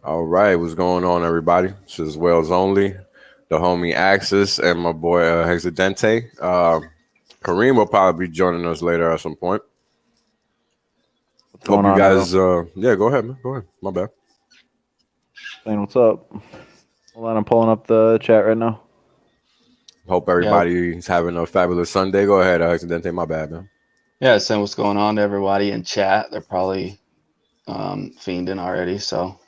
All right, what's going on, everybody? This is Wells Only, the homie Axis, and my boy Hexidente. Kareem will probably be joining us later at some point. What's Hope going you on, Errol? guys. Yeah, go ahead, man. Go ahead. My bad. Saying what's up? Hold on, I'm pulling up the chat right now. Hope Yeah, everybody's having a fabulous Sunday. Go ahead, Hexidente. My bad, man. yeah. Saying what's going on to everybody in chat. They're probably fiending already. So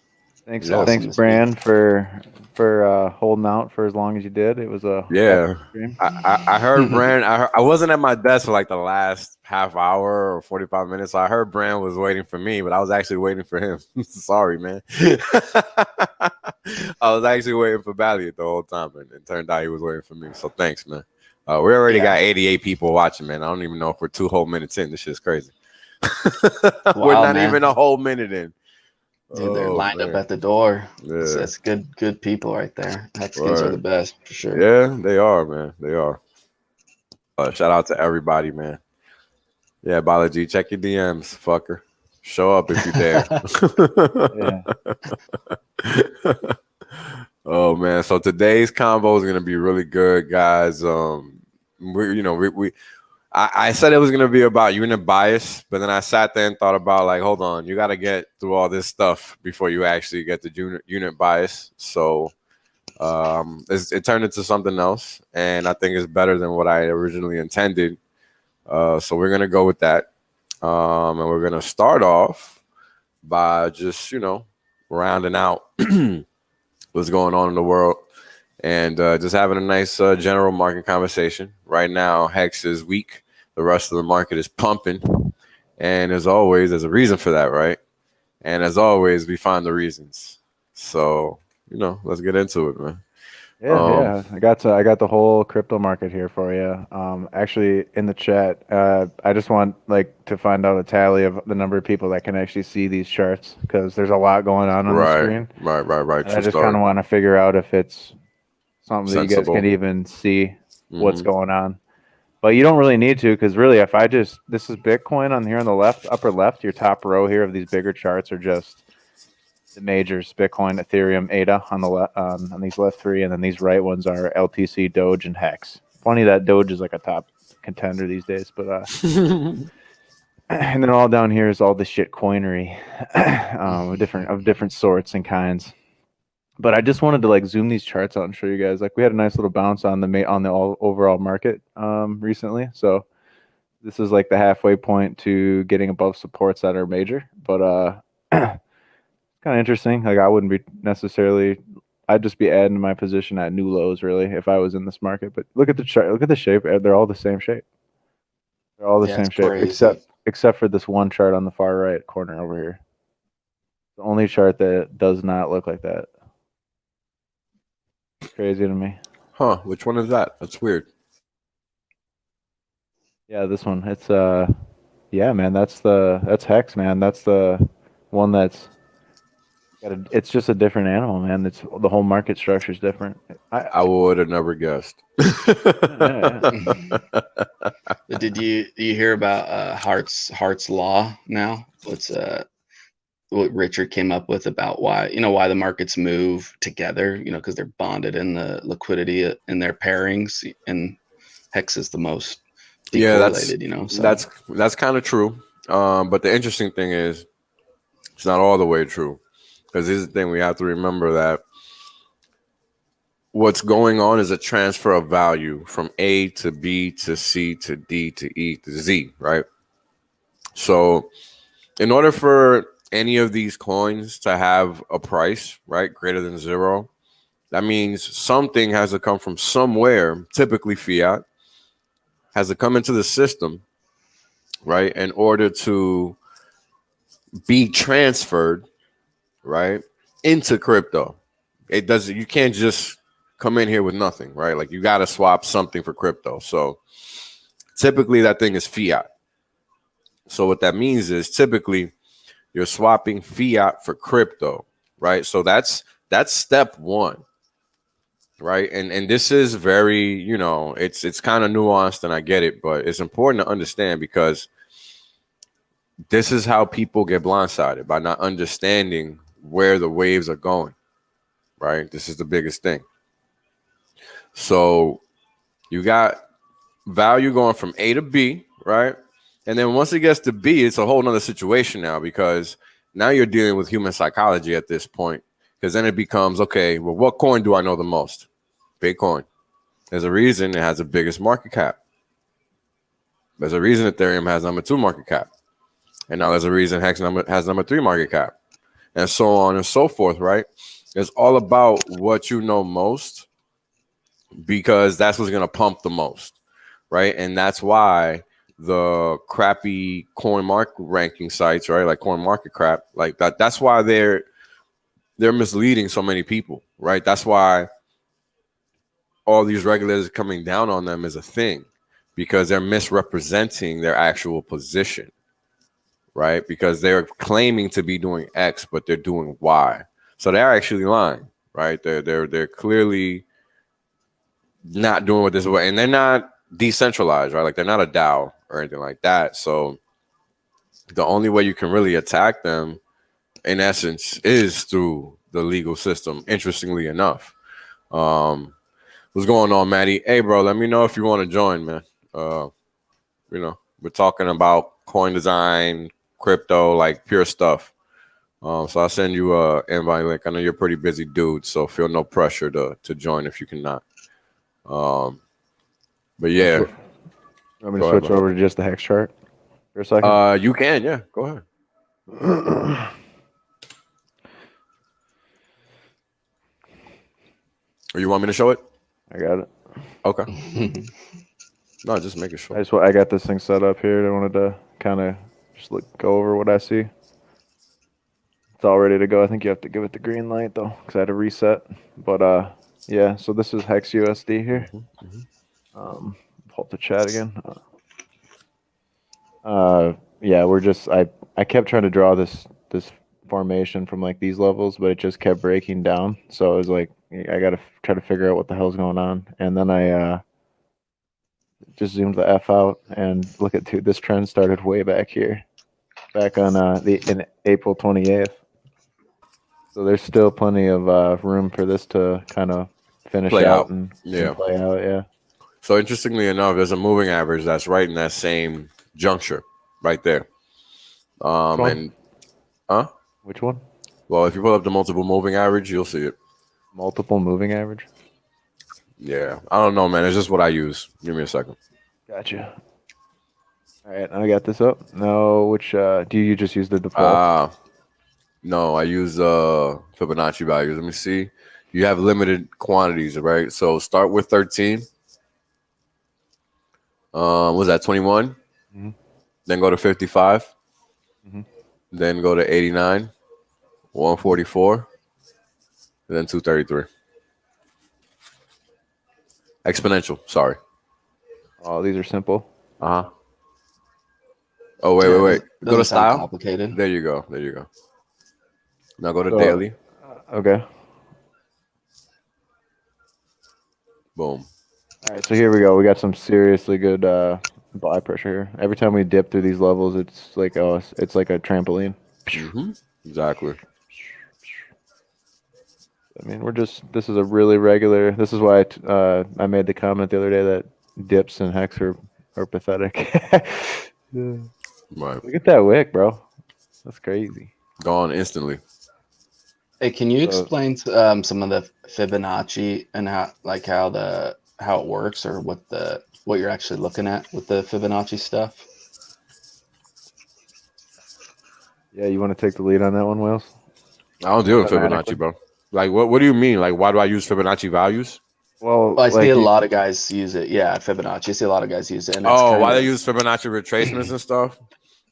Thanks, Yeah, awesome thanks, to see. Bran, for holding out for as long as you did. It was a epic yeah. stream. I heard Brand. I wasn't at my desk for like the last half hour or 45 minutes. So I heard Brand was waiting for me, but I was actually waiting for him. Sorry, man. I was actually waiting for Valiant the whole time, and it turned out he was waiting for me. So thanks, man. We already got Yeah, 88 people watching, man. I don't even know if we're 2 whole minutes in. This shit's crazy. We're wow, not man. even a whole minute in. Dude, they're Oh lined up man. at the door. Yeah. That's good people right there. Hexicans are Right. the best for sure. Yeah, they are, man. They are. Shout out to everybody, man. Yeah, Balaji, check your DMs, fucker. Show up if you dare. Yeah, Oh man, so today's combo is gonna be really good, guys. I said it was gonna be about unit bias, but then I sat there and thought about like, hold on, you got to get through all this stuff before you actually get to unit bias. So it turned into something else, and I think it's better than what I originally intended. So we're gonna go with that, and we're gonna start off by just rounding out what's going on in the world and just having a nice general market conversation. Right now, Hex is weak. The rest of the market is pumping, and as always, there's a reason for that, right? And as always, we find the reasons. So let's get into it, man. Um, yeah. I got the whole crypto market here for you. Actually, in the chat, I just want like to find out a tally of the number of people that can actually see these charts because there's a lot going on the right, screen, right. and I True just kind story. of want to figure out if it's something that you guys can Sensible. even see what's Hmm. going on. But you don't really need to because really, if I just this is Bitcoin on here on the left, upper left, your top row here of these bigger charts are just the majors: Bitcoin, Ethereum, ADA on the left on these left three, and then these right ones are LTC, Doge, and Hex. Funny that Doge is like a top contender these days, but and then all down here is all the shit coinery, of different sorts and kinds. But I just wanted to like zoom these charts out and show you guys. Like we had a nice little bounce on the all overall market recently, so this is like the halfway point to getting above supports that are major. But kind of interesting. Like I wouldn't be necessarily. I'd just be adding to my position at new lows really if I was in this market. But look at the chart. Look at the shape. They're all the same shape. They're all the Yeah, it's same shape crazy. except for this one chart on the far right corner over here. The only chart that does not look like that. It's crazy to me. Huh? Which one is that? That's weird. Yeah, this one. It's yeah, man. That's Hex, man. That's the one that's it's just a different animal, man. It's the whole market structure is different. I would have never guessed. Yeah. Did you hear about Hart's law now? What Richard came up with about why the markets move together, because they're bonded in the liquidity in their pairings, and Hex is the most Yeah, decorrelated, so that's kind of true. But the interesting thing is, it's not all the way true. Because here's the thing: we have to remember that what's going on is a transfer of value from A to B to C to D to E to Z, right? So, in order for any of these coins to have a price, right, greater than zero, that means something has to come from somewhere, typically fiat, has to come into the system, right, in order to be transferred, right, into crypto. It doesn't, you can't just come in here with nothing, right? Like you got to swap something for crypto. So typically that thing is fiat. So what that means is typically you're swapping fiat for crypto, right? So that's step one, right? And this is very, it's kind of nuanced and I get it, but it's important to understand because this is how people get blindsided by not understanding where the waves are going, right? This is the biggest thing. So you got value going from A to B, right? And then once it gets to B, it's a whole nother situation now, because now you're dealing with human psychology at this point. Because then it becomes, okay, well, what coin do I know the most? Bitcoin. There's a reason it has the biggest market cap. There's a reason Ethereum has number 2 market cap. And now there's a reason Hex has number 3 market cap. And so on and so forth, right? It's all about what you know most, because that's what's going to pump the most, right? And that's why the crappy coin market ranking sites, right, like Coin Market Crap, like that's why they're misleading so many people, right? That's why all these regulators coming down on them is a thing, because they're misrepresenting their actual position, right? Because they're claiming to be doing X, but they're doing Y. So they're actually lying, right? They're clearly not doing what this way, and they're not decentralized, right? Like they're not a DAO or anything like that. So the only way you can really attack them, in essence, is through the legal system. Interestingly enough, what's going on, Maddie? Hey, bro, let me know if you want to join, man. We're talking about coin design, crypto, like pure stuff. So I'll send you a invite link. I know you're a pretty busy dude, so feel no pressure to join if you cannot. But yeah, Want me to switch over to just the hex chart for a second? you can, yeah. Go ahead. Or you want me to show it? I got it. Okay. No, just make it short. I got this thing set up here. I wanted to kind of just go over what I see. It's all ready to go. I think you have to give it the green light though, because I had to reset. But yeah. So this is Hex USD here. Pull up the chat again. Yeah, we're just I kept trying to draw this formation from like these levels, but it just kept breaking down. So it was like I gotta try to figure out what the hell's going on. And then I just zoomed the F out and look at this trend started way back here, back on in April 28th. So there's still plenty of room for this to kind of finish out and play out. Yeah. So interestingly enough, there's a moving average that's right in that same juncture, right there. And which one? Well, if you pull up the multiple moving average, you'll see it. Multiple moving average? Yeah. I don't know, man. It's just what I use. Give me a second. Gotcha. All right, I got this up. No, which do you just use the default? No, I use Fibonacci values. Let me see. You have limited quantities, right? So start with 13. Was that 21? Mm-hmm. Then go to 55. Mm-hmm. Then go to 89, 144, and then 233. Exponential, sorry. Oh, these are simple. Uh-huh. Oh, wait. Go to style. Complicated. There you go. Now go to daily. Okay. Boom. All right, so here we go. We got some seriously good buy pressure here. Every time we dip through these levels, it's like it's like a trampoline. Mm-hmm. Exactly. I mean, this is a really regular. This is why I made the comment the other day that dips and hex are pathetic. Right. Look at that wick, bro. That's crazy. Gone instantly. Hey, can you explain some of the Fibonacci and how it works, or what you're actually looking at with the Fibonacci stuff? Yeah, you want to take the lead on that one, Wales? I don't deal with Fibonacci, bro. Like, what do you mean? Like, why do I use Fibonacci values? Well, I see a lot of guys use it. Yeah, Fibonacci. I see a lot of guys use it. And why they use Fibonacci retracements and stuff?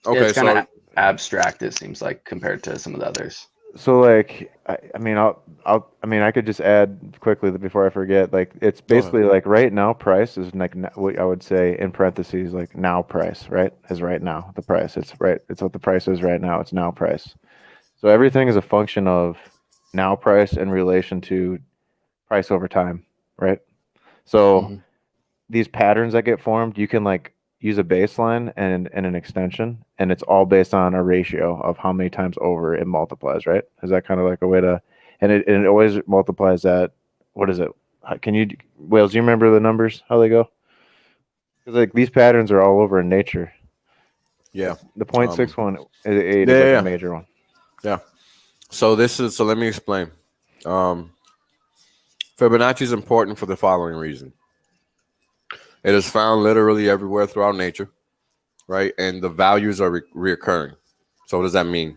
Okay, yeah, it's kind of abstract. It seems like compared to some of the others. So like, I mean, I could just add quickly before I forget. Like, it's basically like right now price is like what I would say in parentheses like now price, right? Is right now the price. It's right. It's what the price is right now. It's now price. So everything is a function of now price in relation to price over time, right? So these patterns that get formed, you can like use a baseline and an extension, and it's all based on a ratio of how many times over it multiplies, right? Is that kind of like a way to, and it always multiplies at, what is it? Can you, Wales, do you remember the numbers, how they go? Because like these patterns are all over in nature. Yeah. The 0.61 8 Yeah, is like yeah. a major one. Yeah. So let me explain. Fibonacci is important for the following reason. It is found literally everywhere throughout nature, right? And the values are reoccurring. So what does that mean?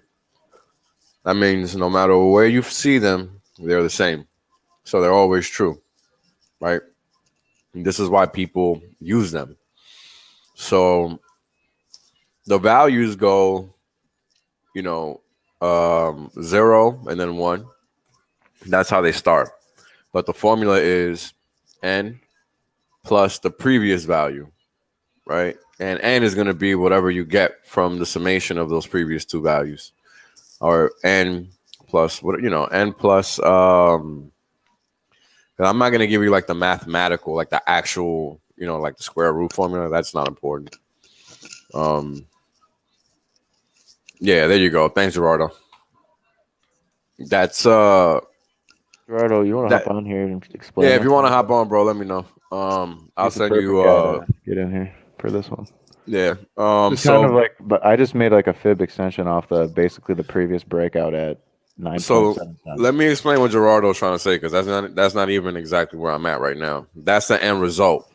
That means no matter where you see them, they're the same. So they're always true, right? And this is why people use them. So the values go, 0 and then 1. That's how they start. But the formula is n plus the previous value, right? And n is going to be whatever you get from the summation of those previous two values, or n plus n plus. I'm not going to give you like the mathematical, like the actual, like the square root formula. That's not important. Yeah, there you go. Thanks, Gerardo. That's Gerardo, you want to hop on here and explain? Yeah, if you want to hop on, bro, let me know. I'll send you. Get in here for this one. Yeah. It's kind of like, but I just made like a fib extension off basically the previous breakout at 9.7 cents. Let me explain what Gerardo's trying to say, because that's not even exactly where I'm at right now. That's the end result,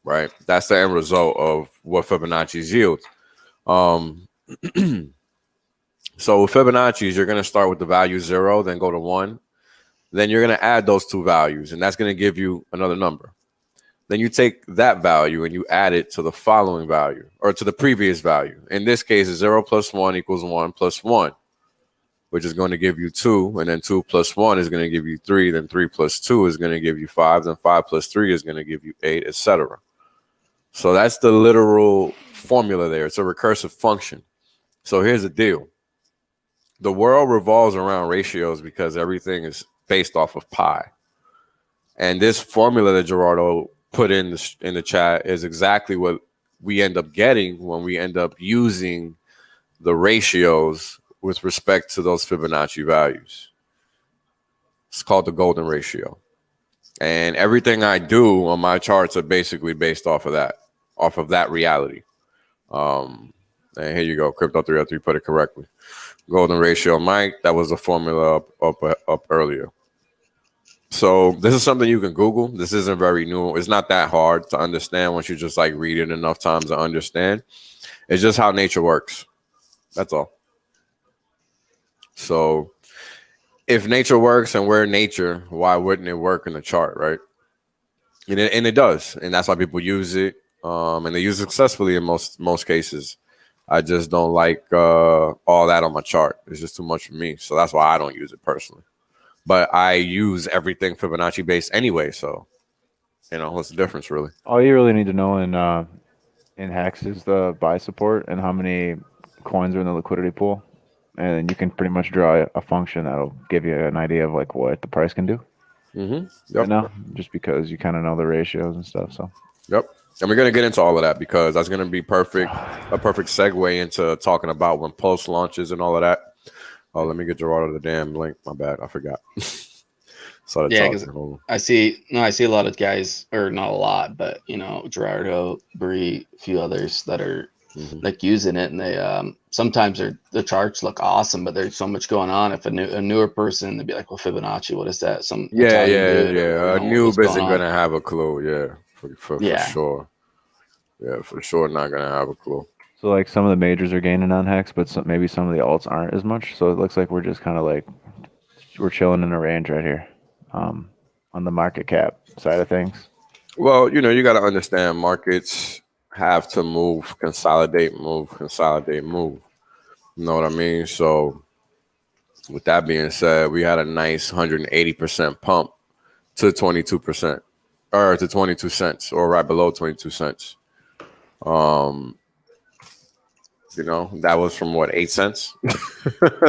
right? That's the end result of what Fibonacci's yield. So with Fibonacci's, you're going to start with the value 0, then go to 1. Then you're going to add those two values, and that's going to give you another number. Then you take that value and you add it to the following value, or to the previous value. In this case, 0 plus 1 equals 1 plus 1, which is going to give you 2. And then 2 plus 1 is going to give you 3. Then 3 plus 2 is going to give you 5. Then 5 plus 3 is going to give you 8, etc. So that's the literal formula there. It's a recursive function. So here's the deal. The world revolves around ratios because everything is based off of pi. And this formula that Gerardo put in the chat is exactly what we end up getting when we end up using the ratios with respect to those Fibonacci values. It's called the golden ratio. And everything I do on my charts are basically based off of that reality. And here you go, Crypto 303 put it correctly. Golden ratio, Mike, that was the formula up earlier. So this is something you can Google. This isn't very new. It's not that hard to understand once you just like read it enough times to understand. It's just how nature works. That's all. So if nature works and we're nature, why wouldn't it work in the chart, right? And it does. And that's why people use it. And they use it successfully in most cases. I just don't like all that on my chart. It's just too much for me. So that's why I don't use it personally. But I use everything Fibonacci based anyway. So, what's the difference really? All you really need to know in HEX is the buy support and how many coins are in the liquidity pool. And you can pretty much draw a function that'll give you an idea of like what the price can do. Mm-hmm. Yep. Right now, just because you kind of know the ratios and stuff. So. Yep. And we're going to get into all of that because that's going to be a perfect segue into talking about when Pulse launches and all of that. Oh, let me get Gerardo the damn link. My bad. I forgot. Yeah, because I see a lot of guys, or not a lot, but Gerardo, Bree, a few others that are like using it, and they sometimes the charts look awesome, but there's so much going on. If a newer person, they'd be like, "Well, Fibonacci, what is that?" Some Italian dude, a noob isn't gonna have a clue. Yeah, for sure. Yeah, for sure, not gonna have a clue. So like some of the majors are gaining on HEX, but maybe some of the alts aren't as much. So it looks like we're just kind of like we're chilling in a range right here, on the market cap side of things. Well, you got to understand markets have to move, consolidate, move. You know what I mean? So with that being said, we had a nice 180% pump to 22%, or to 22 cents, or right below 22 cents. That was from what, 8 cents?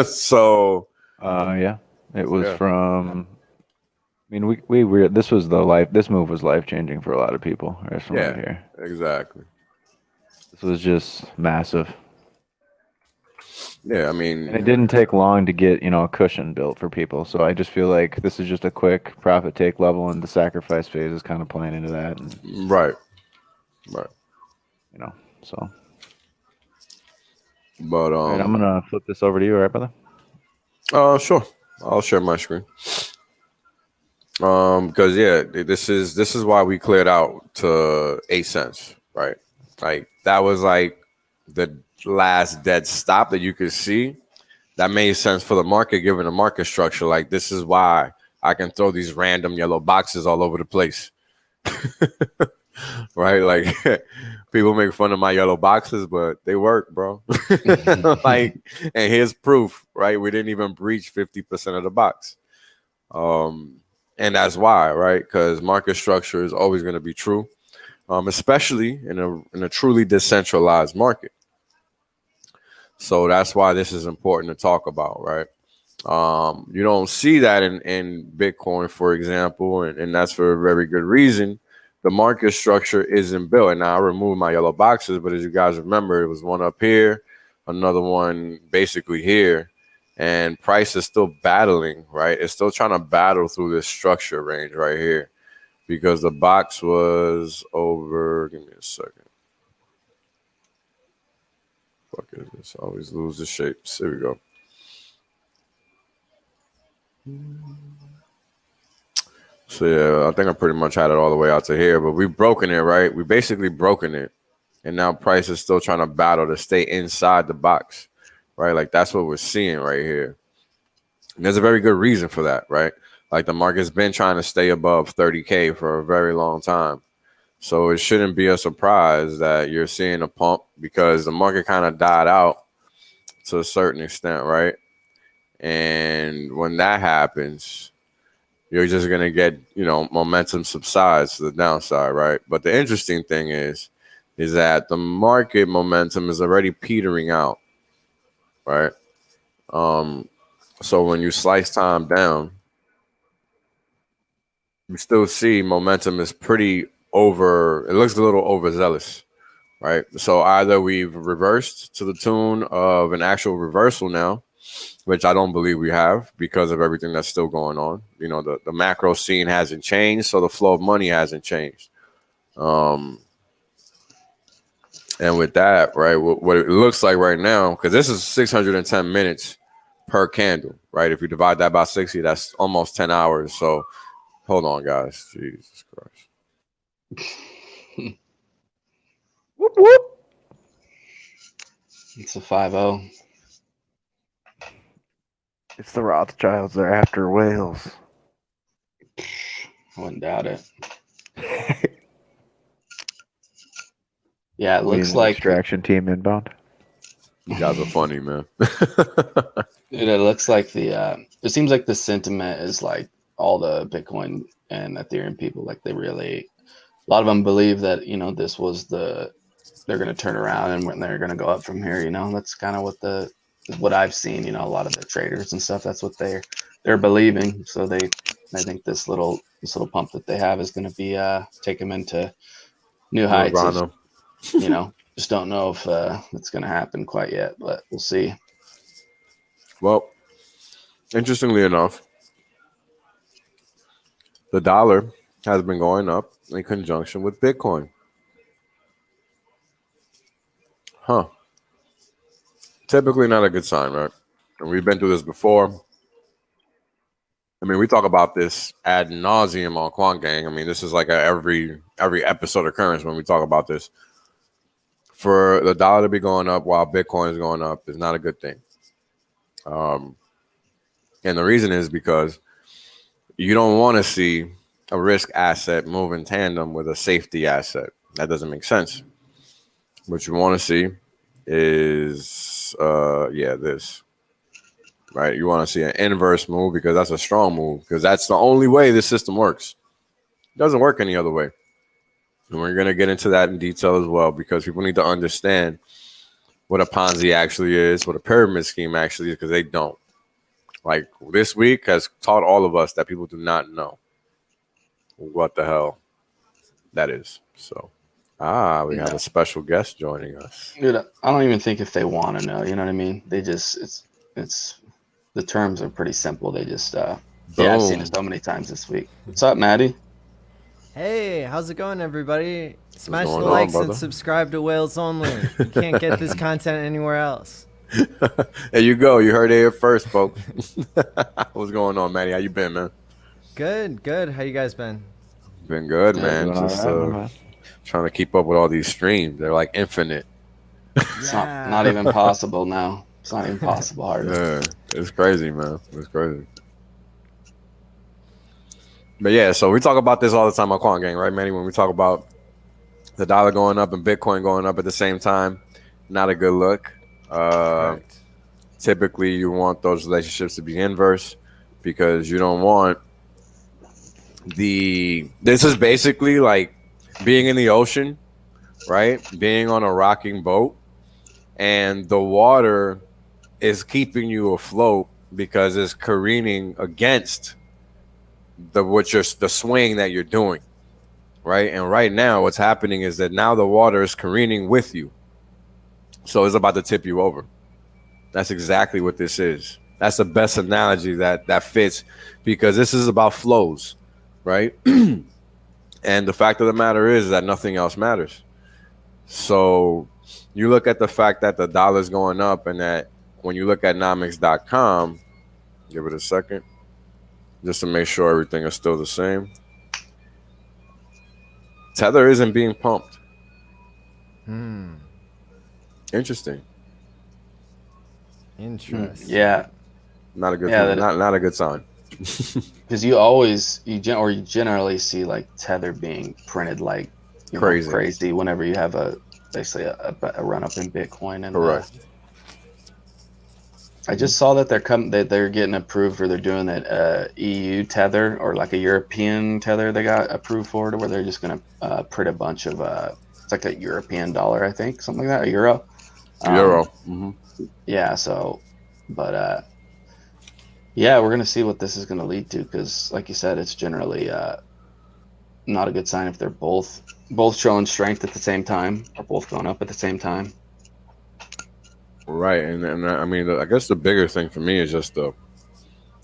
So yeah, it was from. I mean, we this move was life changing for a lot of people. Right from right here. Exactly. This was just massive. Yeah, I mean, And it didn't take long to get, a cushion built for people. So I just feel like this is just a quick profit take level, and the sacrifice phase is kind of playing into that. And, right. so. But All right, I'm gonna flip this over to you, all right, brother? sure. I'll share my screen. Because yeah, this is why we cleared out to 8 cents, right? Like that was like the last dead stop that you could see. That made sense for the market, given the market structure. Like this is why I can throw these random yellow boxes all over the place. Right? Like people make fun of my yellow boxes, but they work, bro. Like, and here's proof, right? We didn't even breach 50% of the box. And that's why, right? Because market structure is always going to be true, especially in a truly decentralized market. So that's why this is important to talk about, right? You don't see that in Bitcoin, for example, and that's for a very good reason. The market structure isn't built. And now I removed my yellow boxes, but as you guys remember, it was one up here, another one basically here, and price is still battling, right? It's still trying to battle through this structure range right here because the box was over. Give me a second. Fuck is this? I always lose the shapes. Here we go. So yeah, I think I pretty much had it all the way out to here, but we've broken it, right? We basically broken it, and now price is still trying to battle to stay inside the box, right? Like that's what we're seeing right here. And there's a very good reason for that, right? Like the market's been trying to stay above 30K for a very long time. So it shouldn't be a surprise that you're seeing a pump because the market kind of died out to a certain extent, right? And when that happens, you're just going to get, momentum subsides to the downside, right? But the interesting thing is that the market momentum is already petering out, right? So when you slice time down, you still see momentum is pretty it looks a little overzealous, right? So either we've reversed to the tune of an actual reversal now, which I don't believe we have because of everything that's still going on. The macro scene hasn't changed, so the flow of money hasn't changed. And with that, right, what it looks like right now, because this is 610 minutes per candle, right? If you divide that by 60, that's almost 10 hours. So hold on, guys. Jesus Christ. Whoop, whoop. It's a 5-0. It's the Rothschilds. They're after whales. I wouldn't doubt it. Yeah, it We looks need an like extraction team inbound. You guys are funny, man. it looks like it seems like the sentiment is like all the Bitcoin and Ethereum people, like they really, a lot of them believe that, this was they're going to turn around and when they're going to go up from here, that's kind of what I've seen, a lot of the traders and stuff, that's what they're believing. So I think this little pump that they have is going to be take them into new heights. Just don't know if it's going to happen quite yet, but we'll see. Well, interestingly enough, the dollar has been going up in conjunction with Bitcoin. Huh. Typically not a good sign, right? And we've been through this before. I mean, we talk about this ad nauseum on Quant Gang. I mean, this is like every episode occurrence when we talk about this. For the dollar to be going up while Bitcoin is going up is not a good thing. And the reason is because you don't want to see a risk asset move in tandem with a safety asset. That doesn't make sense. What you want to see is, this. Right? You want to see an inverse move because that's a strong move because that's the only way this system works. It doesn't work any other way. And we're going to get into that in detail as well because people need to understand what a Ponzi actually is, what a pyramid scheme actually is, because they don't. Like this week has taught all of us that people do not know what the hell that is. So Ah, we have No. a special guest joining us. Dude, I don't even think if they want to know. You know what I mean? They just it's the terms are pretty simple. They just yeah, I've seen Boom. it so many times this week. What's up, Maddie? Hey, how's it going, everybody? Smash the going on, likes brother? and subscribe to Whales Only. You can't get this content anywhere else. There you go. You heard it here first, folks. What's going on, Matty? How you been, man? Good, good. How you guys been? Been good, Yeah, man. Doing all Just right, man. trying to keep up with all these streams. They're like infinite. It's not even possible now. It's not even possible, hardly. Yeah, it's crazy, man. It's crazy. But yeah, so we talk about this all the time on Quant Gang, right, Manny? When we talk about the dollar going up and Bitcoin going up at the same time, not a good look. Correct. Typically, you want those relationships to be inverse because you don't want this is basically like being in the ocean, right? Being on a rocking boat, and the water is keeping you afloat because it's careening against the swing that you're doing, right? And right now, what's happening is that now the water is careening with you, so it's about to tip you over. That's exactly what this is. That's the best analogy that fits, because this is about flows, right? And the fact of the matter is that nothing else matters. So you look at the fact that the dollar's going up, and that when you look at nomics.com, give it a second, just to make sure everything is still the same. Tether isn't being pumped. Interesting. Interesting. Yeah, Not a good Yeah, thing. Not a good sign. because you generally see like Tether being printed like crazy whenever you have basically a run up in Bitcoin. And Correct. I just saw that they're getting approved, or they're doing that EU tether, or like a European tether they got approved for, to where they're just gonna print a bunch of it's like a European dollar, I think, something like that, a euro. Yeah. So, but yeah, we're gonna see what this is gonna lead to, because, like you said, it's generally not a good sign if they're both showing strength at the same time, or both going up at the same time. Right, and I mean, I guess the bigger thing for me is just the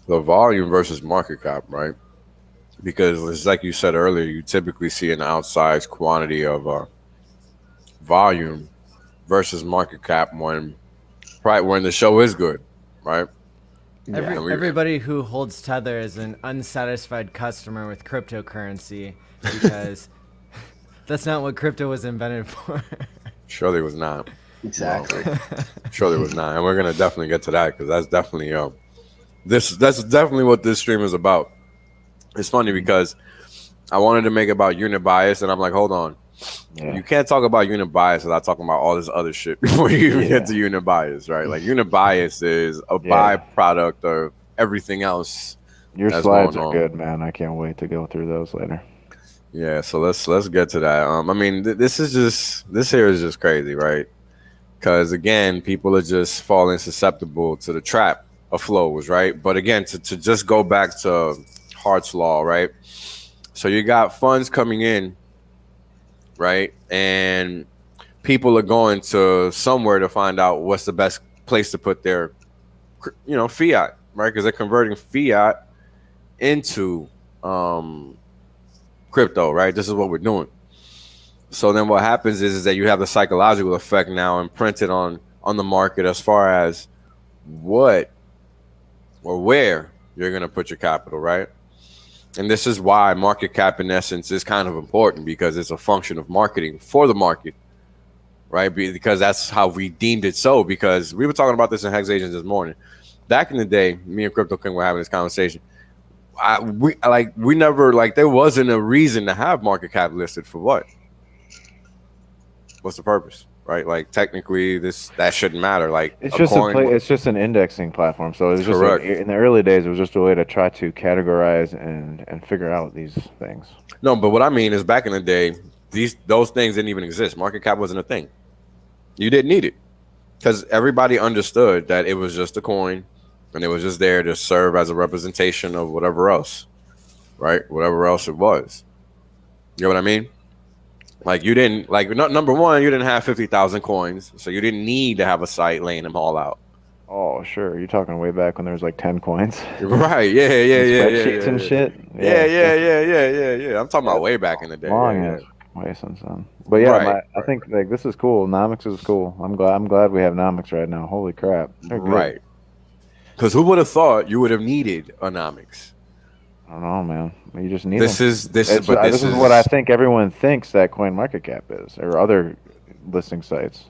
volume versus market cap, right? Because it's like you said earlier, you typically see an outsized quantity of volume versus market cap when the show is good, right? Everybody who holds Tether is an unsatisfied customer with cryptocurrency, because that's not what crypto was invented for. Surely was not. Exactly. Surely was not, and we're gonna definitely get to that, because that's definitely that's definitely what this stream is about. It's funny because I wanted to make it about unit bias, and I'm like, hold on, you can't talk about unit bias without talking about all this other shit before you even get to unit bias, right? Like, unit bias is a byproduct of everything else. Your slides are good, man. I can't wait to go through those later. Yeah, so let's get to that. I mean, this here is just crazy, right? Because again, people are just falling susceptible to the trap of flows, right? But again, to just go back to Hart's law, right? So you got funds coming in, right? And people are going to somewhere to find out what's the best place to put their, fiat, right? Because they're converting fiat into crypto, right? This is what we're doing. So then what happens is that you have the psychological effect now imprinted on the market as far as what or where you're going to put your capital, right? And this is why market cap, in essence, is kind of important, because it's a function of marketing for the market, right? Because that's how we deemed it so. Because we were talking about this in Hex Agents this morning. Back in the day, me and Crypto King were having this conversation. We never, there wasn't a reason to have market cap listed for what? What's the purpose, right? Like, technically, that shouldn't matter. Like, it's just an indexing platform. So it was just in the early days, it was just a way to try to categorize and figure out these things. No, but what I mean is, back in the day, those things didn't even exist. Market cap wasn't a thing. You didn't need it, because everybody understood that it was just a coin, and it was just there to serve as a representation of whatever else, right? Whatever else it was. You know what I mean? Like you didn't number one, you didn't have 50,000 coins, so you didn't need to have a site laying them all out. Oh, sure. You're talking way back when there was like 10 coins. Right? Yeah. Spreadsheets and shit. Yeah. I'm talking about way back in the day. Long Yeah. ass way since then. But yeah, I think like this is cool. Nomics is cool. I'm glad we have Nomics right now. Holy crap. They're good. Right. Because who would have thought you would have needed a Nomics? I don't know, man. You just need This them. is what I think everyone thinks that CoinMarketCap is, or other listing sites.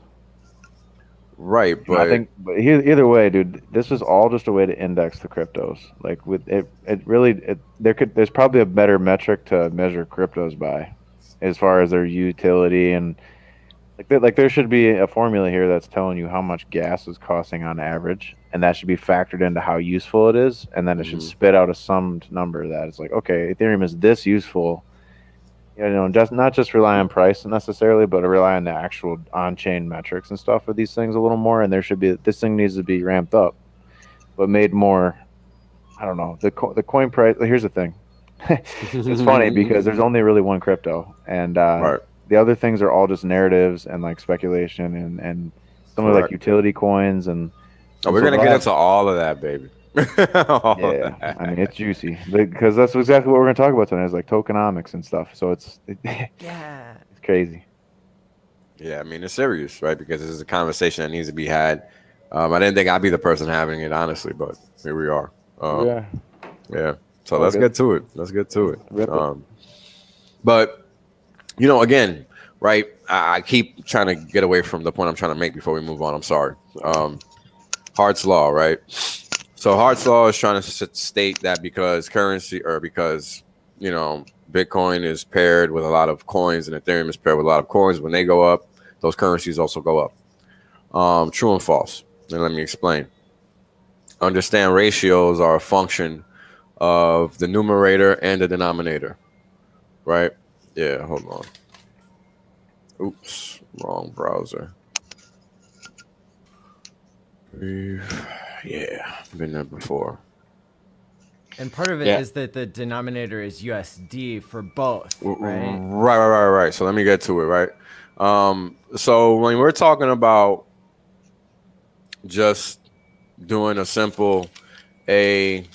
Right, but I think, but either way, dude, this is all just a way to index the cryptos. Like with it really, there's probably a better metric to measure cryptos by, as far as their utility, and like there should be a formula here that's telling you how much gas is costing on average, and that should be factored into how useful it is, and then it should spit out a summed number that it's like, okay, Ethereum is this useful. You know, just not just rely on price necessarily, but rely on the actual on-chain metrics and stuff for these things a little more. And there should be, this thing needs to be ramped up, but made more. I don't know, the coin price. Here's the thing. It's funny because there's only really one crypto, and the other things are all just narratives and like speculation and some of like utility coins and. Oh, we're gonna get into all of that, baby. Yeah, I mean it's juicy because that's exactly what we're gonna talk about tonight. Is like tokenomics and stuff. So it's crazy. Yeah, I mean it's serious, right? Because this is a conversation that needs to be had. I didn't think I'd be the person having it, honestly, but here we are. Yeah. So let's get to it. But you know, again, right? I keep trying to get away from the point I'm trying to make before we move on. I'm sorry. Hart's Law, right? So Hart's Law is trying to state that because you know, Bitcoin is paired with a lot of coins and Ethereum is paired with a lot of coins. When they go up, those currencies also go up. True and false. And let me explain. Understand ratios are a function of the numerator and the denominator, right? Yeah, hold on. Oops, wrong browser. Yeah, been there before. And part of it is that the denominator is USD for both, right? Right. So let me get to it, right? So when we're talking about just doing a simple A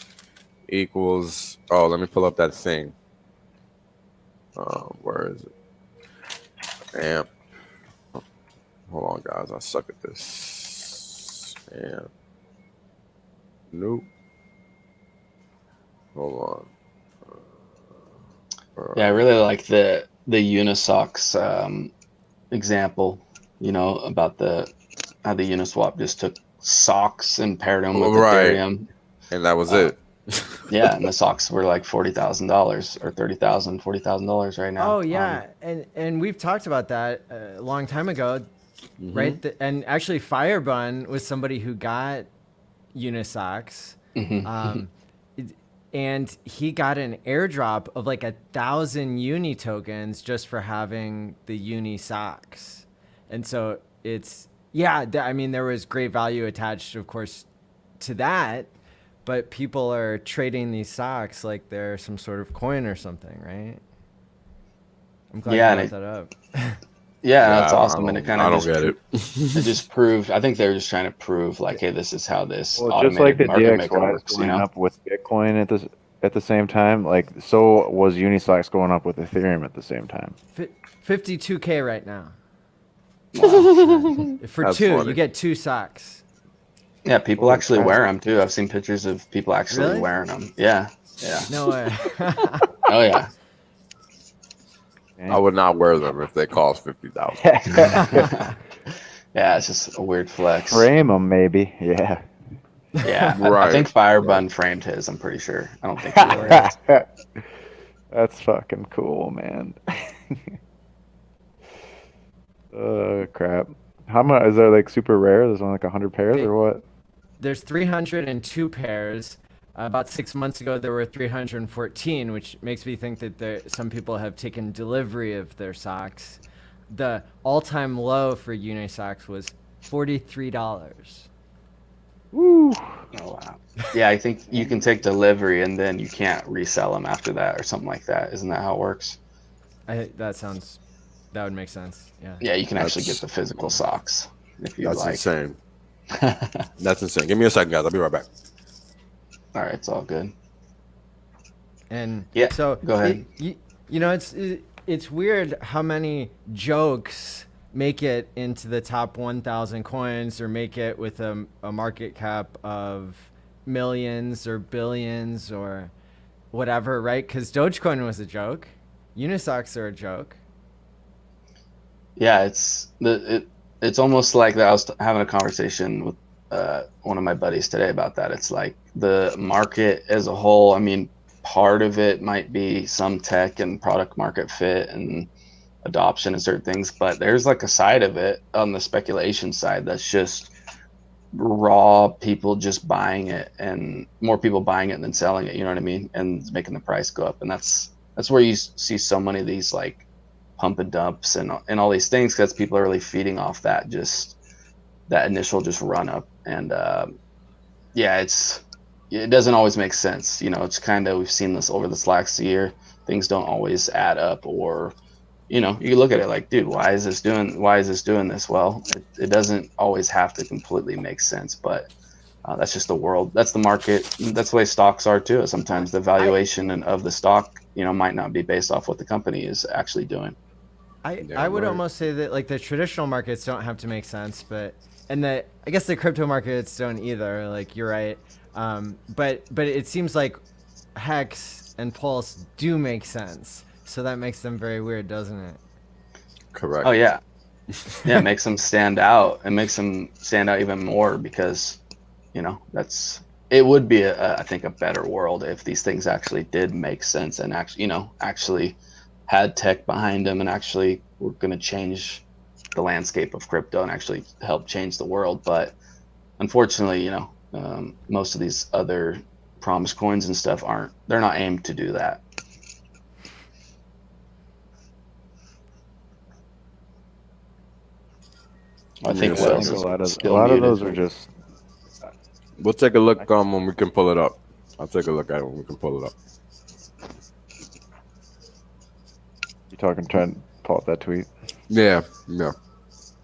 equals, let me pull up that thing. Where is it? Amp. Hold on, guys. I suck at this. Amp. Nope. Hold on. Yeah, I really like the Unisocks example. You know, about how the Uniswap just took socks and paired them with Ethereum, and that was it. Yeah, and the socks were like $40,000 or $40,000 right now. Oh yeah, and we've talked about that a long time ago, right? And actually, Firebun was somebody who got Unisocks, and he got an airdrop of like 1,000 Uni tokens just for having the Unisocks, and so it's I mean there was great value attached, of course, to that. But people are trading these socks like they're some sort of coin or something, right? I'm glad you brought that up. Yeah, that's awesome. And it kind of I don't get it. It just proved. I think they're just trying to prove, like, hey, this is how this just like the market maker DXY works. going up with Bitcoin at the same time, like so was Unisocks going up with Ethereum at the same time. 52K right now. Wow. For two, you get 2 socks. Yeah, people actually wear them too. I've seen pictures of people actually wearing them. Yeah. No way. Oh yeah. I would not wear them if they cost $50,000. Yeah, it's just a weird flex. Frame them, maybe. Yeah. Yeah. I think Firebun framed his. I'm pretty sure. I don't think he wears it. That's fucking cool, man. Crap. How much is there? Like super rare? There's only like 100 pairs or what? There's 302 pairs. About 6 months ago, there were 314, which makes me think that some people have taken delivery of their socks. The all-time low for Unisocks was $43. Woo! Oh wow. Yeah, I think you can take delivery and then you can't resell them after that or something like that. Isn't that how it works? That sounds That would make sense. Yeah. Yeah, you can actually get That's- the physical socks if you That's like. insane. That's insane. Give me a second, guys. I'll be right back. All right, it's all good. And Yeah, so go ahead. you know, it's weird how many jokes make it into the top 1,000 coins or make it with a market cap of millions or billions or whatever, right? Because Dogecoin was a joke. Unisocks are a joke. Yeah, it's almost like that. I was having a conversation with one of my buddies today about that. It's like the market as a whole. I mean, part of it might be some tech and product market fit and adoption and certain things, but there's like a side of it on the speculation side that's just raw people just buying it, and more people buying it than selling it. You know what I mean? And it's making the price go up, and that's where you see so many of these like pump and dumps and all these things, because people are really feeding off that initial just run up. And yeah, it doesn't always make sense. You know, it's kind of, we've seen this over this last year. Things don't always add up, or you know, you look at it like, dude, why is this doing this? Well, it doesn't always have to completely make sense, but that's just the world. That's the market. That's the way stocks are too. Sometimes the valuation of the stock, you know, might not be based off what the company is actually doing. I would almost say that like the traditional markets don't have to make sense, but I guess the crypto markets don't either. Like you're right, but it seems like Hex and Pulse do make sense, so that makes them very weird, doesn't it? Correct. Oh yeah, yeah, it makes them stand out. It makes them stand out even more because, you know, it would be I think a better world if these things actually did make sense and actually had tech behind them and actually were going to change the landscape of crypto and actually help change the world. But unfortunately, you know, most of these other promise coins and stuff they're not aimed to do that. I think Yeah, Wells a is lot still of muted. those are just. We'll take a look when we can pull it up. I'll take a look at it when we can pull it up. You talking? Trying to pull up that tweet. Yeah.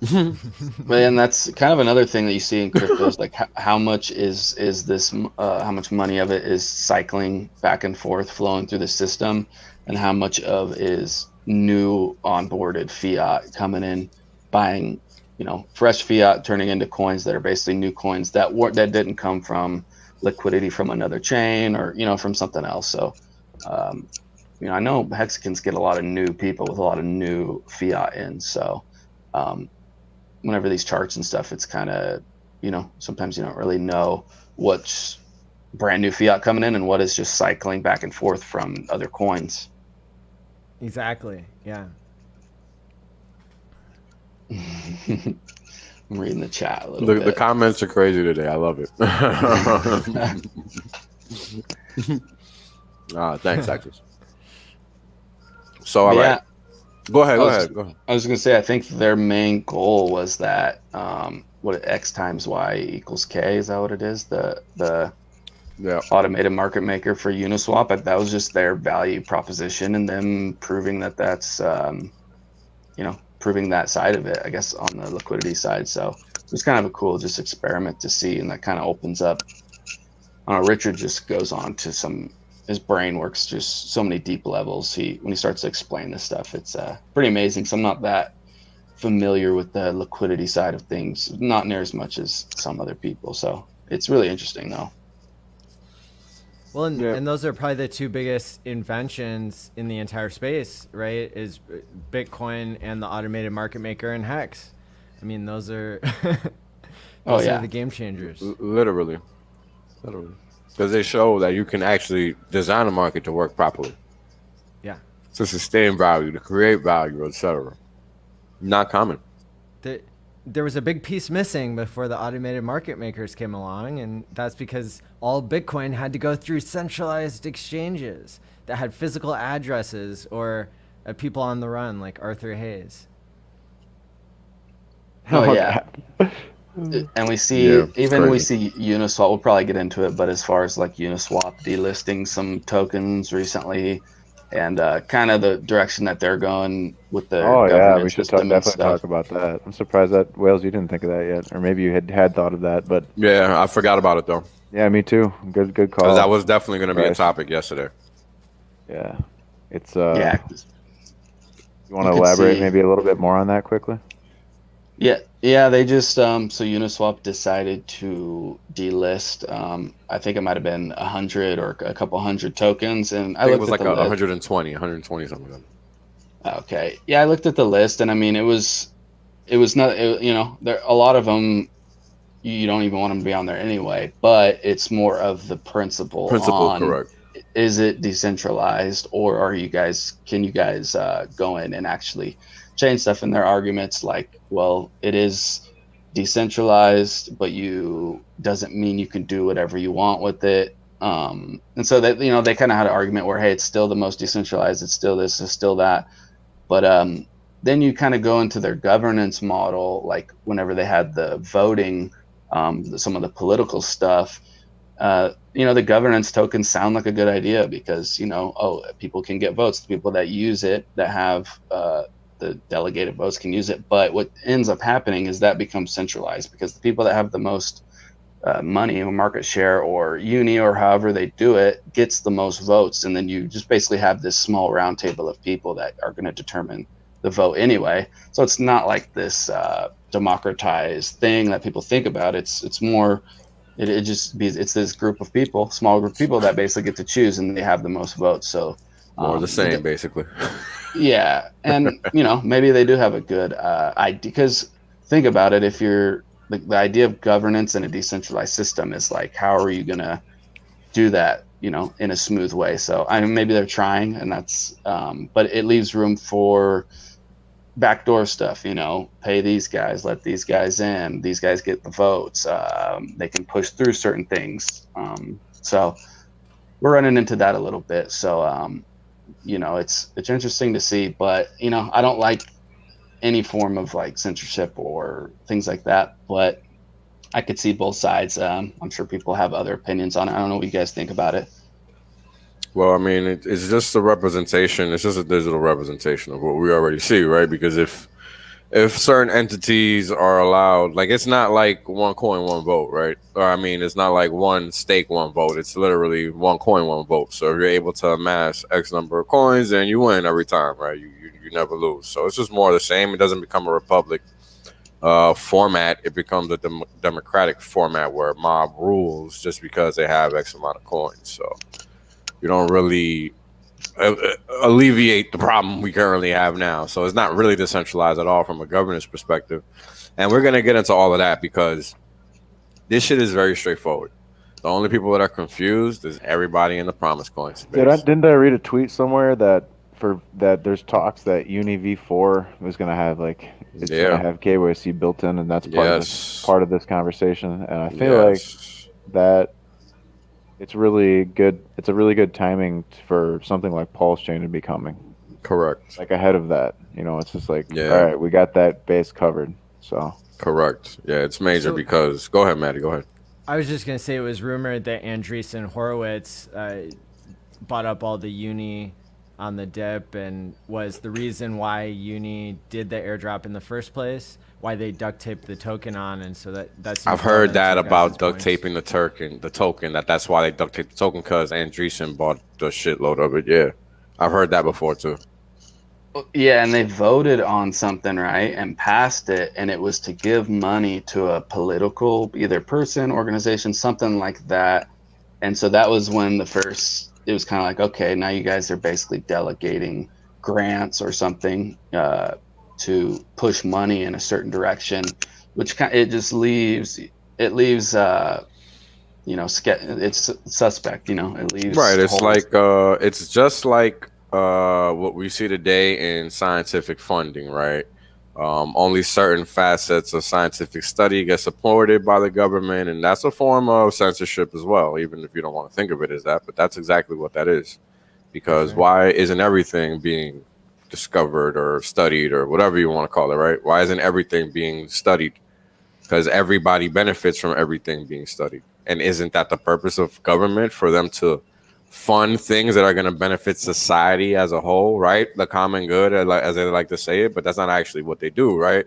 And that's kind of another thing that you see in crypto is like how much is this how much money of it is cycling back and forth flowing through the system, and how much of is new onboarded fiat coming in, buying, you know, fresh fiat turning into coins that are basically new coins that didn't come from liquidity from another chain or, you know, from something else. So you know, I know HEXicans get a lot of new people with a lot of new fiat in, so whenever these charts and stuff, it's kind of, you know, sometimes you don't really know what's brand new fiat coming in and what is just cycling back and forth from other coins. Exactly. Yeah. I'm reading the chat a little bit. The comments are crazy today. I love it. Thanks, Texas. So, all right. Go ahead. I was going to say, I think their main goal was that X times Y equals K. Is that what it is? The automated market maker for Uniswap. But that was just their value proposition, and them proving that's you know, proving that side of it, I guess, on the liquidity side. So it was kind of a cool just experiment to see, and that kind of opens up. I don't know, Richard just goes on to his brain works just so many deep levels. When he starts to explain this stuff, it's pretty amazing. So I'm not that familiar with the liquidity side of things, not near as much as some other people. So it's really interesting though. Well, and those are probably the two biggest inventions in the entire space, right? Is Bitcoin and the automated market maker and Hex. I mean, those are those are the game changers. Literally. Because they show that you can actually design a market to work properly. Yeah. To sustain value, to create value, etc. Not common. There was a big piece missing before the automated market makers came along, and that's because all Bitcoin had to go through centralized exchanges that had physical addresses or people on the run like Arthur Hayes. Oh yeah. And we see we see Uniswap. We'll probably get into it, but as far as like Uniswap delisting some tokens recently, and kind of the direction that they're going with their Oh yeah, we governance should system and definitely stuff. talk about that. I'm surprised that Wales, you didn't think of that yet, or maybe you had thought of that, but Yeah, I forgot about it though. yeah, me too. Good Because call. that was definitely going to be a Bryce. topic yesterday. Yeah, it's Yeah, You want you to could elaborate see. maybe a little bit more on that quickly? Yeah, they just so Uniswap decided to delist. I think it might have been 100 or a couple hundred tokens, and I I think it looked was at like the list. 120 something like that. Okay, yeah, I looked at the list, and I mean, it was not, you know, there a lot of them you don't even want them to be on there anyway, but it's more of the principle Principle, on, correct. is it decentralized, or can you guys go in and actually change stuff? In their arguments, like, well, it is decentralized, but you doesn't mean you can do whatever you want with it. And so that, you know, they kind of had an argument where, hey, it's still the most decentralized, it's still this, it's still that. But then you kind of go into their governance model, like whenever they had the voting, some of the political stuff. You know, the governance tokens sound like a good idea because, you know, oh, people can get votes. The people that use it, that have the delegated votes, can use it. But what ends up happening is that becomes centralized because the people that have the most money or market share or uni or however they do it gets the most votes, and then you just basically have this small round table of people that are going to determine the vote anyway. So it's not like this democratized thing that people think about. It's more, it's this group of people, small group of people that basically get to choose, and they have the most votes. So More the same, basically. yeah, and you know, maybe they do have a good idea, because think about it, if you're the idea of governance in a decentralized system is like, how are you gonna do that, you know, in a smooth way? So I mean, maybe they're trying, and that's but it leaves room for backdoor stuff, you know, pay these guys, let these guys in, these guys get the votes, they can push through certain things. So we're running into that a little bit. So you know, it's interesting to see, but you know, I don't like any form of like censorship or things like that, but I could see both sides. I'm sure people have other opinions on it. I don't know what you guys think about it. Well, I mean, it's just a representation. It's just a digital representation of what we already see, right? Because if certain entities are allowed, like, it's not like one coin, one vote, right? Or I mean, it's not like one stake, one vote. It's literally one coin, one vote. So if you're able to amass X number of coins, then you win every time, right? You never lose. So it's just more of the same. It doesn't become a republic format. It becomes a democratic format where mob rules just because they have X amount of coins. So you don't really alleviate the problem we currently have now. So it's not really decentralized at all from a governance perspective. And we're going to get into all of that because this shit is very straightforward. The only people that are confused is everybody in the promise coin space. Didn't I read a tweet somewhere that there's talks that Uni V4 is going to have like it's going to have KYC built in, and that's part of this conversation. And I feel like that it's really good. It's a really good timing for something like Pulse Chain to be coming. Correct. Like ahead of that, you know, it's just like, all right, we got that base covered. So correct. Yeah, it's major because go ahead, Maddie. Go ahead. I was just gonna say it was rumored that Andreessen Horowitz bought up all the Uni on the dip and was the reason why Uni did the airdrop in the first place, why they duct taped the token on, and so that's. I've heard that about duct taping the token. That's why they duct taped the token, because Andreessen bought the shitload of it. Yeah, I've heard that before too. Yeah, and they voted on something, right, and passed it, and it was to give money to a political, either person, organization, something like that. And so that was when it was kind of like, okay, now you guys are basically delegating grants or something to push money in a certain direction, which it just leaves, you know, it's suspect, you know, it leaves. Right. It's like, it's just like what we see today in scientific funding, right? Only certain facets of scientific study get supported by the government, and that's a form of censorship as well, even if you don't want to think of it as that. But that's exactly what that is, because why isn't everything being discovered or studied or whatever you want to call it, right? Why isn't everything being studied? Because everybody benefits from everything being studied. And isn't that the purpose of government, for them to fun things that are going to benefit society as a whole, right? The common good, as they like to say it, but that's not actually what they do, right?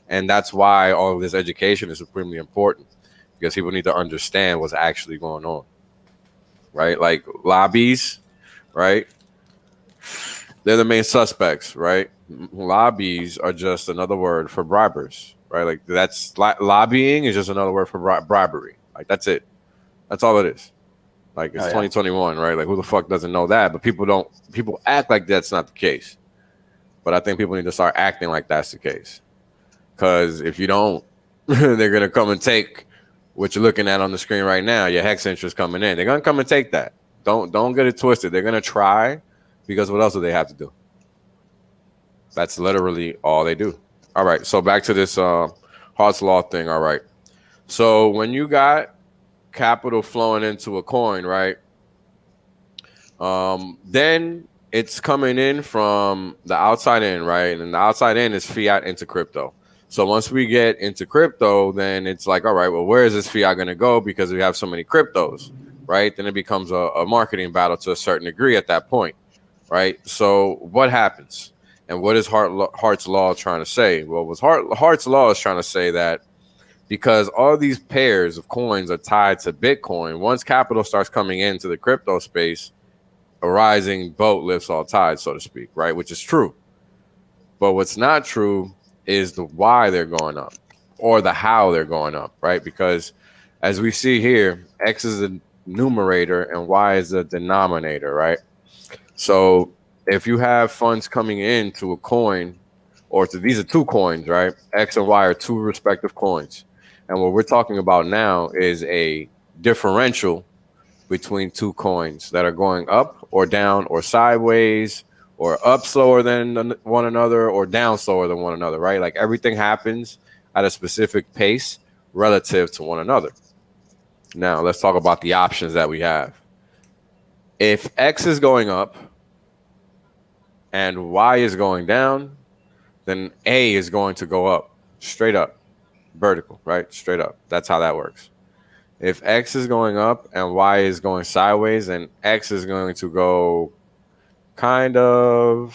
And that's why all of this education is supremely important, because people need to understand what's actually going on, right? Like lobbies, right? They're the main suspects, right? Lobbies are just another word for bribers, right? Like that's lobbying is just another word for bribery. Like that's it. That's all it is. Like it's 2021, right? Like who the fuck doesn't know that? But people act like that's not the case. But I think people need to start acting like that's the case. Because if you don't, they're gonna come and take what you're looking at on the screen right now. Your HEX interest coming in. They're gonna come and take that. Don't get it twisted. They're gonna try, because what else do they have to do? That's literally all they do. All right. So back to this Hart's Law thing. All right. So when you got capital flowing into a coin, right? Then it's coming in from the outside in, right? And the outside in is fiat into crypto. So once we get into crypto, then it's like, all right, well, where is this fiat going to go? Because we have so many cryptos, right? Then it becomes a marketing battle to a certain degree at that point, right? So what happens? And what is Hart's Law trying to say? Well, what Hart's Law is trying to say that because all these pairs of coins are tied to Bitcoin, once capital starts coming into the crypto space, a rising boat lifts all tides, so to speak, right? Which is true. But what's not true is the why they're going up or the how they're going up, right? Because as we see here, X is the numerator and Y is the denominator, right? So if you have funds coming into a coin, or these are two coins, right? X and Y are two respective coins. And what we're talking about now is a differential between two coins that are going up or down or sideways or up slower than one another or down slower than one another, right? Like everything happens at a specific pace relative to one another. Now, let's talk about the options that we have. If X is going up and Y is going down, then A is going to go up, straight up, vertical, right? Straight up. That's how that works. If X is going up and Y is going sideways, then X is going to go kind of,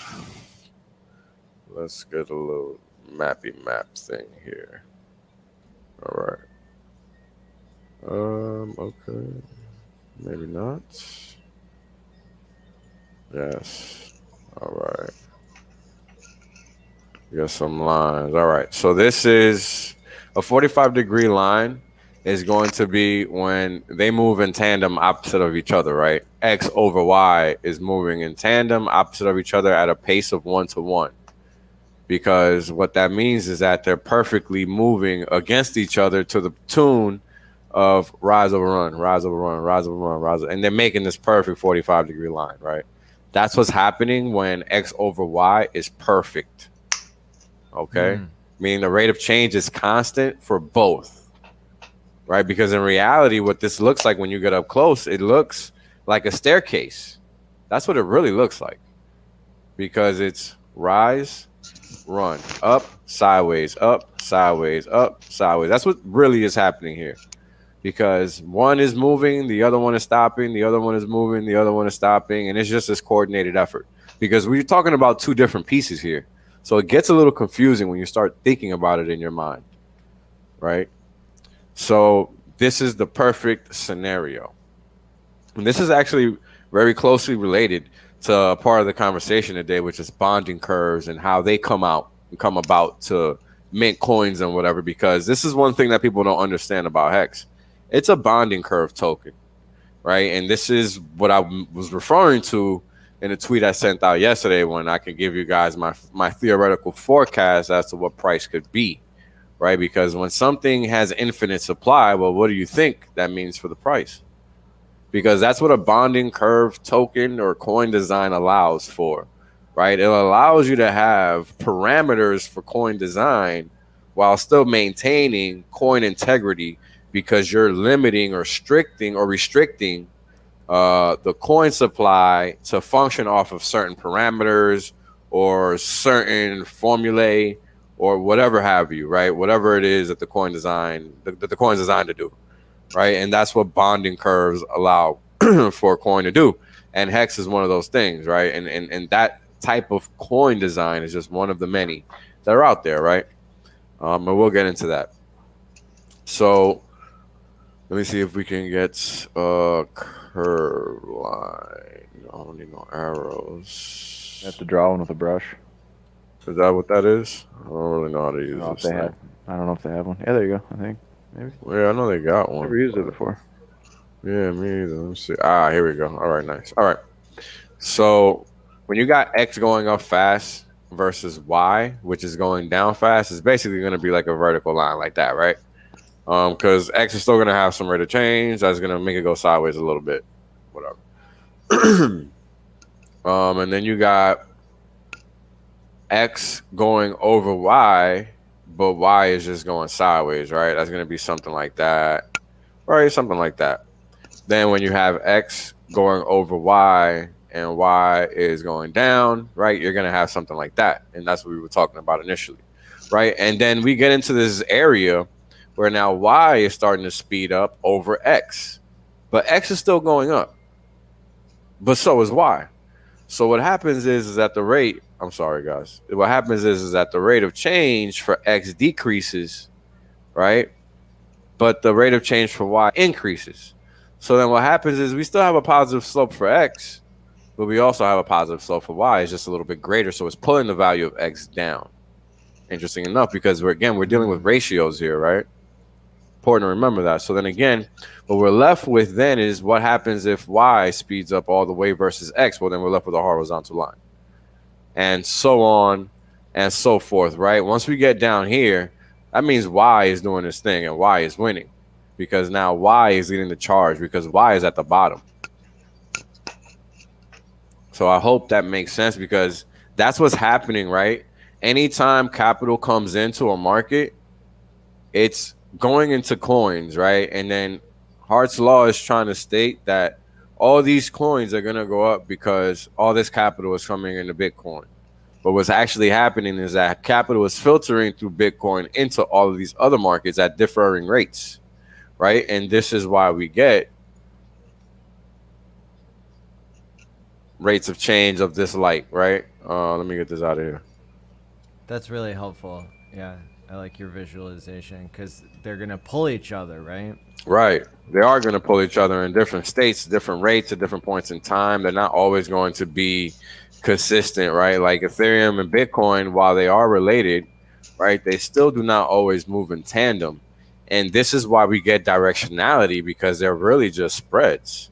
let's get a little mappy map thing here. All right. Okay. Maybe not. Yes. All right. We got some lines. All right. So this is a 45-degree line is going to be when they move in tandem opposite of each other, right? X over Y is moving in tandem opposite of each other at a pace of 1-to-1. Because what that means is that they're perfectly moving against each other to the tune of rise over run, rise over run, rise over run, rise over, and they're making this perfect 45-degree line, right? That's what's happening when X over Y is perfect. Okay? Meaning the rate of change is constant for both. Right? Because in reality, what this looks like when you get up close, it looks like a staircase. That's what it really looks like. Because it's rise, run, up, sideways, up, sideways, up, sideways. That's what really is happening here. Because one is moving, the other one is stopping, the other one is moving, the other one is stopping, and it's just this coordinated effort. Because we're talking about two different pieces here. So it gets a little confusing when you start thinking about it in your mind, right? So this is the perfect scenario. And this is actually very closely related to a part of the conversation today, which is bonding curves and how they come about to mint coins and whatever, because this is one thing that people don't understand about HEX. It's a bonding curve token, right? And this is what I was referring to in a tweet I sent out yesterday when I could give you guys my theoretical forecast as to what price could be, right? Because when something has infinite supply, well, what do you think that means for the price? Because that's what a bonding curve token or coin design allows for, right? It allows you to have parameters for coin design while still maintaining coin integrity, because you're limiting or restricting the coin supply to function off of certain parameters or certain formulae or whatever have you, right? Whatever it is that the coin design, the coin's designed to do, right? And that's what bonding curves allow for a coin to do. and Hex is one of those things, right? And that type of coin design is just one of the many that are out there, right? And we'll get into that. So let me see if we can get a curve line. I don't need no arrows. You have to draw one with a brush. Is that what that is? I don't really know how to I use don't know if this they thing. have. I don't know if they have one. Yeah, there you go. I think maybe. Yeah, I know they got one. Never used it before. Yeah, me either. Let me see. Ah, here we go. All right, nice. All right. So when you got X going up fast versus Y, which is going down fast, it's basically going to be like a vertical line like that, right? Because X is still going to have some rate of change. That's going to make it go sideways a little bit. Whatever. And then you got X going over Y, but Y is just going sideways, right? That's going to be something like that, right? Something like that. Then when you have X going over Y and Y is going down, right? You're going to have something like that. And that's what we were talking about initially, right? And then we get into this area where now Y is starting to speed up over X, but X is still going up, but so is Y. So what happens is that the rate, I'm sorry, guys. What happens is that the rate of change for X decreases, right? But the rate of change for Y increases. So then what happens is we still have a positive slope for X, but we also have a positive slope for Y. It's just a little bit greater. So it's pulling the value of X down. Interesting enough, because we're dealing with ratios here, right? Important to remember that. So then again, what we're left with then is what happens if Y speeds up all the way versus X. Well, then we're left with a horizontal line. And so on and so forth, right? Once we get down here, that means Y is doing this thing and Y is winning, because now Y is leading the charge because Y is at the bottom. So I hope that makes sense, because that's what's happening, right? Anytime capital comes into a market, it's going into coins, right? And then Hart's law is trying to state that all these coins are going to go up because all this capital is coming into Bitcoin. But what's actually happening is that capital is filtering through Bitcoin into all of these other markets at differing rates, right? And this is why we get rates of change of this light, right? Let me get this out of here. That's really helpful. Yeah, I like your visualization, because they're going to pull each other, right? Right. They are going to pull each other in different states, different rates at different points in time. They're not always going to be consistent, right? Like Ethereum and Bitcoin, while they are related, right, they still do not always move in tandem. And this is why we get directionality, because they're really just spreads,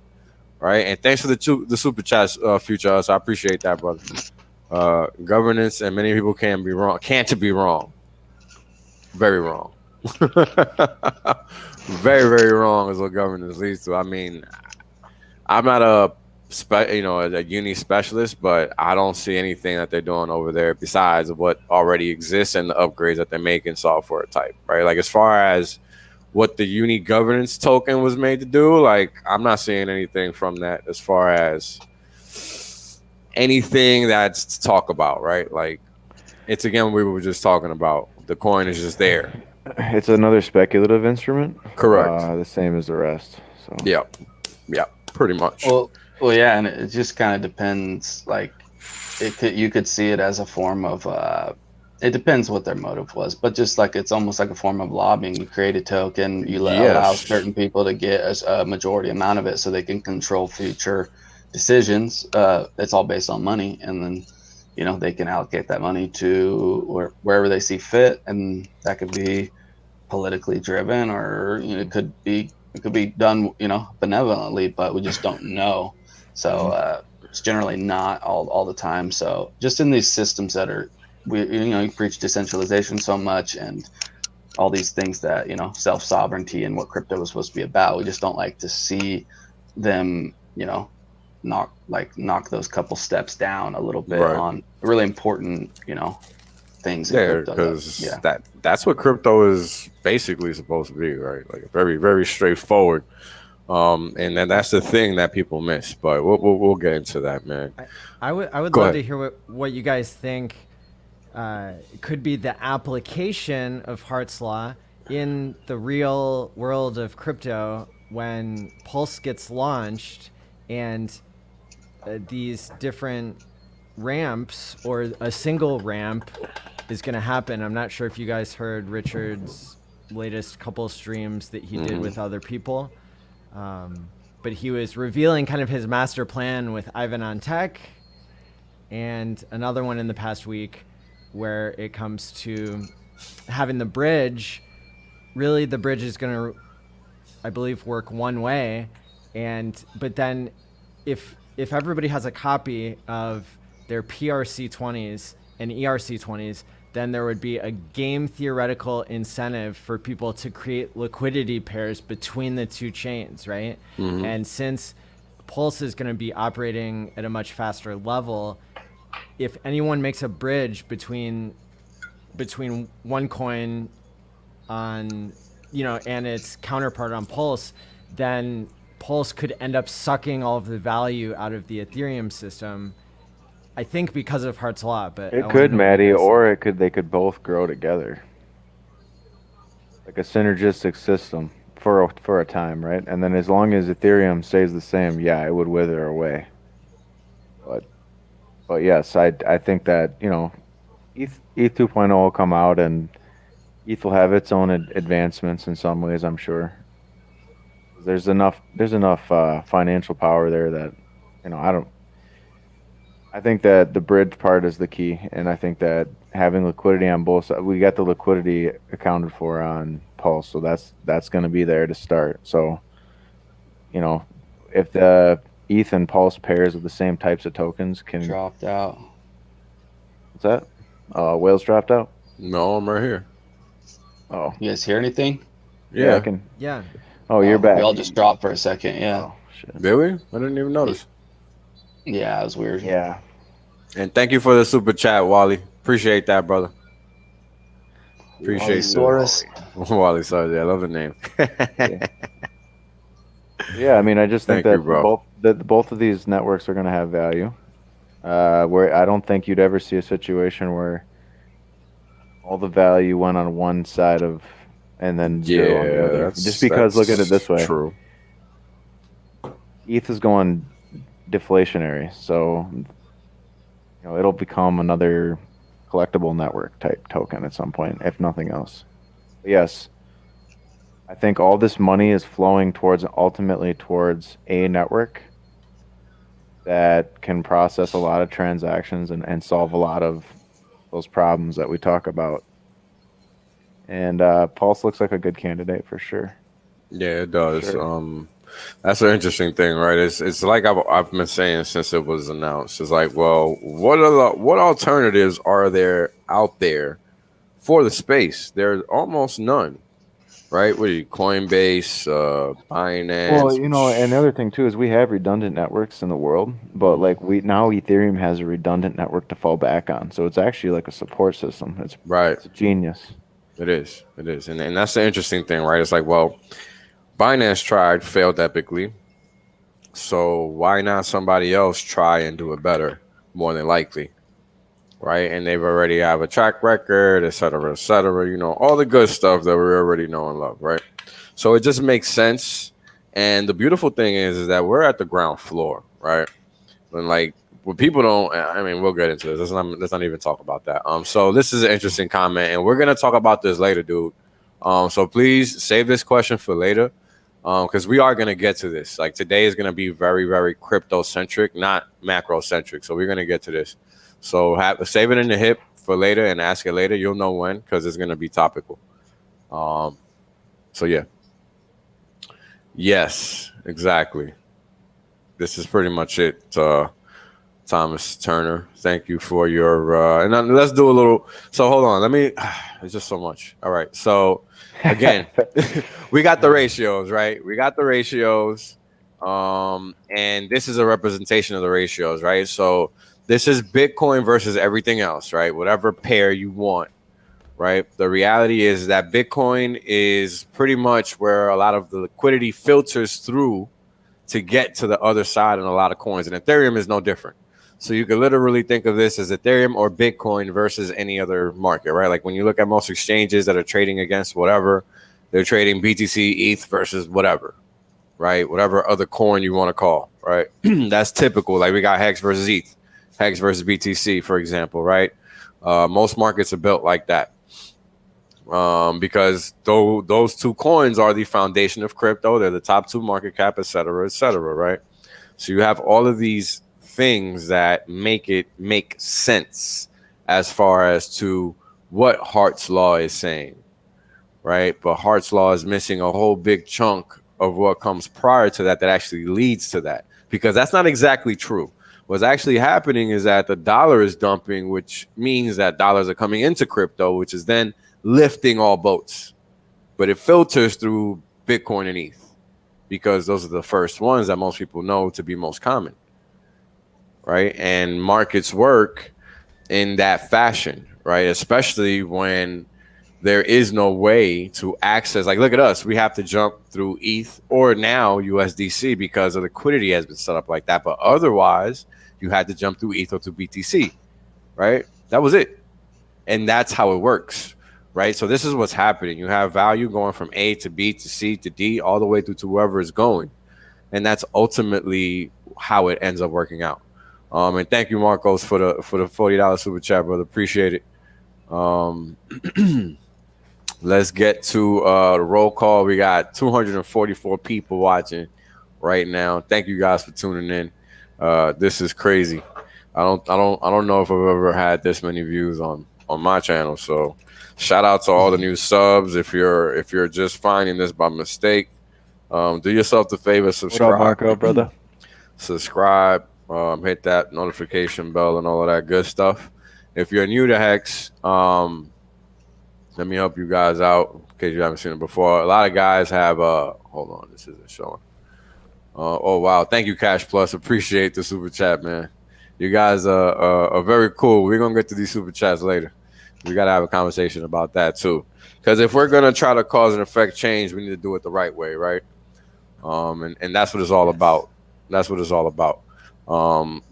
right? And thanks for the super chats, Future Us. I appreciate that, brother. Governance, and many people can't be wrong. Very wrong. Very, very wrong is what governance leads to. I mean, I'm not a uni specialist, but I don't see anything that they're doing over there besides what already exists and the upgrades that they're making software type, right? Like as far as what the Uni Governance token was made to do, like I'm not seeing anything from that as far as anything that's to talk about, right? Like it's again, we were just talking about the coin is just there. It's another speculative instrument. Correct. The same as the rest. So Yeah, pretty much. Well, yeah, and it just kind of depends. Like, you could see it as a form of. It depends what their motive was, but just like it's almost like a form of lobbying. You create a token, you allow certain people to get a majority amount of it, so they can control future decisions. It's all based on money, and then they can allocate that money to wherever they see fit, and that could be politically driven, or it could be done benevolently, but we just don't know. So it's generally not all the time. So just in these systems that are you preach decentralization so much and all these things that self-sovereignty and what crypto was supposed to be about, we just don't like to see them knock those couple steps down a little bit on really important things in crypto. Because that's what crypto is basically supposed to be, right? Like very, very straightforward. And then that's the thing that people miss, but we'll get into that, man. I would love to hear what you guys think could be the application of Hart's law in the real world of crypto when Pulse gets launched, and these different ramps or a single ramp is going to happen. I'm not sure if you guys heard Richard's latest couple streams that he did with other people. But he was revealing kind of his master plan with Ivan on Tech, and another one in the past week where it comes to having the bridge. Really, the bridge is going to, I believe, work one way. But then if everybody has a copy of their PRC20s and ERC20s, then there would be a game theoretical incentive for people to create liquidity pairs between the two chains, right? And since Pulse is going to be operating at a much faster level, if anyone makes a bridge between one coin on, and its counterpart on Pulse, then Pulse could end up sucking all of the value out of the Ethereum system. I think because of Hart's Law, but it could, Maddie, or they could both grow together, like a synergistic system for a time, right? And then as long as Ethereum stays the same, yeah, it would wither away. But yes, I think that ETH 2.0 will come out, and ETH will have its own advancements in some ways, I'm sure. There's enough financial power there that I think that the bridge part is the key, and I think that having liquidity on both sides, we got the liquidity accounted for on Pulse, so that's going to be there to start. So, if the ETH and Pulse pairs of the same types of tokens can dropped out. What's that? Whales dropped out? No, I'm right here. Oh, You guys hear anything? yeah, I can. Yeah. Oh, you're back. We all just dropped for a second. Yeah. Oh, shit. Did we? I didn't even notice. Yeah, it was weird. Yeah. And thank you for the super chat, Wally. Appreciate that, brother. Appreciate Saurus. Wally, sorry, I love the name. Yeah, I mean, I just think Thank that you, bro. both of these networks are going to have value. Where I don't think you'd ever see a situation where all the value went on one side and then zero on the other. Just because, look at it this way. True. ETH is going deflationary, so it'll become another collectible network type token at some point, if nothing else. But yes, I think all this money is flowing ultimately towards a network that can process a lot of transactions and solve a lot of those problems that we talk about. And Pulse looks like a good candidate for sure. Yeah, it does. Sure. That's an interesting thing, right? It's like I've been saying since it was announced. It's like, well, what alternatives are there out there for the space? There's almost none, right? What are you, Coinbase, Binance? Well, and the other thing too is we have redundant networks in the world, but now Ethereum has a redundant network to fall back on, so it's actually like a support system. It's genius. It is, and that's the interesting thing, right? It's like, well, Binance tried, failed epically. So why not somebody else try and do it better? More than likely, right? And they've already have a track record, et cetera, all the good stuff that we already know and love, right? So it just makes sense. And the beautiful thing is that we're at the ground floor, right? And what people don't, I mean, we'll get into this. Let's not even talk about that. So this is an interesting comment, and we're gonna talk about this later, dude. So please save this question for later. Because we are going to get to this. Like today is going to be very, very crypto-centric, not macro-centric. So we're going to get to this. So save it in the hip for later and ask it later. You'll know when, because it's going to be topical. So yeah. Yes, exactly. This is pretty much it. Thomas Turner, thank you for your and let's do a little. So hold on, it's just so much. All right, so again, we got the ratios, right? We got the ratios, and this is a representation of the ratios, right? So this is Bitcoin versus everything else, right? Whatever pair you want, right? The reality is that Bitcoin is pretty much where a lot of the liquidity filters through to get to the other side in a lot of coins, and Ethereum is no different. So you could literally think of this as Ethereum or Bitcoin versus any other market, right? Like when you look at most exchanges that are trading against whatever, they're trading BTC, ETH versus whatever, right? Whatever other coin you want to call, right? That's typical. Like we got Hex versus ETH, Hex versus BTC, for example, right? Most markets are built like that. Because those two coins are the foundation of crypto. They're the top two market cap, et cetera, right? So you have all of these things that make it make sense as far as to what Hart's law is saying, right? But Hart's law is missing a whole big chunk of what comes prior to that actually leads to that, because that's not exactly true. What's actually happening is that the dollar is dumping, which means that dollars are coming into crypto, which is then lifting all boats. But it filters through Bitcoin and ETH because those are the first ones that most people know to be most common, right? And markets work in that fashion, right? Especially when there is no way to access. Like, look at us. We have to jump through ETH or now USDC because the liquidity has been set up like that. But otherwise, you had to jump through ETH or to BTC, right? That was it. And that's how it works, right? So this is what's happening. You have value going from A to B to C to D all the way through to whoever is going. And that's ultimately how it ends up working out. And thank you, Marcos, for the $40 super chat, brother. Appreciate it. Let's get to the roll call. We got 244 people watching right now. Thank you guys for tuning in. This is crazy. I don't know if I've ever had this many views on my channel. So shout out to all the new subs. If you're just finding this by mistake, do yourself the favor, subscribe. What up, Marco, brother? Subscribe, hit that notification bell and all of that good stuff. If you're new to Hex, let me help you guys out in case you haven't seen it before. A lot of guys have hold on, this isn't showing. Oh wow, thank you, Cash Plus. Appreciate the super chat, man. You guys are very cool. We're gonna get to these super chats later. We gotta have a conversation about that too. Because if we're gonna try to cause and effect change, we need to do it the right way, right? And that's what it's all about. That's what it's all about.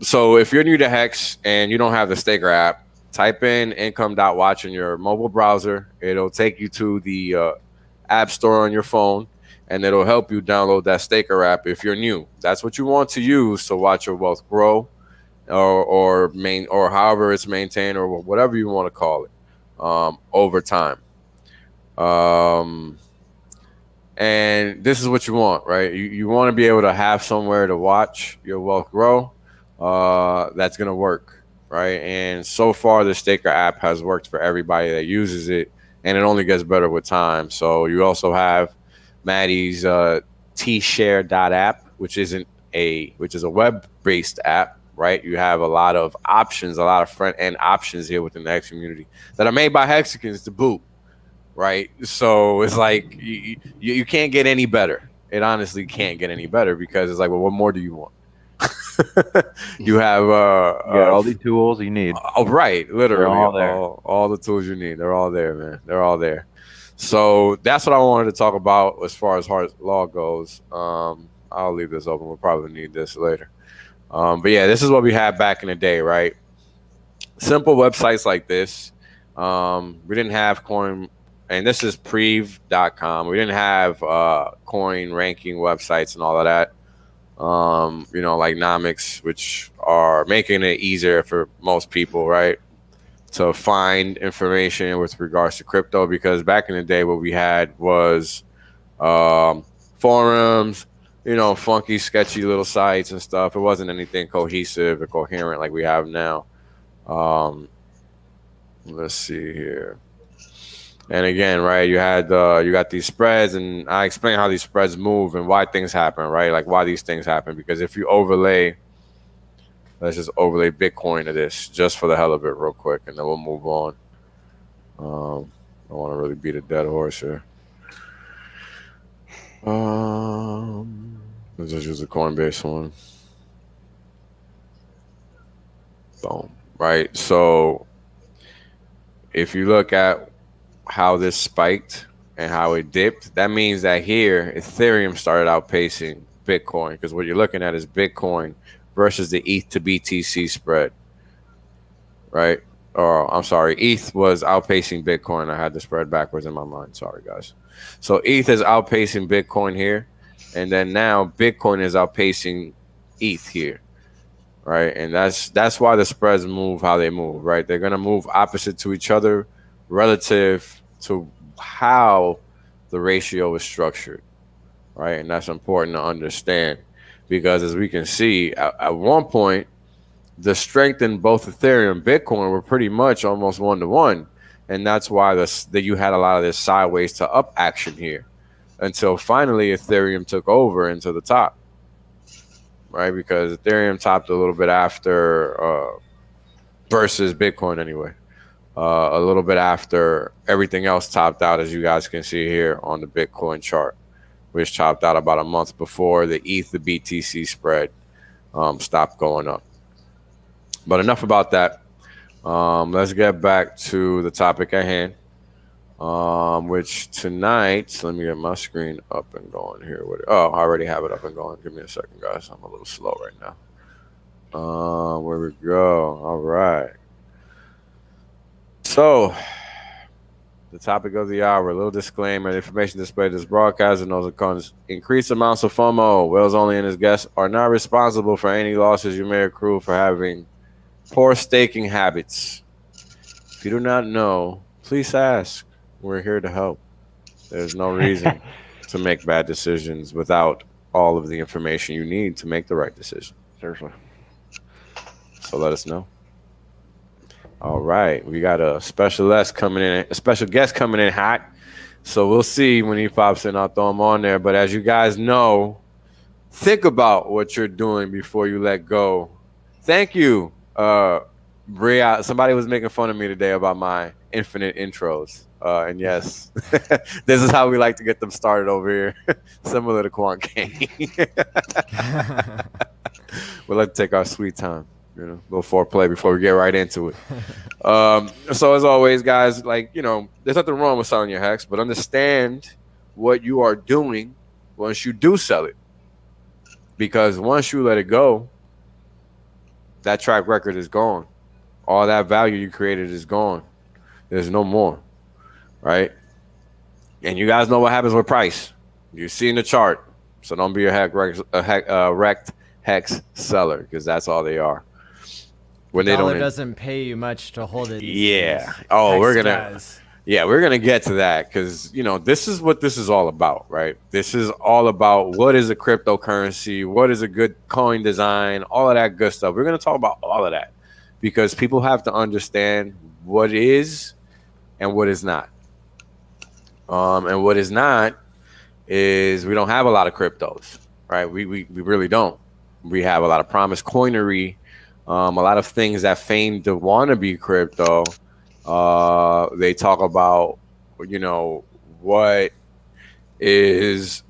So if you're new to Hex and you don't have the Staker app, type in income.watch in your mobile browser. It'll take you to the app store on your phone, and it'll help you download that Staker app if you're new. That's what you want to use to watch your wealth grow, or however it's maintained, or whatever you want to call it, over time. And this is what you want, right? You want to be able to have somewhere to watch your wealth grow. That's going to work. Right. And so far, the Staker app has worked for everybody that uses it, and it only gets better with time. So you also have Maddie's T-Share.app, which is a web-based app. Right. You have a lot of options, a lot of front-end options here within the Hex community that are made by HEXicans to boot. Right. So it's like you can't get any better. It honestly can't get any better because it's like, well, what more do you want? You have all the tools you need. Oh, right, literally all there. All the tools you need. They're all there, man. They're all there. So that's what I wanted to talk about as far as Hart's law goes. I'll leave this open. We'll probably need this later. But yeah, this is what we had back in the day, right? Simple websites like this. We didn't have coin, and this is Prev.com. We didn't have coin ranking websites and all of that. Like Nomics, which are making it easier for most people, right, to find information with regards to crypto. Because back in the day, what we had was forums, funky, sketchy little sites and stuff. It wasn't anything cohesive or coherent like we have now. Let's see here. And again, right, you got these spreads, and I explain how these spreads move and why things happen, right? Like why these things happen. Because if you let's just overlay Bitcoin to this just for the hell of it real quick, and then we'll move on. I don't want to really beat a dead horse here. Let's just use the Coinbase one. Boom. Right. So if you look at how this spiked and how it dipped, that means that here Ethereum started outpacing Bitcoin, because what you're looking at is Bitcoin versus the ETH to BTC spread, right? Or I'm sorry, ETH was outpacing Bitcoin. I had the spread backwards in my mind. Sorry, guys. So ETH is outpacing Bitcoin here, and then now Bitcoin is outpacing ETH here, right? And that's why the spreads move how they move, right? They're gonna move opposite to each other relative to how the ratio is structured, right? And that's important to understand because as we can see, at one point, the strength in both Ethereum and Bitcoin were pretty much almost 1-to-1. And that's why that you had a lot of this sideways to up action here until finally Ethereum took over into the top, right? Because Ethereum topped a little bit after versus Bitcoin anyway. A little bit after everything else topped out, as you guys can see here on the Bitcoin chart, which topped out about a month before the ETH to BTC spread stopped going up. But enough about that. Let's get back to the topic at hand, which tonight, let me get my screen up and going here. Oh, I already have it up and going. Give me a second, guys. I'm a little slow right now. Where we go. All right. So, the topic of the hour, a little disclaimer. The information displayed in this broadcast and those accounts increased amounts of FOMO. Wells only and his guests are not responsible for any losses you may accrue for having poor staking habits. If you do not know, please ask. We're here to help. There's no reason to make bad decisions without all of the information you need to make the right decision. Seriously. So let us know. All right, we got a special guest coming in hot. So we'll see when he pops in. I'll throw him on there. But as you guys know, think about what you're doing before you let go. Thank you, Bria. Somebody was making fun of me today about my infinite intros. And yes, this is how we like to get them started over here, similar to Quant King. We'll let take our sweet time. You know, a little foreplay before we get right into it. So as always, guys, like, you know, there's nothing wrong with selling your hex, but understand what you are doing once you do sell it. Because once you let it go, that track record is gone. All that value you created is gone. There's no more, right? And you guys know what happens with price. You see in the chart. So don't be a wrecked hex seller, because that's all they are. When they don't, doesn't pay you much to hold it. Yeah. Oh, we're gonna get to that, because you know this is what this is all about, right? This is all about what is a cryptocurrency, what is a good coin design, all of that good stuff. We're gonna talk about all of that because people have to understand what is and what is not. And what is not is we don't have a lot of cryptos, right? We really don't. We have a lot of promised coinery. A lot of things that feign to want to be crypto. They talk about, you know, what is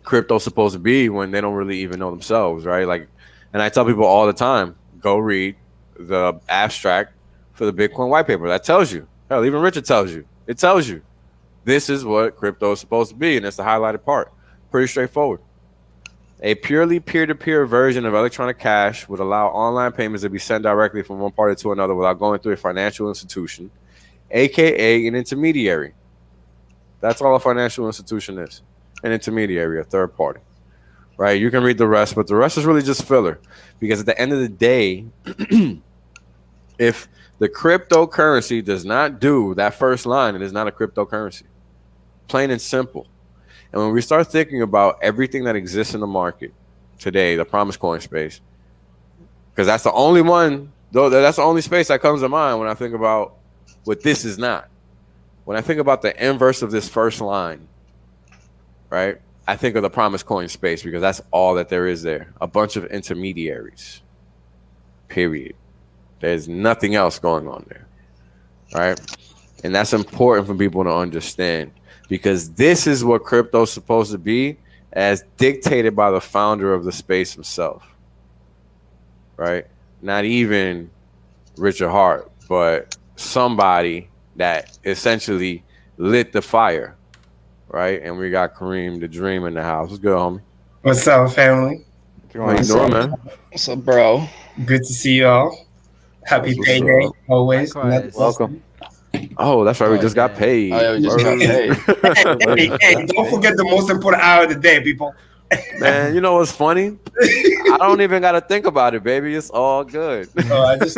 crypto supposed to be when they don't really even know themselves, right? Like, and I tell people all the time, go read the abstract for the Bitcoin white paper. That tells you. Hell, even Richard tells you. It tells you this is what crypto is supposed to be, and it's the highlighted part. Pretty straightforward. A purely peer-to-peer version of electronic cash would allow online payments to be sent directly from one party to another without going through a financial institution, aka an intermediary. That's all a financial institution is, an intermediary, a third party, right? You can read the rest, but the rest is really just filler, because at the end of the day, if the cryptocurrency does not do that first line, it is not a cryptocurrency. Plain and simple. And when we start thinking about everything that exists in the market today, the promise coin space, because that's the only one, though, that's the only space that comes to mind when I think about what this is not. When I think about the inverse of this first line, right, I think of the promise coin space, because that's all that there is there. A bunch of intermediaries, period. There's nothing else going on there, right? And that's important for people to understand. Because this is what crypto is supposed to be, as dictated by the founder of the space himself, right? Not even Richard Hart, but somebody that essentially lit the fire, right? And we got Kareem the Dream in the house. What's good, homie? What's up, family? How you doing, man? What's up, bro? Good to see you all. Happy payday, always. Likewise. Welcome. Oh, that's right. We Oh, just got yeah. paid. Oh, yeah, we just got paid. Hey, don't forget the most important hour of the day, people. Man, you know what's funny? I don't even got to think about it, baby. It's all good. It's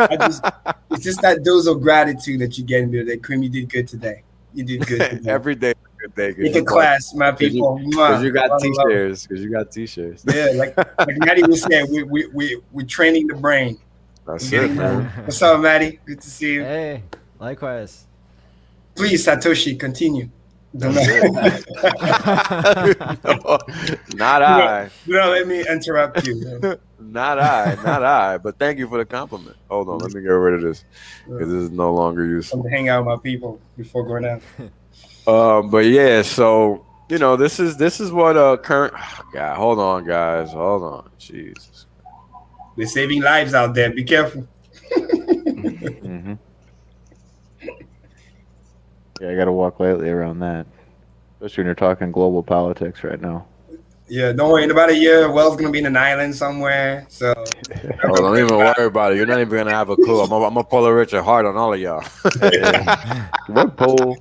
just that dose of gratitude that you get in there. Cream, you did good today. You did good today. Every day is a good day. Take a class, my people. Because you got T-shirts. Because you got T-shirts. Yeah, like Maddie was saying, we're training the brain. That's it, man. What's up, Maddie? Good to see you. Hey, likewise. Please, Satoshi, continue. That's it. No, not I. Do not let me interrupt you. Not I. But thank you for the compliment. Hold on, let me get rid of this because this is no longer useful. To hang out with my people before going out. But yeah, so you know, this is what current. Oh, God, hold on, guys, hold on. Jesus, they're saving lives out there. Be careful. Mm-hmm. Yeah, I got to walk lightly around that, especially when you're talking global politics right now. Yeah, don't worry. In about a year, Wells gonna be in an island somewhere. So don't even worry about it. You're not even gonna have a clue. I'm gonna pull a Richard Hart on all of y'all. What poll?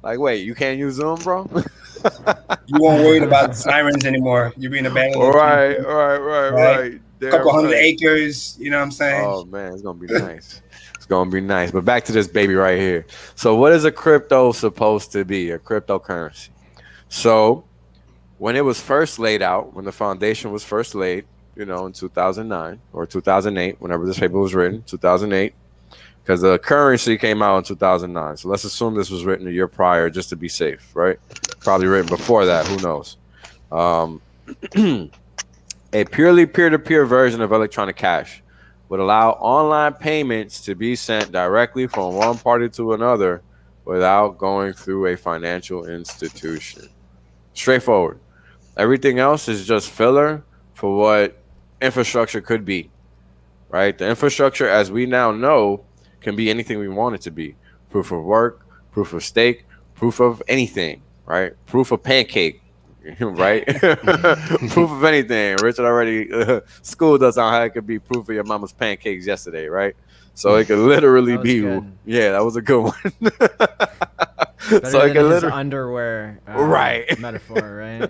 Like, wait, you can't use Zoom, bro? You won't worry about sirens anymore. You'll be in a band. Right. A couple hundred acres. You know what I'm saying? Oh man, it's gonna be nice. It's gonna be nice. But back to this baby right here. So, what is a crypto supposed to be? A cryptocurrency. So, when it was first laid out, when the foundation was first laid, you know, in 2009 or 2008, whenever this paper was written, 2008, because the currency came out in 2009. So let's assume this was written a year prior just to be safe, right? Probably written before that. Who knows? A purely peer-to-peer version of electronic cash would allow online payments to be sent directly from one party to another without going through a financial institution. Straightforward. Everything else is just filler for what infrastructure could be, right? The infrastructure, as we now know, can be anything we want it to be. Proof of work, proof of stake, proof of anything, right? Proof of pancake, right? Proof of anything. Richard already schooled us on how it could be proof of your mama's pancakes yesterday, right? So it could literally be, good. Yeah, that was a good one. Better So it than could his underwear right metaphor, right?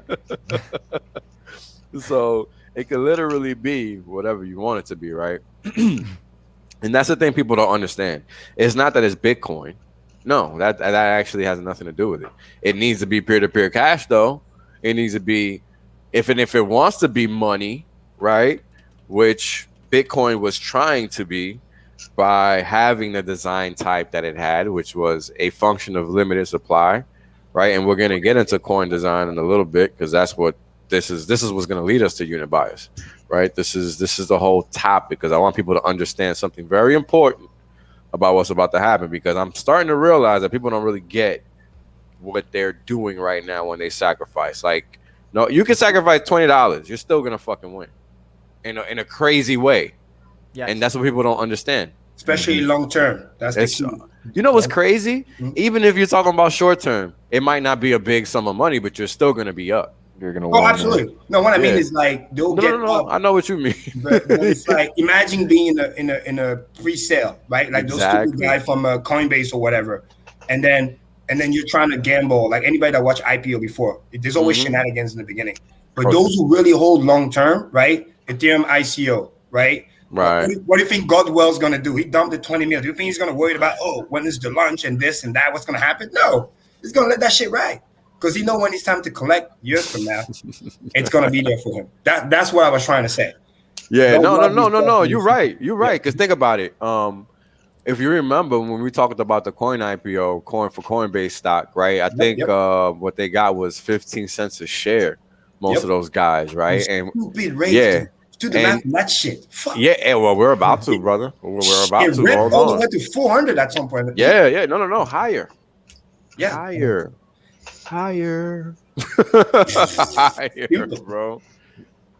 So it could literally be whatever you want it to be, right? And that's the thing people don't understand. It's not that it's Bitcoin. No, that actually has nothing to do with it. It needs to be peer-to-peer cash, though. It needs to be, if it wants to be money, right? Which Bitcoin was trying to be by having the design type that it had, which was a function of limited supply, right? And we're going to get into coin design in a little bit because that's what this is what's going to lead us to unit bias, right? This is the whole topic because I want people to understand something very important about what's about to happen, because I'm starting to realize that people don't really get what they're doing right now when they sacrifice. Like, no, you can sacrifice $20, you're still gonna fucking win in a crazy way. Yeah, and that's what people don't understand, especially long term. That's the key. You know what's crazy? Even if you're talking about short term, it might not be a big sum of money, but you're still gonna be up. You're gonna win. Absolutely. No, what I mean is like they'll get up. I know what you mean. but it's like, imagine being in a pre-sale, right? Like those stupid guys from Coinbase or whatever, and then you're trying to gamble. Like anybody that watched IPO before, there's always shenanigans in the beginning. But those who really hold long term, right? Ethereum ICO, right? Right. What do you think Godwell's gonna do? He dumped the 20 mil. Do you think he's gonna worry about when is the lunch and this and that? What's gonna happen? No, he's gonna let that shit ride. Because he know when it's time to collect years from now, it's gonna be there for him. That's what I was trying to say. Yeah, no. You're right. Because think about it. If you remember when we talked about the coin IPO, coin for Coinbase stock, right? I think what they got was 15 cents a share. Most of those guys, right? And stupid rate. Do the math on that shit. Fuck. Yeah, well, we're about to, brother. We're about to. Hold all on. the way to 400 at some point. Yeah. No. Higher. Yeah. Higher, bro.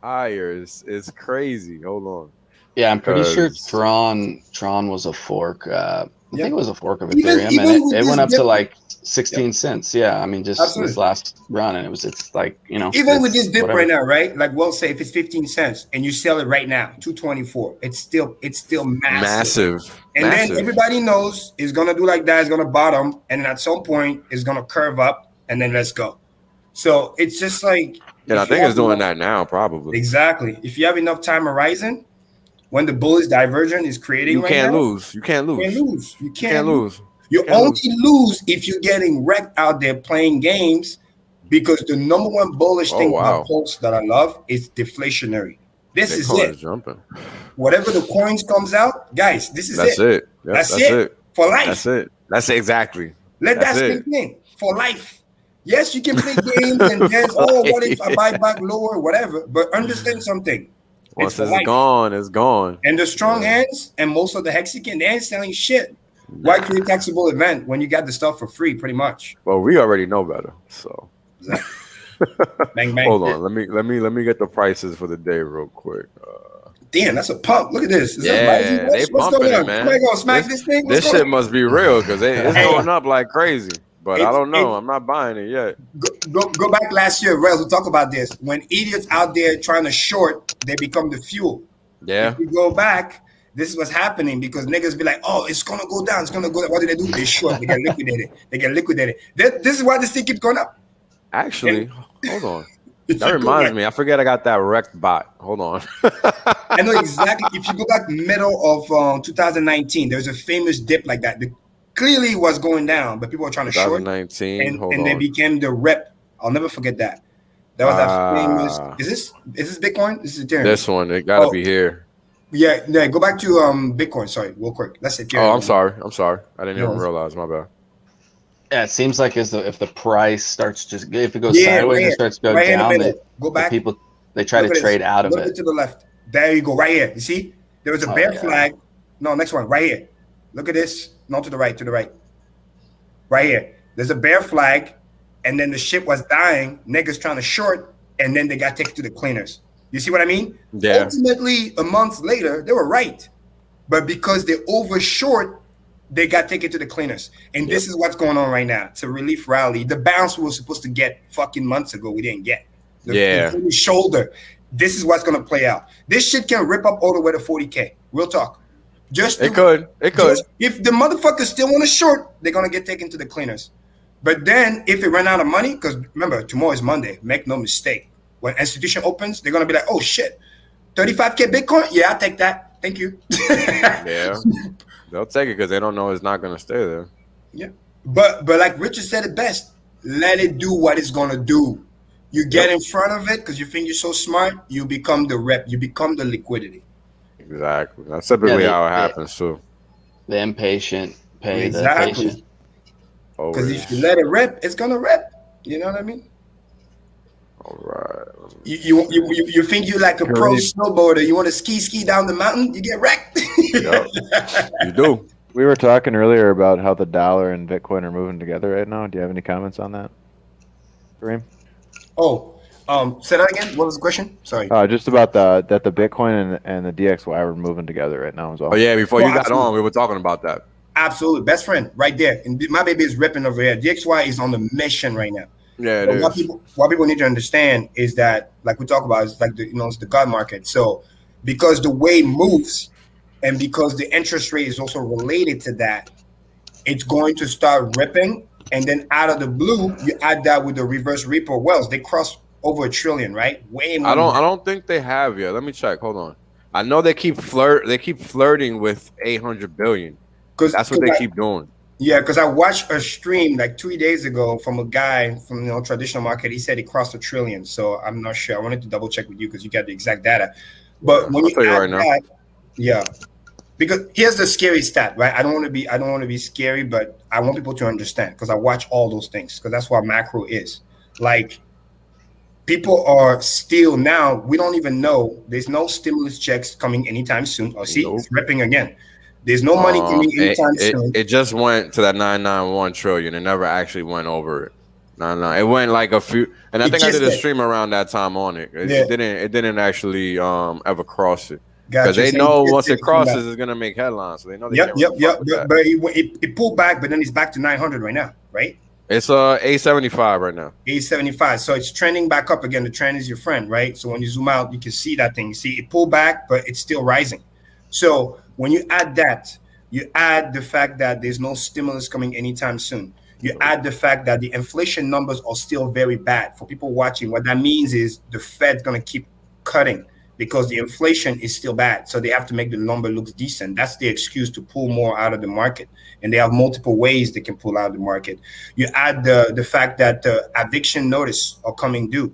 Higher is crazy. Hold on. Yeah, I'm pretty sure Tron was a fork. I think it was a fork of Even- Ethereum, even and with it this went up to dip- like 16 cents. Yeah, I mean, just Absolutely. this last run, and it's like, you know, Even with it's this dip whatever. right now, right? Like, well, say if it's 15 cents and you sell it right now, 224, it's still massive. And then everybody knows it's gonna do like that. It's gonna bottom, and then at some point it's gonna curve up, and then let's go. So it's just like, And I think it's doing that now, probably. exactly. If you have enough time horizon, when the bullish divergence is creating, You can't lose. You can't lose. You can't lose. You only lose if you're getting wrecked out there playing games, because the number one bullish thing about Pulse that I love is deflationary. This is it. Jumping. Whatever the coins comes out, guys, this is That's it. Yep, that's it for life. That's it. That's it, exactly. Let that sink in for life. Yes, you can play games and there's, what if I buy back lower, whatever. But understand something. Once it's gone, it's gone. And the strong hands and most of the Hexicans, they ain't selling shit. Why create a taxable event when you got the stuff for free, pretty much? Well, we already know better, so. Exactly. Bang bang. Hold on, let me get the prices for the day real quick. Damn, that's a pump. Look at this. Is yeah, they pumping it, man. Somebody gonna smack this thing? This shit must be real, because it's going up like crazy. But I don't know. I'm not buying it yet. Go back last year, Rez. We'll talk about this. When idiots out there trying to short, they become the fuel. Yeah. If you go back, this is what's happening, because niggas be like, oh, it's gonna go down. It's gonna go down. What do? They short. They get liquidated. This is why this thing keeps going up. Actually, hold on. That reminds me. I forget I got that wrecked bot. Hold on. I know exactly. If you go back middle of 2019, there's a famous dip like that. Clearly was going down, but people were trying to short. 2019, and they became the rep. I'll never forget that. That was that famous. Is this Bitcoin? This is Ethereum. This one, it gotta be here. Yeah. Go back to Bitcoin. Sorry, real quick. Let's say Ethereum. Oh, I'm sorry. I didn't even realize. My bad. Yeah, it seems like if the price starts if it goes sideways and starts to go down, go back. People they try to trade out of it. To the left. There you go. Right here. You see, there was a bear flag. No, next one. Right here. Look at this. No, to the right. Right here. There's a bear flag, and then the shit was dying. Niggas trying to short, and then they got taken to the cleaners. You see what I mean? Yeah. Ultimately, a month later, they were right, but because they overshort, they got taken to the cleaners. And this is what's going on right now. It's a relief rally. The bounce we were supposed to get fucking months ago, we didn't get. The shoulder. This is what's gonna play out. This shit can rip up all the way to 40K. Real talk. It could. If the motherfuckers still want to short, they're gonna get taken to the cleaners. But then if it ran out of money, because remember, tomorrow is Monday. Make no mistake. When institution opens, they're gonna be like, oh shit, 35K Bitcoin? Yeah, I'll take that. Thank you. Yeah. They'll take it because they don't know it's not gonna stay there. Yeah. But like Richard said it best, let it do what it's gonna do. You get in front of it because you think you're so smart, you become the rep, you become the liquidity. Exactly. That's typically how it happens too. The impatient pay the patient. Because if you let it rip, it's gonna rip. You know what I mean? All right. You think you're like a pro snowboarder? You want to ski down the mountain? You get wrecked. Yep. You do. We were talking earlier about how the dollar and Bitcoin are moving together right now. Do you have any comments on that, Kareem? Oh, say that again. What was the question? Sorry. Just about that the Bitcoin and the DXY are moving together right now as well. Oh yeah, before you got on, we were talking about that. Absolutely, best friend, right there. And my baby is ripping over here. DXY is on the mission right now. Yeah, it is. What people need to understand is that, like we talk about, it's like it's the God market. So because the way it moves, and because the interest rate is also related to that, it's going to start ripping. And then out of the blue, you add that with the reverse repo wells. They cross over $1 trillion, right? Way more. I don't think they have yet. Let me check. Hold on. I know they keep flirting with 800 billion. Because that's what they keep doing. Yeah, because I watched a stream like 2 days ago from a guy from traditional market. He said he crossed $1 trillion. So I'm not sure. I wanted to double check with you because you got the exact data. But when you add that, yeah. Because here's the scary stat, right? I don't want to be scary, but I want people to understand because I watch all those things because that's what macro is. Like, people are still now, we don't even know. There's no stimulus checks coming anytime soon. Oh, see, it's ripping again. There's no money coming anytime soon. It just went to that 991 trillion. It never actually went over it. No. It went like a few, and I think I did a stream around that time on it. It didn't actually ever cross it. Because they So know it's once it still coming back. crosses, it's gonna make headlines. So they know they Yep, can't yep, really yep. fuck with that. But it pulled back, but then it's back to 900 right now, right? It's 875 right now. 875. So it's trending back up again. The trend is your friend, right? So when you zoom out, you can see that thing. You see it pulled back, but it's still rising. So when you add that, you add the fact that there's no stimulus coming anytime soon. You add the fact that the inflation numbers are still very bad. For people watching, what that means is the Fed's going to keep cutting because the inflation is still bad. So they have to make the number look decent. That's the excuse to pull more out of the market. And they have multiple ways they can pull out of the market. You add the fact that the eviction notice are coming due.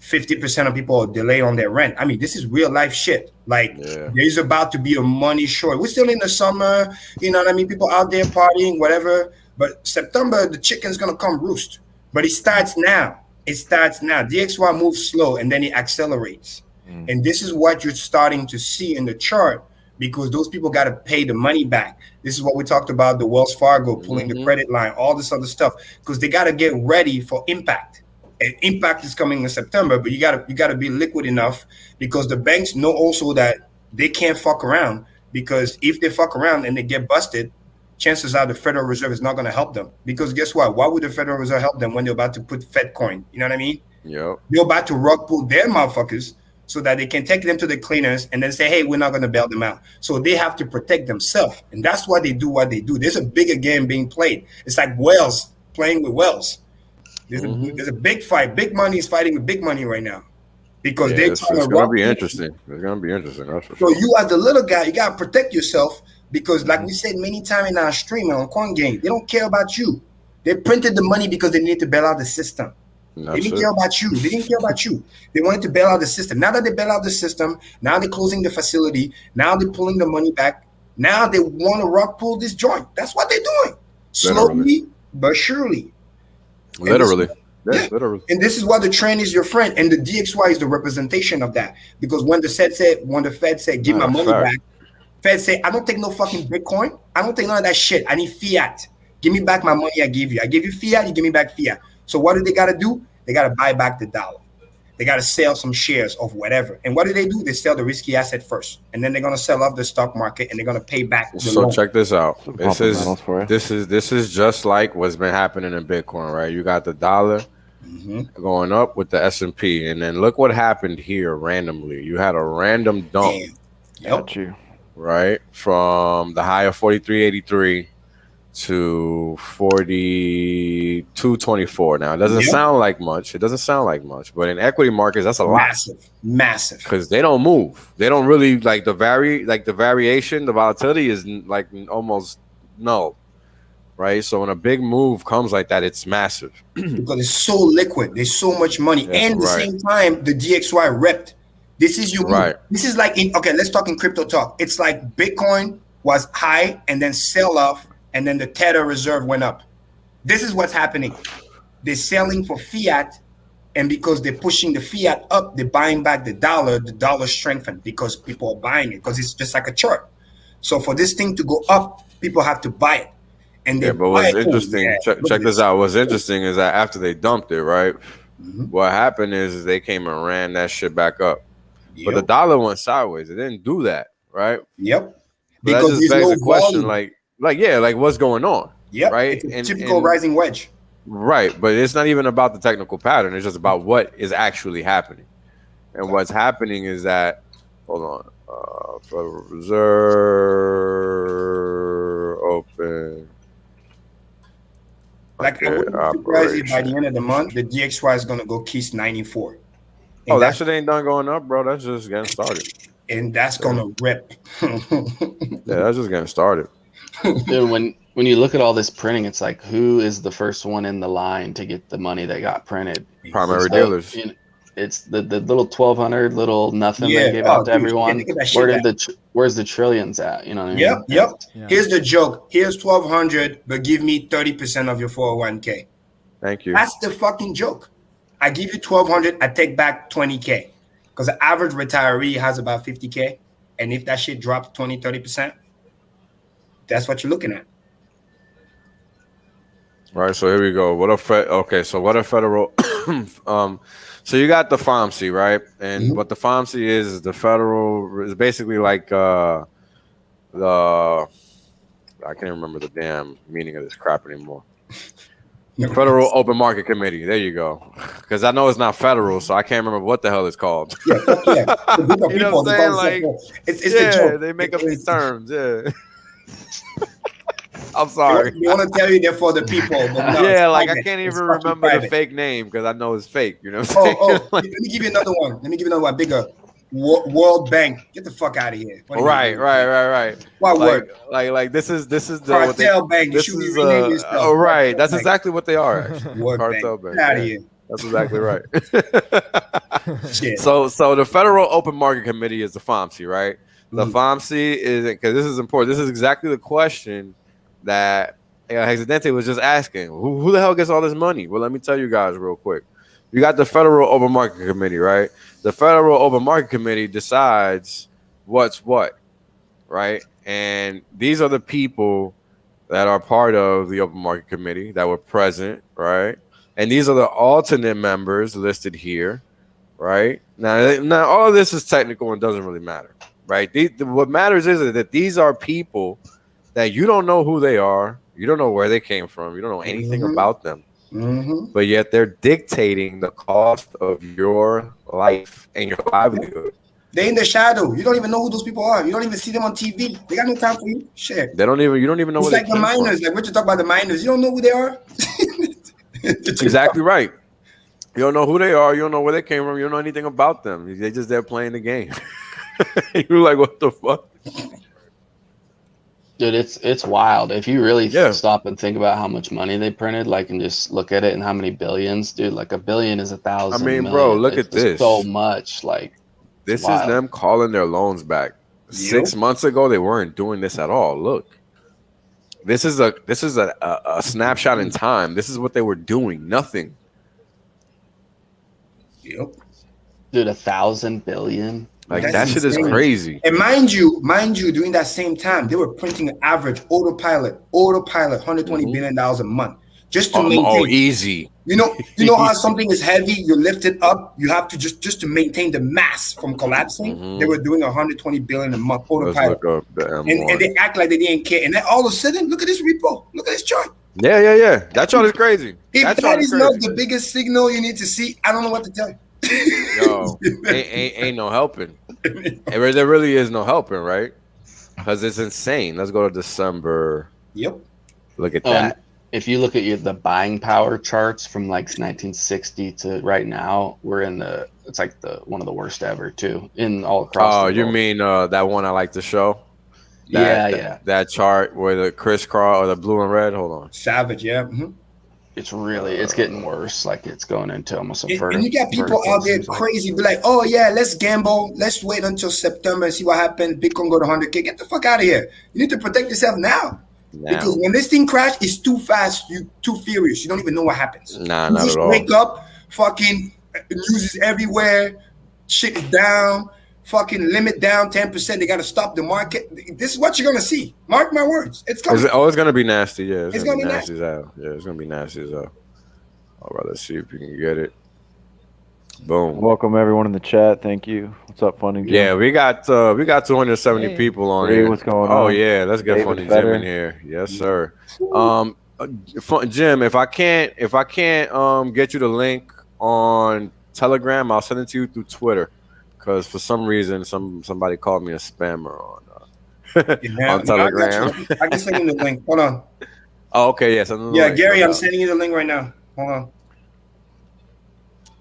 50% of people are delayed on their rent. I mean, this is real life shit. Like, there's about to be a money short. We're still in the summer, you know what I mean? People out there partying, whatever. But September, the chicken's gonna come roost. But it starts now. It starts now. DXY moves slow and then it accelerates. And this is what you're starting to see in the chart because those people got to pay the money back. This is what we talked about, the Wells Fargo pulling the credit line, all this other stuff, because they got to get ready for impact. And impact is coming in September, but you gotta be liquid enough because the banks know also that they can't fuck around, because if they fuck around and they get busted, chances are the Federal Reserve is not going to help them. Because guess what? Why would the Federal Reserve help them when they're about to put Fed coin? You know what I mean? Yep. They're about to rug pull their motherfuckers so that they can take them to the cleaners and then say, hey, we're not going to bail them out. So they have to protect themselves. And that's why they do what they do. There's a bigger game being played. It's like whales playing with whales. There's a big fight. Big money is fighting with big money right now. Because they're trying to it's going to be interesting. It's going to be interesting. That's for so sure. you as the little guy, you got to protect yourself because like we said many times in our stream on Coin Game, they don't care about you. They printed the money because they need to bail out the system. They didn't care about you. They didn't care about you. They wanted to bail out the system. Now that they bail out the system, now they're closing the facility. Now they're pulling the money back. Now they want to rug pull this joint. That's what they're doing. Slowly but surely. Literally. Literally. And this is why the trend is your friend. And the DXY is the representation of that. Because when the Fed said, give my money back, Fed say, I don't take no fucking Bitcoin. I don't take none of that shit. I need fiat. Give me back my money I give you. I give you fiat, you give me back fiat. So what do they got to do? They got to buy back the dollar. They got to sell some shares of whatever. And what do? They sell the risky asset first. And then they're going to sell off the stock market and they're going to pay back the loan. Check this out. This is just like what's been happening in Bitcoin, right? You got the dollar going up with the S&P. And then look what happened here randomly. You had a random dump. Got you. Right? From the high of 43.83 to 42.24. Now it doesn't sound like much. It doesn't sound like much, but in equity markets, that's a lot. Massive. Because they don't move. They don't really like the variation, the volatility is like almost null. Right? So when a big move comes like that, it's massive. Because it's so liquid. There's so much money. And at the same time, the DXY ripped. This is your move. This is like let's talk in crypto talk. It's like Bitcoin was high and then sell off. And then the Tether reserve went up. This is what's happening. They're selling for fiat, and because they're pushing the fiat up, they're buying back the dollar strengthened because people are buying it because it's just like a chart. So for this thing to go up, people have to buy it. And but what's interesting, check this out. What's interesting is that after they dumped it, right, what happened is they came and ran that shit back up. But the dollar went sideways. It didn't do that, right? Yep. But because that just begs the question, like what's going on? Yep. Right. It's a typical rising wedge. Right. But it's not even about the technical pattern. It's just about what is actually happening. And what's happening is that, hold on, Federal Reserve open. Like, I wouldn't be surprised if by the end of the month, the DXY is going to go kiss 94. And that shit ain't done going up, bro. That's just getting started. And that's going to rip. That's just getting started. Dude, when you look at all this printing, it's like, who is the first one in the line to get the money that got printed? Primary dealers. It's the little 1,200 little nothing they gave out to everyone. Where's the trillions at? You know what I mean? Yep. Here's the joke. Here's 1,200, but give me 30% of your 401k. Thank you. That's the fucking joke. I give you 1,200, I take back 20k. Because the average retiree has about 50k. And if that shit drops 20, 30%, that's what you're looking at. Right, so here we go. What a what a federal so you got the FOMC, right? And what the FOMC is the federal is basically like the I can't remember the damn meaning of this crap anymore. Federal Open Market Committee. There you go. Because I know it's not federal, so I can't remember what the hell it's called. Yeah, fuck yeah. The group of You know people, what I'm saying? Like, it's a joke. they make up these terms. Yeah. I'm sorry. They want to tell you they're for the people. But no, yeah, like private. I can't It's even fucking remember private. the fake name because I know it's fake. You know what I'm saying? Let me give you another one. Let me give you another one bigger. World Bank. Get the fuck out of here. Right. What word? Like this is the Cartel bank. This is right. That's exactly what they are. Actually. Cartel bank. Get out of here. That's exactly right. Shit. So the Federal Open Market Committee is the FOMC, right? The FOMC is because this is important. This is exactly the question that Hexidente was just asking. Who the hell gets all this money? Well, let me tell you guys real quick. You got the Federal Open Market Committee, right? The Federal Open Market Committee decides what's what, right? And these are the people that are part of the Open Market Committee that were present, right? And these are the alternate members listed here, right? Now all of this is technical and doesn't really matter, right? What matters is that these are people that you don't know who they are, you don't know where they came from, you don't know anything about them, but yet they're dictating the cost of your life and your livelihood. They're in the shadow. You don't even know who those people are. You don't even see them on TV. They got no time for you. Shit. You don't even know. It's where like they the came miners. from. Like Richard talk about the miners. You don't know who they are. Exactly right. You don't know who they are. You don't know where they came from. You don't know anything about them. They just there playing the game. You're like, what the fuck? Dude, it's wild. If you really stop and think about how much money they printed, like, and just look at it and how many billions, dude, like $1 billion is 1,000 I mean, million. bro, look it's at this. So much. Like, this is them calling their loans back. 6 months ago, they weren't doing this at all. Look, this is a snapshot in time. This is what they were doing. Nothing. Yep. Dude, 1,000 billion. Like that shit is crazy. And mind you, during that same time, they were printing an average autopilot, $120 billion a month. Just to maintain. Oh, easy. You know how something is heavy, you lift it up, you have to just to maintain the mass from collapsing. They were doing $120 billion a month autopilot. And they act like they didn't care. And then all of a sudden, look at this repo. Look at this chart. Yeah. That chart is crazy. If that is not the biggest signal you need to see, I don't know what to tell you. Yo, ain't no helping. There really is no helping, right? Because it's insane. Let's go to December. Yep. Look at that. If you look at the buying power charts from like 1960 to right now, we're in it's like one of the worst ever too in all across. Oh, you mean that one I like to show? That chart where the crisscross or the blue and red. Hold on. Savage, yeah. It's getting worse. Like it's going into almost a vertical. And you got people out there crazy, be like, oh yeah, let's gamble. Let's wait until September and see what happens. Bitcoin go to 100K. Get the fuck out of here. You need to protect yourself now. Because when this thing crashes, it's too fast. You too furious. You don't even know what happens. Nah, you not just at all. Wake up, fucking news is everywhere. Shit is down. Fucking limit down 10%. They got to stop the market. This is what you're gonna see. Mark my words. It's coming. It's gonna be nasty. Yeah, it's gonna be nasty as hell. Yeah, it's gonna be nasty as hell. All right, let's see if you can get it. Boom. Welcome everyone in the chat. Thank you. What's up, Funding Jim? Yeah, we got 270 people on here. What's going on? Oh yeah, let's get Funding Jim in here. Yes, sir. Jim, if I can't get you the link on Telegram, I'll send it to you through Twitter. Because for some reason, somebody called me a spammer on Telegram. I can send you the link. Hold on. Oh, okay, yes. Yeah, Gary, I'm sending you the link right now. Hold on.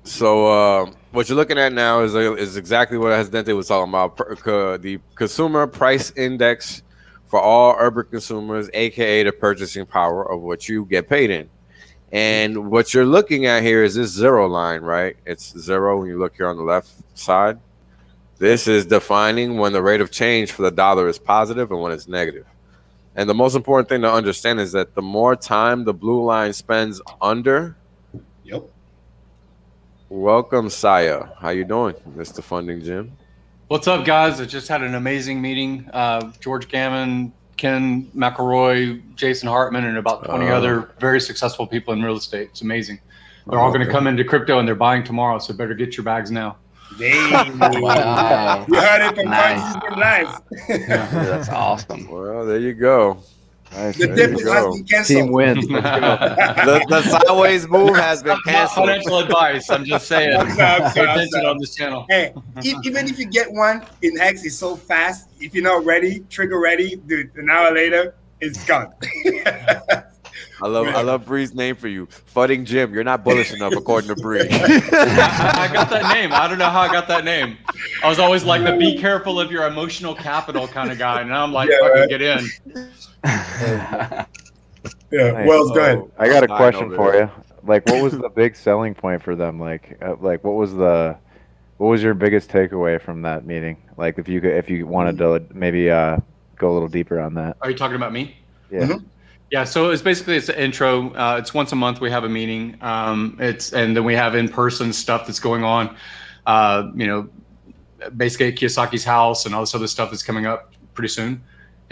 So what you're looking at now is exactly what Hexidente was talking about. The consumer price index for all urban consumers, aka the purchasing power of what you get paid in. And what you're looking at here is this zero line, right? It's zero when you look here on the left side. This is defining when the rate of change for the dollar is positive and when it's negative. And the most important thing to understand is that the more time the blue line spends under. Yep. Welcome, Saya. How you doing, Mr. Funding Jim? What's up, guys? I just had an amazing meeting. George Gammon Ken McElroy, Jason Hartman, and about 20 other very successful people in real estate. It's amazing. They're all going to come into crypto, and they're buying tomorrow, so better get your bags now. Wow. You heard it from Nice. Live. Yeah, that's awesome. Well, there you go. Nice. The There dip you has go. been canceled. Team wins. Let's go. The sideways move has been Not canceled. financial advice. I'm just saying. I'm sorry. Pay attention on this channel. Hey, even if you get one in Hex, it's so fast. If you're not ready, trigger ready, dude, an hour later, it's gone. I love Bree's name for you, Fudding Jim. You're not bullish enough, according to Bree. I got that name. I don't know how I got that name. I was always like the be careful of your emotional capital kind of guy. And now I'm like, fucking get in. Yeah, well, go ahead. I got a I question know for that. you. Like, what was the big selling point for them? Like what was your biggest takeaway from that meeting? Like, if you wanted to maybe go a little deeper on that. Are you talking about me? Yeah. Mhm. Yeah, so it's an intro. It's once a month we have a meeting. And then we have in-person stuff that's going on. Basically at Kiyosaki's house and all this other stuff that's coming up pretty soon.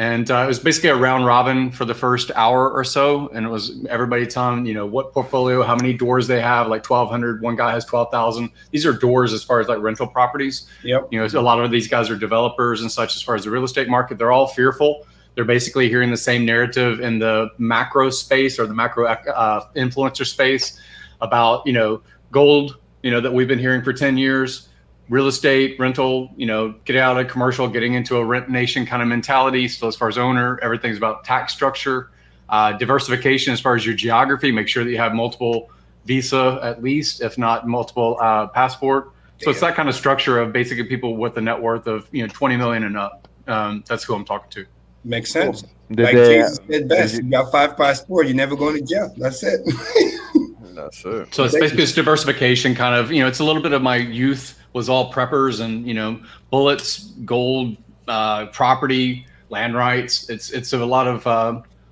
And it was basically a round robin for the first hour or so. And it was everybody telling, what portfolio, how many doors they have, like 1,200. One guy has 12,000. These are doors as far as like rental properties. Yep. A lot of these guys are developers and such as far as the real estate market. They're all fearful. They're basically hearing the same narrative in the macro space or the macro influencer space about, gold, that we've been hearing for 10 years, real estate, rental, get out of commercial, getting into a rent nation kind of mentality. So as far as owner, everything's about tax structure, diversification as far as your geography, make sure that you have multiple visa at least, if not multiple passport. So it's that kind of structure of basically people with a net worth of, 20 million and up. That's who I'm talking to. Makes sense. Did Like they- Jesus said best, you got 5 passports, you're never going to jail. That's it. That's it. So it's basically this diversification kind of, it's a little bit of my youth was all preppers and, bullets, gold, property, land rights. It's a lot of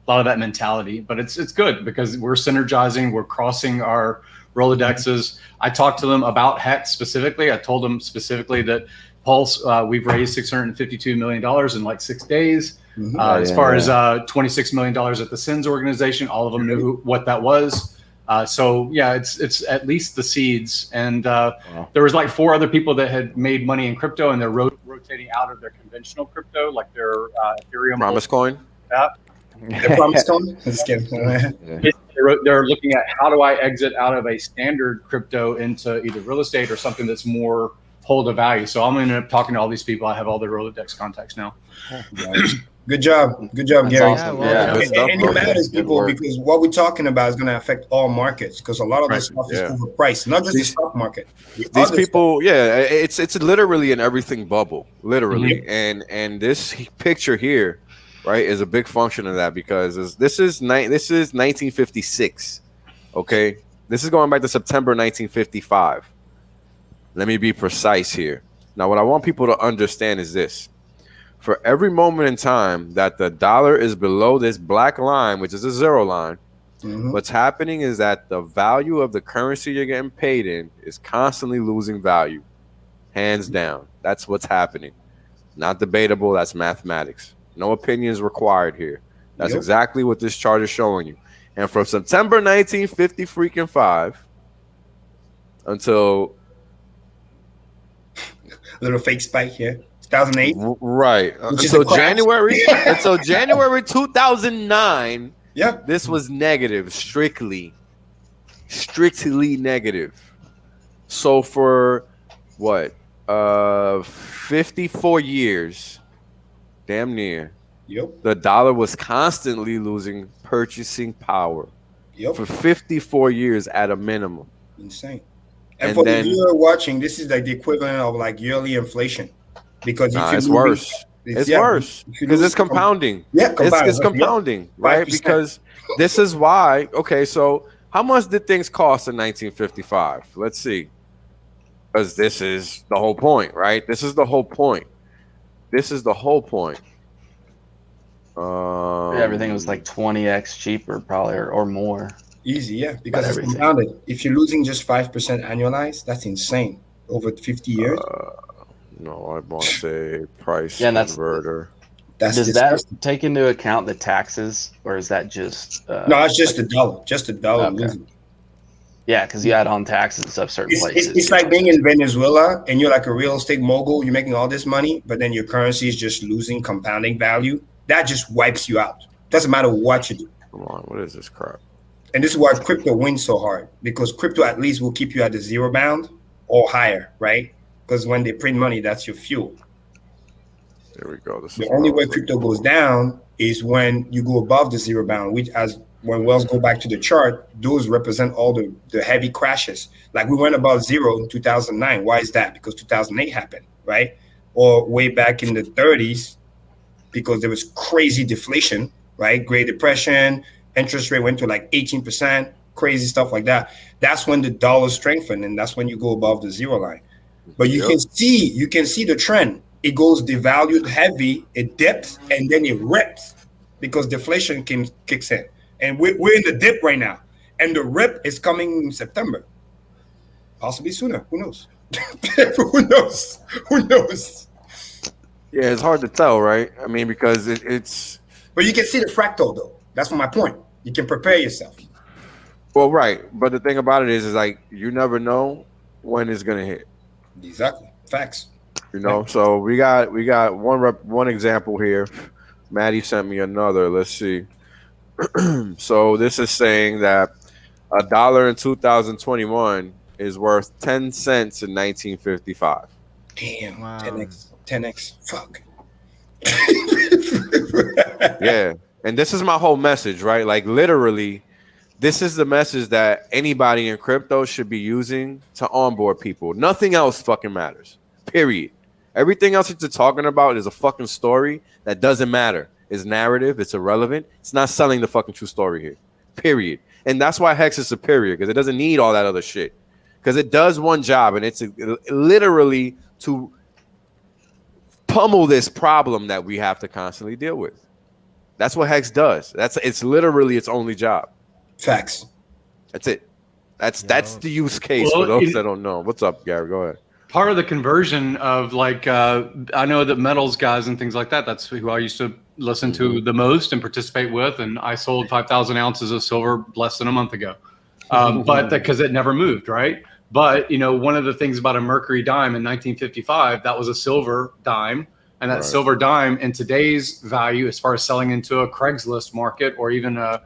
that mentality, but it's good because we're synergizing, we're crossing our Rolodexes. I talked to them about HEX specifically. I told them specifically that Pulse, we've raised $652 million in like 6 days. As far as $26 million at the SINS organization, all of them knew what that was. So yeah, it's at least the seeds. And there was like 4 other people that had made money in crypto, and they're rotating out of their conventional crypto, like their Ethereum. Promise coin. The promise coin? Just kidding. They're looking at how do I exit out of a standard crypto into either real estate or something that's more hold of value. So I'm going to end up talking to all these people. I have all their Rolodex contacts now. Good job, Gary. Awesome. Good stuff, And bro. it matters, Good people, work. because what we're talking about is going to affect all markets, because a lot of this stuff is overpriced, not just the stock market. These people, it's literally an everything bubble, literally. And this picture here, right, is a big function of that, because this is 1956. Okay, this is going back to September 1955. Let me be precise here. Now, what I want people to understand is this. For every moment in time that the dollar is below this black line, which is a 0 line, what's happening is that the value of the currency you're getting paid in is constantly losing value. Hands down. That's what's happening. Not debatable. That's mathematics. No opinions required here. That's exactly what this chart is showing you. And from September 1955 until little fake spike here, 2008, right, until January 2009. Yeah, this was negative, strictly negative. So for what, 54 years, damn near, the dollar was constantly losing purchasing power. For 54 years at a minimum. Insane. And for the viewer watching, this is like the equivalent of like yearly inflation, because it's worse. It's worse because it's compounding. It's compounding, right? 5%. Because this is why. Okay, so how much did things cost in 1955? Let's see. Because this is the whole point, right? This is the whole point. Everything was like 20x cheaper, probably, or more. Easy, yeah, because it's compounded. If you're losing just 5% annualized, that's insane over 50 years. No, I want to say price converter. That's Does disgusting. that take into account the taxes, or is that just No, it's just like, just a dollar okay. losing. Yeah, because you add on taxes in certain places. It's like being in Venezuela and you're like a real estate mogul. You're making all this money, but then your currency is just losing compounding value. That just wipes you out. Doesn't matter what you do. Come on, what is this crap? And this is why crypto wins so hard, because crypto at least will keep you at the zero bound or higher, right? Because when they print money, that's your fuel. There we go. The only way crypto goes down is when you go above the zero bound, which, as when wells go back to the chart, those represent all the heavy crashes. Like we went above zero in 2009. Why is that? Because 2008 happened, right? Or way back in the 30s, because there was crazy deflation, right? Great Depression, interest rate went to like 18%, crazy stuff like that. That's when the dollar strengthened, and that's when you go above the zero line. But you can see the trend. It goes devalued heavy, it dips, and then it rips because deflation kicks in. And we're in the dip right now. And the rip is coming in September. Possibly sooner. Who knows? Who knows? Who knows? Yeah, it's hard to tell, right? I mean, because it's... But you can see the fractal, though. That's my point. You can prepare yourself. Well, right. But the thing about it is like, you never know when it's going to hit. Exactly. Facts. You know, so we got one example here. Maddie sent me another. Let's see. So this is saying that $1 in 2021 is worth 10 cents in 1955. Damn. Wow. 10x. Fuck. Yeah. And this is my whole message, right? Like literally, this is the message that anybody in crypto should be using to onboard people. Nothing else fucking matters. Period. Everything else that you're talking about is a fucking story that doesn't matter. It's narrative. It's irrelevant. It's not selling the fucking true story here. Period. And that's why Hex is superior, because it doesn't need all that other shit. Because it does one job, and it's literally to pummel this problem that we have to constantly deal with. That's what Hex does. It's literally its only job. Facts. That's it. That's the use case for those that don't know. What's up, Gary? Go ahead. Part of the conversion of like, I know that metals guys and things like that, that's who I used to listen to the most and participate with. And I sold 5,000 ounces of silver less than a month ago. But because it never moved, right? But, you know, one of the things about a mercury dime in 1955, that was a silver dime. And that silver dime in today's value, as far as selling into a Craigslist market or even a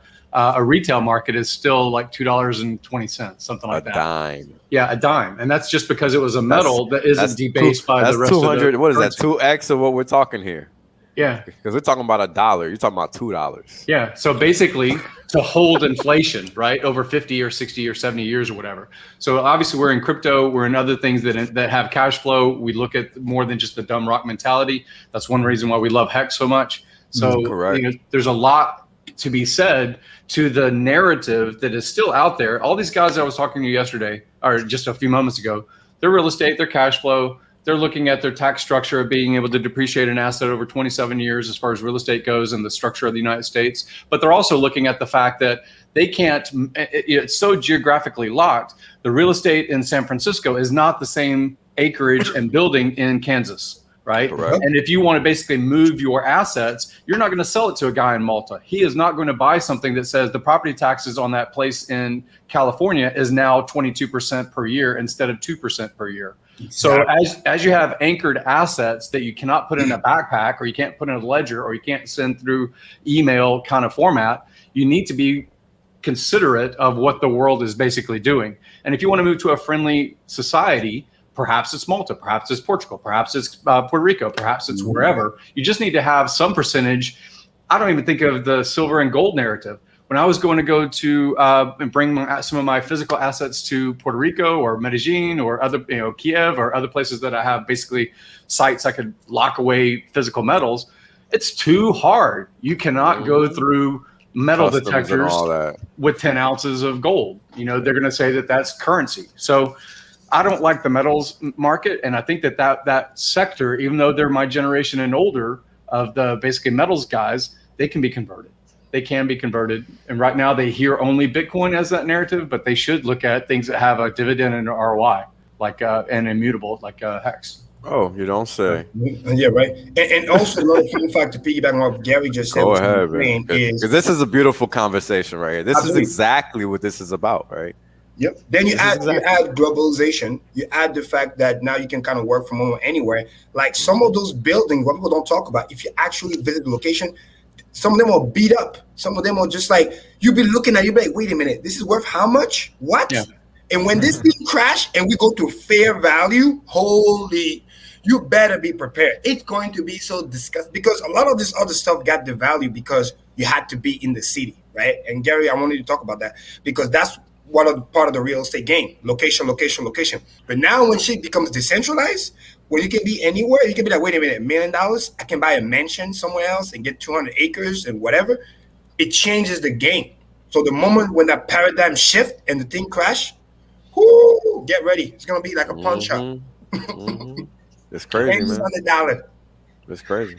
retail market, is still like $2.20, something like that. A dime. Yeah, a dime. And that's just because it was a metal that isn't debased by the rest 200, of the what is currency. that, 2x of what we're talking here? Yeah. Because we're talking about $1. You're talking about $2. Yeah. So basically to hold inflation, right, over 50 or 60 or 70 years or whatever. So obviously we're in crypto. We're in other things that have cash flow. We look at more than just the dumb rock mentality. That's one reason why we love Hex so much. So you know, there's a lot to be said to the narrative that is still out there. All these guys I was talking to yesterday, or just a few moments ago, their real estate, their cash flow, they're looking at their tax structure of being able to depreciate an asset over 27 years as far as real estate goes and the structure of the United States. But they're also looking at the fact that they can't, it's so geographically locked. The real estate in San Francisco is not the same acreage and building in Kansas. Right. Correct. And if you want to basically move your assets, you're not going to sell it to a guy in Malta. He is not going to buy something that says the property taxes on that place in California is now 22% per year instead of 2% per year. So as you have anchored assets that you cannot put in a backpack, or you can't put in a ledger, or you can't send through email kind of format, you need to be considerate of what the world is basically doing. And if you want to move to a friendly society, perhaps it's Malta, perhaps it's Portugal, perhaps it's Puerto Rico, perhaps it's wherever. You just need to have some percentage. I don't even think of the silver and gold narrative. When I was going to go to and bring some of my physical assets to Puerto Rico or Medellin or other, Kiev or other places that I have basically sites I could lock away physical metals, it's too hard. You cannot go through metal detectors with 10 ounces of gold. They're going to say that that's currency. So I don't like the metals market. And I think that sector, even though they're my generation and older of the basically metals guys, they can be converted. They can be converted. And right now they hear only Bitcoin as that narrative, but they should look at things that have a dividend and an ROI, like and immutable, like Hex. Oh, you don't say. Yeah, right. And also another fun fact to piggyback on what Gary just said, Go which ahead, I'm man. saying is Because this is a beautiful conversation right here. This is absolutely. exactly what this is about, right? Yep. Then you This is add exactly. globalization. You add the fact that now you can kind of work from home or anywhere. Like some of those buildings, what people don't talk about, if you actually visit the location, some of them are beat up. Some of them are just like you be looking at. You be like, wait a minute, this is worth how much? What? Yeah. And when this thing crash and we go to fair value, holy, you better be prepared. It's going to be so disgusting because a lot of this other stuff got the value because you had to be in the city, right? And Gary, I wanted to talk about that because that's part of the real estate game. Location, location, location. But now when shit becomes decentralized, where you can be anywhere, you can be like, wait a minute, $1 million, I can buy a mansion somewhere else and get 200 acres and whatever. It changes the game. So the moment when that paradigm shift and the thing crash, whoo, get ready. It's gonna be like a punch up. It's crazy, Pennies man. on the dollar. It's crazy.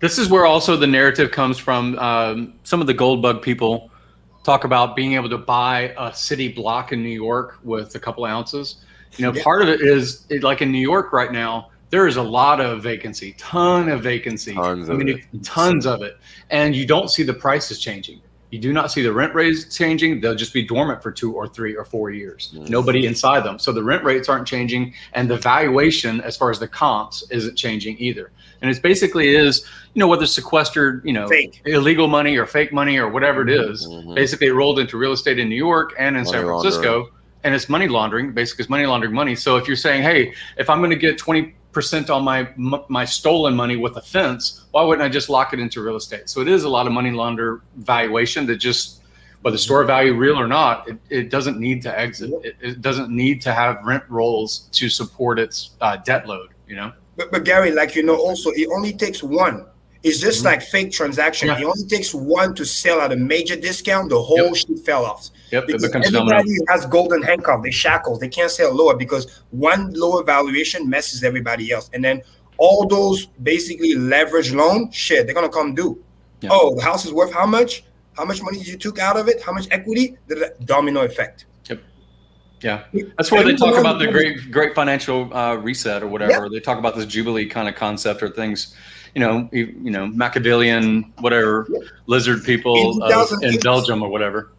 This is where also the narrative comes from. Some of the gold bug people talk about being able to buy a city block in New York with a couple ounces. You know, part of it is like in New York right now, there is a lot of vacancy, ton of vacancy. Tons of it. And you don't see the prices changing. You do not see the rent rates changing. They'll just be dormant for 2 or 3 or 4 years. Nobody inside them. So the rent rates aren't changing. And the valuation as far as the comps isn't changing either. And it's basically is, you know, whether sequestered, you know, illegal money or fake money or whatever it is, basically it rolled into real estate in New York and in San Francisco. And it's money laundering. Basically, it's money laundering money. So if you're saying, hey, if I'm going to get 20% on my stolen money with a fence, why wouldn't I just lock it into real estate? So it is a lot of money launder valuation that just, whether store value real or not, it doesn't need to exit. It doesn't need to have rent rolls to support its debt load, you know? But Gary, like, you know, also it only takes one. It's just like fake transaction. It only takes one to sell at a major discount. The whole shit fell off. Because everybody has golden handcuff. They shackles. They can't sell lower because one lower valuation messes everybody else. And then all those basically leverage loan shit, they're gonna come due. Oh, the house is worth how much? How much money did you took out of it? How much equity? The domino effect. Yeah, that's where they talk about the great financial reset or whatever. They talk about this Jubilee kind of concept or things. You know, Machiavellian, whatever, lizard people in Belgium or whatever.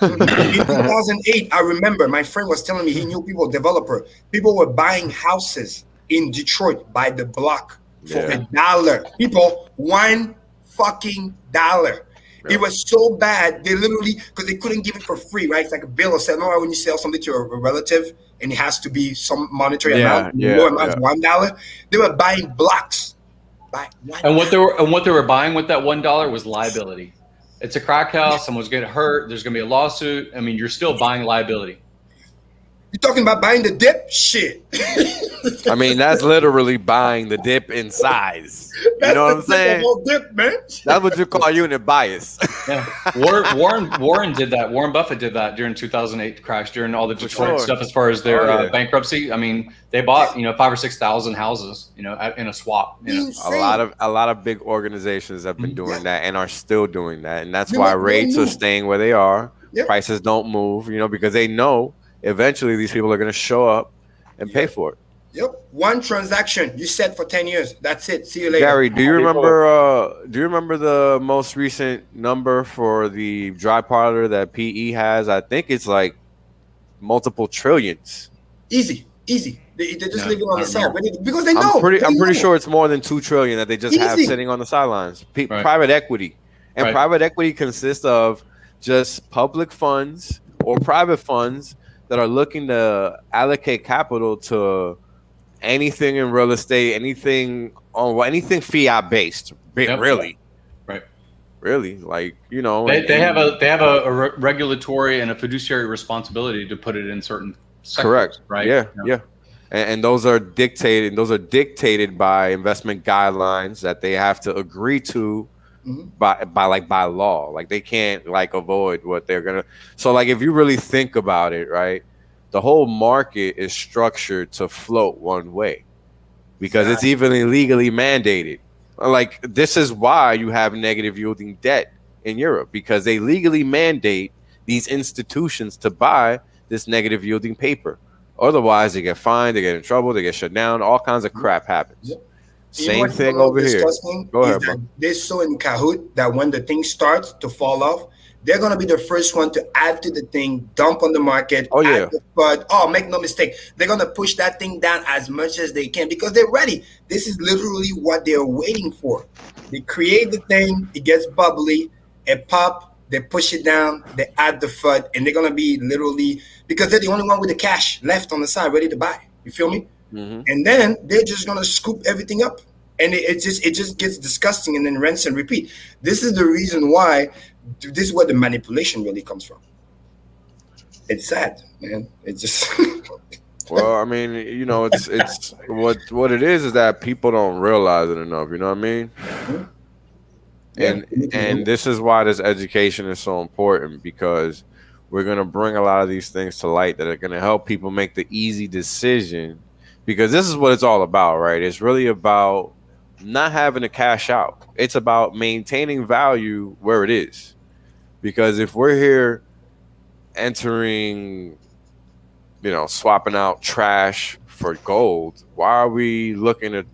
In 2008, I remember my friend was telling me he knew people, developer. People were buying houses in Detroit by the block for $1. People, $1 fucking dollar. It was so bad, they literally, because they couldn't give it for free, right? It's like a bill or something. When you sell something to a relative and it has to be some monetary amount, low amount is $1. They were buying blocks. And what they were buying with that $1 was liability. It's a crack house. Someone's getting hurt. There's going to be a lawsuit. I mean, you're still buying liability. You're talking about buying the dip? Shit. I mean, that's literally buying the dip in size. You know what I'm saying? Whole dip, man. That's what you call unit bias. Yeah, Warren did that. Warren Buffett did that during 2008 crash, during all the Detroit stuff as far as their bankruptcy. I mean, they bought 5,000 or 6,000 houses, in a swap. A lot of big organizations have been doing that and are still doing that, and that's why rates are staying where they are. Prices don't move, because they know eventually these people are going to show up and pay for it. One transaction you set for 10 years. That's it. See you later. Gary, do you remember the most recent number for the dry powder that PE has? I think it's like multiple trillions. Easy. They just leave it on the side because they know. I'm pretty sure it's more than 2 trillion that they just have sitting on the sidelines. Private equity, and private equity consists of just public funds or private funds that are looking to allocate capital to anything in real estate, anything fiat based, really, really, like they have a regulatory and a fiduciary responsibility to put it in certain sectors, correct, right? Yeah. And those are dictated by investment guidelines that they have to agree to by law. Like they can't avoid what they're gonna. So like if you really think about it, right, the whole market is structured to float one way because it's even illegally mandated. Like this is why you have negative yielding debt in Europe, because they legally mandate these institutions to buy this negative yielding paper. Otherwise, they get fined, they get in trouble, they get shut down. All kinds of crap happens. Yep. Same thing over here. Go ahead, bro. They're so in cahoot that when the thing starts to fall off, they're gonna be the first one to add to the thing, dump on the market. Oh yeah. But make no mistake, they're gonna push that thing down as much as they can because they're ready. This is literally what they're waiting for. They create the thing, it gets bubbly, it pop, they push it down, they add the FUD, and they're gonna be literally because they're the only one with the cash left on the side, ready to buy. You feel me? Mm-hmm. And then they're just gonna scoop everything up, and it just gets disgusting, and then rinse and repeat. This is the reason why. This is where the manipulation really comes from. It's sad, man. It's just. Well, I mean, you know, it's what it is that people don't realize it enough. You know what I mean? Mm-hmm. And this is why this education is so important, because we're gonna bring a lot of these things to light that are gonna help people make the easy decision. Because this is what it's all about, right? It's really about not having to cash out. It's about maintaining value where it is. Because if we're here entering, you know, swapping out trash for gold, why are we looking to,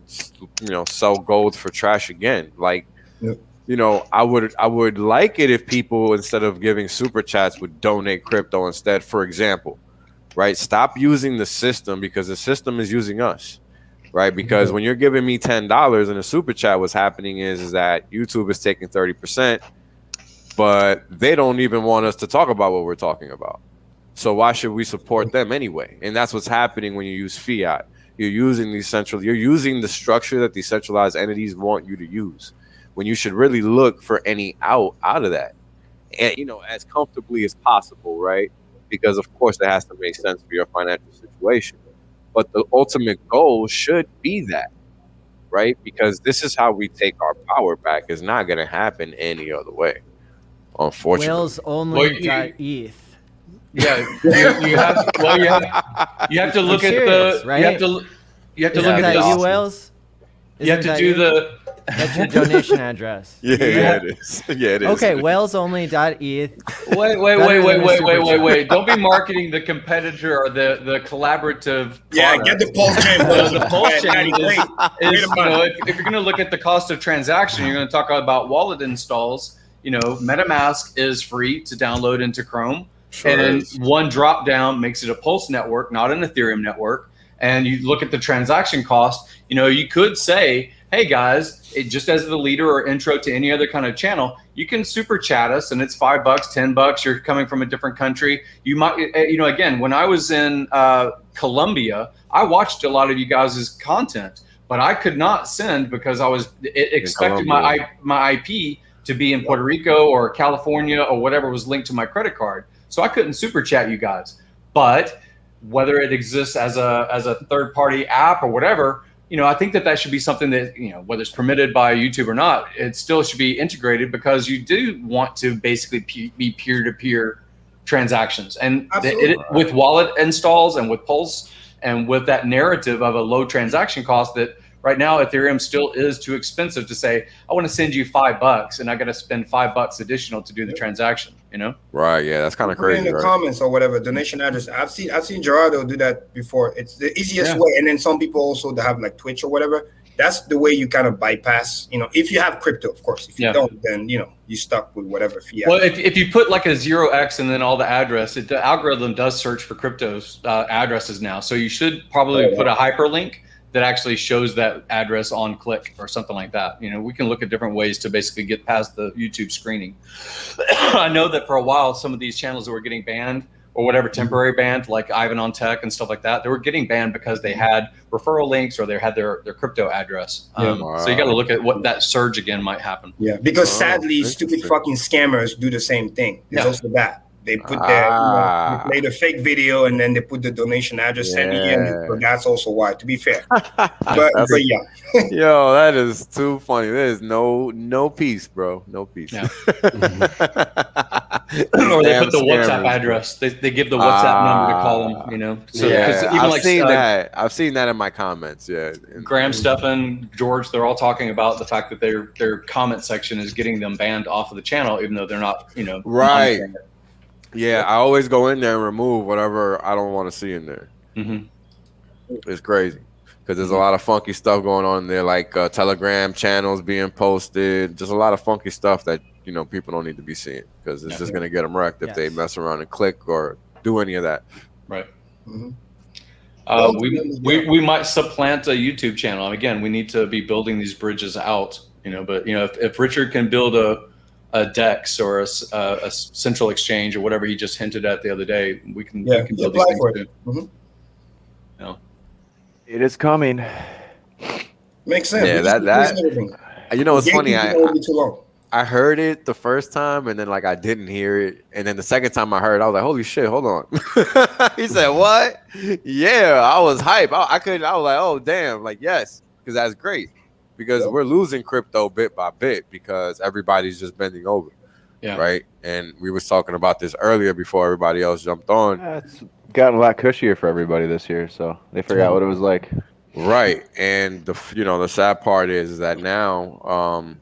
you know, sell gold for trash again? Like, yep. You know, I would like it if people, instead of giving super chats, would donate crypto instead, for example, right? Stop using the system because the system is using us. Right, because when you're giving me $10 in a super chat, what's happening is that YouTube is taking 30%, but they don't even want us to talk about what we're talking about. So why should we support them anyway? And that's what's happening when you use fiat. You're using you're using the structure that these centralized entities want you to use, when you should really look for any out of that, and you know, as comfortably as possible, right? Because of course it has to make sense for your financial situation. But the ultimate goal should be that, right? Because this is how we take our power back. It's not going to happen any other way, unfortunately. Whales only ETH. Yeah, you have to look at the right. You have to look at the whales. You have to do the. That's your donation address. Yeah, it is. Yeah, it is. Okay, whalesonly.eth. Wait. Don't be marketing the competitor or the collaborative. Yeah, product. get the pulse chain. The pulse chain is you know, if you're going to look at the cost of transaction, you're going to talk about wallet installs. You know, MetaMask is free to download into Chrome. Sure and is. One drop down makes it a Pulse network, not an Ethereum network. And you look at the transaction cost, you know, you could say, hey guys, just as the leader or intro to any other kind of channel, you can super chat us and it's $5, $10. You're coming from a different country. You might, you know, again, when I was in Colombia, I watched a lot of you guys' content, but I could not send because I was expecting my IP to be in Puerto Rico or California or whatever was linked to my credit card. So I couldn't super chat you guys. But whether it exists as a third party app or whatever, you know, I think that should be something that, you know, whether it's permitted by YouTube or not, it still should be integrated because you do want to basically be peer-to-peer transactions. And with wallet installs and with Pulse and with that narrative of a low transaction cost, that right now Ethereum still is too expensive to say, I want to send you $5 and I got to spend $5 additional to do the transaction, you know? Right. Yeah. That's kind of crazy. In the comments or whatever, donation address. I've seen Gerardo do that before. It's the easiest way. And then some people also that have like Twitch or whatever. That's the way you kind of bypass, you know, if you have crypto, of course. If you don't, then, you know, you stuck with whatever fiat. Well, if you put like a 0x and then all the address, the algorithm does search for crypto's addresses now. So you should probably put a hyperlink that actually shows that address on click or something like that. You know, we can look at different ways to basically get past the YouTube screening. I know that for a while, some of these channels that were getting banned or whatever temporary banned, like Ivan on Tech and stuff like that, they were getting banned because they had referral links or they had their crypto address. So you got to look at what that surge again might happen. Yeah, because sadly, stupid fucking scammers do the same thing. It's also that. They put their, they made a fake video and then they put the donation address in the end. So that's also why, to be fair. But yeah. Yo, that is too funny. There's no peace, bro. No peace. Yeah. Or they put the WhatsApp address. They give the WhatsApp number to call them, you know. So, even I've seen that. I've seen that in my comments. Yeah. Graham, Stefan, George, they're all talking about the fact that their comment section is getting them banned off of the channel, even though they're not, you know. Right. Yeah, I always go in there and remove whatever I don't want to see in there. It's crazy because there's a lot of funky stuff going on there, like Telegram channels being posted. Just a lot of funky stuff that people don't need to be seeing because it's just gonna get them wrecked if they mess around and click or do any of that. Right. We might supplant a YouTube channel. Again, we need to be building these bridges out. But if Richard can build a DEX or a central exchange or whatever he just hinted at the other day, we can build these things too. It is coming. Makes sense. Yeah, it's funny. I heard it the first time, and then I didn't hear it, and then the second time I heard it, I was like, "Holy shit, hold on!" He said, "What?" Yeah, I was hype. I couldn't. I was like, "Oh damn!" Yes, because that's great. Because we're losing crypto bit by bit because everybody's just bending over. Yeah. Right. And we was talking about this earlier before everybody else jumped on. It's gotten a lot cushier for everybody this year, so they forgot what it was like. Right. And the sad part is that now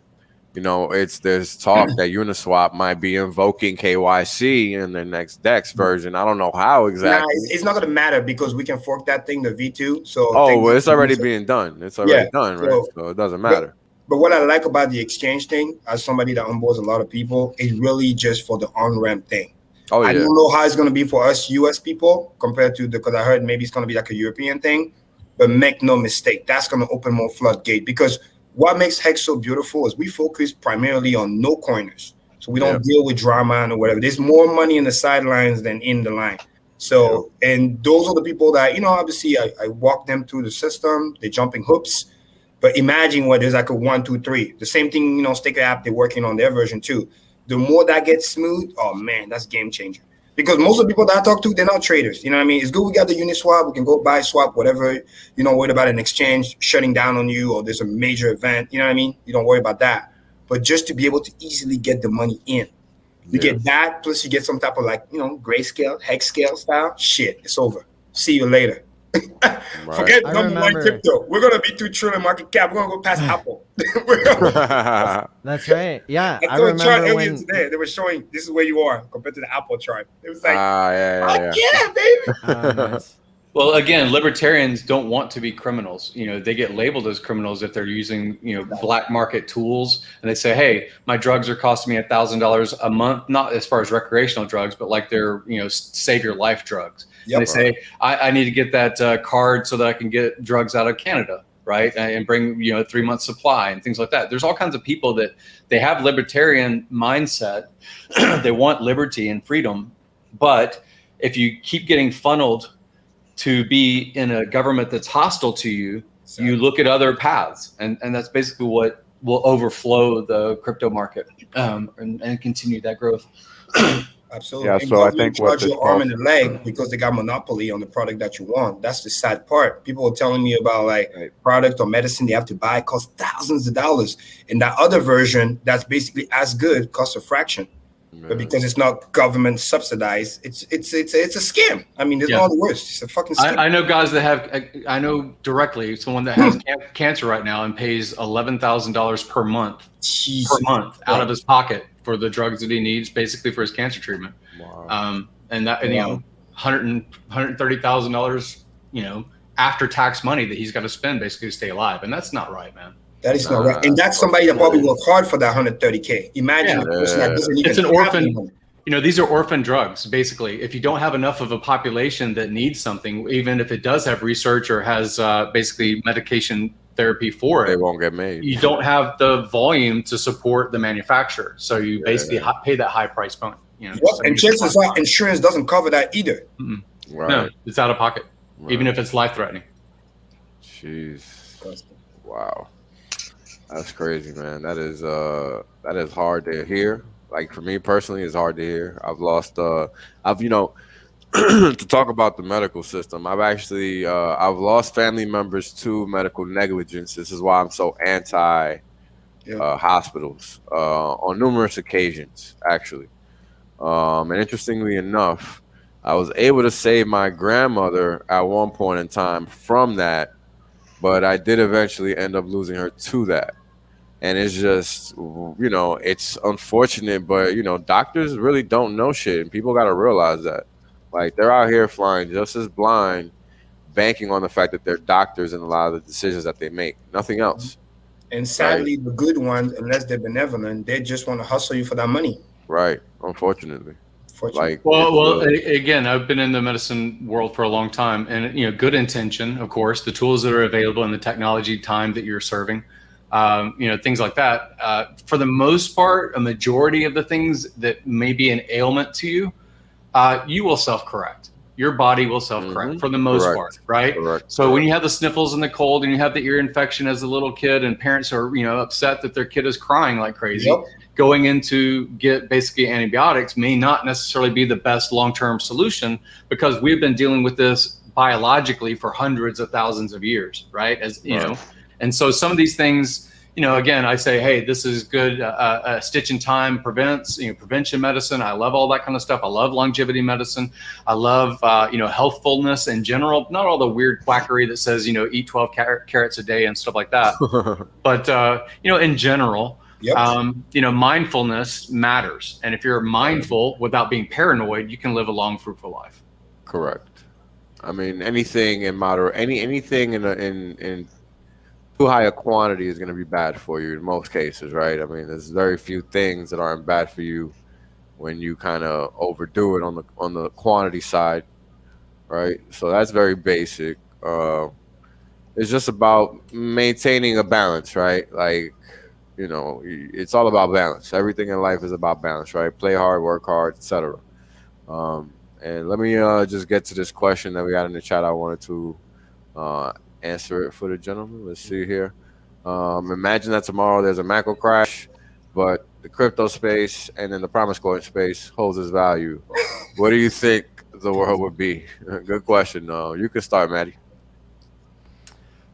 there's talk that Uniswap might be invoking KYC in the next DEX version. I don't know how exactly. Nah, it's not going to matter because we can fork that thing to V2. So it's already being done. It's already done, right? So it doesn't matter. But what I like about the exchange thing, as somebody that onboards a lot of people, is really just for the on-ramp thing. Oh, yeah. I don't know how it's going to be for us US people compared to because I heard maybe it's going to be like a European thing. But make no mistake, that's going to open more floodgate because what makes Hex so beautiful is we focus primarily on no coiners. So we don't deal with drama or whatever. There's more money in the sidelines than in the line. So, and those are the people that, obviously I walk them through the system. They're jumping hoops. But imagine what there's like a 1, 2, 3. The same thing, STAKER.APP, they're working on their version too. The more that gets smooth, oh man, that's game changer. Because most of the people that I talk to, they're not traders. You know what I mean? It's good we got the Uniswap. We can go buy, swap, whatever. You don't worry about an exchange shutting down on you or there's a major event. You know what I mean? You don't worry about that. But just to be able to easily get the money in. You get that, plus you get some type of grayscale, hex scale style. Shit, it's over. See you later. Forget number one crypto. We're going to be 2 trillion market cap. We're going to go past Apple. That's right. Yeah. I remember chart earlier today. They were showing this is where you are compared to the Apple chart. It was like, baby. Nice. Well, again, libertarians don't want to be criminals. They get labeled as criminals if they're using, black market tools. And they say, hey, my drugs are costing me $1,000 a month, not as far as recreational drugs, but like they're, save your life drugs. Yep. And they say, I need to get that card so that I can get drugs out of Canada, right? And bring, 3 months supply and things like that. There's all kinds of people that they have libertarian mindset. They want liberty and freedom. But if you keep getting funneled to be in a government that's hostile to you, you look at other paths. And that's basically what will overflow the crypto market and continue that growth. Absolutely. Yeah, so I think what your arm and a leg because they got monopoly on the product that you want. That's the sad part. People are telling me about product or medicine they have to buy costs thousands of dollars. And that other version that's basically as good costs a fraction. But because it's not government subsidized, it's a scam. I mean, there's no worse. It's a fucking scam. I know guys that have. I know directly someone that has cancer right now and pays $11,000 per month out of his pocket for the drugs that he needs, basically for his cancer treatment. Wow. And that $130,000, after tax money that he's got to spend basically to stay alive, and that's not right, man. That is not right. And that's somebody that probably worked hard for that $130K. Imagine a person that doesn't even it's an orphan. These are orphan drugs, basically. If you don't have enough of a population that needs something, even if it does have research or has basically medication therapy for it, they won't get made. You don't have the volume to support the manufacturer. So you basically pay that high price point. So and chances are insurance doesn't cover that either. Right. No, it's out of pocket, even if it's life-threatening. Jeez. Wow. That's crazy, man. That is hard to hear. Like for me personally, it's hard to hear. I've lost to talk about the medical system. I've lost family members to medical negligence. This is why I'm so anti hospitals on numerous occasions, actually. And interestingly enough, I was able to save my grandmother at one point in time from that. But I did eventually end up losing her to that. And it's just, it's unfortunate, but, doctors really don't know shit. And people got to realize that. Like, they're out here flying just as blind banking on the fact that they're doctors in a lot of the decisions that they make. Nothing else. And sadly, the good ones, unless they're benevolent, they just want to hustle you for that money. Right. Unfortunately. Like, well, again, I've been in the medicine world for a long time, and good intention, of course, the tools that are available and the technology time that you're serving, things like that. For the most part, a majority of the things that may be an ailment to you, you will self-correct. Your body will self-correct for the most part, right? So when you have the sniffles and the cold and you have the ear infection as a little kid and parents are, upset that their kid is crying like crazy, going in to get basically antibiotics may not necessarily be the best long-term solution, because we've been dealing with this biologically for hundreds of thousands of years, right? And so some of these things, again, I say, hey, this is good. A stitch in time prevents, prevention medicine. I love all that kind of stuff. I love longevity medicine. I love, healthfulness in general. Not all the weird quackery that says, eat 12 carrots a day and stuff like that. But, in general, mindfulness matters. And if you're mindful without being paranoid, you can live a long, fruitful life. Correct. I mean, anything in anything in too high a quantity is going to be bad for you in most cases, right? I mean, there's very few things that aren't bad for you when you kind of overdo it on the quantity side, right? So that's very basic. It's just about maintaining a balance, right? Like, it's all about balance. Everything in life is about balance, right? Play hard, work hard, etc. And let me just get to this question that we got in the chat. I wanted to answer it for the gentleman. Let's see here. Imagine that tomorrow there's a macro crash, but the crypto space and then the promise coin space holds its value. What do you think the world would be? Good question. You can start, Maddie.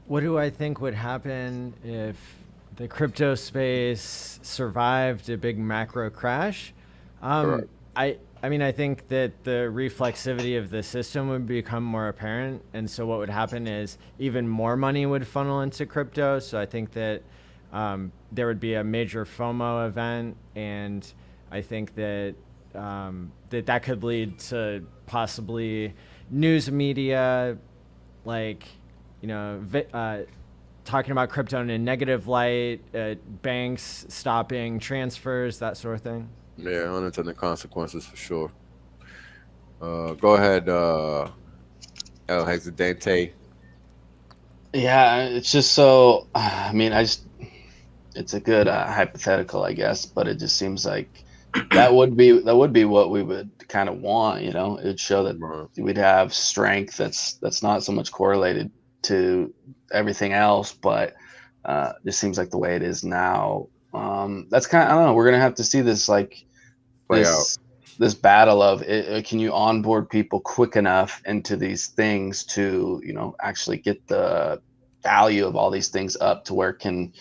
What do I think would happen if the crypto space survived a big macro crash? I mean, I think that the reflexivity of the system would become more apparent. And so what would happen is even more money would funnel into crypto. So I think that there would be a major FOMO event. And I think that that could lead to possibly news media, like, talking about crypto in a negative light, banks stopping transfers, that sort of thing. Yeah, unintended consequences for sure. Go ahead, El Hexidente. Yeah, it's just so. I mean, it's a good hypothetical, I guess, but it just seems like that would be what we would kind of want. It'd show that we'd have strength that's not so much correlated to everything else, but just seems like the way it is now. That's kind of, I don't know. We're gonna have to see this this battle of can you onboard people quick enough into these things to actually get the value of all these things up to where it can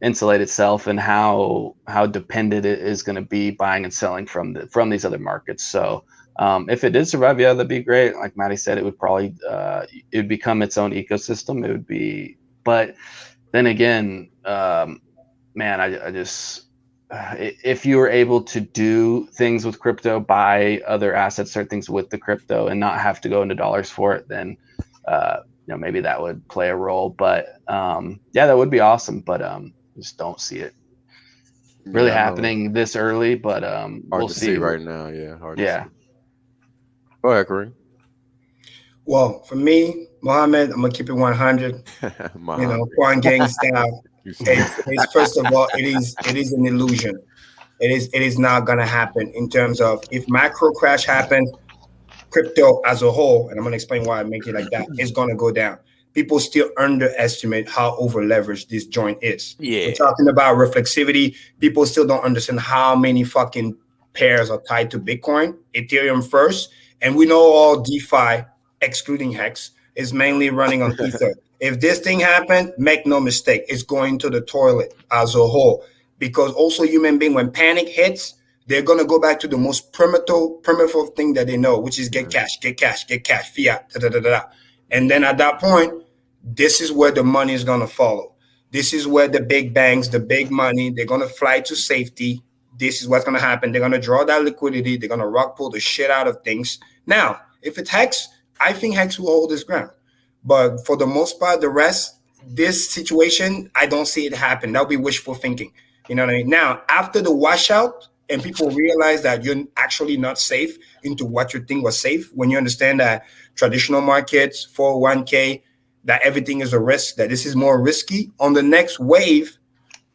insulate itself, and how dependent it is going to be buying and selling from these other markets. So if it did survive, yeah, that'd be great. Like Maddie said, it would probably it would become its own ecosystem. It would be, but then again, man, I just if you were able to do things with crypto, buy other assets, start things with the crypto, and not have to go into dollars for it, then maybe that would play a role. But yeah, that would be awesome. But just don't see it really happening this early. But we'll see right now. Yeah, hard to see. Go ahead, Kareem. Well, for me, Mohammed, I'm gonna keep it 100. Quan Gang style. It's first of all, it is an illusion. It is not gonna happen in terms of if macro crash happens, crypto as a whole, and I'm gonna explain why I make it like that, is gonna go down. People still underestimate how over leveraged this joint is. Yeah. We're talking about reflexivity. People still don't understand how many fucking pairs are tied to Bitcoin, Ethereum first, and we know all DeFi, excluding Hex, is mainly running on Ether. If this thing happened, make no mistake, it's going to the toilet as a whole. Because also human being, when panic hits, they're going to go back to the most primitive thing that they know, which is get cash, fiat, da-da-da-da. And then at that point, this is where the money is going to follow. This is where the big banks, the big money, they're going to fly to safety. This is what's going to happen. They're going to draw that liquidity. They're going to rock pull the shit out of things. Now, if it's Hex, I think Hex will hold its ground. But for the most part, the rest, this situation, I don't see it happen. That'll be wishful thinking. You know what I mean? Now, after the washout and people realize that you're actually not safe into what you think was safe, when you understand that traditional markets, 401k, that everything is a risk, that this is more risky, on the next wave,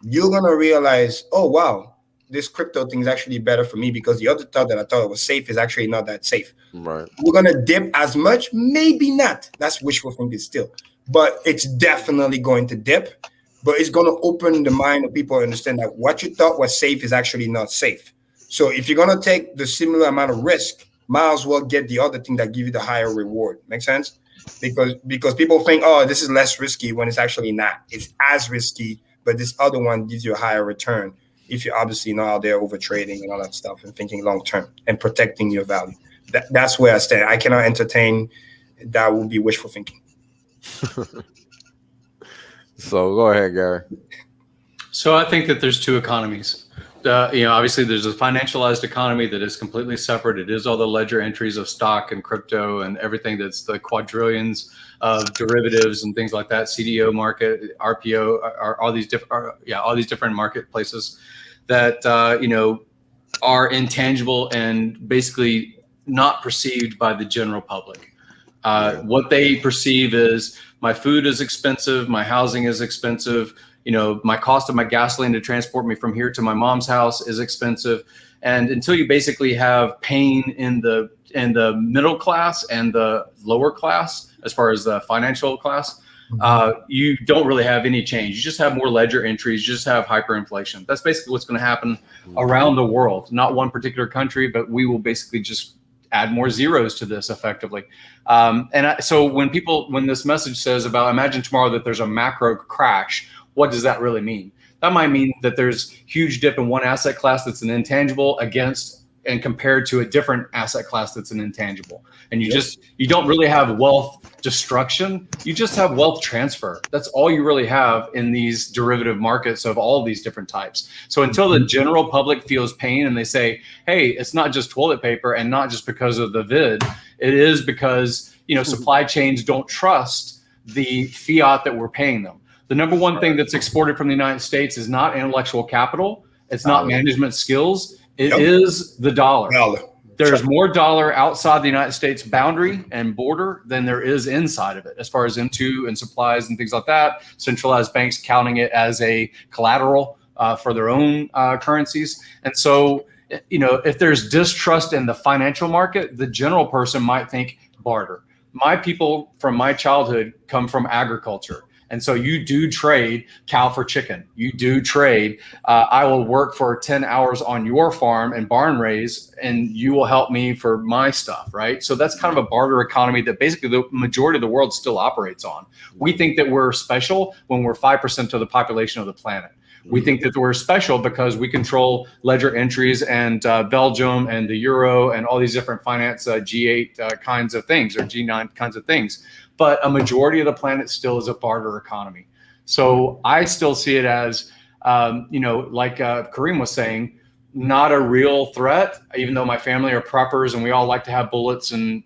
you're going to realize, oh, wow, this crypto thing is actually better for me because the other thought that I thought was safe is actually not that safe. Right. We're going to dip as much, maybe not. That's wishful thinking still, but it's definitely going to dip. But it's going to open the mind of people to understand that what you thought was safe is actually not safe. So if you're going to take the similar amount of risk, might as well get the other thing that give you the higher reward. Make sense? Because people think, oh, this is less risky when it's actually not. It's as risky, but this other one gives you a higher return if you're obviously not out there over trading and all that stuff and thinking long term and protecting your value. That's where I stand. I cannot entertain that would be wishful thinking. So go ahead, Gary. So I think that there's two economies. Obviously there's a financialized economy that is completely separate. It is all the ledger entries of stock and crypto and everything that's the quadrillions of derivatives and things like that. CDO market, RPO, all these different marketplaces that are intangible and basically not perceived by the general public. What they perceive is my food is expensive, my housing is expensive, my cost of my gasoline to transport me from here to my mom's house is expensive. And until you basically have pain in the middle class and the lower class, as far as the financial class, you don't really have any change. You just have more ledger entries, you just have hyperinflation. That's basically what's going to happen around the world, not one particular country, but we will basically just add more zeros to this effectively. So when this message says about imagine tomorrow that there's a macro crash, what does that really mean? That might mean that there's huge dip in one asset class that's an intangible and compared to a different asset class that's an intangible. And you don't really have wealth destruction. You just have wealth transfer. That's all you really have in these derivative markets of all these different types. So until the general public feels pain and they say, hey, it's not just toilet paper and not just because of the vid, it is because, supply chains don't trust the fiat that we're paying them. The number one thing that's exported from the United States is not intellectual capital. It's not management skills. It is the dollar. There's more dollar outside the United States boundary and border than there is inside of it, as far as M2 and supplies and things like that. Centralized banks counting it as a collateral for their own currencies. And so, if there's distrust in the financial market, the general person might think barter. My people from my childhood come from agriculture. And so you do trade cow for chicken. You do trade, I will work for 10 hours on your farm and barn raise, and you will help me for my stuff, right? So that's kind of a barter economy that basically the majority of the world still operates on. We think that we're special when we're 5% of the population of the planet. We think that we're special because we control ledger entries and Belgium and the euro and all these different finance G8 kinds of things or G9 kinds of things. But a majority of the planet still is a barter economy. So I still see it as, like Kareem was saying, not a real threat, even though my family are preppers and we all like to have bullets and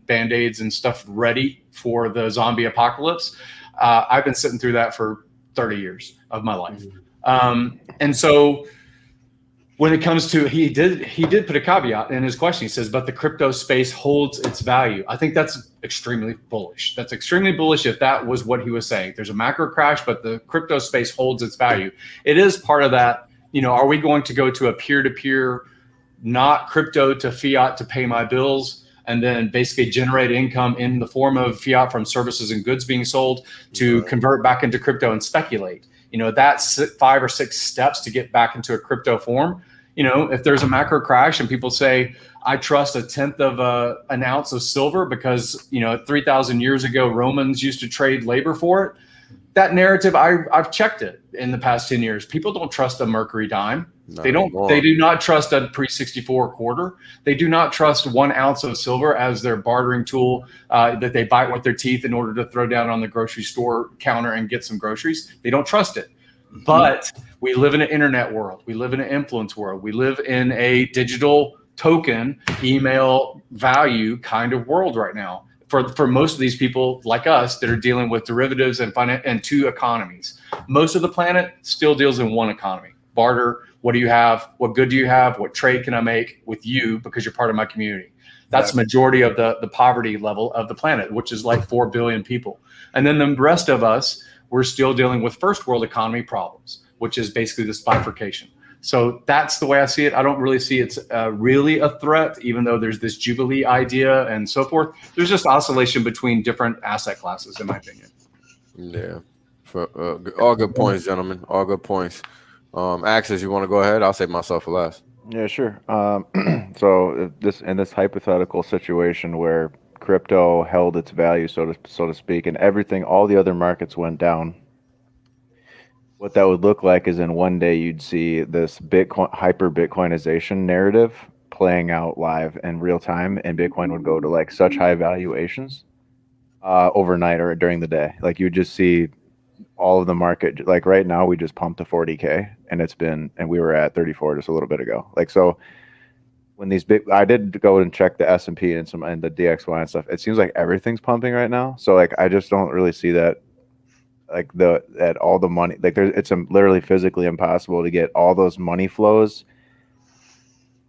Band-Aids and stuff ready for the zombie apocalypse. I've been sitting through that for 30 years of my life. And so when it comes to, he did put a caveat in his question. He says, but the crypto space holds its value. I think that's extremely bullish. That's extremely bullish if that was what he was saying. There's a macro crash, but the crypto space holds its value. It is part of that. Are we going to go to a peer-to-peer, not crypto to fiat to pay my bills, and then basically generate income in the form of fiat from services and goods being sold to convert back into crypto and speculate? That's 5 or 6 steps to get back into a crypto form. If there's a macro crash and people say, I trust 1/10 of an ounce of silver because, 3,000 years ago, Romans used to trade labor for it. That narrative, I've checked it in the past 10 years. People don't trust a mercury dime. They do not trust a pre-64 quarter. They do not trust 1 ounce of silver as their bartering tool that they bite with their teeth in order to throw down on the grocery store counter and get some groceries. They don't trust it. But we live in an internet world. We live in an influence world. We live in a digital token, email value kind of world right now. for most of these people like us that are dealing with derivatives and two economies. Most of the planet still deals in one economy. Barter, what do you have? What good do you have? What trade can I make with you because you're part of my community? That's the majority of the poverty level of the planet, which is like 4 billion people. And then the rest of us, we're still dealing with first world economy problems, which is basically this bifurcation. So that's the way I see it. I don't really see it's really a threat, even though there's this Jubilee idea and so forth. There's just oscillation between different asset classes, in my opinion. Yeah. All good points, gentlemen. All good points. Axis, you want to go ahead? I'll save myself for last. Yeah, sure. So in this hypothetical situation where crypto held its value, so to speak, and everything, all the other markets went down, what that would look like is in one day you'd see this Bitcoin hyper Bitcoinization narrative playing out live in real time, and Bitcoin would go to like such high valuations overnight or during the day. Like you would just see all of the market, like right now we just pumped to 40K and we were at 34 just a little bit ago. Like, so when I did go and check the S&P and the DXY and stuff, it seems like everything's pumping right now. So like, I just don't really see that, like that all the money, like it's literally physically impossible to get all those money flows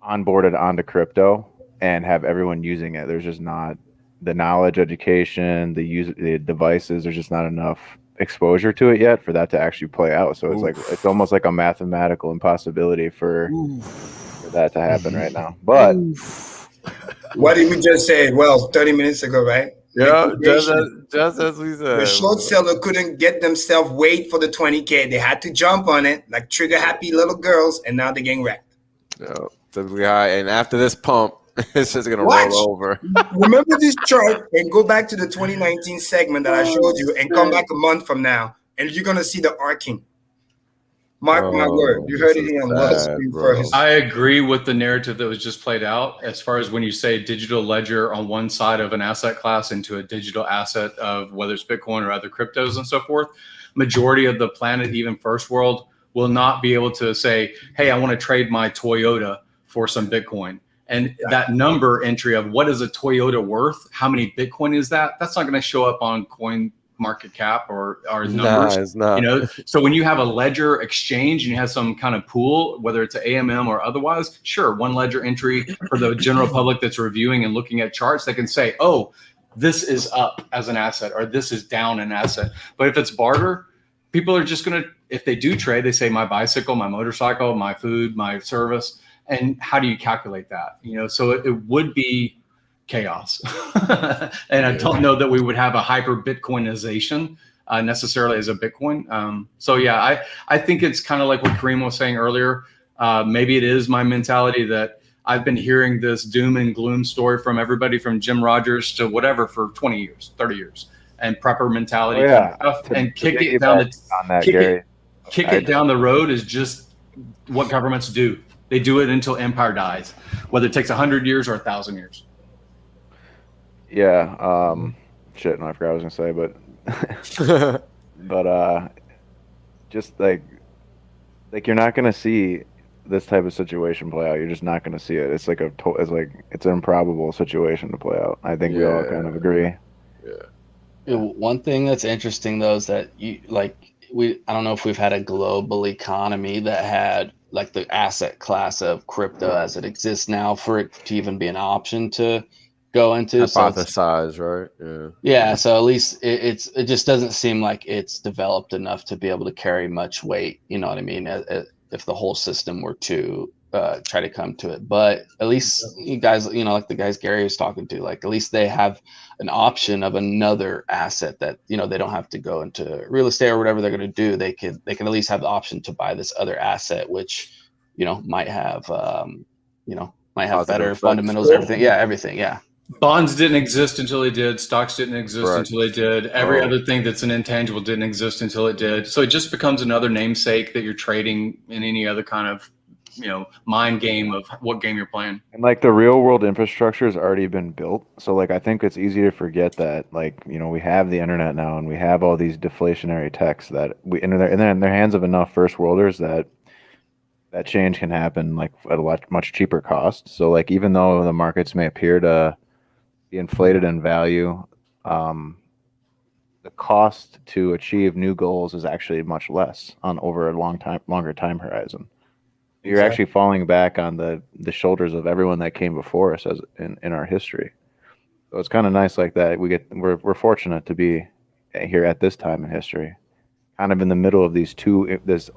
onboarded onto crypto and have everyone using it. There's just not the knowledge, education, the devices. There's just not enough exposure to it yet for that to actually play out. So it's like it's almost like a mathematical impossibility for that to happen right now. But what did we just say? Well, 30 minutes ago, right? Yeah, just as we said. The short seller couldn't get themselves wait for the 20K. They had to jump on it like trigger happy little girls, and now they're getting wrecked. Yeah, typically high. And after this pump, it's just gonna roll over. Remember this chart and go back to the 2019 segment that I showed you, and come back a month from now, and you're gonna see the arcing. Mark my word. You heard it here on Wall Street first. I agree with the narrative that was just played out as far as when you say digital ledger on one side of an asset class into a digital asset of whether it's Bitcoin or other cryptos and so forth. Majority of the planet, even first world, will not be able to say, hey, I want to trade my Toyota for some Bitcoin. And that number entry of what is a Toyota worth, how many Bitcoin is that? That's not going to show up on coin market cap or numbers. It's not. You know, so when you have a ledger exchange and you have some kind of pool, whether it's an AMM or otherwise, sure, one ledger entry for the general public that's reviewing and looking at charts, they can say, oh, this is up as an asset or this is down an asset. But if it's barter, people are just going to, if they do trade, they say my bicycle, my motorcycle, my food, my service. And how do you calculate that? You know, so it would be chaos. And I don't know that we would have a hyper Bitcoinization necessarily as a Bitcoin. So yeah, I think it's kind of like what Kareem was saying earlier. Maybe it is my mentality that I've been hearing this doom and gloom story from everybody from Jim Rogers to whatever for 20 years, 30 years, and prepper mentality kind of stuff, and kick it down the road is just what governments do. They do it until empire dies, whether it takes 100 years or 1,000 years. Yeah. Shit, no, I forgot what I was gonna say, but just like you're not gonna see this type of situation play out. You're just not gonna see it. It's like it's an improbable situation to play out. I think we all kind of agree. Yeah. One thing that's interesting though is that I don't know if we've had a global economy that had like the asset class of crypto as it exists now for it to even be an option to go into. Hypothesize, right? Yeah. Yeah. So at least it just doesn't seem like it's developed enough to be able to carry much weight. You know what I mean? If the whole system were to try to come to it, but at least you guys, you know, like the guys Gary was talking to, like at least they have an option of another asset that, you know, they don't have to go into real estate or whatever they're going to do. They can at least have the option to buy this other asset, which, you know, might have better fundamentals, everything. Yeah. Everything. Yeah. Bonds didn't exist until they did. Stocks didn't exist until they did. Every other thing that's an intangible didn't exist until it did. So it just becomes another namesake that you're trading in any other kind of, you know, mind game of what game you're playing. And like the real world infrastructure has already been built. So like I think it's easy to forget that, like, you know, we have the internet now and we have all these deflationary techs that they're in their hands of enough first worlders that change can happen like at a much cheaper cost. So like even though the markets may appear to be inflated in value. The cost to achieve new goals is actually much less on over a longer time horizon. You're actually falling back on the shoulders of everyone that came before us as in our history. So it's kind of nice like that. We're fortunate to be here at this time in history, kind of in the middle of these this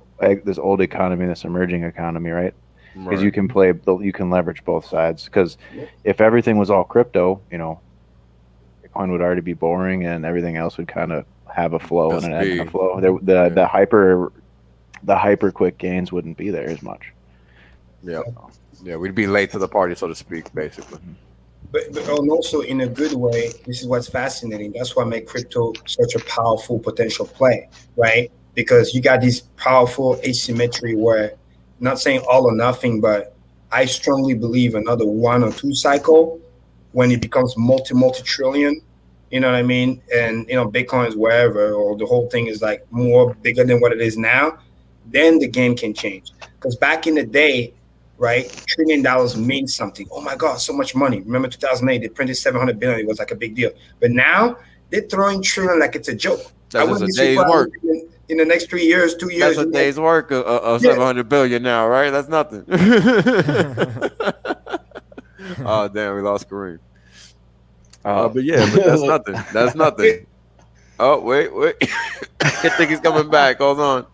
old economy, this emerging economy, right? Because you can leverage both sides. Because if everything was all crypto, Bitcoin would already be boring, and everything else would kind of have a flow and an ebb and a flow. The hyper quick gains wouldn't be there as much. Yeah, we'd be late to the party, so to speak, basically. But also in a good way, this is what's fascinating. That's what makes crypto such a powerful potential play, right? Because you got this powerful asymmetry where, not saying all or nothing, but I strongly believe another 1 or 2 cycle when it becomes multi-trillion, you know what I mean? And, Bitcoin is wherever, or the whole thing is like more bigger than what it is now, then the game can change. Because back in the day, right, $1 trillion means something. Oh my God, so much money. Remember 2008, they printed 700 billion. It was like a big deal. But now they're throwing trillion like it's a joke. That's just a day's work. In the next 3 years, 2 years. That's a day's work of 700 billion now, right? That's nothing. Oh, damn, we lost Kareem. But that's nothing. That's nothing. Oh, wait. I think he's coming back. Hold on.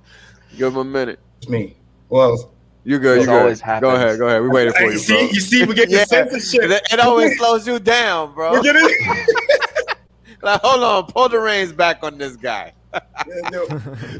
Give him a minute. It's me. Well, you're good. It always happens. Go ahead. We waited for you, bro. You see, we get the censorship. It always slows you down, bro. We get it. Like, hold on, pull the reins back on this guy.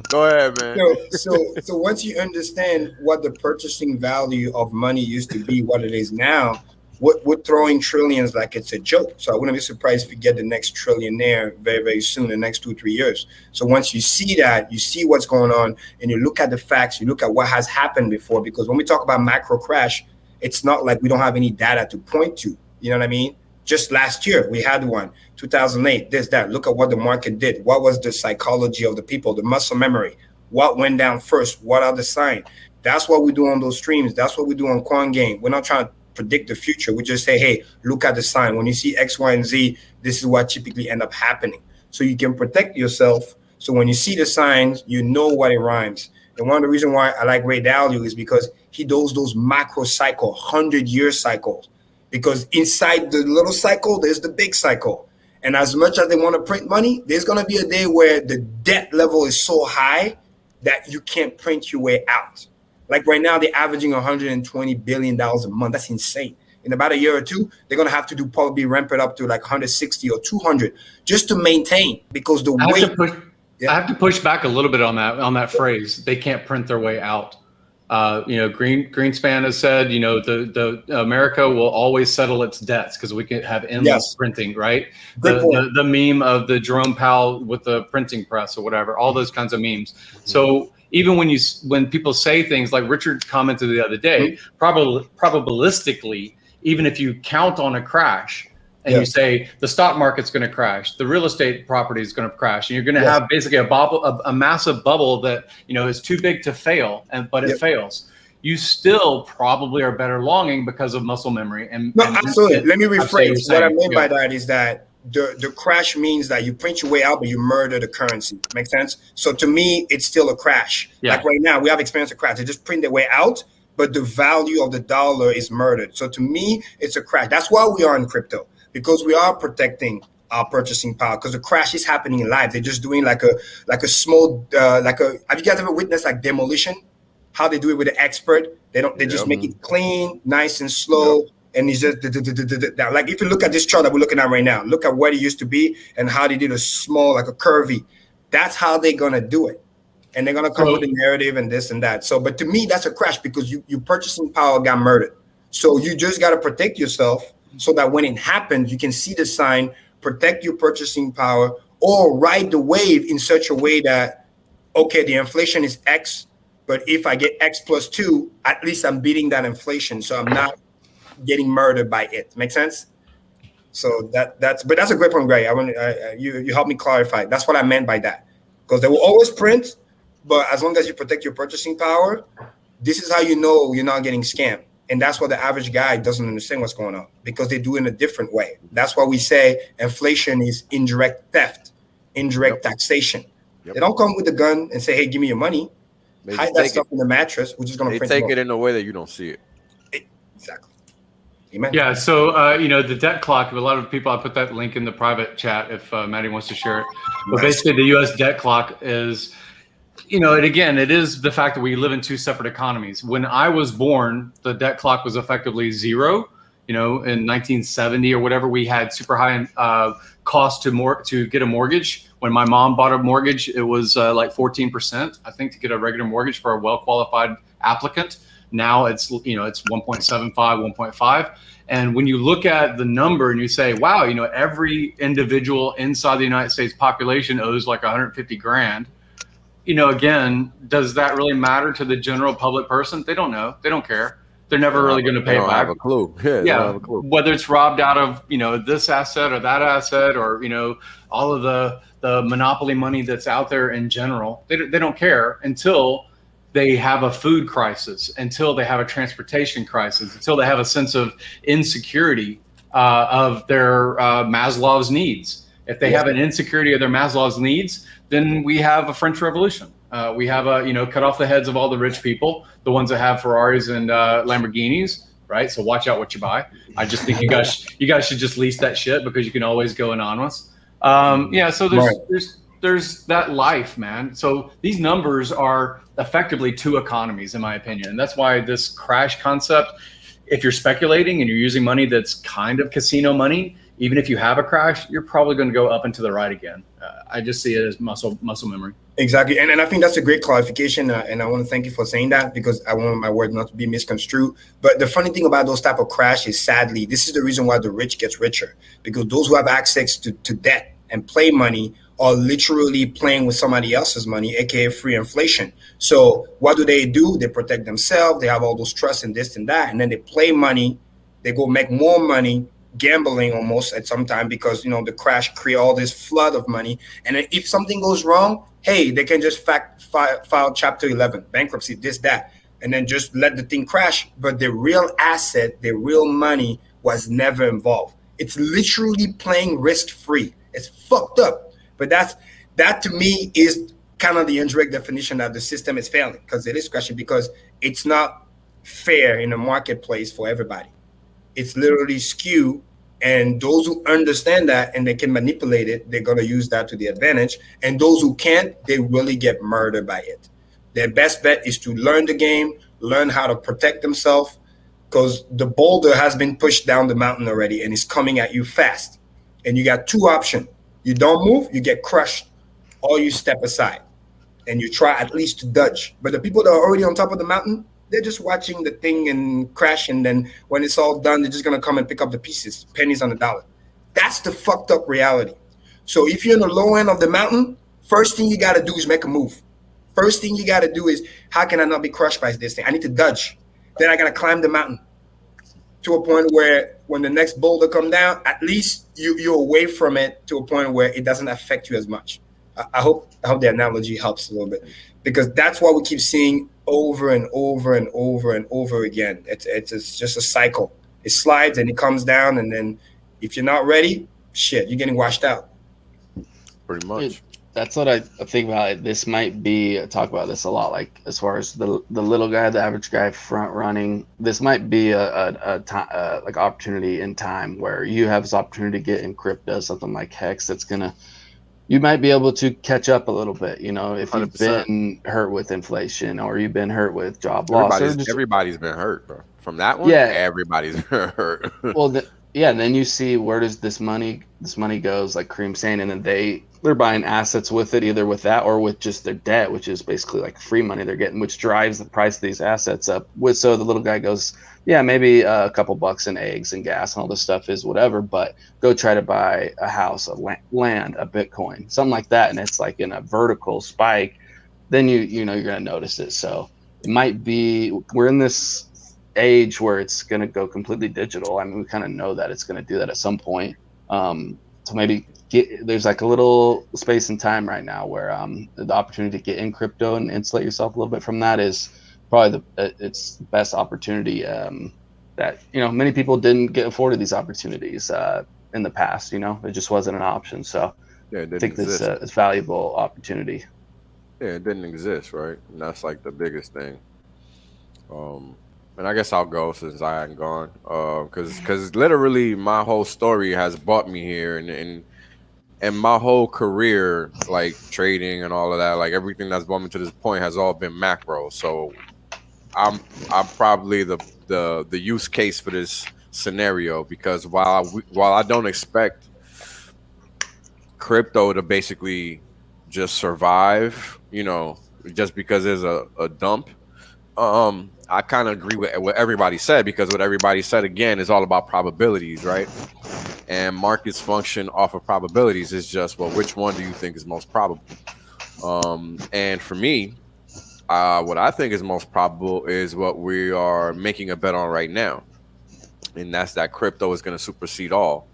Go ahead, man. So once you understand what the purchasing value of money used to be, what it is now, we're throwing trillions like it's a joke. So I wouldn't be surprised if we get the next trillionaire very, very soon, the next 2-3 years. So once you see that, you see what's going on, and you look at the facts, you look at what has happened before. Because when we talk about macro crash, it's not like we don't have any data to point to. You know what I mean? Just last year, we had one, 2008, this, that. Look at what the market did. What was the psychology of the people, the muscle memory? What went down first? What are the signs? That's what we do on those streams. That's what we do on Coin Game. We're not trying to predict the future. We just say, hey, look at the sign. When you see X, Y, and Z, this is what typically end up happening. So you can protect yourself. So when you see the signs, you know what it rhymes. And one of the reasons why I like Ray Dalio is because he does those macro cycle, 100-year cycles. Because inside the little cycle, there's the big cycle. And as much as they want to print money, there's going to be a day where the debt level is so high that you can't print your way out. Like right now, they're averaging $120 billion a month. That's insane. In about a year or two, they're going to have to probably ramp it up to like 160 or 200 just to maintain, because the I have to push back a little bit on that phrase. They can't print their way out. Greenspan has said, the America will always settle its debts because we can have endless printing, right? The meme of the Jerome Powell with the printing press or whatever, all those kinds of memes. So even when people say things like Richard commented the other day, probabilistically, even if you count on a crash and you say the stock market's going to crash, the real estate property is going to crash, and you're going to have basically a massive bubble that is too big to fail, but it fails. You still probably are better longing because of muscle memory. Absolutely. Let me rephrase. What I mean by that is that the crash means that you print your way out, but you murder the currency. Make sense? So to me, it's still a crash. Like right now, we have experienced a crash. They just print their way out, but the value of the dollar is murdered. So to me, it's a crash. That's why we are in crypto, because we are protecting our purchasing power, because the crash is happening live. They're just doing like a small, have you guys ever witnessed like demolition? How they do it with the expert? They just make it clean, nice and slow. And it's just like, if you look at this chart that we're looking at right now, look at what it used to be and how they did a small, like a curvy. That's how they're gonna do it, and they're gonna come with a narrative and this and that. So, but to me, that's a crash, because your purchasing power got murdered. So you just gotta protect yourself so that when it happens, you can see the sign, protect your purchasing power, or ride the wave in such a way that, okay, the inflation is X, but if I get X plus 2, at least I'm beating that inflation, so I'm not getting murdered by it. Make sense? So that's a great point, Gray. You helped me clarify. That's what I meant by that, because they will always print, but as long as you protect your purchasing power, this is how you know you're not getting scammed. And that's why the average guy doesn't understand what's going on, because they do it in a different way. That's why we say inflation is indirect theft, indirect taxation. They don't come with a gun and say, hey, give me your money. Hide that stuff in the mattress. We're just going to print take it in a way that you don't see it. Exactly. Amen. Yeah. So, you know, the debt clock, a lot of people, I put that link in the private chat if Maddie wants to share it. But basically the US debt clock is, you know, and again, it is the fact that we live in two separate economies. When I was born, the debt clock was effectively zero. You know, in 1970 or whatever, we had super high cost to get a mortgage. When my mom bought a mortgage, it was like 14%, I think, to get a regular mortgage for a well-qualified applicant. Now it's, you know, it's 1.75, 1.5. And when you look at the number and you say, wow, you know, every individual inside the United States population owes like 150 grand. You know, again, does that really matter to the general public person? They don't know. They don't care. They're never really going to pay it back. They don't have a clue. Yeah, they don't have a clue. Whether it's robbed out of, you know, this asset or that asset, or, you know, all of the monopoly money that's out there in general. They don't care until they have a food crisis, until they have a transportation crisis, until they have a sense of insecurity of their Maslow's needs. If they have an insecurity of their Maslow's needs, then we have a French Revolution. We have a, you know, cut off the heads of all the rich people, the ones that have Ferraris and Lamborghinis, right? So watch out what you buy. I just think you guys should just lease that shit, because you can always go anonymous. Yeah, so there's that life, man. So these numbers are effectively two economies, in my opinion. And that's why this crash concept, if you're speculating and you're using money that's kind of casino money, even if you have a crash, you're probably going to go up and to the right again. I just see it as muscle memory. Exactly. And I think that's a great clarification. And I want to thank you for saying that, because I want my word not to be misconstrued. But the funny thing about those type of crashes, sadly, this is the reason why the rich gets richer, because those who have access to debt and play money are literally playing with somebody else's money, aka free inflation. So what do? They protect themselves. They have all those trusts and this and that, and then they play money. They go make more money, gambling almost at some time, because, you know, the crash create all this flood of money. And then if something goes wrong, hey, they can just file Chapter 11, bankruptcy, this, that, and then just let the thing crash. But the real asset, the real money was never involved. It's literally playing risk-free. It's fucked up. But that to me is kind of the indirect definition that the system is failing, because it is crashing, because it's not fair in the marketplace for everybody. It's literally skewed, and those who understand that and they can manipulate it, they're going to use that to the advantage. And those who can't, they really get murdered by it. Their best bet is to learn the game, learn how to protect themselves, because the boulder has been pushed down the mountain already and it's coming at you fast. And you got two options. You don't move, you get crushed, or you step aside and you try at least to dodge. But the people that are already on top of the mountain, they're just watching the thing and crash. And then when it's all done, they're just going to come and pick up the pieces, pennies on the dollar. That's the fucked up reality. So if you're in the low end of the mountain, first thing you got to do is make a move. First thing you got to do is, how can I not be crushed by this thing? I need to dodge. Then I got to climb the mountain to a point where when the next boulder come down, at least you're away from it to a point where it doesn't affect you as much. I hope the analogy helps a little bit, because that's what we keep seeing over and over and over and over again. It's just a cycle. It slides and it comes down, and then if you're not ready, shit, you're getting washed out. Pretty much. That's what I think about. This might be, I talk about this a lot, like as far as the little guy, the average guy front running. This might be a like opportunity in time where you have this opportunity to get in crypto, something like Hex, that's gonna, you might be able to catch up a little bit. You know, if you've 100%. Been hurt with inflation, or you've been hurt with job loss. Everybody's been hurt, bro. From that one, yeah, everybody's been hurt. Well, yeah, and then you see, where does this money goes, like Kareem's saying, and then they're buying assets with it, either with that or with just their debt, which is basically like free money they're getting, which drives the price of these assets up. So the little guy goes, yeah, maybe a couple bucks in eggs and gas and all this stuff is whatever, but go try to buy a house, a land, a Bitcoin, something like that, and it's like in a vertical spike, then you know you're going to notice it. So it might be, we're in this age where it's going to go completely digital. I mean, we kind of know that it's going to do that at some point. So maybe there's like a little space and time right now where the opportunity to get in crypto and insulate yourself a little bit from that is probably it's the best opportunity that many people didn't get afforded these opportunities in the past. It just wasn't an option. So Yeah, it I didn't think this exist. is valuable opportunity. Yeah, it didn't exist, right? And that's like the biggest thing. And I guess I'll go since I hadn't gone. Because literally my whole story has brought me here, and my whole career, like trading and all of that, like everything that's brought me to this point has all been macro. So I'm probably the use case for this scenario, because while I don't expect crypto to basically just survive, just because there's a dump. I kind of agree with what everybody said, because what everybody said again is all about probabilities, right? And markets function off of probabilities. It's just, well, which one do you think is most probable? And for me, what I think is most probable is what we are making a bet on right now, and that's that crypto is going to supersede all,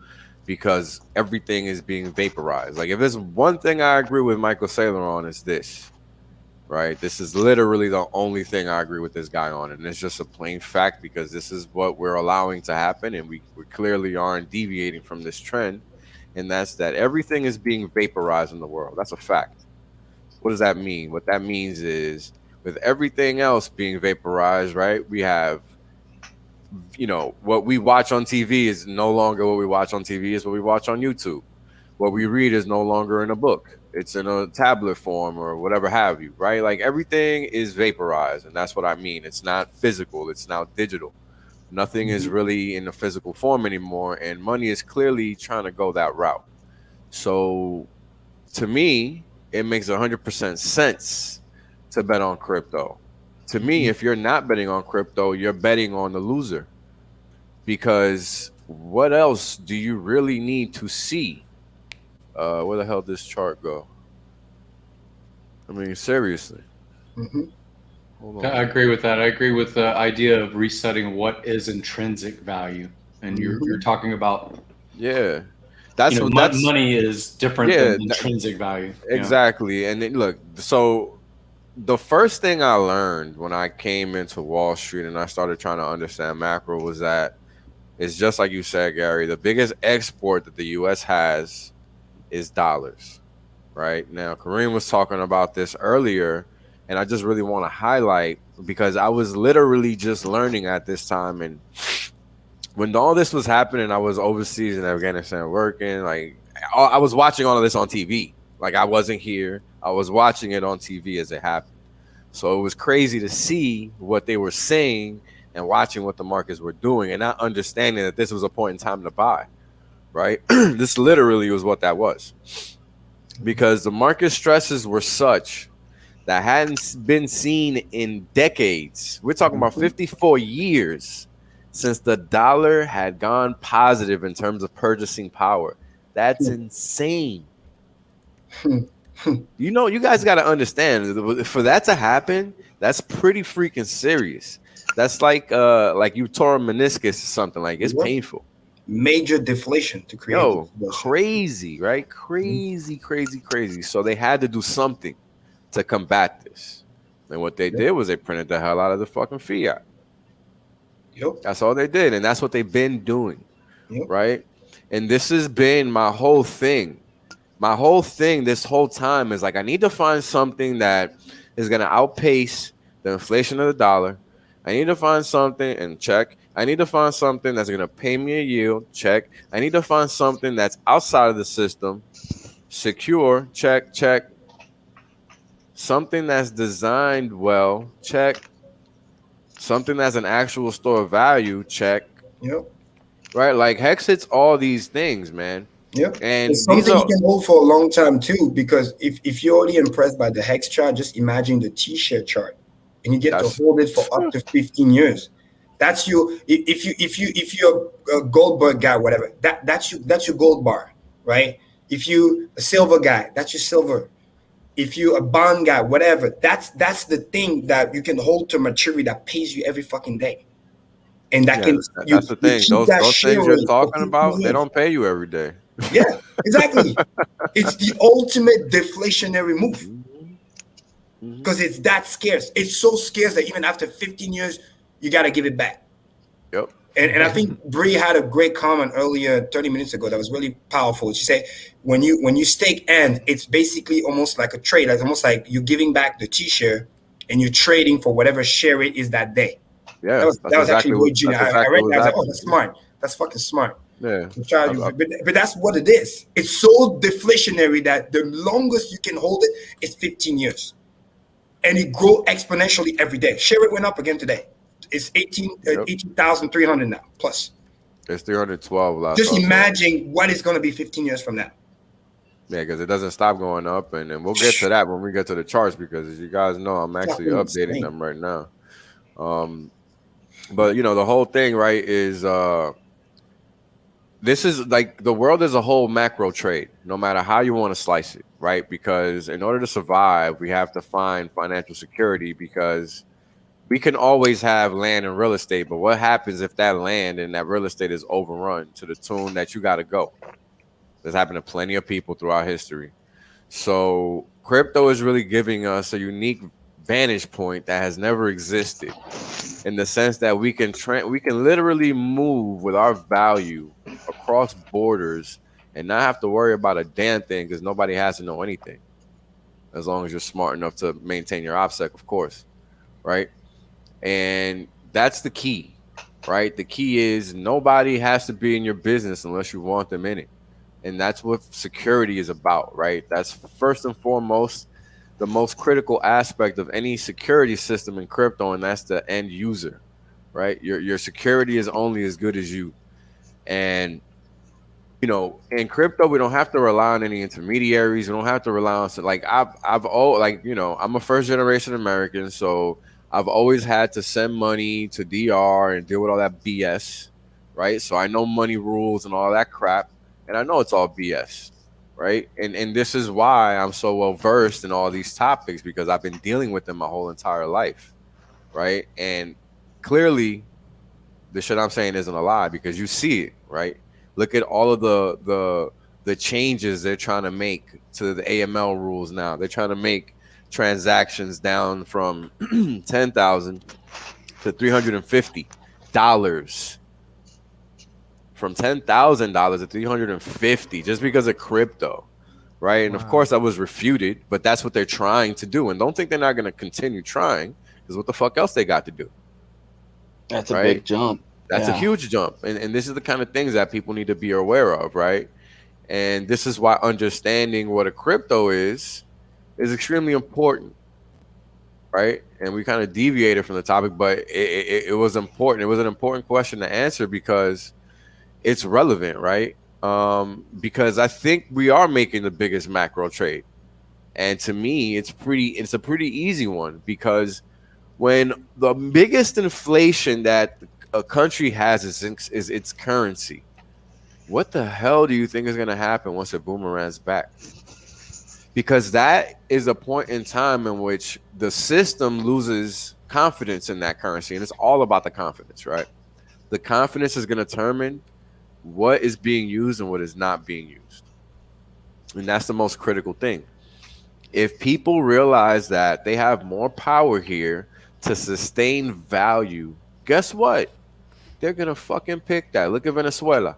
because everything is being vaporized. Like, if there's one thing I agree with Michael Saylor on, is this. Right, this is literally the only thing I agree with this guy on, and it's just a plain fact, because this is what we're allowing to happen, and we clearly aren't deviating from this trend, and that's that everything is being vaporized in the world. That's a fact. What does that mean? What that means is, with everything else being vaporized, right, we have, what we watch on TV is no longer what we watch on TV, is what we watch on YouTube. What we read is no longer in a book. It's in a tablet form or whatever have you, right? Like, everything is vaporized, and that's what I mean. It's not physical. It's now digital. Nothing is really in a physical form anymore, and money is clearly trying to go that route. So, to me, it makes 100% sense to bet on crypto. To me, if you're not betting on crypto, you're betting on the loser, because what else do you really need to see? Where the hell did this chart go? I mean, seriously. Hold on. I agree with that. I agree with the idea of resetting what is intrinsic value, and you're talking about. Yeah, that's what money is different than intrinsic value. Exactly, and look, so the first thing I learned when I came into Wall Street and I started trying to understand macro was that it's just like you said, Gary. The biggest export that the U.S. has is dollars. Right now, Kareem was talking about this earlier, and I just really want to highlight, because I was literally just learning at this time, and when all this was happening, I was overseas in Afghanistan working. Like, I was watching all of this on TV. Like, I wasn't here. I was watching it on TV as it happened. So it was crazy to see what they were saying and watching what the markets were doing, and not understanding that this was a point in time to buy. Right? This literally was what that was. Because the market stresses were such that hadn't been seen in decades. We're talking about 54 years since the dollar had gone positive in terms of purchasing power. That's insane. You guys got to understand, for that to happen, that's pretty freaking serious. That's like you tore a meniscus or something. Like, it's painful. Major deflation to create. Crazy, right? Crazy. So they had to do something to combat this. And what they did was they printed the hell out of the fucking fiat. That's all they did. And that's what they've been doing. Right? And this has been my whole thing. My whole thing this whole time is like, I need to find something that is going to outpace the inflation of the dollar. I need to find something and check. I need to find something that's going to pay me a yield. Check. I need to find something that's outside of the system. Secure. Check. Something that's designed well. Check. Something that's an actual store of value. Check. Right? Like, Hex hits all these things, man. And it's something you can hold for a long time too, because if you're already impressed by the Hex chart, just imagine the T-share chart, and you get to hold it for up to 15 years. That's you. If you're a Goldberg guy, whatever, that's your gold bar, right? If you a silver guy, that's your silver. If you a bond guy, whatever, that's the thing that you can hold to maturity that pays you every fucking day. And that that's the thing. Those things you're talking about, they don't pay you every day. Yeah, exactly. It's the ultimate deflationary move. because it's that scarce. It's so scarce that even after 15 years, you got to give it back. Yep. And I think Bree had a great comment earlier, 30 minutes ago, that was really powerful. She said, when you stake END, it's basically almost like a trade. It's almost like you're giving back the T-share and you're trading for whatever share it is that day. Yeah, that was exactly actually very genius. I read that. I was like, oh, that's happening. smart. That's fucking smart. Yeah. But that's what it is. It's so deflationary that the longest you can hold it is 15 years. And it grows exponentially every day. Share rate went up again today. It's 18,300 now plus. It's 312 last. Just imagine what it's going to be 15 years from now. Yeah, because it doesn't stop going up, and we'll get to that when we get to the charts. Because as you guys know, I'm actually updating them right now. But you know, the whole thing, right, is this is like the world as a whole macro trade, no matter how you want to slice it, right? Because in order to survive, we have to find financial security, because we can always have land and real estate, but what happens if that land and that real estate is overrun to the tune that you got to go? This happened to plenty of people throughout history. So crypto is really giving us a unique vantage point that has never existed, in the sense that we can literally move with our value across borders and not have to worry about a damn thing, because nobody has to know anything, as long as you're smart enough to maintain your OPSEC, of course, right? And that's the key, right? The key is nobody has to be in your business unless you want them in it. And that's what security is about, right? That's first and foremost the most critical aspect of any security system in crypto, and that's the end user, right? Your security is only as good as you. And you know, in crypto, we don't have to rely on any intermediaries. We don't have to rely on, like, you know, I'm a first generation American, so I've always had to send money to DR and deal with all that BS, right? So I know money rules and all that crap, and I know it's all BS, right? And this is why I'm so well versed in all these topics, because I've been dealing with them my whole entire life, right? And clearly, the shit I'm saying isn't a lie, because you see it, right? Look at all of the changes they're trying to make to the AML rules now. They're trying to make transactions down from $10,000 to $350, from $10,000 to $350, just because of crypto, right? And of course, that was refuted, but that's what they're trying to do. And don't think they're not going to continue trying, because what the fuck else they got to do? That's a big jump. That's a huge jump. And this is the kind of things that people need to be aware of, right? And this is why understanding what a crypto is extremely important, right? And we kind of deviated from the topic, but it was important. It was an important question to answer, because it's relevant, right? Because I think we are making the biggest macro trade. And to me, it's a pretty easy one, because when the biggest inflation that a country has is its currency, what the hell do you think is going to happen once it boomerangs back? Because that is a point in time in which the system loses confidence in that currency, and it's all about the confidence, right? The confidence is going to determine what is being used and what is not being used, and that's the most critical thing. If people realize that they have more power here to sustain value, guess what? They're going to fucking pick that. Look at Venezuela.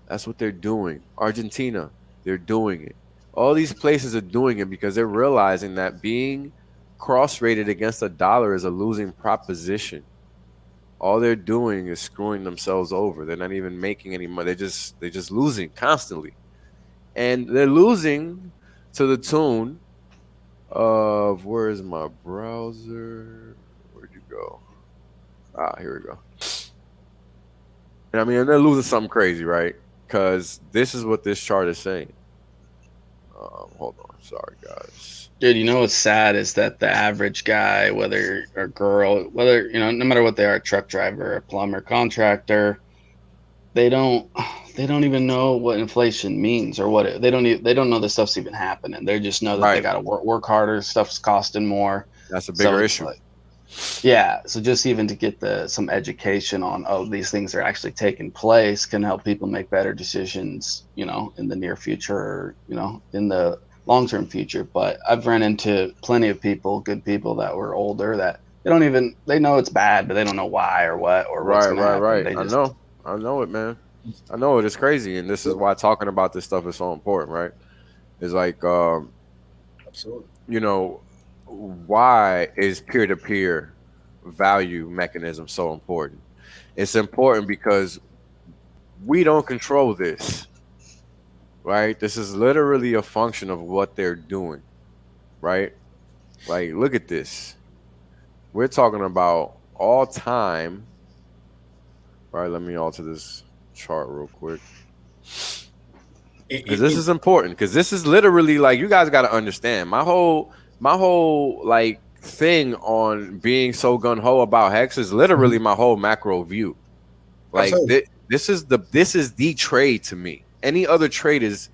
That's what they're doing. Argentina, they're doing it. All these places are doing it because they're realizing that being cross-rated against a dollar is a losing proposition. All they're doing is screwing themselves over. They're not even making any money. They're just losing constantly. And they're losing to the tune of, where is my browser? Where'd you go? Here we go. And I mean, they're losing something crazy, right? Because this is what this chart is saying. Hold on. Sorry, guys. Dude, you know what's sad is that the average guy, whether or girl, whether, you know, no matter what they are, a truck driver, a plumber, contractor, they don't even know what inflation means, or what they don't know this stuff's even happening. They just know that they got to work harder. Stuff's costing more. That's a bigger issue. Yeah, so just even to get some education on, oh, these things are actually taking place, can help people make better decisions, you know, in the near future, or, you know, in the long-term future. But I've run into plenty of people, good people that were older, that they know it's bad, but they don't know why or what or what's going to happen. Right. They just, I know it, man. I know it. It's crazy, and this is why talking about this stuff is so important, right? It's like, Absolutely. you know, why is peer-to-peer value mechanism so important? It's important because we don't control this, right? This is literally a function of what they're doing, right? Like, look at this. We're talking about all time. All right, let me alter this chart real quick. Because this is important. Because this is literally like, you guys got to understand. My whole like thing on being so gun ho about Hex is literally my whole macro view. Like this is the trade to me. Any other trade is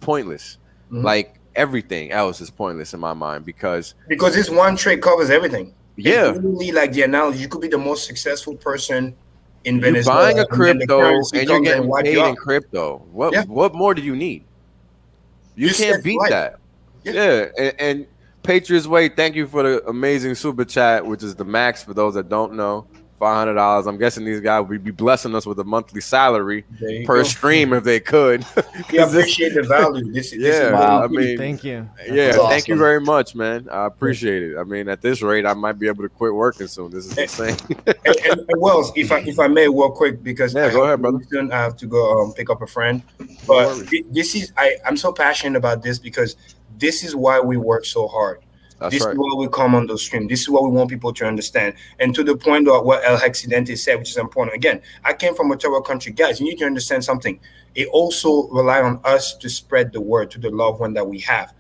pointless. Like everything else is pointless in my mind because this one trade covers everything. Yeah, it's literally like the analogy. You could be the most successful person in Venezuela. You're buying a crypto and you're getting paid in crypto. What more do you need? You can't beat that. Yeah. And Patriots Way, thank you for the amazing super chat, which is the max for those that don't know. $500. I'm guessing these guys would be blessing us with a monthly salary per stream if they could. We appreciate the value. This is wow. I mean, thank you. That's thank you very much, man. I appreciate it. I mean, at this rate, I might be able to quit working soon. This is insane. and Wells, if I may, real quick, because go ahead, brother. Soon I have to go pick up a friend. But this is I'm so passionate about this because this is why we work so hard. This is why we come on the stream. This is what we want people to understand. And to the point of what El Hexidente said, which is important. Again, I came from a third country. Guys, you need to understand something. It also rely on us to spread the word to the loved one that we have.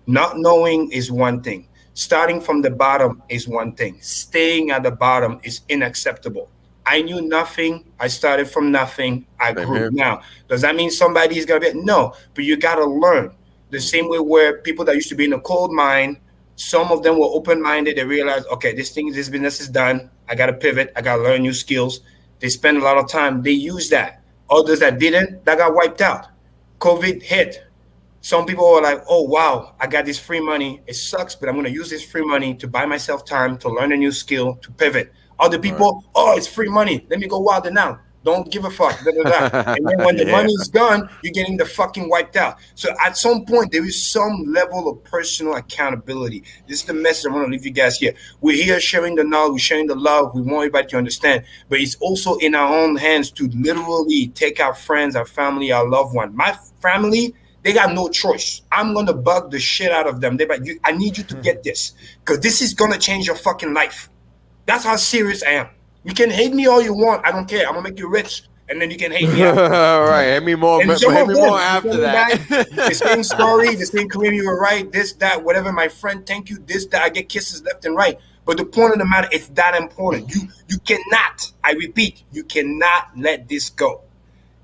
Not knowing is one thing. Starting from the bottom is one thing. Staying at the bottom is unacceptable. I knew nothing. I started from nothing. I grew. Now, does that mean somebody is going to be? No, but you got to learn. The same way where people that used to be in a cold mine, some of them were open-minded. They realized, okay, this business is done. I got to pivot. I got to learn new skills. They spend a lot of time. They use that. Others that didn't, that got wiped out. COVID hit. Some people were like, oh, wow, I got this free money. It sucks, but I'm going to use this free money to buy myself time, to learn a new skill, to pivot. Other people, oh, it's free money. Let me go wild and out. Don't give a fuck. And then when the money is gone, you're getting the fucking wiped out. So at some point, there is some level of personal accountability. This is the message I want to leave you guys here. We're here sharing the knowledge, we're sharing the love. We want everybody to understand. But it's also in our own hands to literally take our friends, our family, our loved one. My family, they got no choice. I'm going to bug the shit out of them. They're like, I need you to get this because this is going to change your fucking life. That's how serious I am. You can hate me all you want. I don't care. I'm going to make you rich. And then you can hate me. All right. Hate me more after that. The same story, the same Kareem, you were right. This, that, whatever. My friend, thank you. This, that. I get kisses left and right. But the point of the matter, it's that important. You cannot, I repeat, you cannot let this go.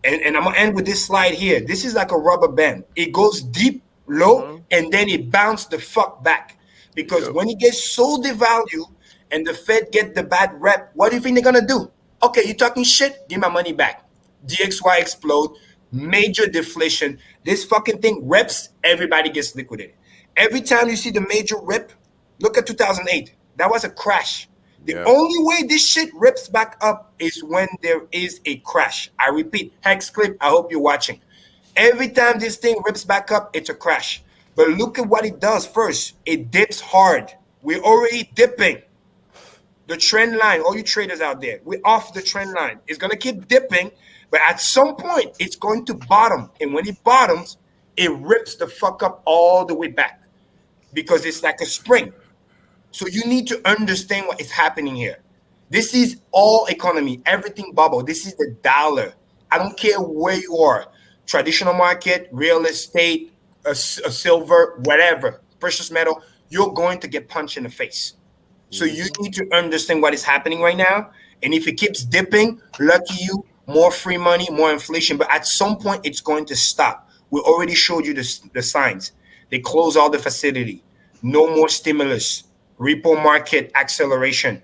And I'm going to end with this slide here. This is like a rubber band. It goes deep, low, and then it bounces the fuck back. Because when it gets so devalued, and the Fed get the bad rep, what do you think they're going to do? Okay, you talking shit? Give my money back. DXY explode, major deflation. This fucking thing reps, everybody gets liquidated. Every time you see the major rip, look at 2008. That was a crash. The only way this shit rips back up is when there is a crash. I repeat, Hex Clip, I hope you're watching. Every time this thing rips back up, it's a crash. But look at what it does first. It dips hard. We're already dipping. The trend line, all you traders out there, we're off the trend line. It's going to keep dipping, but at some point, it's going to bottom. And when it bottoms, it rips the fuck up all the way back because it's like a spring. So you need to understand what is happening here. This is all economy, everything bubble. This is the dollar. I don't care where you are, traditional market, real estate, a silver, whatever, precious metal, you're going to get punched in the face. So you need to understand what is happening right now. And if it keeps dipping, lucky you, more free money, more inflation. But at some point, it's going to stop. We already showed you the signs. They close all the facility. No more stimulus. Repo market acceleration.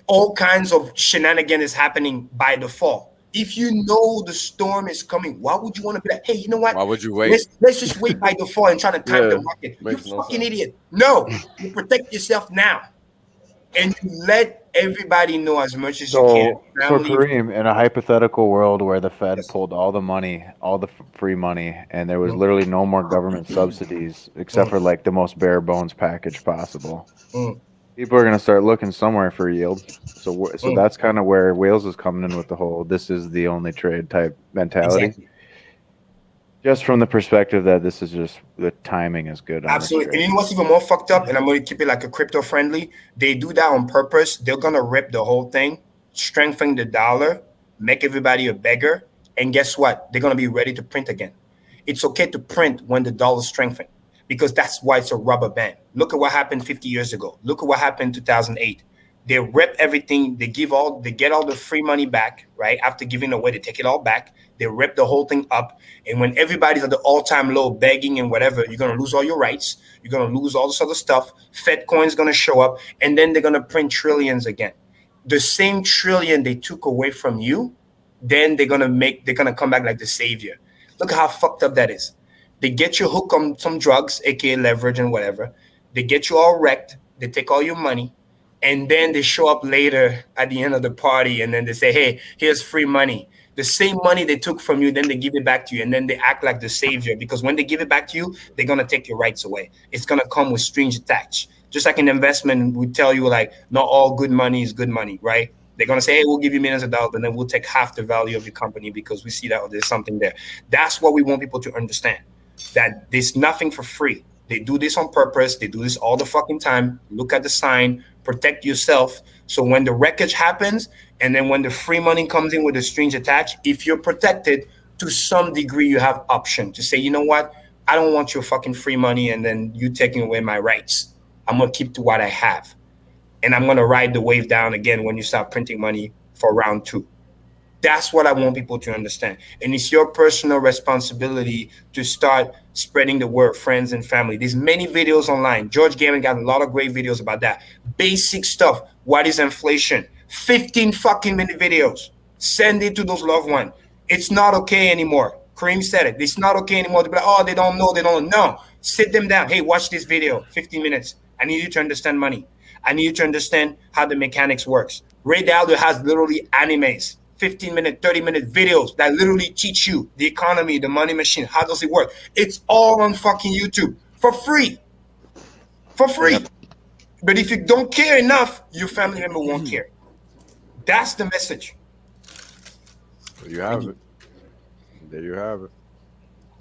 All kinds of shenanigans is happening by default. If you know the storm is coming, why would you want to be like, hey, you know what? Why would you wait? Let's just wait by default and try to time the Yeah, market. You makes no fucking sense. idiot. No, you protect yourself now. And you let everybody know as much as you can. So Family, Kareem, in a hypothetical world where the Fed yes. pulled all the money, all the free money, and there was Mm, literally no more government subsidies except for like the most bare bones package possible, mm, people are going to start looking somewhere for yield. So mm. that's kind of where Wales is coming in with the whole "this is the only trade" type mentality. Exactly. Just from the perspective that this is just the timing is good on this Absolutely. And trade. you know what's even more fucked up? And I'm going to keep it like a crypto friendly. They do that on purpose. They're going to rip the whole thing, strengthen the dollar, make everybody a beggar. And guess what? They're going to be ready to print again. It's okay to print when the dollar strengthens because that's why it's a rubber band. Look at what happened 50 years ago. Look at what happened in 2008. They rip everything. They get all the free money back, right? After giving away, they take it all back. They rip the whole thing up. And when everybody's at the all-time low, begging and whatever, you're gonna lose all your rights. You're gonna lose all this other stuff. Fed coin's gonna show up, and then they're gonna print trillions again. The same trillion they took away from you, then they're gonna come back like the savior. Look how fucked up that is. They get you hooked on some drugs, aka leverage and whatever. They get you all wrecked. They take all your money, and then they show up later at the end of the party, and then they say, "Hey, here's free money." The same money they took from you, then they give it back to you, and then they act like the savior because when they give it back to you, they're gonna take your rights away. It's gonna come with strings attached. Just like an investment would tell you, like, not all good money is good money, right? They're gonna say, "Hey, we'll give you millions of dollars, but then we'll take half the value of your company because we see that there's something there." That's what we want people to understand. That there's nothing for free. They do this on purpose. They do this all the fucking time. Look at the sign. Protect yourself. So when the wreckage happens, and then when the free money comes in with the strings attached, if you're protected to some degree, you have option to say, you know what? I don't want your fucking free money, and then you taking away my rights. I'm gonna keep to what I have, and I'm gonna ride the wave down again when you start printing money for round two. That's what I want people to understand. And it's your personal responsibility to start spreading the word, friends and family. There's many videos online. George Gammon got a lot of great videos about that. Basic stuff. What is inflation? 15 fucking minute videos. Send it to those loved ones. It's not okay anymore. Kareem said it. It's not okay anymore to be like, oh, they don't know. They don't know. No. Sit them down. Hey, watch this video. 15 minutes. I need you to understand money. I need you to understand how the mechanics works. Ray Dalio has literally animes. 15-minute, 30-minute videos that literally teach you the economy, the money machine, how does it work. It's all on fucking YouTube for free. For free. Yep. But if you don't care enough, your family member won't care. That's the message. There you have it. There you have it.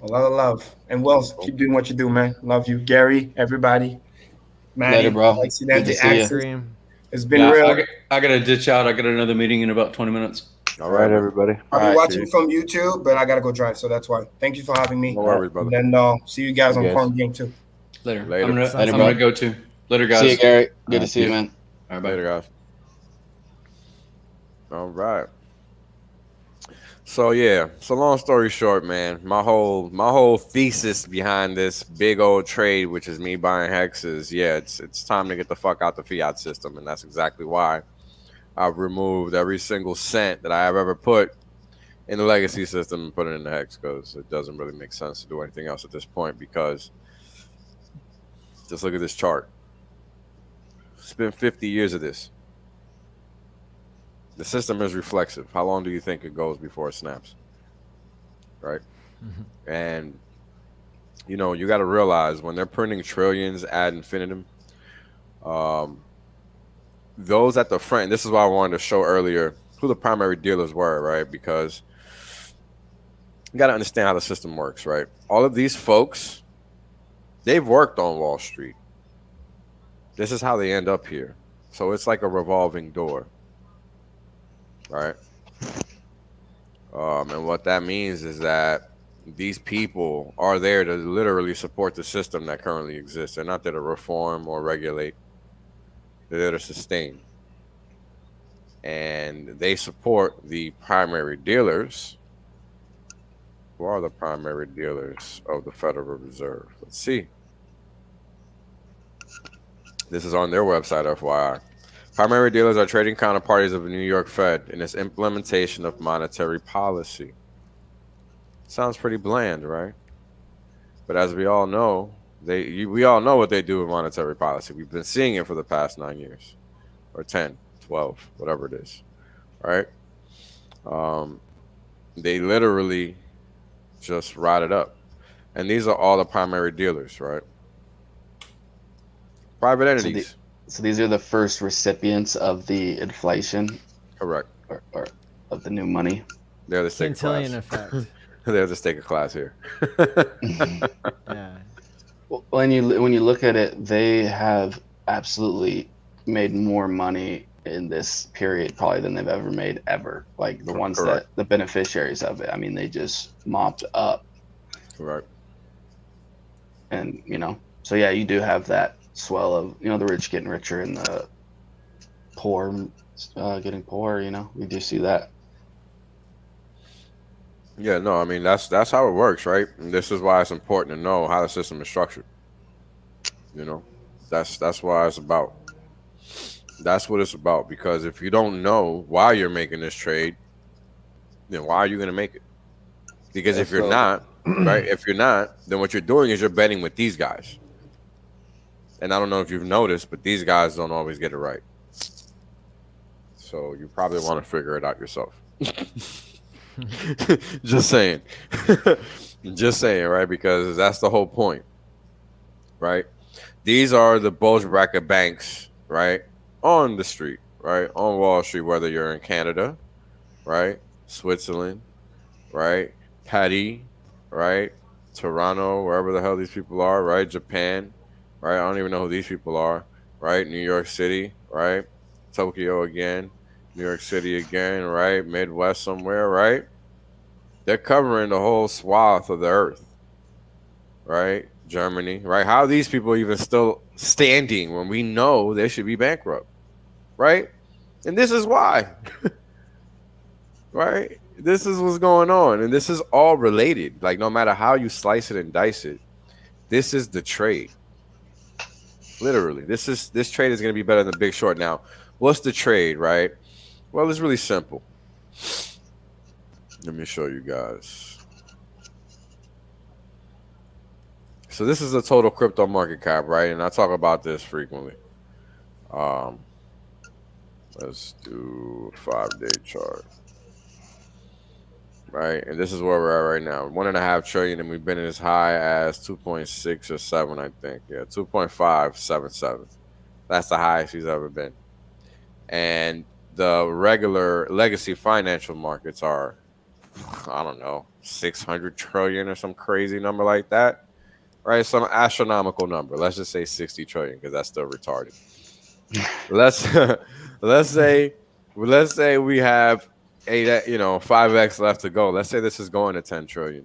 A lot of love. And Wells, keep doing what you do, man. Love you. Gary, everybody. Maddie, later, bro. Good to see you. It's been real. I got to ditch out. I got another meeting in about 20 minutes. All right, everybody. I'll be watching from YouTube, but I got to go drive, so that's why. Thank you for having me. No worries, brother. And then see you guys on Farm Game too. Later. I'm going to go too. Later, guys. See you, Gary. Good to see you, man. All right, later, guys. All right. So yeah, so long story short, man, my whole thesis behind this big old trade, which is me buying hexes, yeah, it's time to get the fuck out the fiat system, and that's exactly why I've removed every single cent that I have ever put in the legacy system and put it in the hex, because it doesn't really make sense to do anything else at this point. Because just look at this chart. It's been 50 years of this. The system is reflexive. How long do you think it goes before it snaps? Right? Mm-hmm. And, you know, you got to realize when they're printing trillions ad infinitum, those at the front, and this is why I wanted to show earlier who the primary dealers were, right? Because you got to understand how the system works, right? All of these folks, they've worked on Wall Street. This is how they end up here. So it's like a revolving door. Right. And what that means is that these people are there to literally support the system that currently exists. They're not there to reform or regulate. They're there to sustain. And they support the primary dealers. Who are the primary dealers of the Federal Reserve? Let's see. This is on their website, FYI. Primary dealers are trading counterparties of the New York Fed in its implementation of monetary policy. Sounds pretty bland, right? But as we all know, we all know what they do with monetary policy. We've been seeing it for the past 9 years, or 10, 12, whatever it is, right? They literally just ride it up. And these are all the primary dealers, right? Private entities. So these are the first recipients of the inflation, Correct. or of the new money. They're the staker class. Quintillion effect. They're the staker class here. Yeah. Well, when you look at it, they have absolutely made more money in this period probably than they've ever made ever. Like the ones Correct. that the beneficiaries of it, I mean, they just mopped up. Correct. And so yeah, you do have that swell of the rich getting richer and the poor getting poorer. We do see that. Yeah, no, I mean that's how it works, right? And this is why it's important to know how the system is structured. That's why it's about. That's what it's about. Because if you don't know why you're making this trade, then why are you going to make it? Because if you're not, right? If you're not, then what you're doing is you're betting with these guys. And I don't know if you've noticed, but these guys don't always get it right. So you probably want to figure it out yourself. Just saying. Just saying, right? Because that's the whole point, right? These are the bulge bracket banks, right? On the street, right? On Wall Street, whether you're in Canada, right? Switzerland, right? Paris, right? Toronto, wherever the hell these people are, right? Japan, right? I don't even know who these people are, right? New York City, right? Tokyo again, New York City again, right? Midwest somewhere, right? They're covering the whole swath of the earth, right? Germany, right? How are these people even still standing when we know they should be bankrupt, right? And this is why, right? This is what's going on, and this is all related. Like, no matter how you slice it and dice it, this is the trade. Literally, this trade is going to be better than Big Short. Now, what's the trade, right? Well, it's really simple. Let me show you guys. So this is the total crypto market cap, right? And I talk about this frequently. Let's do 5-day chart. Right, and this is where we're at right now. 1.5 trillion, and we've been as high as 2.6 or 7, I think. Yeah, 2.577. That's the highest he's ever been. And the regular legacy financial markets are, I don't know, 600 trillion or some crazy number like that. Right, some astronomical number. Let's just say 60 trillion because that's still retarded. let's say we have 5x left to go. Let's say this is going to 10 trillion.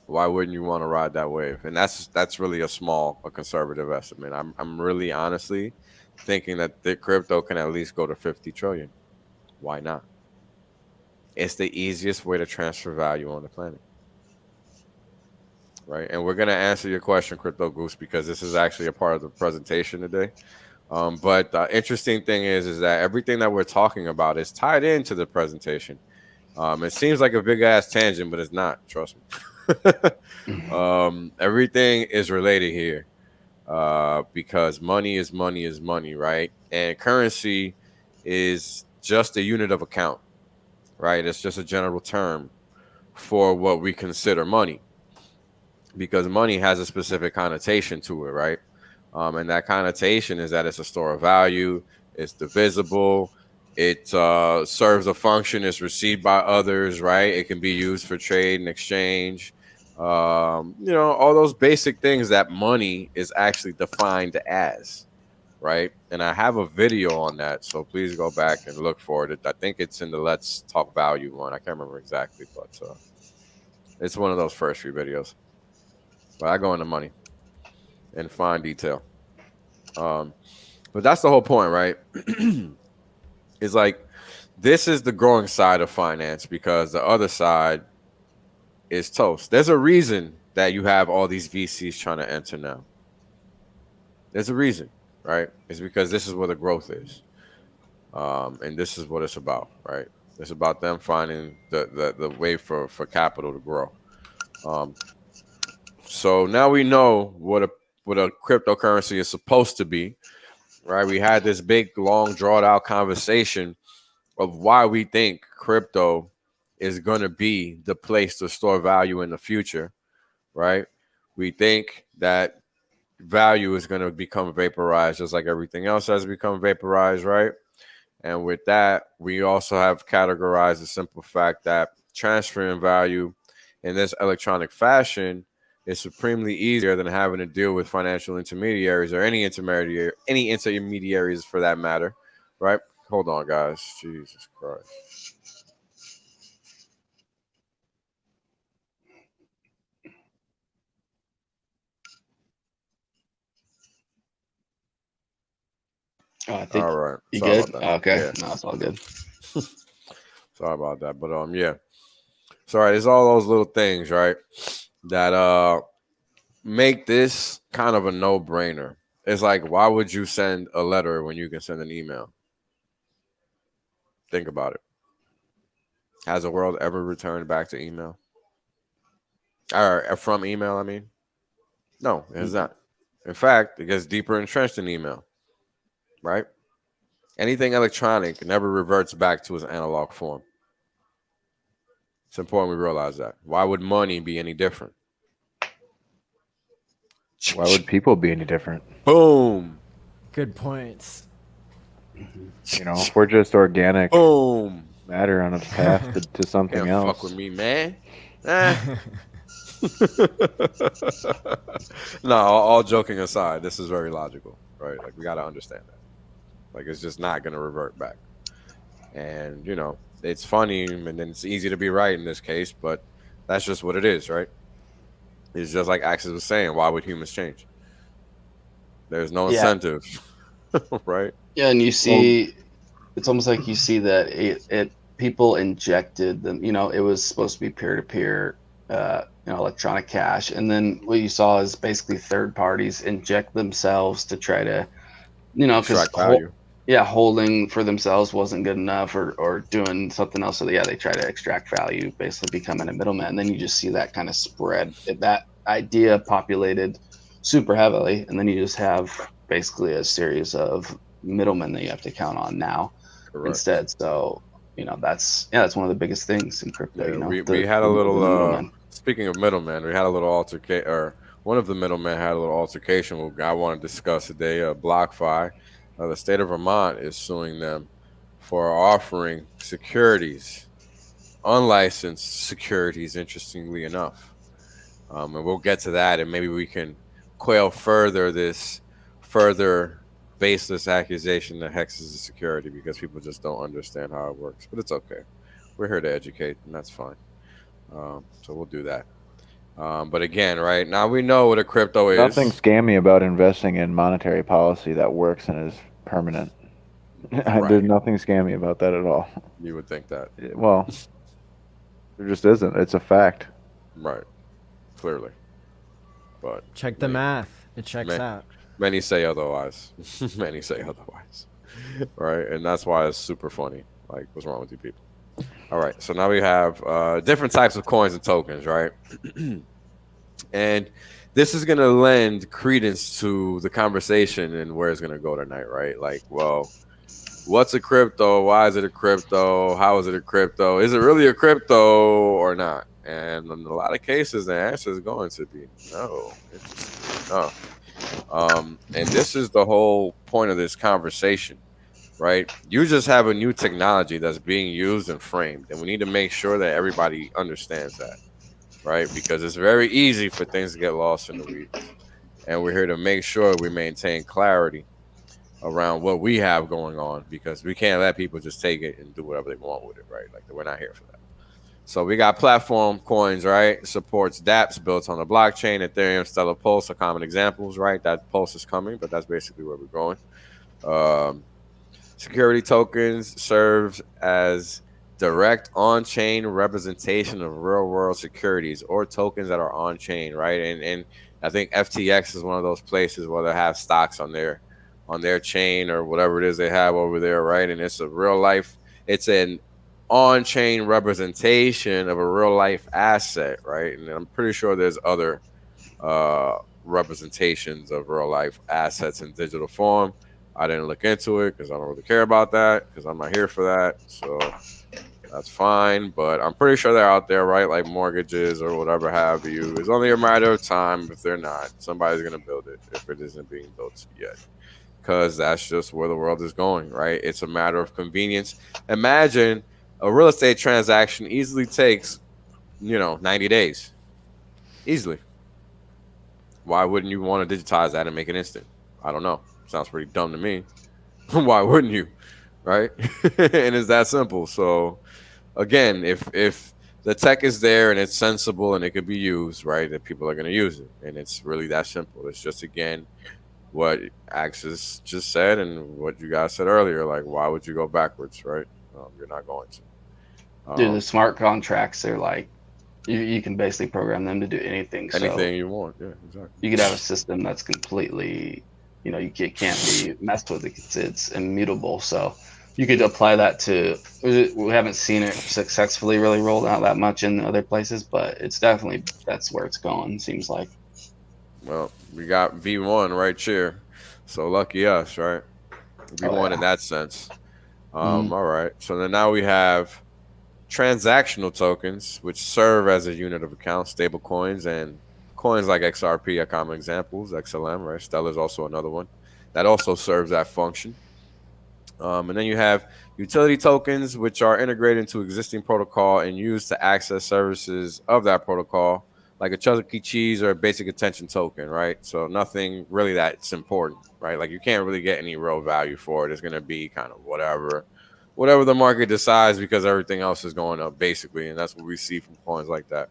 Why wouldn't you want to ride that wave? And that's really a conservative estimate. I'm really honestly thinking that the crypto can at least go to 50 trillion. Why not? It's the easiest way to transfer value on the planet. Right, and we're gonna answer your question, Crypto Goose, because this is actually a part of the presentation today. But the interesting thing is that everything that we're talking about is tied into the presentation. It seems like a big ass tangent, but it's not. Trust me. Everything is related here because money is money, right? And currency is just a unit of account, right? It's just a general term for what we consider money. Because money has a specific connotation to it, right? And that connotation is that it's a store of value, it's divisible, it serves a function, it's received by others, right? It can be used for trade and exchange. All those basic things that money is actually defined as, right? And I have a video on that, so please go back and look for it. I think it's in the Let's Talk Value one. I can't remember exactly, but it's one of those first few videos. But I go into money in fine detail. But that's the whole point, right? It's like this is the growing side of finance because the other side is toast. There's a reason that you have all these VCs trying to enter now. There's a reason, right? It's because this is where the growth is. And this is what it's about, right? It's about them finding the way for capital to grow. So now we know what a cryptocurrency is supposed to be, right? We had this big, long, drawn out conversation of why we think crypto is going to be the place to store value in the future, right? We think that value is going to become vaporized just like everything else has become vaporized, right? And with that, we also have categorized the simple fact that transferring value in this electronic fashion is supremely easier than having to deal with financial intermediaries or any intermediaries for that matter, right? Hold on, guys. Jesus Christ. Oh, I think all right. you Sorry good? about that. Oh, okay. Yeah. No, it's all good. Sorry about that. But yeah. Sorry, it's all those little things, right? That make this kind of a no-brainer. It's like, why would you send a letter when you can send an email? Think about it. Has the world ever returned back to email? Or from email, I mean? No, it has not. In fact, it gets deeper entrenched in email, right? Anything electronic never reverts back to its analog form. It's important we realize that. Why would money be any different? Why would people be any different? Boom. Good points. You know, if we're just organic Boom. matter on its path to something Can't else. fuck with me, man. No, all joking aside, this is very logical, right? Like, we got to understand that. Like, it's just not going to revert back. And, you know, it's funny and then it's easy to be right in this case, but that's just what it is, right? It's just like Axis was saying, why would humans change? There's no incentive, right? Yeah, and you see, it's almost like you see that it people injected them. You know, it was supposed to be peer-to-peer, electronic cash, and then what you saw is basically third parties inject themselves to try to, because holding for themselves wasn't good enough, or doing something else. So they try to extract value, basically becoming a middleman. And then you just see that kind of spread. That idea populated super heavily, and then you just have basically a series of middlemen that you have to count on now. Correct. Instead. So that's one of the biggest things in crypto. Yeah, we had a little speaking of middlemen, we had a little altercation, or one of the middlemen had a little altercation I want to discuss today. BlockFi, the state of Vermont is suing them for offering securities, unlicensed securities, interestingly enough. And we'll get to that, and maybe we can quail this further baseless accusation that Hex is a security, because people just don't understand how it works. But it's okay. We're here to educate, and that's fine. So we'll do that. But again, right now we know what a crypto is. Nothing scammy about investing in monetary policy that works and is permanent. Right. There's nothing scammy about that at all. You would think that. Well, there just isn't. It's a fact. Right. Clearly. But check the math. It checks out. Many say otherwise. Many say otherwise. Right? And that's why it's super funny. Like, what's wrong with you people? All right. So now we have different types of coins and tokens, right? And this is going to lend credence to the conversation and where it's going to go tonight, right? Like, well, what's a crypto? Why is it a crypto? How is it a crypto? Is it really a crypto or not? And in a lot of cases, the answer is going to be no. No. And this is the whole point of this conversation, right? You just have a new technology that's being used and framed, and we need to make sure that everybody understands that, right? Because it's very easy for things to get lost in the weeds, and we're here to make sure we maintain clarity around what we have going on, because we can't let people just take it and do whatever they want with it, right? Like, we're not here for that. So we got platform coins, right? Supports dApps built on the blockchain. Ethereum, Stellar, Pulse are common examples, right? That Pulse is coming, but that's basically where we're going. Security tokens serves as direct on-chain representation of real-world securities or tokens that are on-chain, right? And I think FTX is one of those places where they have stocks on their on their chain or whatever it is they have over there, right? And it's a real life, it's an on-chain representation of a real life asset, right? And I'm pretty sure there's other representations of real life assets in digital form. I didn't look into it because I don't really care about that because I'm not here for that. So that's fine. But I'm pretty sure they're out there, right? Like mortgages or whatever have you. It's only a matter of time. If they're not, somebody's going to build it if it isn't being built yet. Because that's just where the world is going, right? It's a matter of convenience. Imagine a real estate transaction easily takes, 90 days. Easily. Why wouldn't you want to digitize that and make it instant? I don't know. Sounds pretty dumb to me. Why wouldn't you? Right? And it's that simple. So again, if the tech is there and it's sensible and it could be used, right, then people are going to use it. And it's really that simple. It's just, again, what Axis just said and what you guys said earlier. Like, why would you go backwards, right? You're not going to. Dude, the smart contracts, they're like, you can basically program them to do anything. Anything you want. Yeah, exactly. You could have a system that's completely, you can't be messed with. It's immutable. So you could apply that to, we haven't seen it successfully really rolled out that much in other places, but it's definitely, that's where it's going, seems like. Well, we got V1 right here. So lucky us, right? V1 in that sense. All right. So then now we have transactional tokens, which serve as a unit of account, stable coins, and coins like XRP are common examples. XLM, right? Stellar is also another one that also serves that function. And then you have utility tokens, which are integrated into existing protocol and used to access services of that protocol, like a Chuck E. Cheese or a basic attention token, right? So nothing really that's important, right? Like you can't really get any real value for it. It's going to be kind of whatever the market decides because everything else is going up, basically. And that's what we see from coins like that.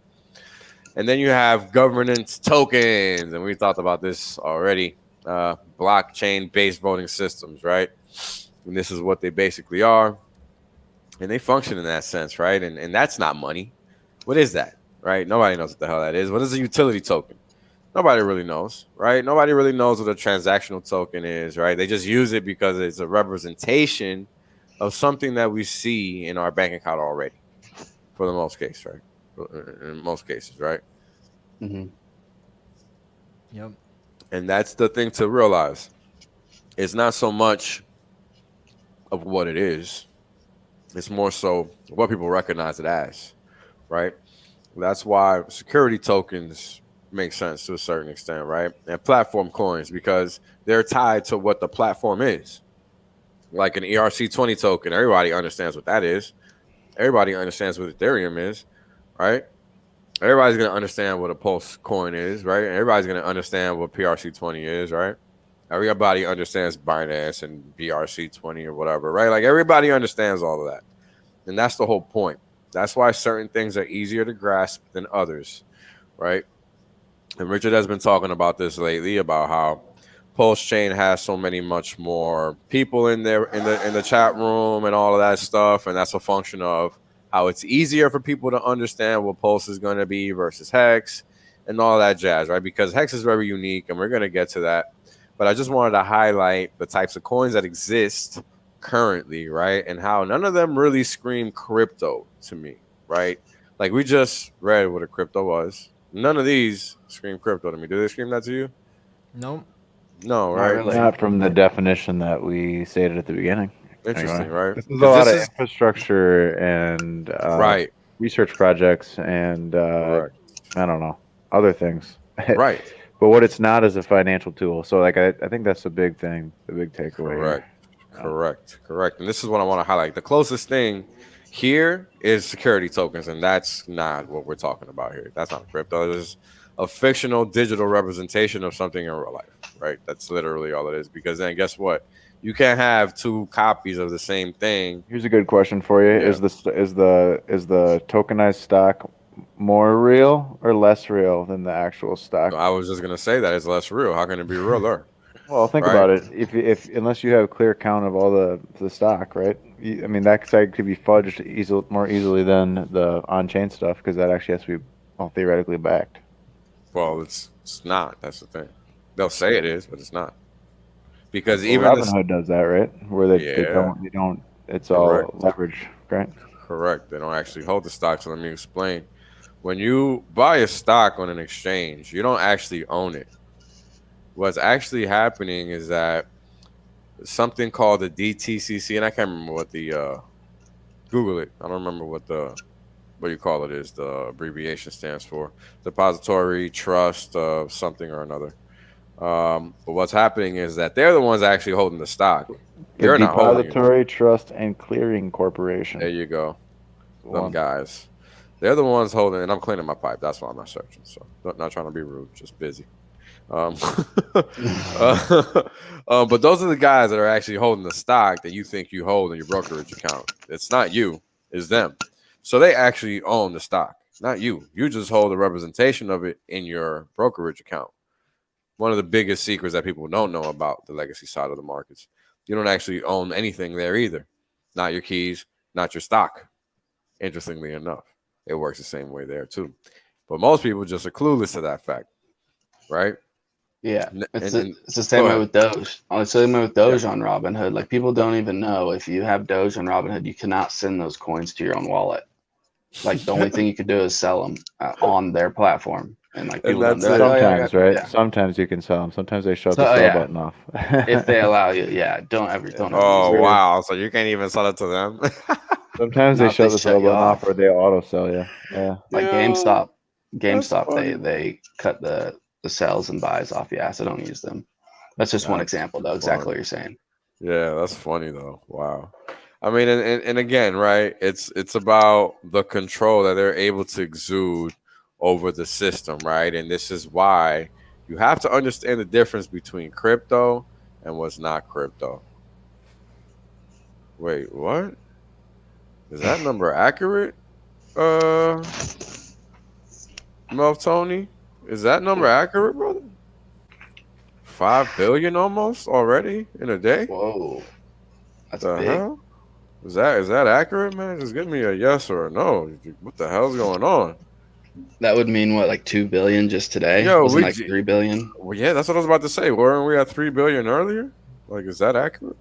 And then you have governance tokens. And we talked about this already. Blockchain-based voting systems, right? And this is what they basically are. And they function in that sense, right? And that's not money. What is that, right? Nobody knows what the hell that is. What is a utility token? Nobody really knows, right? Nobody really knows what a transactional token is, right? They just use it because it's a representation of something that we see in our bank account already, for the most case, right? In most cases, right? Mm-hmm. Yep. And that's the thing to realize. It's not so much of what it is. It's more so what people recognize it as, right? That's why security tokens make sense to a certain extent, right? And platform coins, because they're tied to what the platform is. Like an ERC20 token, everybody understands what that is. Everybody understands what Ethereum is, right? Everybody's going to understand what a Pulse coin is, right? Everybody's going to understand what PRC20 is, right? Everybody understands Binance and BRC20 or whatever, right? Like everybody understands all of that. And that's the whole point. That's why certain things are easier to grasp than others, right? And Richard has been talking about this lately, about how Pulse Chain has so many much more people in there in the chat room and all of that stuff, and that's a function of how it's easier for people to understand what Pulse is going to be versus Hex and all that jazz, right? Because Hex is very unique, and we're going to get to that. But I just wanted to highlight the types of coins that exist currently, right? And how none of them really scream crypto to me, right? Like we just read what a crypto was. None of these scream crypto to me. Do they scream that to you? Nope. No, right? Really. Not from the definition that we stated at the beginning. Interesting, right? This is a lot of infrastructure and right research projects and I don't know, other things. Right. But what it's not is a financial tool. So like I think that's the big thing, the big takeaway. Correct. And this is what I want to highlight. The closest thing here is security tokens, and that's not what we're talking about here. That's not crypto. It's a fictional digital representation of something in real life, right? That's literally all it is. Because then guess what? You can't have two copies of the same thing. Here's a good question for you: Is the tokenized stock more real or less real than the actual stock? I was just gonna say that it's less real. How can it be realer? Well, think about it. If unless you have a clear count of all the stock, right? I mean, that side could be fudged more easily than the on-chain stuff because that actually has to be theoretically backed. Well, it's not. That's the thing. They'll say it is, but it's not. because Well, even Robinhood does that, right? Where they don't. It's Correct. all leverage, right? Correct. They don't actually hold the stock. So let me explain. When you buy a stock on an exchange, you don't actually own it. What's actually happening is that something called the DTCC, and I can't remember what the Google it. I don't remember what you call it is. The abbreviation stands for Depository Trust of something or another. But what's happening is that they're the ones actually holding the stock. The You're not holding it. Depository Trust and Clearing Corporation. There you go. Them One. guys. They're the ones holding, and I'm cleaning my pipe. That's why I'm not searching. So not trying to be rude, just busy. But those are the guys that are actually holding the stock that you think you hold in your brokerage account. It's not you, it's them. So they actually own the stock, not you. You just hold a representation of it in your brokerage account. One of the biggest secrets that people don't know about the legacy side of the markets. You don't actually own anything there either. Not your keys, not your stock. Interestingly enough, it works the same way there too. But most people just are clueless to that fact, right? Yeah, it's the Go same way ahead. with Doge. It's the same way with Doge on Robinhood. Like people don't even know if you have Doge on Robinhood, you cannot send those coins to your own wallet. Like the only thing you can do is sell them on their platform, and like people don't. that's They're like, it. "Oh, yeah, I Sometimes, got-" right? Yeah. Sometimes you can sell them. Sometimes they shut So, the sell yeah. button off. If they allow you, yeah, don't ever use Oh it. wow! So you can't even sell it to them. Sometimes they Not if shut they the shut sell you button off, off. or they auto sell you. Yeah. Like Yeah, that's GameStop, funny. they cut the sells and buys off. Yeah, so don't use them. That's just one That's example, though. Exactly what you're saying. Yeah, that's funny though. Wow. I mean, and again, right? It's about the control that they're able to exude over the system, right? And this is why you have to understand the difference between crypto and what's not crypto. Wait, what? Is that number accurate? Melv Tony? Is that number accurate, brother? 5 billion almost already in a day? Whoa, that's The big. hell? Is that accurate, man? Just give me a yes or a no. What the hell's going on? That would mean what, like 2 billion just today? Yo, Wasn't like 3 billion? Well, yeah, that's what I was about to say. Weren't we at 3 billion earlier? Like, is that accurate?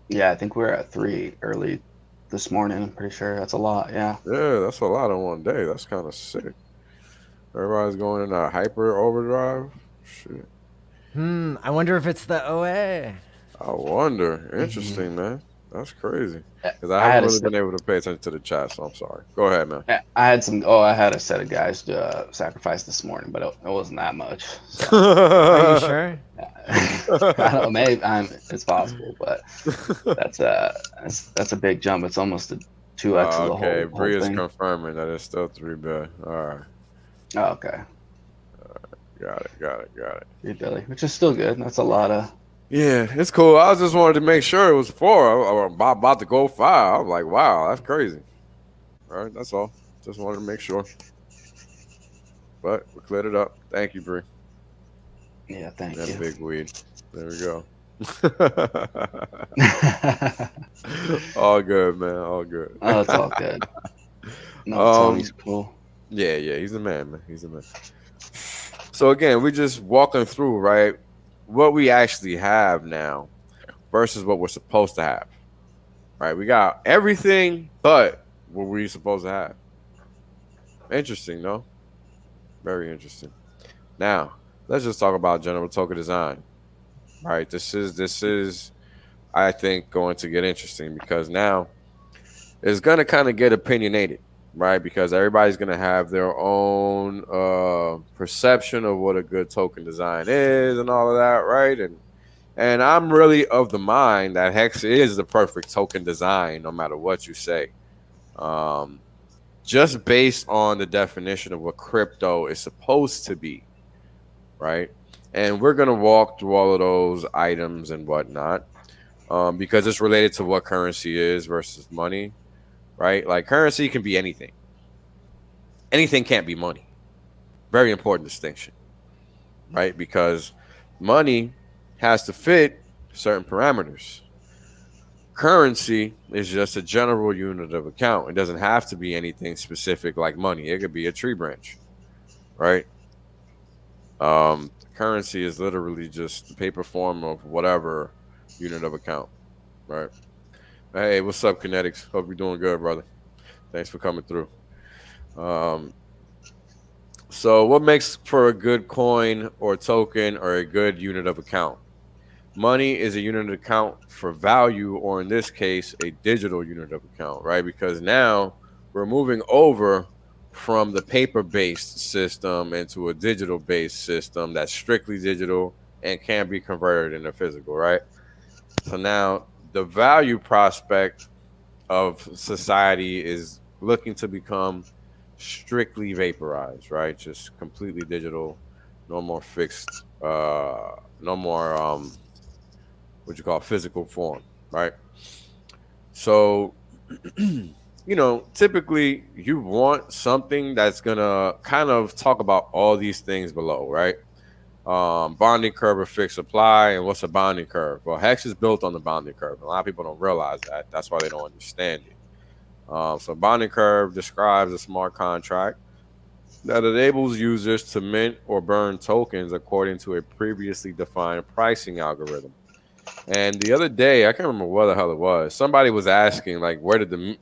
Yeah, I think we were at 3 early this morning. I'm pretty sure that's a lot. Yeah. Yeah, that's a lot in one day. That's kind of sick. Everybody's going in a hyper overdrive. Shit. I wonder if it's the OA. I wonder. Interesting, man. That's crazy. Because I I had haven't a really set- been able to pay attention to the chat, so I'm sorry. Go ahead, man. I had a set of guys to sacrifice this morning, but it wasn't that much. So. Are you sure? I don't know, maybe it's possible, but that's a big jump. It's almost a 2x of the Okay, whole Bree is thing. confirming that it's still 3 billion. All right. Oh, okay. Got it. 3 billion, which is still good. That's a lot of. Yeah, it's cool. I just wanted to make sure it was 4. I'm about to go 5. I'm like, wow, that's crazy. All right, that's all. Just wanted to make sure. But we cleared it up. Thank you, Bree. Yeah, thank That you. big weed. There we go. All good, man. All good. Oh, it's all good. No, Tony's cool. Yeah, he's the man. He's the man. So again, we're just walking through, right, what we actually have now versus what we're supposed to have. Right? We got everything but what we're supposed to have. Interesting, no? Very interesting. Now, let's just talk about general token design. Right? This is I think going to get interesting because now it's going to kind of get opinionated. Right, because everybody's gonna have their own perception of what a good token design is and all of that, right? And I'm really of the mind that Hex is the perfect token design, no matter what you say. Just based on the definition of what crypto is supposed to be, right? And we're gonna walk through all of those items and whatnot, because it's related to what currency is versus money. Right? Like currency can be anything. Anything can't be money. Very important distinction. Right? Because money has to fit certain parameters. Currency is just a general unit of account. It doesn't have to be anything specific like money. It could be a tree branch. Right? Currency is literally just the paper form of whatever unit of account, right? Hey, what's up, Kinetics? Hope you're doing good, brother. Thanks for coming through. So what makes for a good coin or token or a good unit of account? Money is a unit of account for value, or in this case, a digital unit of account, right? Because now we're moving over from the paper-based system into a digital-based system that's strictly digital and can be converted into physical, right? So now the value prospect of society is looking to become strictly vaporized, right? Just completely digital, no more fixed, no more what you call physical form, right? So, typically you want something that's gonna kind of talk about all these things below, right? Bonding curve or fixed supply. And what's a bonding curve? Well, Hex is built on the bonding curve. A lot of people don't realize that. That's why they don't understand it. So bonding curve describes a smart contract that enables users to mint or burn tokens according to a previously defined pricing algorithm. And the other day, I can't remember what the hell it was. Somebody was asking, like, where did the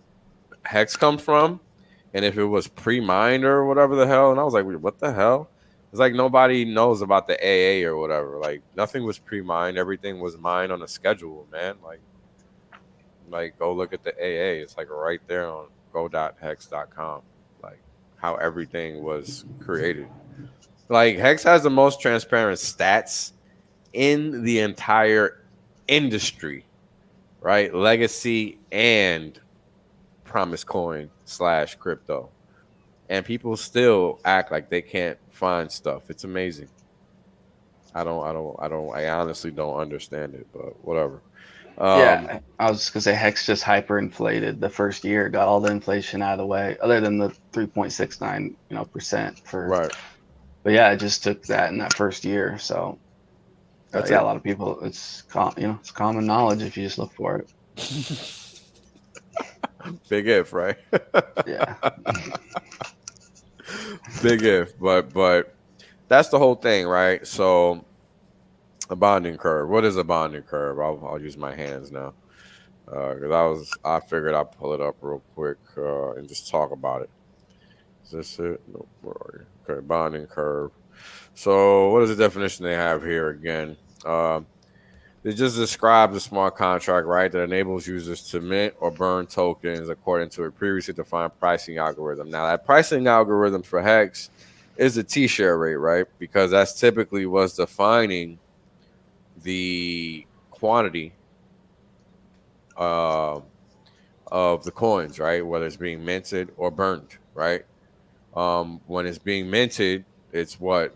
hex come from? And if it was pre-mined or whatever the hell. And I was like, what the hell? It's like nobody knows about the AA or whatever. Like, nothing was pre-mined. Everything was mined on a schedule, man. Like go look at the AA. It's like right there on go.hex.com. Like how everything was created. Like Hex has the most transparent stats in the entire industry, right? Legacy and promise coin / crypto. And people still act like they can't find stuff. It's amazing. I honestly don't understand it, but whatever. Yeah, I was just gonna say Hex just hyperinflated the first year, got all the inflation out of the way, other than the 3.69 percent for. Right. But yeah, it just took that in that first year. So That's yeah, it. a lot of people, it's it's common knowledge if you just look for it. Big if, right? Yeah. Big if, but that's the whole thing, right? So a bonding curve. What is a bonding curve? I'll use my hands now because I figured I'd pull it up real quick and just talk about it. Is this it? No, where are you? Okay, bonding curve. So what is the definition they have here again? It just describes a smart contract, right, that enables users to mint or burn tokens according to a previously defined pricing algorithm. Now, that pricing algorithm for Hex is the T-share rate, right? Because that's typically what's defining the quantity of the coins, right? Whether it's being minted or burned, right? When it's being minted, it's when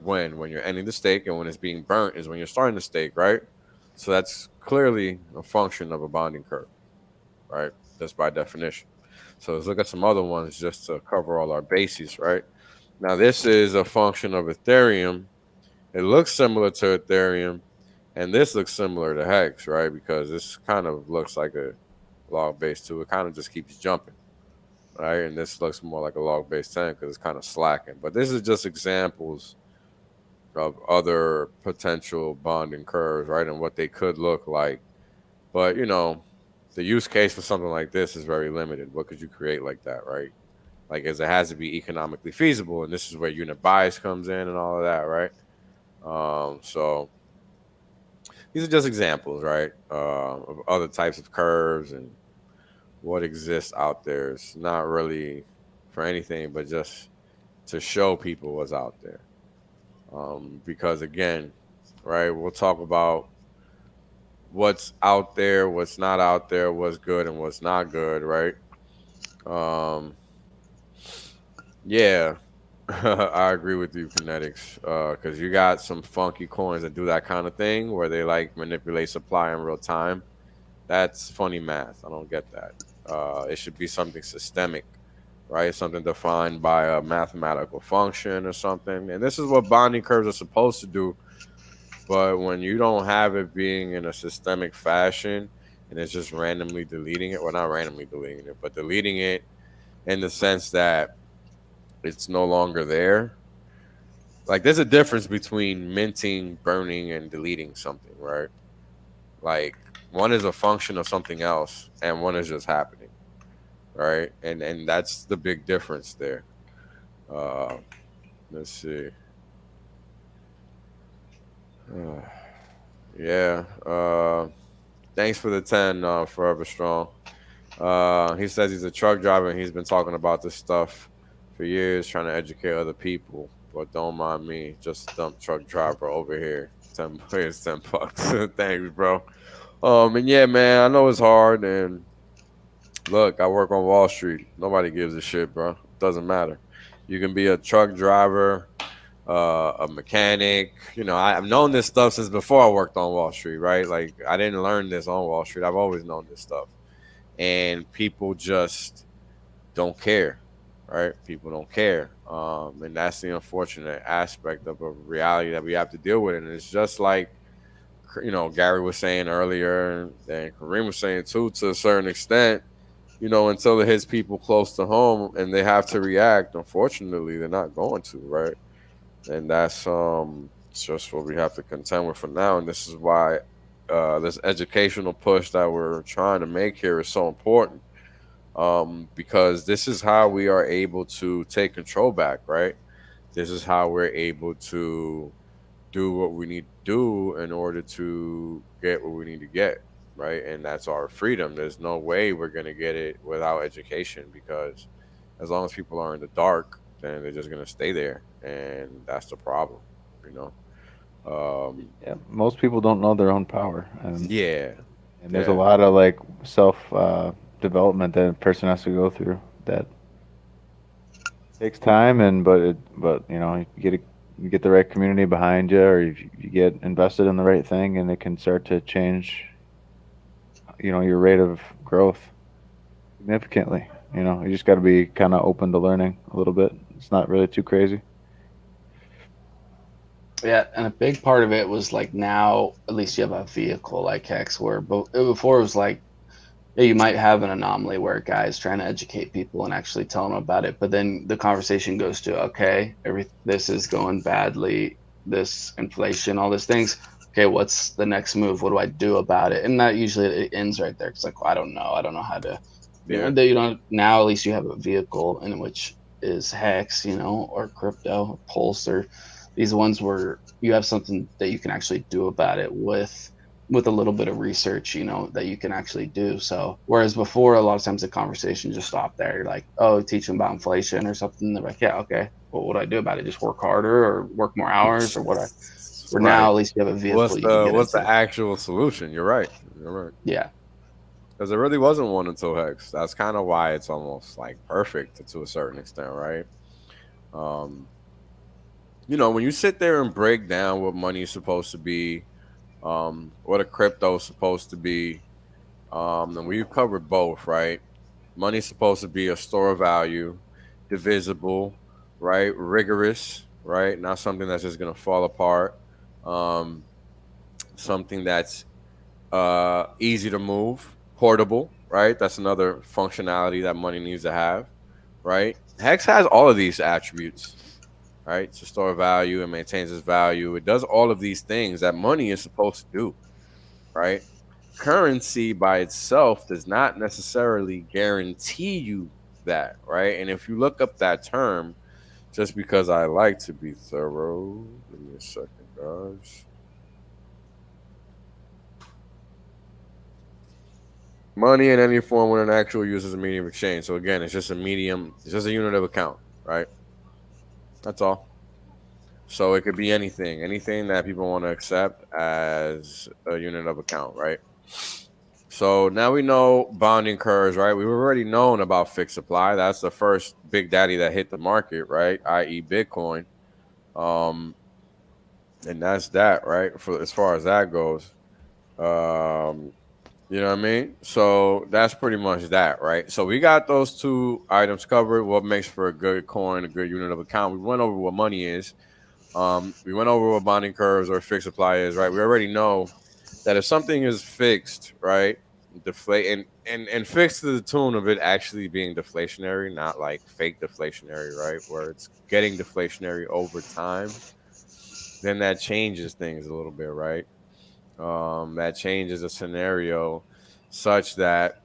you're ending the stake, and when it's being burnt is when you're starting the stake, right? So that's clearly a function of a bonding curve, right? Just by definition. So let's look at some other ones just to cover all our bases, right? Now this is a function of Ethereum. It looks similar to Ethereum, and this looks similar to Hex, right? Because this kind of looks like a log base 2. It kind of just keeps jumping, right? And this looks more like a log base 10 because it's kind of slacking. But this is just examples of other potential bonding curves, right? And what they could look like. But, the use case for something like this is very limited. What could you create like that, right? Like, as it has to be economically feasible. And this is where unit bias comes in and all of that, right? So these are just examples, right? Of other types of curves and what exists out there. It's not really for anything, but just to show people what's out there. Because again, right, we'll talk about what's out there, what's not out there, what's good and what's not good, right? Yeah, I agree with you, Kinetics, because you got some funky coins that do that kind of thing where they like manipulate supply in real time. That's funny math. I don't get that. It should be something systemic, right? Something defined by a mathematical function or something. And this is what bonding curves are supposed to do. But when you don't have it being in a systemic fashion and it's just randomly deleting it, well, not randomly deleting it, but deleting it in the sense that it's no longer there. Like, there's a difference between minting, burning, and deleting something, right? Like, One is a function of something else, and one is just happening, right? And that's the big difference there. Let's see. Yeah. Thanks for the 10, Forever Strong. He says he's a truck driver and he's been talking about this stuff for years, trying to educate other people. But don't mind me, just a dumb truck driver over here. 10 players, 10 bucks. Thanks, bro. And yeah, man, I know it's hard. And look, I work on Wall Street. Nobody gives a shit, bro. Doesn't matter. You can be a truck driver, a mechanic. You know, I've known this stuff since before I worked on Wall Street, right? Like, I didn't learn this on Wall Street. I've always known this stuff. And people just don't care, right? People don't care. And that's the unfortunate aspect of a reality that we have to deal with. And it's just like, you know, Gary was saying earlier, and Kareem was saying too, to a certain extent, you know, until it hits people close to home and they have to react, unfortunately, they're not going to, right? And that's just what we have to contend with for now. And this is why this educational push that we're trying to make here is so important, because this is how we are able to take control back, right? This is how we're able to do what we need to do in order to get what we need to get, right? And that's our freedom. There's no way we're going to get it without education, because as long as people are in the dark, then they're just going to stay there. And that's the problem, you know? Yeah, most people don't know their own power. And there's a Yeah. lot of like self development that a person has to go through that takes time. And but you know, you get the right community behind you, or you get invested in the right thing, and it can start to change, you know, your rate of growth significantly. You know, you just got to be kind of open to learning a little bit. It's not really too crazy. Yeah, and a big part of it was like, now at least you have a vehicle like Hex, where before it was like, yeah, you might have an anomaly where a guy is trying to educate people and actually tell them about it, but then the conversation goes to, okay, this is going badly, this inflation, all these things. Okay, what's the next move? What do I do about it? And that usually it ends right there. It's like, well, I don't know how to. Yeah. You don't. Now at least you have a vehicle in which is Hex, you know, or crypto, or Pulse, or these ones where you have something that you can actually do about it with a little bit of research, you know, that you can actually do. So whereas before, a lot of times the conversation just stopped there. You're like, oh, teach them about inflation or something. They're like, yeah, okay. Well, what do I do about it? Just work harder or work more hours or what? Where now at least you have a vehicle. What's the actual solution? You're right. Yeah. Because there really wasn't one until Hex. That's kind of why it's almost like perfect to a certain extent, right? You know, when you sit there and break down what money is supposed to be, what a crypto is supposed to be, and we've covered both, right? Money's supposed to be a store of value, divisible, right? Rigorous, right? Not something that's just gonna fall apart. Something that's easy to move, portable, right? That's another functionality that money needs to have, right? Hex has all of these attributes, right? It's a store of value, it maintains its value, it does all of these things that money is supposed to do, right? Currency by itself does not necessarily guarantee you that, right? And if you look up that term, just because I like to be thorough, give me a second, guys. Money in any form when an actual use is a medium of exchange. So again, it's just a medium, it's just a unit of account, right? That's all. So it could be anything that people want to accept as a unit of account, right? So now we know bonding curves, right? We've already known about fixed supply. That's the first big daddy that hit the market, right? I.e. Bitcoin. And that's that, right? For as far as that goes. You know what I mean? So that's pretty much that, right? So we got those two items covered. What makes for a good coin, a good unit of account. We went over what money is. We went over what bonding curves or fixed supply is, right? We already know that if something is fixed, right, deflate and fixed to the tune of it actually being deflationary, not like fake deflationary, right, where it's getting deflationary over time, then that changes things a little bit, right? that changes a scenario such that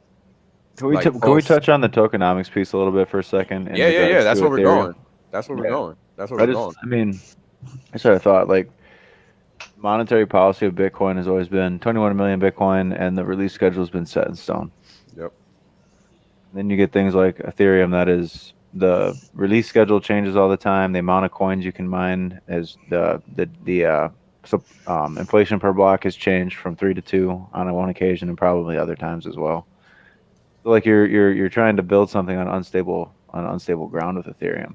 Can we touch on the tokenomics piece a little bit for a second? Yeah. That's where we're Ethereum? going. That's where we're going. That's where we're going. I mean, I sort of thought like monetary policy of Bitcoin has always been 21 million Bitcoin, and the release schedule has been set in stone. Yep. Then you get things like Ethereum, that is the release schedule changes all the time. The amount of coins you can mine as inflation per block has changed from 3 to 2 on one occasion, and probably other times as well. So like you're trying to build something on unstable ground with Ethereum,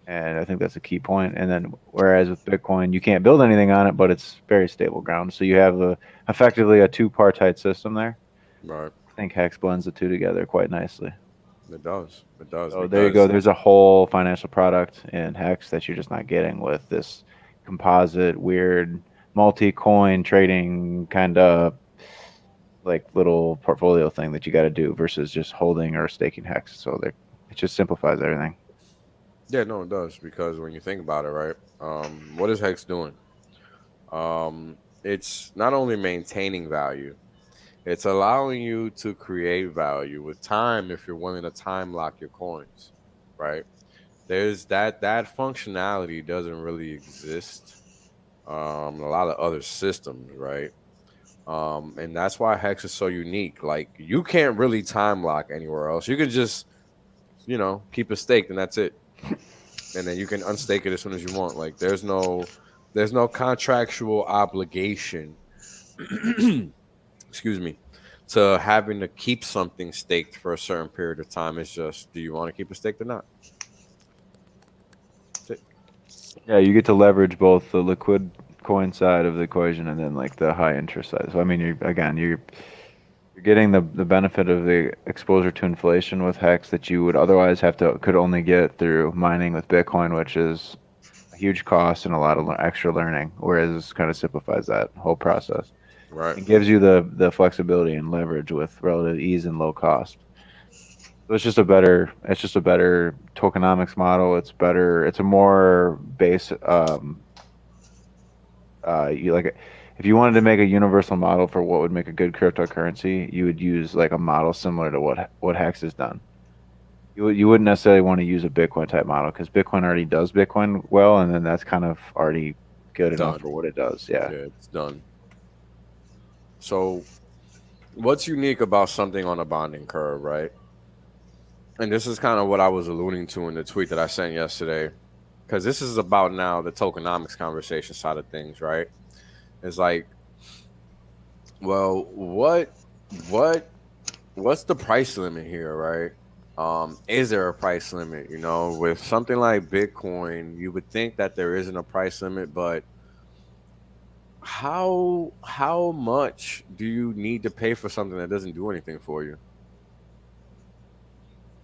and I think that's a key point. And then whereas with Bitcoin, you can't build anything on it, but it's very stable ground. So you have effectively a two-partite system there. Right. I think Hex blends the two together quite nicely. It does. It does. So there you go. There's a whole financial product in Hex that you're just not getting with this composite, weird, multi-coin trading kind of like little portfolio thing that you got to do versus just holding or staking Hex. So it just simplifies everything. Yeah, no, it does, because when you think about it, right, what is Hex doing? It's not only maintaining value, it's allowing you to create value with time if you're willing to time lock your coins, right? There's that functionality doesn't really exist in a lot of other systems, right? And that's why Hex is so unique. Like, you can't really time lock anywhere else. You can just, keep it staked and that's it. And then you can unstake it as soon as you want. Like, there's no contractual obligation excuse me, to having to keep something staked for a certain period of time. It's just, do you want to keep it staked or not? Yeah, you get to leverage both the liquid coin side of the equation and then like the high interest side. So I mean, you're getting the benefit of the exposure to inflation with Hex that you would otherwise could only get through mining with Bitcoin, which is a huge cost and a lot of extra learning. Whereas this kind of simplifies that whole process. Right. It gives you the flexibility and leverage with relative ease and low cost. So it's just a better tokenomics model. It's better. It's a more base. If you wanted to make a universal model for what would make a good cryptocurrency, you would use like a model similar to what Hex has done. You wouldn't necessarily want to use a Bitcoin type model because Bitcoin already does Bitcoin well, and then that's kind of already good enough for what it does. Yeah, it's done. So, what's unique about something on a bonding curve, right? And this is kind of what I was alluding to in the tweet that I sent yesterday, because this is about now the tokenomics conversation side of things, right? It's like, well, what's the price limit here, right? Is there a price limit? With something like Bitcoin, you would think that there isn't a price limit, but how much do you need to pay for something that doesn't do anything for you?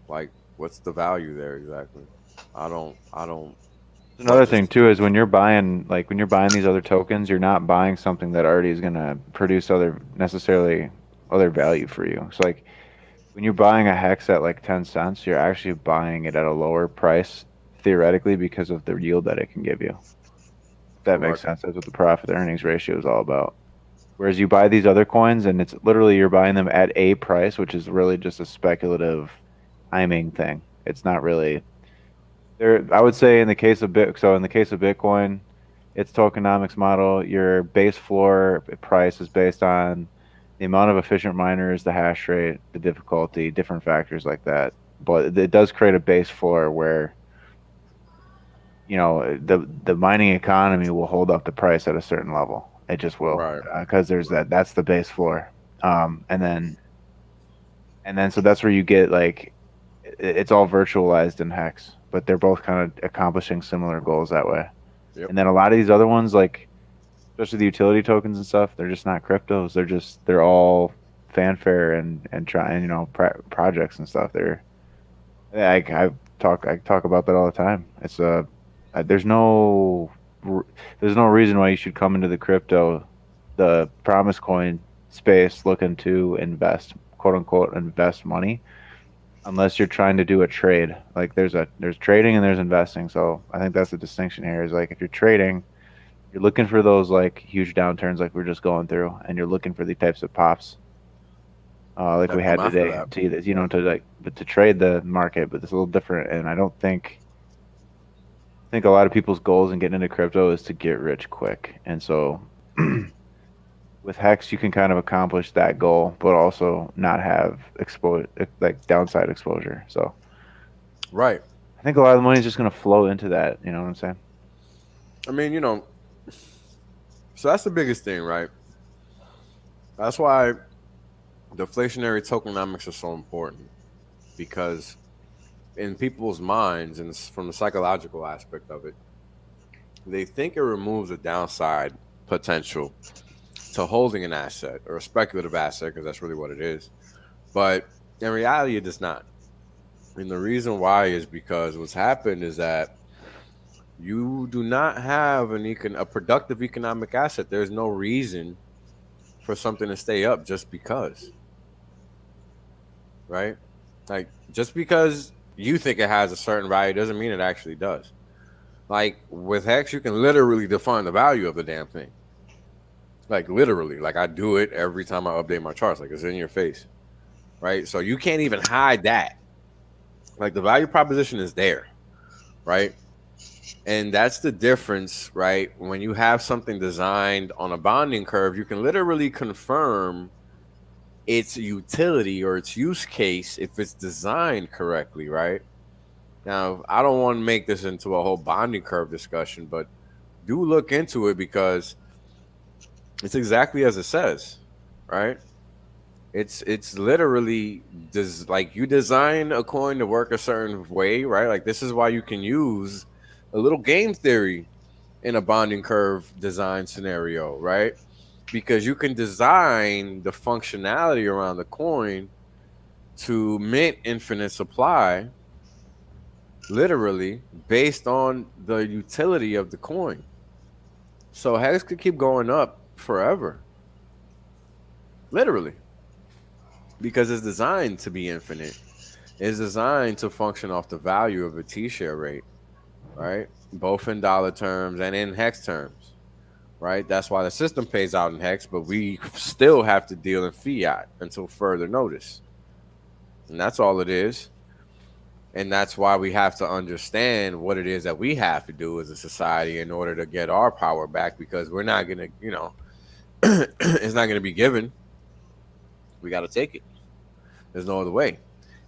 Like, what's the value there exactly? I don't. Another thing too is when you're buying these other tokens, you're not buying something that already is going to produce other value for you. So like when you're buying a Hex at like 10 cents, you're actually buying it at a lower price theoretically because of the yield that it can give you. That makes sense. That's what the profit earnings ratio is all about. Whereas you buy these other coins and it's literally you're buying them at a price, which is really just a speculative timing thing. It's not really there. I would say in the case of Bitcoin, its tokenomics model, your base floor price is based on the amount of efficient miners, the hash rate, the difficulty, different factors like that. But it does create a base floor where the mining economy will hold up the price at a certain level. It just will, because there's that's the base floor, and then so that's where you get like it's all virtualized in Hex, but they're both kind of accomplishing similar goals that way. Yep. And then a lot of these other ones, like especially the utility tokens and stuff, they're just not cryptos. They're all fanfare and trying projects and stuff. I talk about that all the time. It's there's no reason why you should come into the promise coin space looking to invest, quote unquote, invest money, unless you're trying to do a trade. Like there's trading and there's investing. So I think that's the distinction here is like if you're trading, You're looking for those like huge downturns like we're just going through, and you're looking for the types of pops like That we come had after today that. to either, you know, to like, but to trade the market, but it's a little different. And I think a lot of people's goals in getting into crypto is to get rich quick. And so with Hex, you can kind of accomplish that goal, but also not have like downside exposure. So Right. I think a lot of the money is just going to flow into that. You know what I'm saying? I mean, you know, so that's the biggest thing, right? That's why deflationary tokenomics are so important, because in people's minds and from the psychological aspect of it, they think it removes the downside potential to holding an asset or a speculative asset, because that's really what it is. But in reality, it does not. And the reason why is because what's happened is that you do not have a productive economic asset. There's no reason for something to stay up just because, right? Like, just because you think it has a certain value doesn't mean it actually does. Like with Hex, you can literally define the value of the damn thing. Like literally, like I do it every time I update my charts. Like it's in your face, right? So you can't even hide that. Like the value proposition is there, right? And that's the difference, right? When you have something designed on a bonding curve, you can literally confirm its utility or its use case if it's designed correctly, right? Now, I don't want to make this into a whole bonding curve discussion, but do look into it because it's exactly as it says, right? It's literally like you design a coin to work a certain way, right? Like this is why you can use a little game theory in a bonding curve design scenario, right? Because you can design the functionality around the coin to mint infinite supply, literally based on the utility of the coin. So Hex could keep going up forever, literally, because it's designed to be infinite. It's designed to function off the value of a T-share rate, right? Both in dollar terms and in Hex terms, right? That's why the system pays out in Hex, but we still have to deal in fiat until further notice. And that's all it is. And that's why we have to understand what it is that we have to do as a society in order to get our power back, because we're not going to, you know, it's not going to be given. We got to take it. There's no other way.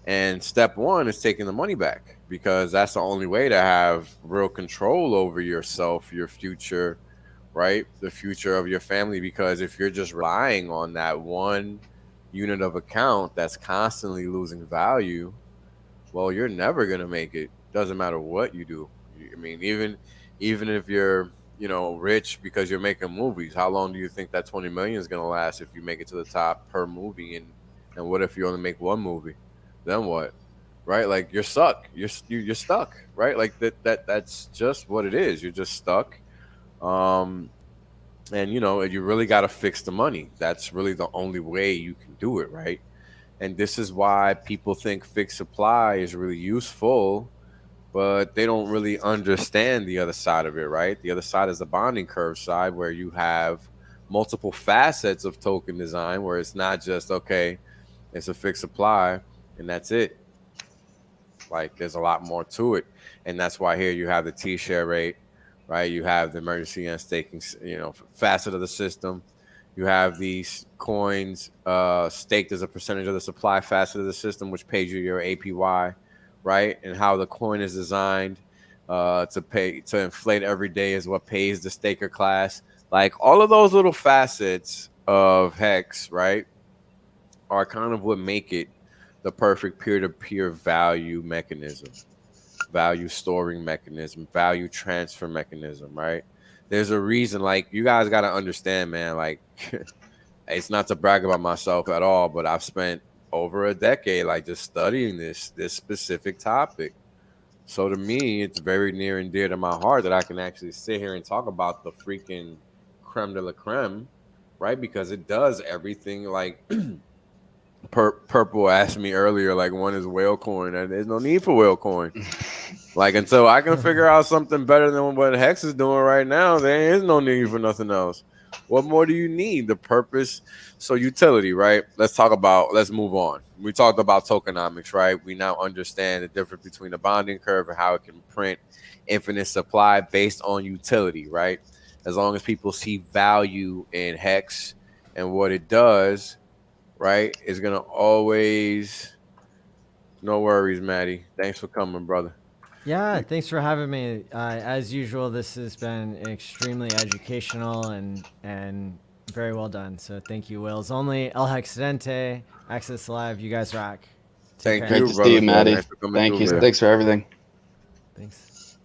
And step one is taking the money back, because that's the only way to have real control over yourself, your future, right? The future of your family. Because if you're just relying on that one unit of account that's constantly losing value, well, you're never going to make it. Doesn't matter what you do. I mean, even if you're, you know, rich because you're making movies, how long do you think that 20 million is going to last if you make it to the top per movie? And what if you only make one movie? Then what? Right? Like you're stuck. You're stuck, right? Like that's just what it is. You're just stuck. And you know, you really got to fix the money. That's really the only way you can do it, right? And this is why people think fixed supply is really useful, but they don't really understand the other side of it, right? The other side is the bonding curve side, where you have multiple facets of token design, where it's not just, okay, it's a fixed supply and that's it. Like there's a lot more to it. And that's why here you have the T-share rate, right? You have the emergency and staking, you know, facet of the system. You have these coins staked as a percentage of the supply facet of the system, which pays you your APY, right? And how the coin is designed to inflate every day is what pays the staker class. Like all of those little facets of Hex, right, are kind of what make it the perfect peer-to-peer value mechanism, value storing mechanism, value transfer mechanism, right? There's a reason, like you guys got to understand, man, like it's not to brag about myself at all, but I've spent over a decade like just studying this specific topic. So to me, it's very near and dear to my heart that I can actually sit here and talk about the freaking creme de la creme, right? Because it does everything. Like Purple asked me earlier, like, when is whale coin? And there's no need for whale coin. Like until I can figure out something better than what Hex is doing right now, there is no need for nothing else. What more do you need? The purpose. So utility, right? Let's move on. We talked about tokenomics, right? We now understand the difference between the bonding curve and how it can print infinite supply based on utility, right? As long as people see value in Hex and what it does, right, it's gonna always. No worries, Maddie. Thanks for coming, brother. Yeah, thanks for having me. As usual, this has been extremely educational and very well done. So thank you, Wills. Only El Hexidente, Access Live. You guys rock. Take Thank care. you, Great to brother. see you, Maddie. Thanks for coming Thank through, you. man. Thanks for everything. Thanks.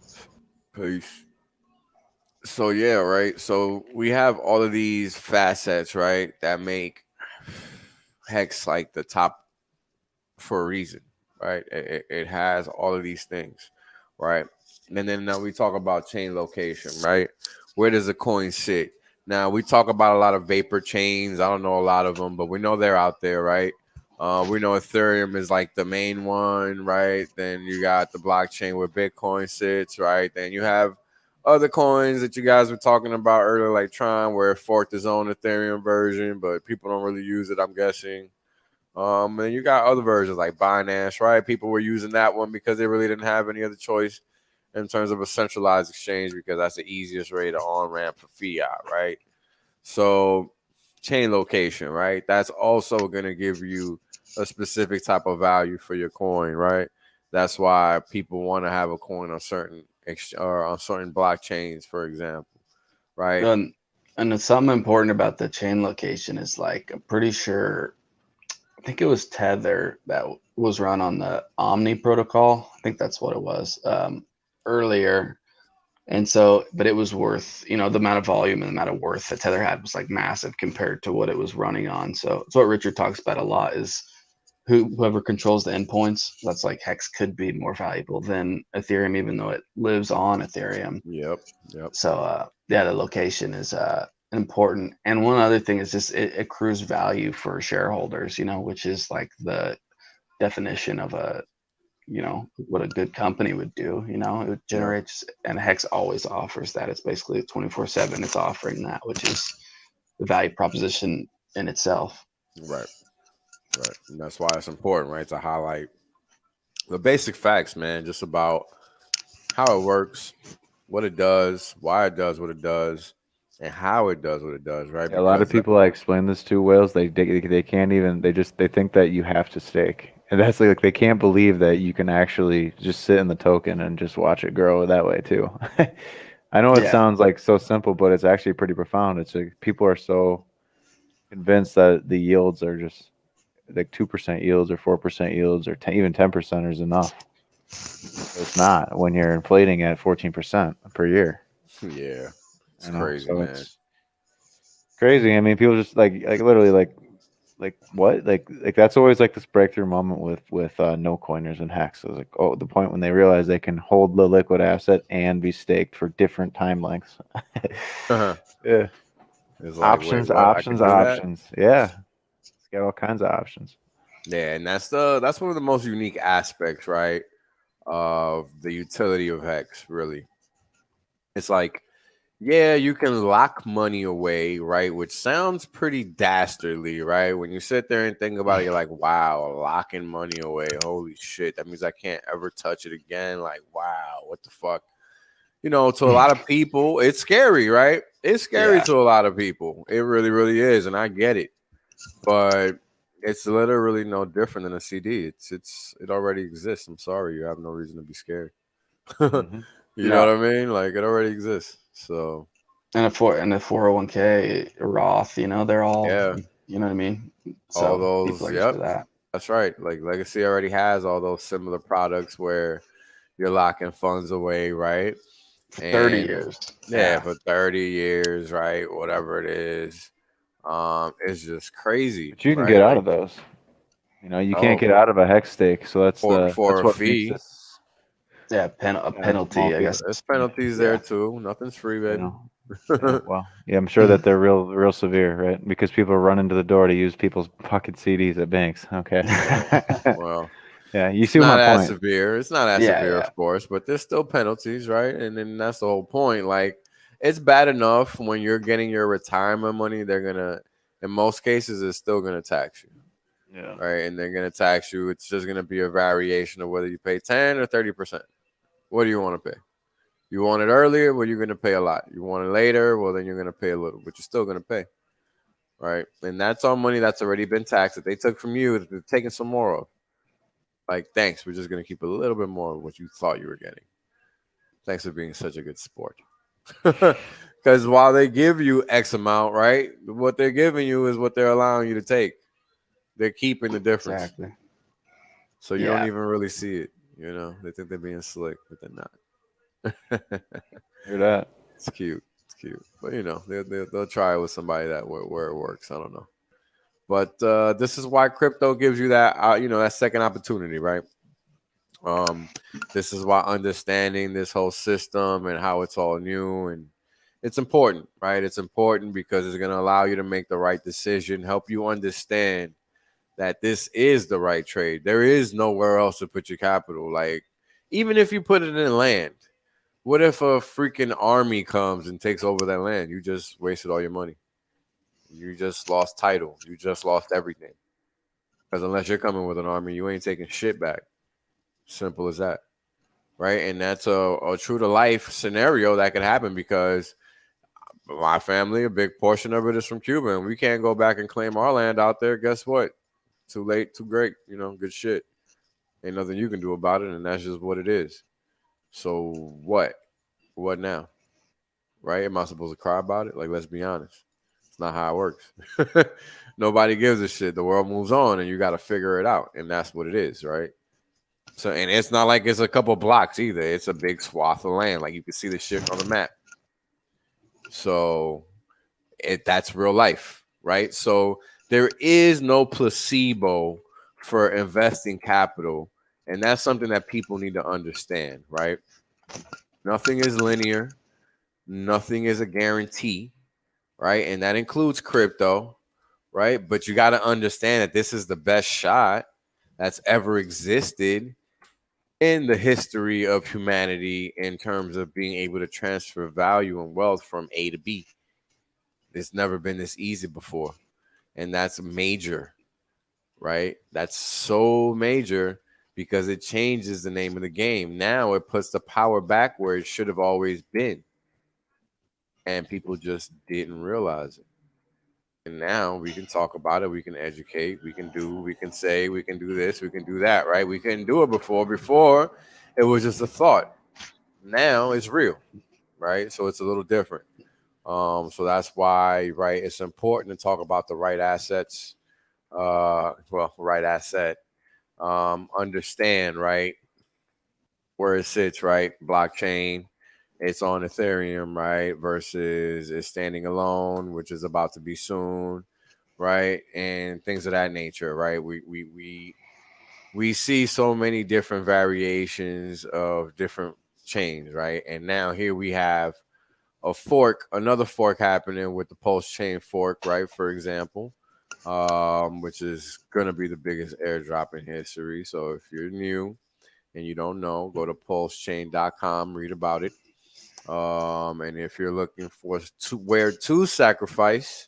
Peace. So yeah, right. So we have all of these facets, right, that make Hex like the top for a reason, right? It has all of these things, right? And then now we talk about chain location, right? Where does a coin sit? Now we talk about a lot of vapor chains. I don't know a lot of them, but we know they're out there, right? We know Ethereum is like the main one, right? Then you got the blockchain where Bitcoin sits, right? Then you have other coins that you guys were talking about earlier, like Tron, where it forked its own Ethereum version, but people don't really use it, I'm guessing. And you got other versions like Binance, right? People were using that one because they really didn't have any other choice in terms of a centralized exchange because that's the easiest way to on ramp for fiat, right? So, chain location, right? That's also going to give you a specific type of value for your coin, right? That's why people want to have a coin on certain or on certain blockchains, for example, right? And it's something important about the chain location is like I'm pretty sure. I think it was Tether that was run on the Omni protocol. I think that's what it was earlier. And so, but it was worth, the amount of volume and the amount of worth that Tether had was like massive compared to what it was running on. So it's what Richard talks about a lot is whoever controls the endpoints, that's like Hex could be more valuable than Ethereum, even though it lives on Ethereum. Yep. So yeah, the location is important. And one other thing is just it accrues value for shareholders, which is like the definition of what a good company would do. It generates, and Hex always offers that. It's basically 24/7. It's offering that, which is the value proposition in itself. Right. And that's why it's important, right, to highlight the basic facts, man, just about how it works, what it does, why it does what it does, and how it does what it does, right? Yeah, a lot of people I explain this to, Wales, they can't even, they think that you have to stake. And that's like they can't believe that you can actually just sit in the token and just watch it grow that way too. I know it sounds like so simple, but it's actually pretty profound. It's like people are so convinced that the yields are just like 2% yields or 4% yields or even 10% is enough. It's not when you're inflating at 14% per year. Yeah, it's crazy, so man. It's crazy. I mean, people just like literally like what like that's always like this breakthrough moment with no coiners and Hex. It was like, oh, the point when they realize they can hold the liquid asset and be staked for different time lengths. Yeah, it's like, options. Yeah, it's got all kinds of options. Yeah, and that's one of the most unique aspects, right, of the utility of Hex. Really, it's like, yeah, you can lock money away, right? Which sounds pretty dastardly, right? When you sit there and think about it, you're like, wow, locking money away. Holy shit. That means I can't ever touch it again. Like, wow, what the fuck? To a lot of people, it's scary, right? It's scary to a lot of people. It really, really is. And I get it. But it's literally no different than a CD. It already exists. I'm sorry. You have no reason to be scared. You know what I mean? Like, it already exists. So, and a 401k Roth, they're all, you know what I mean? So all those, people are used to that. That's right. Like Legacy already has all those similar products where you're locking funds away, right? For 30 years. Yeah, for 30 years, right? Whatever it is. It's just crazy. But you can get out of those. You can't get out of a Hex stake, so that's for that's a what fee. Makes this, a penalty, I guess. There's penalties there too. Nothing's free, baby. I'm sure that they're real severe, right? Because people run into the door to use people's pocket CDs at banks. Okay. Well, Yeah, you It's see not my as point. severe. It's not as Yeah, severe, yeah. of course, but there's still penalties, right? And then that's the whole point. Like, it's bad enough when you're getting your retirement money, they're gonna, in most cases, it's still gonna tax you. Yeah. Right, and they're gonna tax you. It's just gonna be a variation of whether you pay 10 or 30%. What do you want to pay? You want it earlier, well, you're gonna pay a lot. You want it later, well, then you're gonna pay a little, but you're still gonna pay, right? And that's all money that's already been taxed that they took from you. That they're taking some more of. Like, thanks, we're just gonna keep a little bit more of what you thought you were getting. Thanks for being such a good sport. Because while they give you X amount, right, what they're giving you is what they're allowing you to take. They're keeping the difference. Exactly. So you don't Yeah. even really see it. You know, they think they're being slick, but they're not. Hear that? It's cute. It's cute. But, you know, they'll try it with somebody that where it works. I don't know. But this is why crypto gives you that, that second opportunity, right? This is why understanding this whole system and how it's all new, and it's important, right? It's important because it's going to allow you to make the right decision, help you understand that this is the right trade. There is nowhere else to put your capital. Like, even if you put it in land, what if a freaking army comes and takes over that land? You just wasted all your money. You just lost title. You just lost everything. Because unless you're coming with an army, you ain't taking shit back. Simple as that. Right? And that's a true to life scenario that could happen because my family, a big portion of it is from Cuba, and we can't go back and claim our land out there. Guess what? Too late, too great. Good shit. Ain't nothing you can do about it, and that's just what it is. So what? What now? Right? Am I supposed to cry about it? Like, let's be honest. It's not how it works. Nobody gives a shit. The world moves on, and you got to figure it out, and that's what it is, right? So, and it's not like it's a couple blocks either. It's a big swath of land. Like, you can see the shit on the map. So, that's real life, right? So there is no placebo for investing capital, and that's something that people need to understand, right? Nothing is linear, nothing is a guarantee, right? And that includes crypto, right? But you got to understand that this is the best shot that's ever existed in the history of humanity in terms of being able to transfer value and wealth from A to B. It's never been this easy before. And that's major, right? That's so major because it changes the name of the game. Now it puts the power back where it should have always been. And people just didn't realize it. And now we can talk about it. We can educate. We can say, we can do this, we can do that, right? We couldn't do it before. Before, it was just a thought. Now it's real, right? So it's a little different. So that's why, right, it's important to talk about the right assets. Right asset. Understand, right, where it sits, right? Blockchain. It's on Ethereum, right? Versus it's standing alone, which is about to be soon, right? And things of that nature, right? We see so many different variations of different chains, right? And now here we have another fork happening with the Pulse chain fork, right? For example, which is gonna be the biggest airdrop in history. So if you're new and you don't know, go to pulsechain.com, read about it. And if you're looking for where to sacrifice,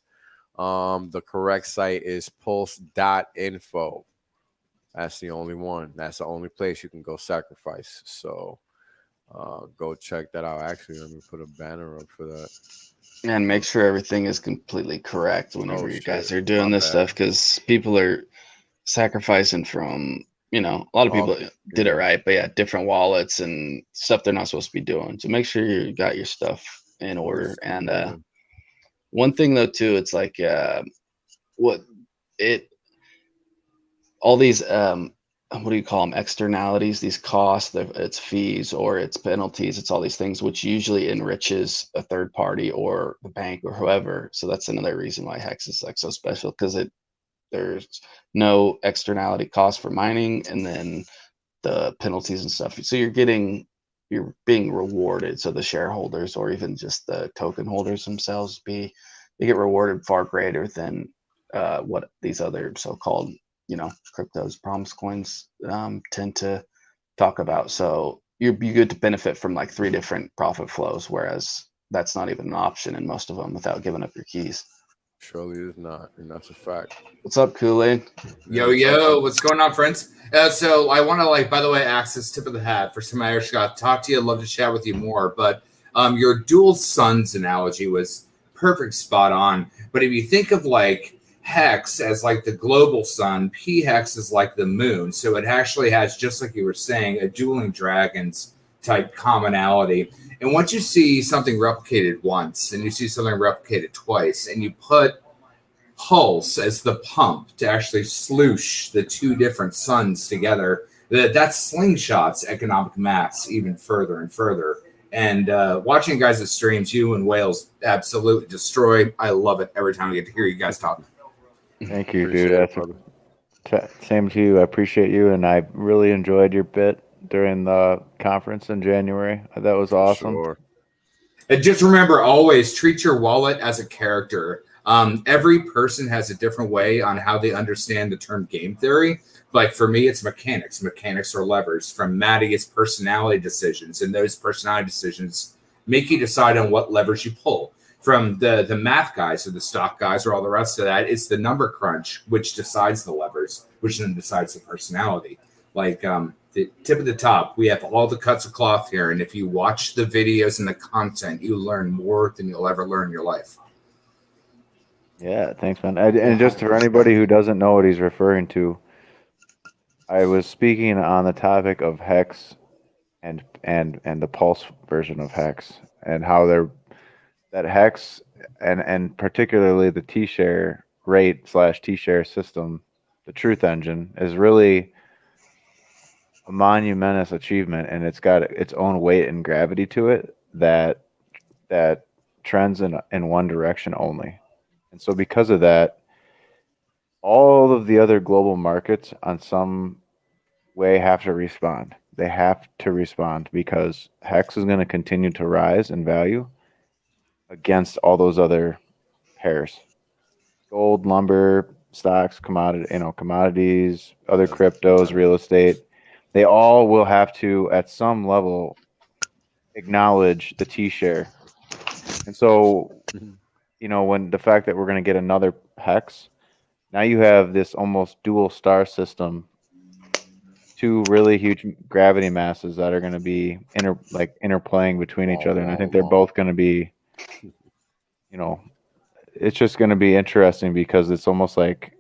the correct site is pulse.info. That's the only one. That's the only place you can go sacrifice. So go check that out. Actually, let me put a banner up for that. And make sure everything is completely correct whenever you guys are doing My this bad. stuff, because people are sacrificing from, a lot of people did it right, but yeah, different wallets and stuff they're not supposed to be doing. So make sure you got your stuff in order. And one thing though too, it's like all these what do you call them, externalities, these costs, it's fees or it's penalties, it's all these things which usually enriches a third party or the bank or whoever. So that's another reason why Hex is like so special, because there's no externality cost for mining, and then the penalties and stuff. So you're being rewarded. So the shareholders or even just the token holders themselves they get rewarded far greater than what these other so-called cryptos, promise coins tend to talk about. So you'd be good to benefit from like 3 different profit flows, whereas that's not even an option in most of them without giving up your keys. Surely is not, and that's a fact. What's up, Kool-Aid? Yo, what's going on, friends? So I want to, by the way, ask this tip of the hat for somebody else. Got to talk to you. I'd love to chat with you more. But your dual suns analogy was perfect, spot on. But if you think of like Hex as like the global sun, P-Hex is like the moon. So it actually has, just like you were saying, a dueling dragons type commonality. And once you see something replicated once and you see something replicated twice and you put Pulse as the pump to actually sloosh the 2 different suns together, that slingshots economic mass even further and further. And watching guys' streams, you and Wales absolutely destroy. I love it every time I get to hear you guys talk. Thank you, dude. Same to you. I appreciate you, and I really enjoyed your bit during the conference in January. That was awesome. Sure. And just remember, always treat your wallet as a character. Every person has a different way on how they understand the term game theory. Like for me, it's mechanics. Mechanics are levers. From Maddie, it's personality decisions. And those personality decisions make you decide on what levers you pull. From the math guys or the stock guys or all the rest of that, it's the number crunch, which decides the levers, which then decides the personality. Like the tip of the top, we have all the cuts of cloth here. And if you watch the videos and the content, you learn more than you'll ever learn in your life. Yeah, thanks, man. And just for anybody who doesn't know what he's referring to, I was speaking on the topic of Hex and the Pulse version of Hex, and how that Hex and particularly the T-share rate / T-share system, the Truth Engine, is really a monumentous achievement, and it's got its own weight and gravity to it that trends in one direction only. And so because of that, all of the other global markets on some way have to respond. They have to respond because Hex is going to continue to rise in value against all those other pairs. Gold, lumber, stocks, commodities, other cryptos, real estate. They all will have to, at some level, acknowledge the T-share. And so when the fact that we're going to get another Hex, now you have this almost dual star system, 2 really huge gravity masses that are going to be interplaying between each other. And I think they're both going to be, it's just going to be interesting because it's almost like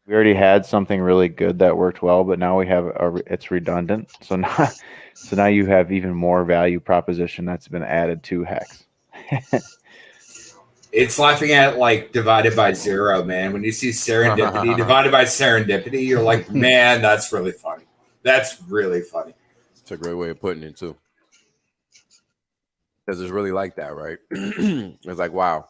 we already had something really good that worked well, but now we have it's redundant. So now you have even more value proposition that's been added to Hex. It's laughing at like divided by 0, man. When you see serendipity divided by serendipity, you're like, man, that's really funny. That's really funny. It's a great way of putting it too. Because it's really like that, right? It's like, wow,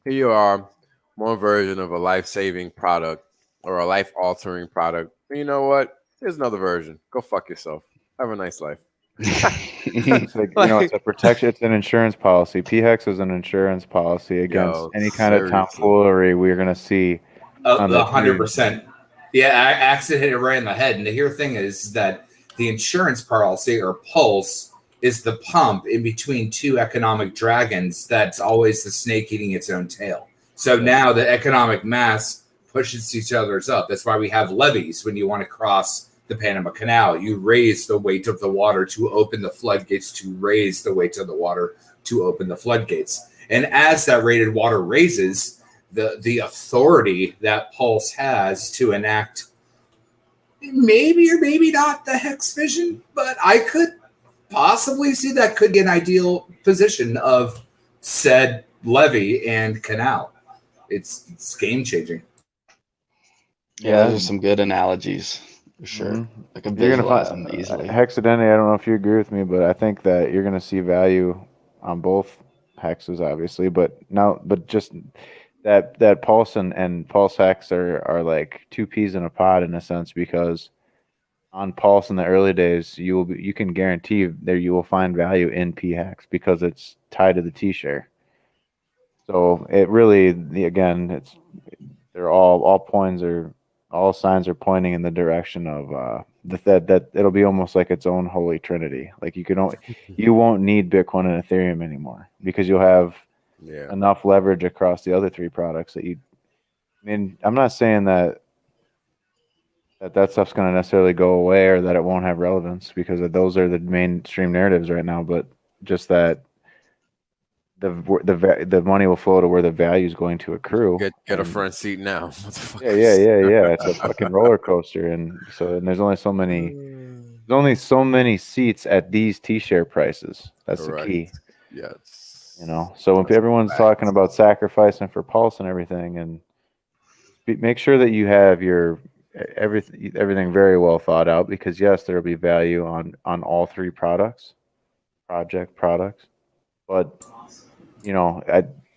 here you are, one version of a life-saving product or a life-altering product. And you know what? Here's another version. Go fuck yourself. Have a nice life. It's it's a protection. It's an insurance policy. P-Hex is an insurance policy against any kind of tomfoolery we're going to see. 100%. Yeah, Axel hit it right in the head. And the thing is that the insurance policy or Pulse is the pump in between 2 economic dragons that's always the snake eating its own tail. So now the economic mass pushes each other's up. That's why we have levees when you want to cross the Panama Canal. You raise the weight of the water to open the floodgates, to raise the weight of the water to open the floodgates. And as that rated water raises, the authority that Pulse has to enact maybe or maybe not the Hex vision, but I could possibly see that could be an ideal position of said levee and canal. It's game changing. Yeah, those are some good analogies. For sure. I can visualize them easily. Hexidenti, I don't know if you agree with me, but I think that you're going to see value on both hexes, obviously. But just that Pulse and Pulse Hex are like 2 peas in a pod in a sense, because on Pulse in the early days, you can guarantee that you will find value in P-Hex because it's tied to the T-share. So it really, again, they're all points are all signs are pointing in the direction of that it'll be almost like its own holy trinity. Like you won't need Bitcoin and Ethereum anymore because you'll have enough leverage across the other three products that you. I mean, I'm not saying that stuff's going to necessarily go away or that it won't have relevance because those are the mainstream narratives right now, but just that the money will flow to where the value is going to accrue. Get a front seat now. Yeah. It's a fucking roller coaster, and there's only so many seats at these T-share prices. That's the key. Yes. You know, so when everyone's talking about sacrificing for Pulse and everything, and make sure that you have your everything very well thought out, because yes, there will be value on all three products, but you know,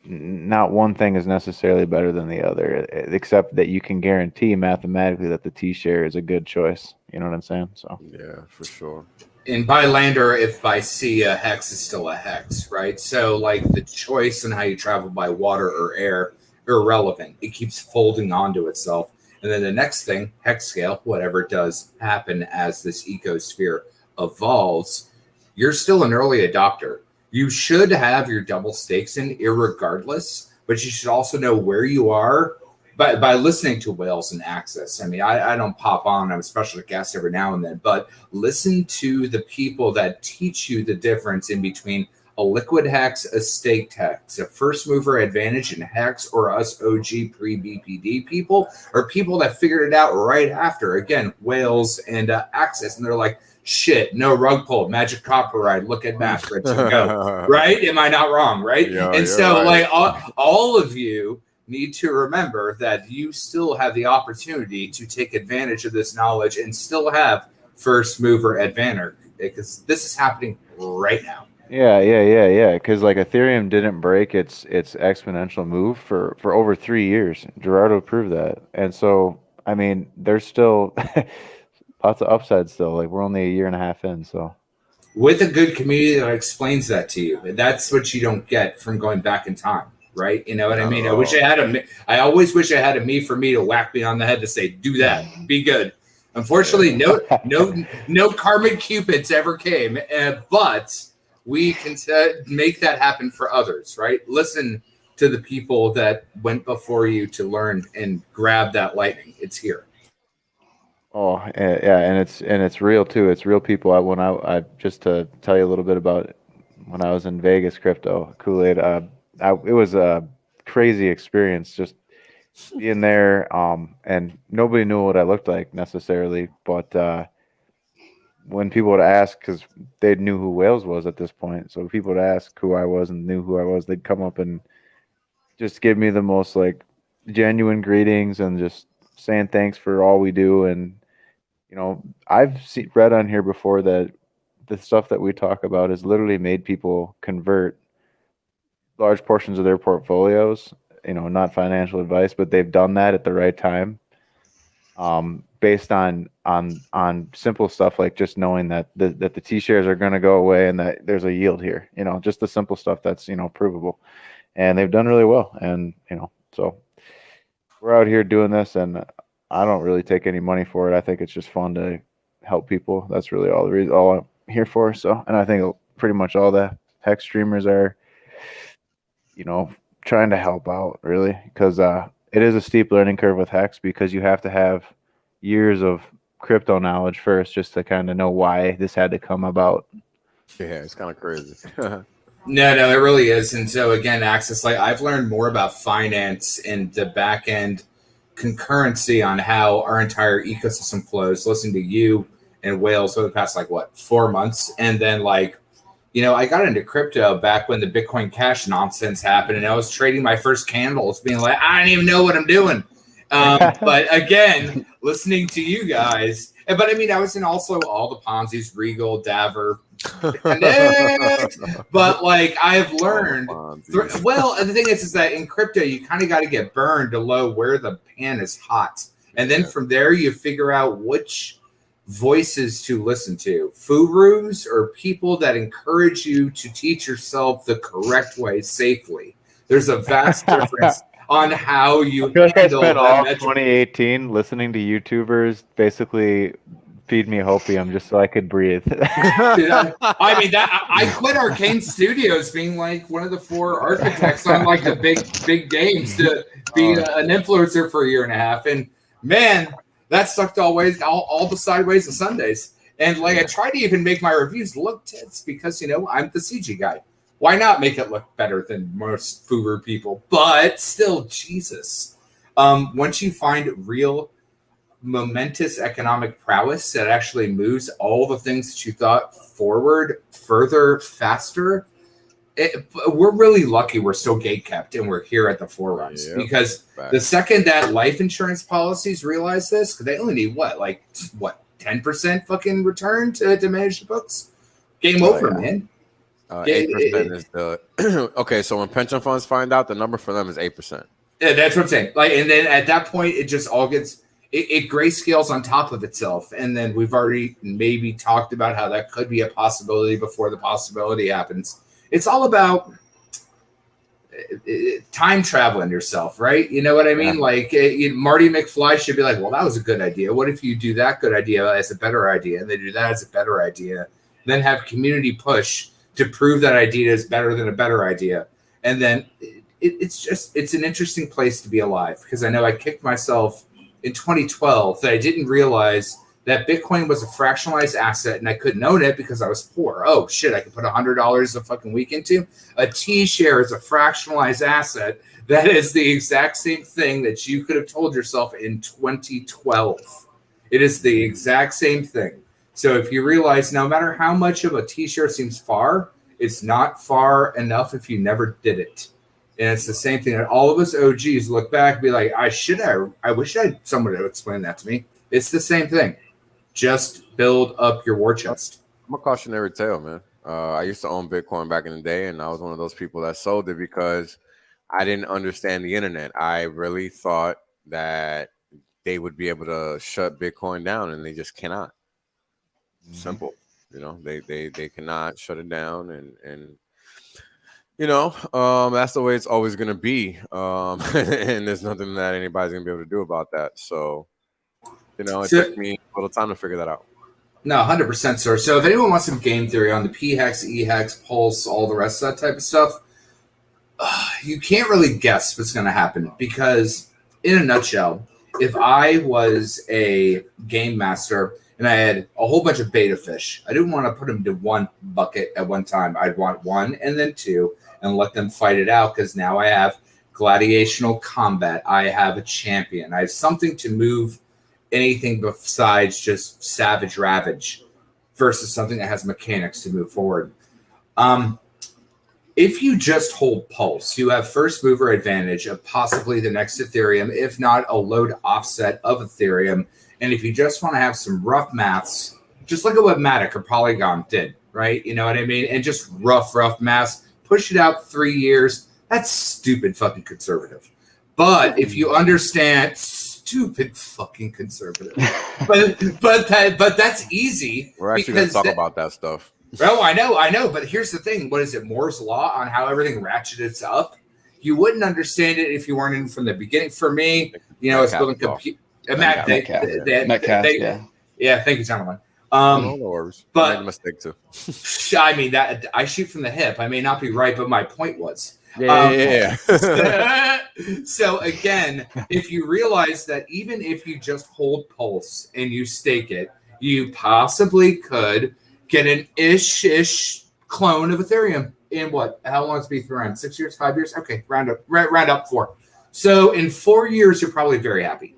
not one thing is necessarily better than the other, except that you can guarantee mathematically that the T-share is a good choice. You know what I'm saying? So yeah, for sure. And by land or if by sea, a hex is still a hex, right? So like the choice on how you travel by water or air, irrelevant. It keeps folding onto itself. And then the next thing, hex scale, whatever does happen as this ecosphere evolves, you're still an early adopter. You should have your double stakes in irregardless, but you should also know where you are by listening to Whales and Access. I mean, I don't pop on, I'm a special guest every now and then, but listen to the people that teach you the difference in between a liquid hex, a staked hex, a first mover advantage in hex, or us OG pre-BPD people, or people that figured it out right after. Again, Whales and Access, and they're like, shit, no rug pull, magic copyright, look at math, ready to go. Right? Am I not wrong? Right? Yeah, and so right. like all of you need to remember that you still have the opportunity to take advantage of this knowledge and still have first mover advantage, because this is happening right now. Yeah. Because like Ethereum didn't break its exponential move for over 3 years. Gerardo proved that, and so I mean, there's still lots of upside still. Like we're only a year and a half in, so with a good community that explains that to you, that's what you don't get from going back in time, right? You know what I mean? I always wish I had a me for me to whack me on the head to say, do that, be good. Unfortunately, no karmic cupids ever came, but we can make that happen for others, right? Listen to the people that went before you to learn and grab that lightning. It's here. Oh yeah, and it's real too. It's real people. I just to tell you a little bit about when I was in Vegas crypto Kool-Aid. It was a crazy experience just being there. And nobody knew what I looked like necessarily, but when people would ask, because they knew who Whales was at this point, so people would ask who I was and knew who I was, they'd come up and just give me the most like genuine greetings and just saying thanks for all we do. And you know, I've read on here before that the stuff that we talk about has literally made people convert large portions of their portfolios. You know, not financial advice, but they've done that at the right time, based on simple stuff like just knowing that the T-shares are going to go away and that there's a yield here. You know, just the simple stuff that's, you know, provable, and they've done really well. And you know, so we're out here doing this, and I don't really take any money for it. I think it's just fun to help people. That's really all I'm here for. So, and I think pretty much all the hex streamers are, you know, trying to help out really, because it is a steep learning curve with hex, because you have to have years of crypto knowledge first just to kind of know why this had to come about. Yeah, it's kind of crazy. No, it really is. And so again, Access, like I've learned more about finance and the back end concurrency on how our entire ecosystem flows, listening to you and Whales over the past 4 months. And then you know, I got into crypto back when the Bitcoin Cash nonsense happened, and I was trading my first candles being like, I don't even know what I'm doing. But again, listening to you guys, but I mean, I was in also all the Ponzi's, Regal, Daver, Connect, but I have learned. Well, the thing is that in crypto, you kind of got to get burned to know where the pan is hot, and then from there you figure out which voices to listen to, furus or people that encourage you to teach yourself the correct way safely. There's a vast difference. on how you I feel like I handle spent that all metric. 2018 listening to YouTubers basically feed me hopium just so I could breathe. Dude, I mean, that I quit Arcane Studios being like one of the 4 architects on like the big games to be an influencer for a year and a half, and man, that sucked all the sideways and Sundays. And like I try to even make my reviews look tits because I'm the CG guy. Why not make it look better than most Foover people? But still, Jesus. Once you find real momentous economic prowess that actually moves all the things that you thought forward, further, faster, we're really lucky we're still gatekept and we're here at the foreruns. Yep. Because the second that life insurance policies realize this, because they only need what 10% fucking return to manage the books? Game over, man. 8% is the okay. So when pension funds find out, the number for them is 8%. Yeah, that's what I'm saying. Like, and then at that point, it just all gets it grayscales on top of itself. And then we've already maybe talked about how that could be a possibility before the possibility happens. It's all about time traveling yourself, right? You know what I mean? Yeah. Like Marty McFly should be like, well, that was a good idea. What if you do that good idea as a better idea? And they do that as a better idea. Then have community push to prove that idea is better than a better idea. And then it's an interesting place to be alive, because I know I kicked myself in 2012 that I didn't realize that Bitcoin was a fractionalized asset and I couldn't own it because I was poor. Oh shit, I could put $100 a fucking week into. A T-share is a fractionalized asset. That is the exact same thing that you could have told yourself in 2012. It is the exact same thing. So if you realize no matter how much of a T-share seems far, it's not far enough if you never did it. And it's the same thing that all of us OGs look back and be like, I wish I had someone to explain that to me. It's the same thing. Just build up your war chest. I'm a cautionary tale, man. I used to own Bitcoin back in the day, and I was one of those people that sold it because I didn't understand the internet. I really thought that they would be able to shut Bitcoin down, and they just cannot. Simple. They cannot shut it down, and that's the way it's always going to be. And there's nothing that anybody's going to be able to do about that. So, it took me a little time to figure that out. No, 100%, sir. So if anyone wants some game theory on the P-Hex, E-Hex, Pulse, all the rest of that type of stuff, you can't really guess what's going to happen, because in a nutshell, if I was a game master and I had a whole bunch of beta fish, I didn't want to put them into one bucket at one time. I'd want one and then two and let them fight it out, because now I have gladiational combat. I have a champion. I have something to move anything besides just savage ravage versus something that has mechanics to move forward. If you just hold Pulse, you have first mover advantage of possibly the next Ethereum, if not a load offset of Ethereum. And if you just want to have some rough maths, just look at what Matic or Polygon did, right? You know what I mean? And just rough maths, push it out 3 years. That's stupid fucking conservative. But if you understand, stupid fucking conservative. but that's easy. We're actually going to talk about that stuff. Oh, I know. But here's the thing. What is it? Moore's Law on how everything ratchets up? You wouldn't understand it if you weren't in from the beginning. For me, it's building computer. Metcalf, yeah. Thank you, gentlemen. No worries. But I made a mistake too. I mean, that I shoot from the hip. I may not be right, but my point was. Yeah. So again, if you realize that even if you just hold Pulse and you stake it, you possibly could get an ish clone of Ethereum in what? How long has it been around? 6 years, 5 years? Okay, round up 4. So in 4 years, you're probably very happy.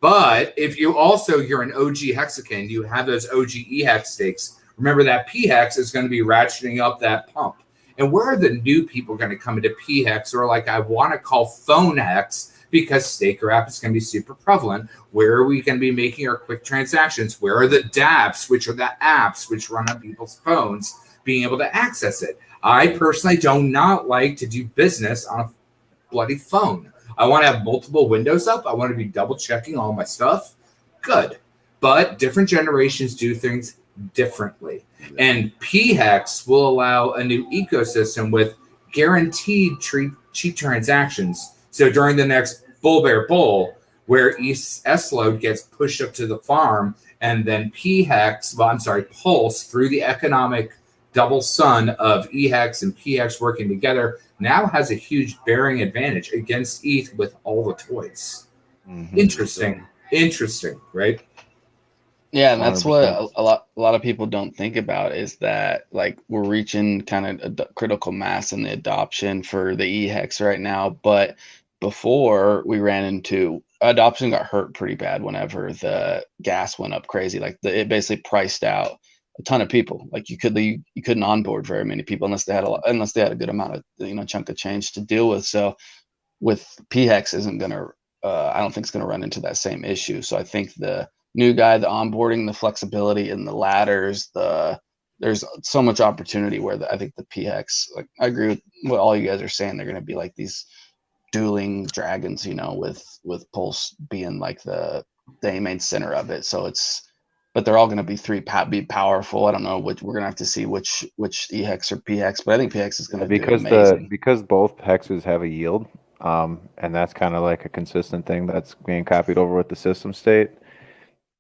But if you're an OG Hexican, you have those OG EHEX stakes. Remember that P-Hex is going to be ratcheting up that pump. And where are the new people going to come into P-Hex, or like I want to call phone hex, because STAKER.APP is going to be super prevalent? Where are we going to be making our quick transactions? Where are the dApps, which are the apps which run on people's phones, being able to access it? I personally do not like to do business on a bloody phone. I want to have multiple windows up. I want to be double checking all my stuff. Good. But different generations do things differently. And P-Hex will allow a new ecosystem with guaranteed cheap transactions. So during the next bull bear bull, where S load gets pushed up to the farm, and then Pulse through the economic double sun of EHEX and PHEX working together now has a huge bearing advantage against ETH with all the toys. Interesting, right? Yeah, and that's what 100%. a lot of people don't think about is that like we're reaching kind of a critical mass in the adoption for the EHEX right now. But before we ran into adoption got hurt pretty bad whenever the gas went up crazy. Like it basically priced out a ton of people. Like you couldn't onboard very many people unless they had a good amount of chunk of change to deal with. So with PHEX isn't gonna I don't think it's gonna run into that same issue. So I think the new guy, the onboarding, the flexibility, and the ladders, there's so much opportunity where I think the PHEX, like I agree with what all you guys are saying. They're going to be like these dueling dragons, with Pulse being like the main center of it. So but they're all going to be powerful. I don't know which we're going to have to see which EHEX or PHEX, but I think PHEX is going to do amazing because both hexes have a yield, and that's kind of like a consistent thing that's being copied over with the system state.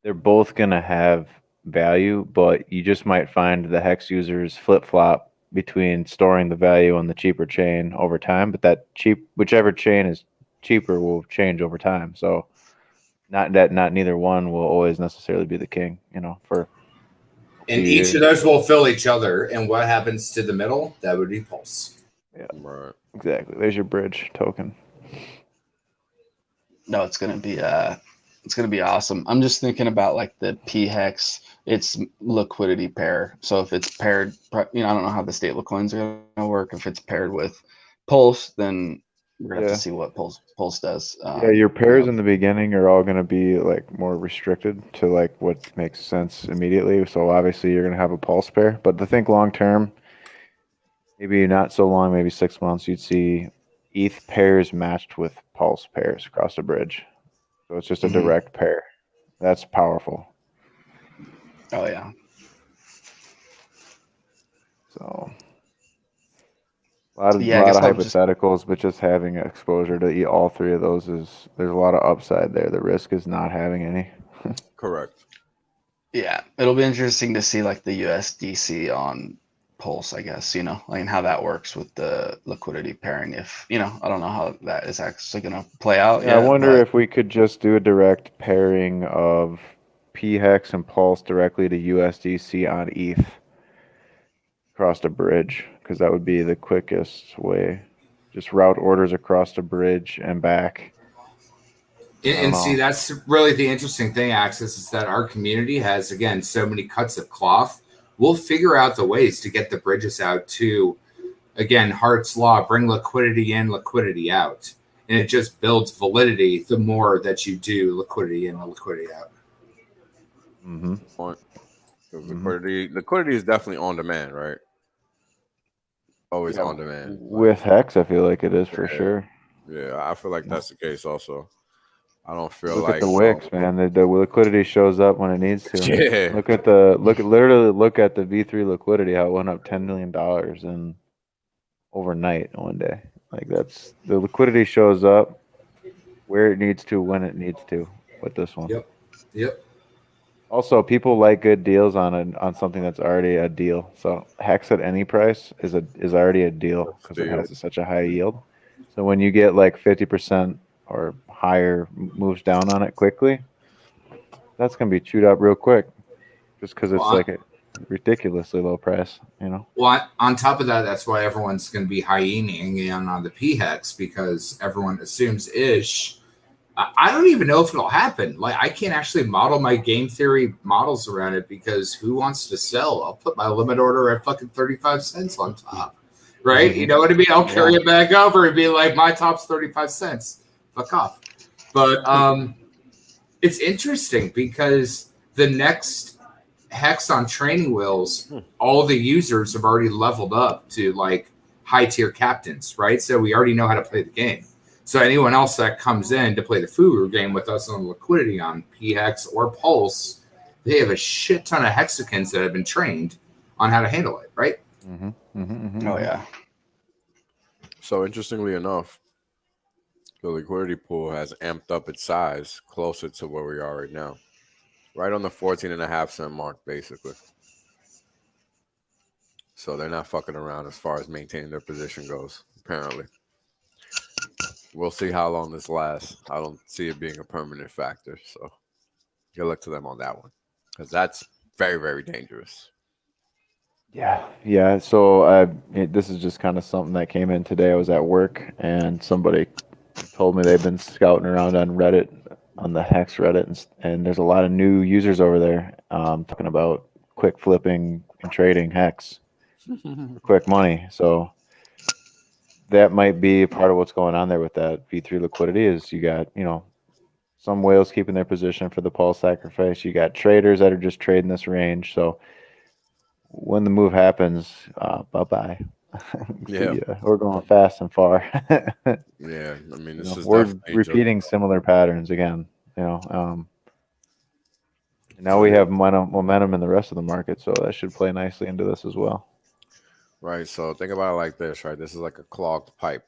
They're both going to have value, but you just might find the hex users flip-flop between storing the value on the cheaper chain over time, but whichever chain is cheaper will change over time. So not neither one will always necessarily be the king, for and each of those will fill each other, and what happens to the middle, that would be Pulse. Yeah, right. Exactly. There's your bridge token. No, it's going to be awesome. I'm just thinking about like the PHEX, its liquidity pair. So if it's paired, I don't know how the stablecoins are going to work. If it's paired with Pulse, then we're going to have to see what Pulse does. Your pairs in the beginning are all going to be like more restricted to like what makes sense immediately. So obviously you're going to have a Pulse pair, but to think long term, maybe not so long, maybe 6 months, you'd see ETH pairs matched with Pulse pairs across the bridge. So it's just a direct pair. That's powerful. Oh yeah. So a lot of hypotheticals, but just having exposure to all three of those there's a lot of upside there. The risk is not having any. Correct. Yeah, it'll be interesting to see like the USDC on Pulse, I guess, like how that works with the liquidity pairing. If I don't know how that is actually going to play out. Yeah, I wonder if we could just do a direct pairing of PHEX and Pulse directly to USDC on ETH across the bridge, because that would be the quickest way. Just route orders across the bridge and back. And see, that's really the interesting thing, Axis, is that our community has, again, so many cuts of cloth. We'll figure out the ways to get the bridges out to, again, Hart's Law, bring liquidity in, liquidity out. And it just builds validity the more that you do liquidity in and liquidity out. Point. Liquidity is definitely on demand, right? Always on demand. With Hex, I feel like it is for sure. Yeah, I feel like that's the case also. I don't feel look at the wicks, man. The liquidity shows up when it needs to. Yeah. Look at the V3 liquidity, how it went up $10 million in overnight one day. Like the liquidity shows up where it needs to when it needs to with this one. Yep. Also, people like good deals on something that's already a deal. So Hex at any price is already a deal because it has such a high yield. So when you get like 50% or higher moves down on it quickly, that's gonna be chewed up real quick, just because it's like a ridiculously low price, Well, on top of that, that's why everyone's going to be hyening in on the PHEX, because everyone assumes ish. I don't even know if it'll happen. Like, I can't actually model my game theory models around it, because who wants to sell? I'll put my limit order at fucking 35 cents on top, right? You know what I mean? I'll carry it back over and be like, my top's 35 cents. Fuck off. But it's interesting because the next Hex on training wheels, all the users have already leveled up to like high tier captains, right? So we already know how to play the game. So anyone else that comes in to play the Furu game with us on liquidity on PHEX or Pulse, they have a shit ton of Hexicans that have been trained on how to handle it, right? Oh yeah. So interestingly enough, the liquidity pool has amped up its size closer to where we are right now. Right on the 14.5 cent mark, basically. So they're not fucking around as far as maintaining their position goes, apparently. We'll see how long this lasts. I don't see it being a permanent factor. So good luck to them on that one. Because that's very, very dangerous. Yeah. So this is just kind of something that came in today. I was at work and somebody told me they've been scouting around on Reddit, on the Hex Reddit, and there's a lot of new users over there talking about quick flipping and trading Hex for quick money. So that might be part of what's going on there with that V3 liquidity. Is you got, some whales keeping their position for the pulse sacrifice. You got traders that are just trading this range. So when the move happens, bye-bye. Yeah. We're going fast and far. Yeah, I mean, this is we're repeating similar patterns again. Now we have momentum in the rest of the market, so that should play nicely into this as well. Right. So think about it like this, right? This is like a clogged pipe,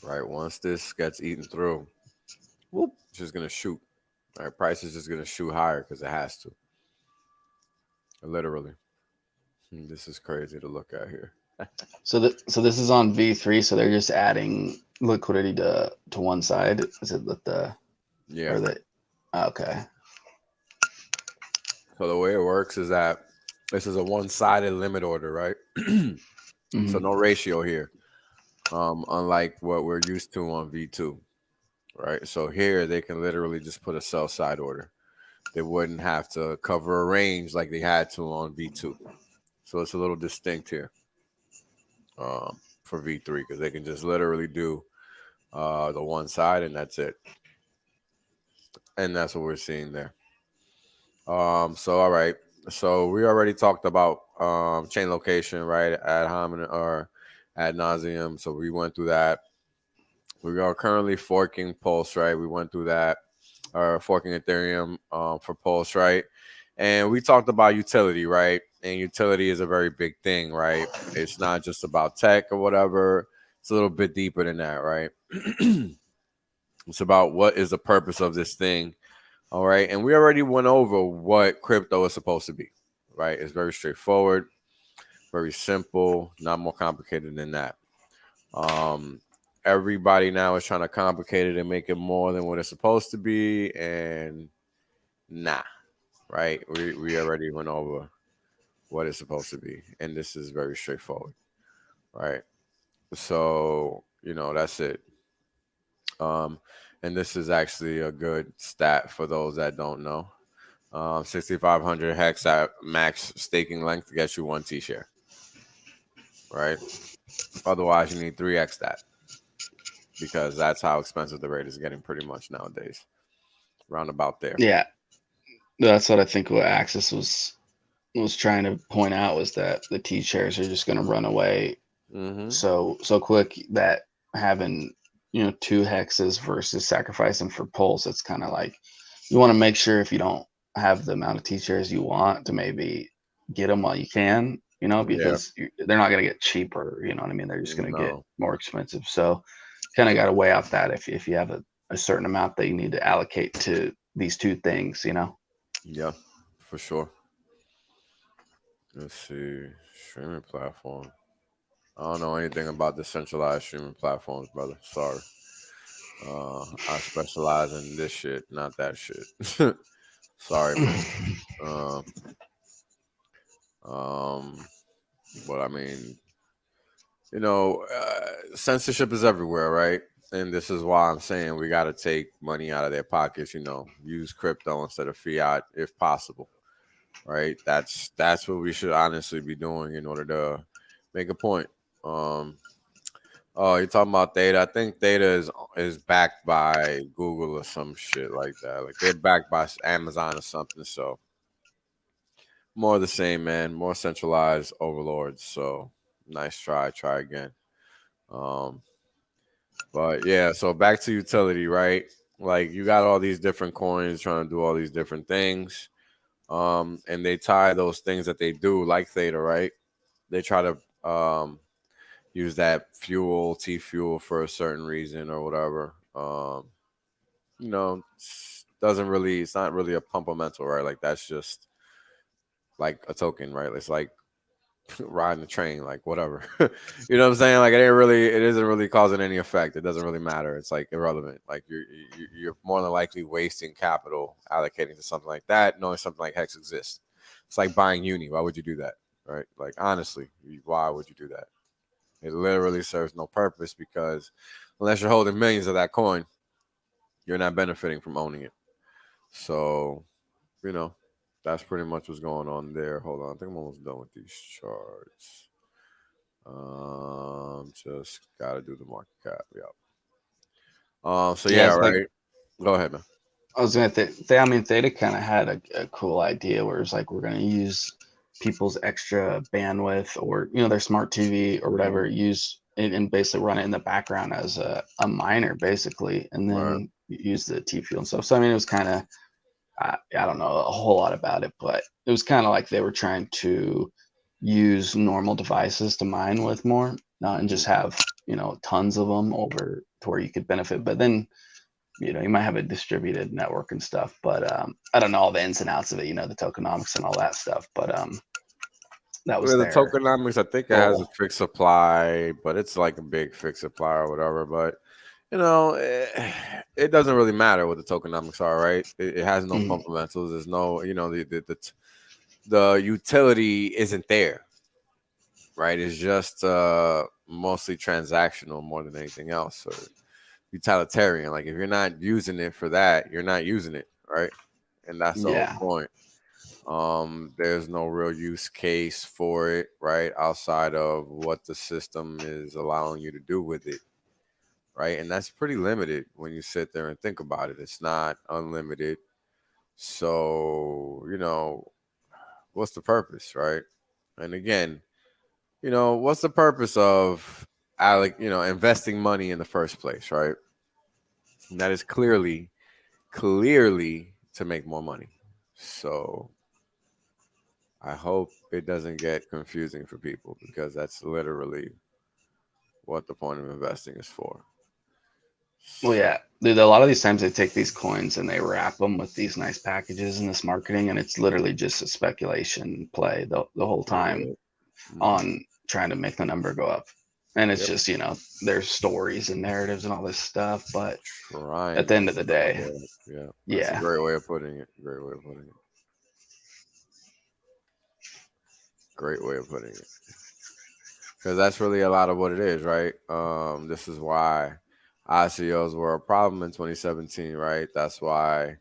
right? Once this gets eaten through, whoop, it's just gonna shoot. All right, price is just gonna shoot higher because it has to. Literally. This is crazy to look at here. So this is on V3, so they're just adding liquidity to one side. Is it that the Yeah? Or the okay. So the way it works is that this is a one-sided limit order, right? So no ratio here, unlike what we're used to on V2, right? So here they can literally just put a sell side order. They wouldn't have to cover a range like they had to on V2. So it's a little distinct here for V3 because they can just literally do the one side and that's it. And that's what we're seeing there. So all right. So we already talked about chain location, right? Ad hominem or ad nauseum. So we went through that. We are currently forking Pulse, right? We went through that. Or forking Ethereum for Pulse, right? And we talked about utility, right? And utility is a very big thing, right? It's not just about tech or whatever. It's a little bit deeper than that, right? It's about what is the purpose of this thing. All right. And we already went over what crypto is supposed to be, right? It's very straightforward, very simple, not more complicated than that. Everybody now is trying to complicate it and make it more than what it's supposed to be. And nah, right? We already went over what it's supposed to be. And this is very straightforward, right? So, that's it. And this is actually a good stat for those that don't know. 6,500 hex at max staking length gets you 1 T-share, right? Otherwise, you need 3x that because that's how expensive the rate is getting pretty much nowadays. Round about there. Yeah, that's what I think what Axis was trying to point out was that the T-shares are just going to run away so quick that having 2 hexes versus sacrificing for Pulse, it's kind of like you want to make sure if you don't have the amount of T-shares you want to maybe get them while you can, because they're not going to get cheaper, you know what I mean? They're just going to get more expensive. So kind of got to weigh out that if you have a certain amount that you need to allocate to these 2 things, Yeah, for sure. Let's see. Streaming platform. I don't know anything about decentralized streaming platforms, brother. Sorry. I specialize in this shit, not that shit. Sorry, man. But I mean, censorship is everywhere, right? And this is why I'm saying we got to take money out of their pockets. Use crypto instead of fiat if possible, right? That's what we should honestly be doing in order to make a point. Oh, you're talking about Theta. I think Theta is backed by Google or some shit like that. Like they're backed by Amazon or something. So more of the same, man. More centralized overlords. So nice try. Try again. But yeah, so back to utility, right? Like you got all these different coins trying to do all these different things. And they tie those things that they do, like Theta, right? They try to use that fuel, T fuel, for a certain reason or whatever. You know, it's not really a pumpamental, right? Like that's just like a token, right? It's like riding the train, like whatever. You know what I'm saying? Like it isn't really causing any effect. It doesn't really matter. It's like irrelevant. Like you're more than likely wasting capital allocating to something like that, knowing something like Hex exists. It's like buying Uni. Why would you do that? Right? Like honestly, why would you do that? It literally serves no purpose because unless you're holding millions of that coin, you're not benefiting from owning it. So, you know, that's pretty much what's going on there. Hold on, I think I'm almost done with these charts. Just gotta do the market cap. Yep. So yeah, it's right. like, Go ahead, man. I was gonna say, I mean, Theta kind of had a cool idea where it's like we're gonna use people's extra bandwidth or their smart TV or whatever, use it and basically run it in the background as a miner basically, and then Right. use the T fuel and stuff. So I mean, it was kind of I don't know a whole lot about it, but it was kind of like they were trying to use normal devices to mine with more, and just have tons of them over to where you could benefit. But then you might have a distributed network and stuff, but I don't know all the ins and outs of it, the tokenomics and all that stuff. But that was Well, the their tokenomics, I think it has a goal. fixed supply, but it's like a big fixed supply or whatever. But it doesn't really matter what the tokenomics are, right? It has no fundamentals. There's no, the utility isn't there, right? It's just mostly transactional more than anything else, or utilitarian. Like if you're not using it for that, you're not using it, right? And that's the whole point. There's no real use case for it, right? Outside of what the system is allowing you to do with it, right? And that's pretty limited when you sit there and think about it. It's not unlimited. So, what's the purpose, right? And again, what's the purpose of investing money in the first place, right? And that is clearly to make more money. So I hope it doesn't get confusing for people because that's literally what the point of investing is for. Well, yeah, dude, a lot of these times they take these coins and they wrap them with these nice packages and this marketing, and it's literally just a speculation play the whole time on trying to make the number go up. And it's just, there's stories and narratives and all this stuff, but at the end of the day, that's a great way of putting it. Great way of putting it. Great way of putting it. Because that's really a lot of what it is, right? This is why ICOs were a problem in 2017, right? That's why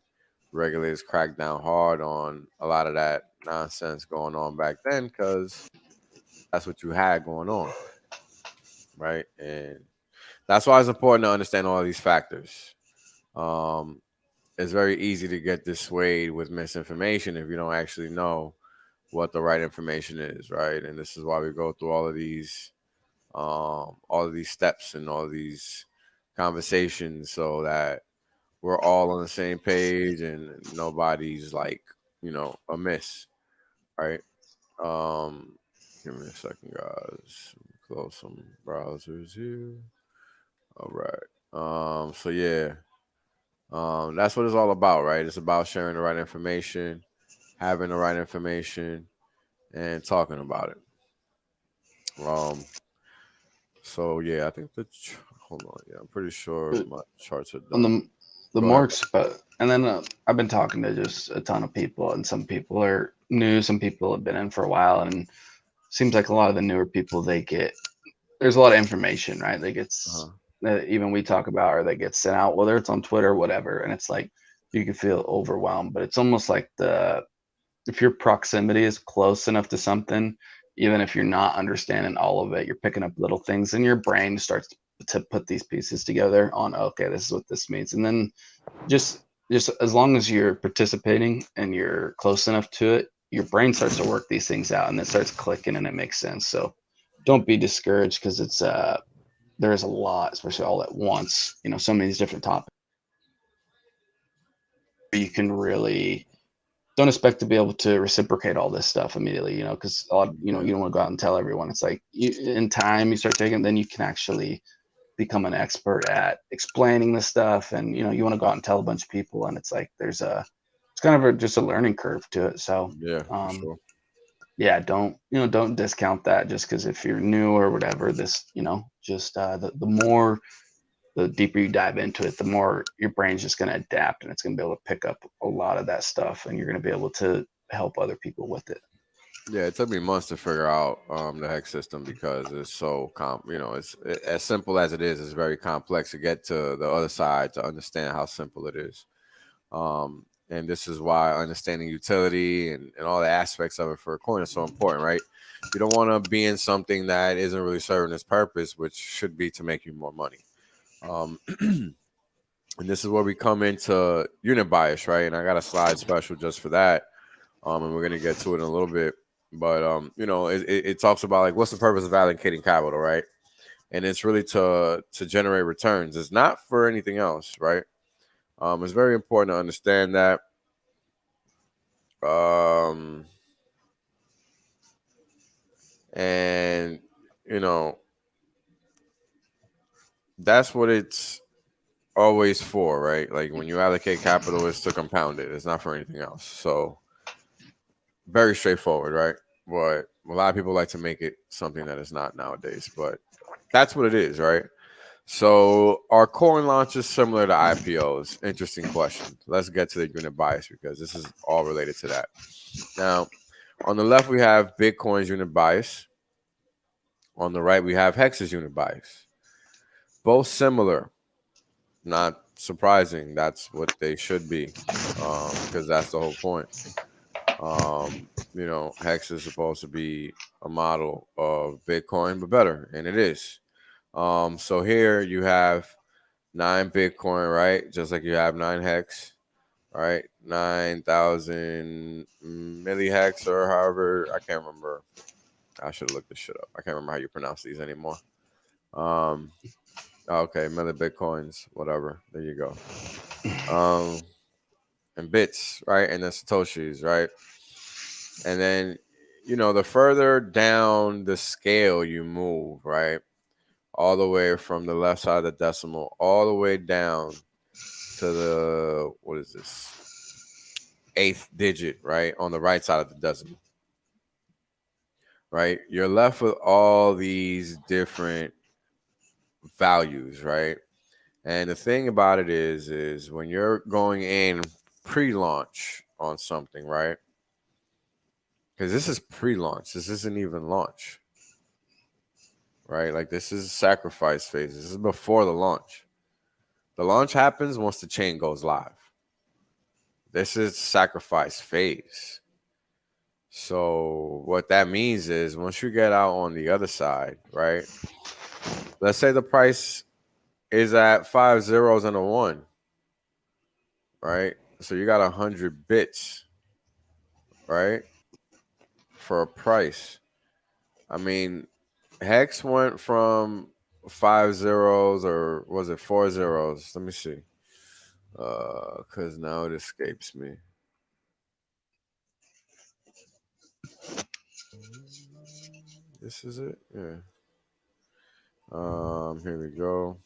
regulators cracked down hard on a lot of that nonsense going on back then, because that's what you had going on, right? And that's why it's important to understand all these factors. It's very easy to get dissuaded with misinformation if you don't actually know what the right information is, right? And this is why we go through all of these steps and all of these conversations so that we're all on the same page and nobody's like, amiss, right? Give me a second, guys. Close some browsers here. All right. So yeah. That's what it's all about, right? It's about sharing the right information, having the right information, and talking about it. So yeah, I think hold on, yeah, I'm pretty sure my charts are done. And then I've been talking to just a ton of people, and some people are new, some people have been in for a while, and seems like a lot of the newer people, there's a lot of information, right? They get even we talk about, or they get sent out, whether it's on Twitter or whatever, and it's like you can feel overwhelmed, but it's almost like if your proximity is close enough to something, even if you're not understanding all of it, you're picking up little things, and your brain starts to put these pieces together on, okay, this is what this means. And then just as long as you're participating and you're close enough to it, your brain starts to work these things out and it starts clicking and it makes sense. So don't be discouraged, because it's there's a lot, especially all at once, so many different topics. You can really don't expect to be able to reciprocate all this stuff immediately, you know, because you know, you don't want to go out and tell everyone. It's like in time you start taking, then you can actually become an expert at explaining this stuff, and you know, you want to go out and tell a bunch of people, and it's like it's kind of just a learning curve to it. So yeah, for sure. yeah, don't discount that just because if you're new or whatever. This, you know, just the deeper you dive into it, the more your brain's just going to adapt, and it's going to be able to pick up a lot of that stuff, and you're going to be able to help other people with it. Yeah, it took me months to figure out the hex system because it's so you know, it's as simple as it is. It's very complex to get to the other side to understand how simple it is. And this is why understanding utility and all the aspects of it for a coin is so important, right? You don't want to be in something that isn't really serving its purpose, which should be to make you more money. And this is where we come into unit bias, right? And I got a slide special just for that. And we're going to get to it in a little bit. But, you know, it talks about, like, what's the purpose of allocating capital, right? And it's really to generate returns. It's not for anything else, right? It's very important to understand that. And, you know, that's what it's always for, right? Like when you allocate capital, it's to compound it. It's not for anything else. So very straightforward, right? But a lot of people like to make it something that it's not nowadays. But that's what it is, right? So are coin launches similar to IPOs? Interesting question. Let's get to the unit bias because this is all related to that. Now, on the left, we have Bitcoin's unit bias. On the right, we have Hex's unit bias. Both similar. Not surprising. That's what they should be because that's the whole point. You know, Hex is supposed to be a model of Bitcoin, but better, and it is. So here you have 9 Bitcoin, right? Just like you have 9 Hex, right? 9,000 millihex or however. I can't remember. I should have looked this shit up. I can't remember how you pronounce these anymore. Okay, milli Bitcoins, whatever. There you go. And bits, right? And then Satoshis, right? And then, you know, the further down the scale you move, right? All the way from the left side of the decimal, all the way down to the, what is this? 8th digit, right? On the right side of the decimal, right? You're left with all these different values, right? And the thing about it is when you're going in pre-launch on something, right? Because this is pre-launch. This isn't even launch, right? Like this is sacrifice phase. This is before the launch. The launch happens once the chain goes live. This is sacrifice phase. So what that means is once you get out on the other side, right? Let's say the price is at 5 zeros and a 1, right? So you got 100 bits, right? For a price. I mean, Hex went from 5 zeros, or was it 4 zeros? Let me see. Because now it escapes me. This is it? Yeah. Here we go.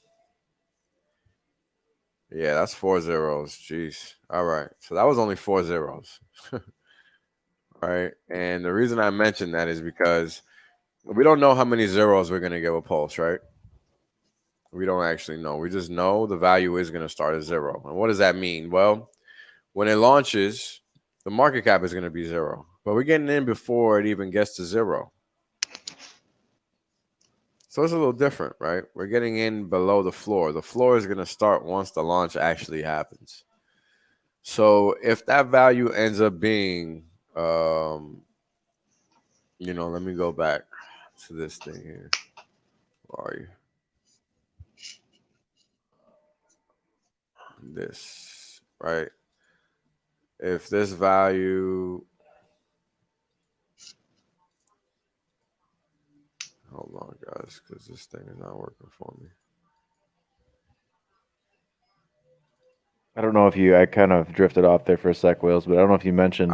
Yeah, that's 4 zeros. Jeez. All right. So that was only 4 zeros. Right. And the reason I mentioned that is because we don't know how many zeros we're going to get with Pulse, right? We don't actually know. We just know the value is going to start at 0. And what does that mean? Well, when it launches, the market cap is going to be 0. But we're getting in before it even gets to 0. So it's a little different, right? We're getting in below the floor. The floor is going to start once the launch actually happens. So if that value ends up being, you know, let me go back to this thing here. Where are you? This, right? If this value, hold on, guys, because this thing is not working for me. I don't know if I kind of drifted off there for a sec, Wales, but I don't know if you mentioned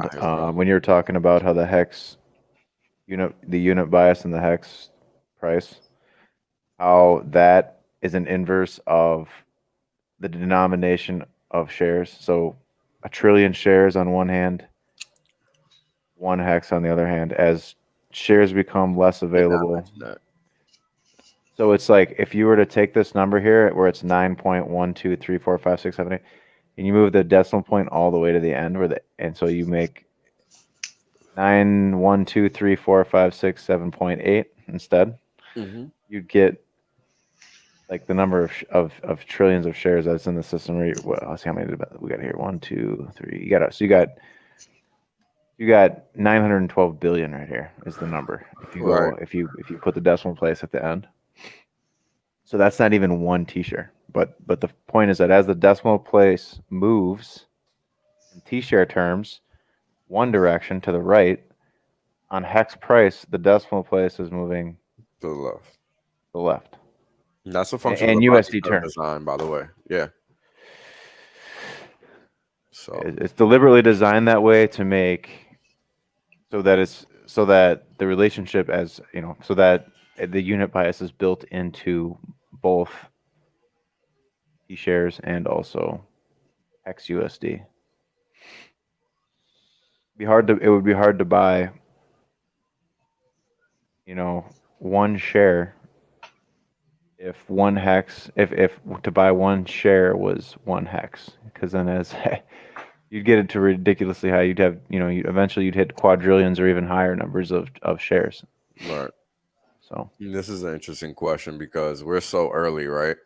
when you were talking about how the hex the unit bias and the hex price, how that is an inverse of the denomination of shares. So 1 trillion shares on one hand, 1 hex on the other hand, as shares become less available. So it's like if you were to take this number here where it's 9.1234567 and you move the decimal point all the way to the end and so you make 9.1234567.8 instead, you'd get like the number of trillions of shares that's in the system. I'll see how many we got here. 1, 2, 3. You got 912 billion right here is the number. If you go if you put the decimal place at the end. So that's not even 1 T-share. But the point is that as the decimal place moves in T-share terms, one direction to the right, on hex price, the decimal place is moving to the left. The left. That's a function in of the USD terms. design, by the way. Yeah. So it's deliberately designed that way to make so that the relationship so that the unit bias is built into both T-shares and also Hex USD. It would be hard to buy, 1 share if 1 hex if to buy 1 share was 1 hex, because then you'd get it to ridiculously high. You'd have eventually you'd hit quadrillions or even higher numbers of shares. Right. So this is an interesting question because we're so early, right?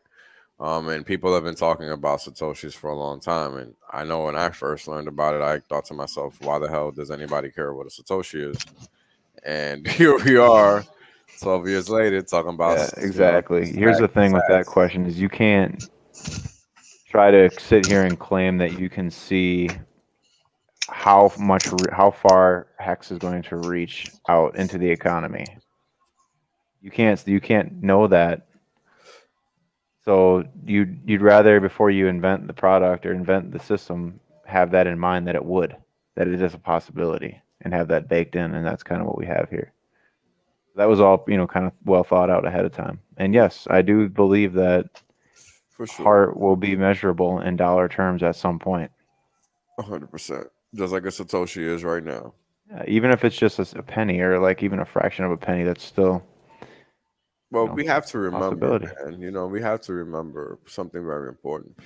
And people have been talking about Satoshis for a long time. And I know when I first learned about it, I thought to myself, why the hell does anybody care what a Satoshi is? And here we are 12 years later talking about exactly. Here's the thing with that question is you can't try to sit here and claim that you can see how far Hex is going to reach out into the economy. You can't know that. So you'd rather, before you invent the product or invent the system, have that in mind that it is a possibility and have that baked in, and that's kind of what we have here. That was all, kind of well thought out ahead of time. And yes, I do believe that for sure heart will be measurable in dollar terms at some point. 100%. Just like a Satoshi is right now. Yeah, even if it's just a penny or like even a fraction of a penny, that's still... Well, we have to remember, man, we have to remember something very important.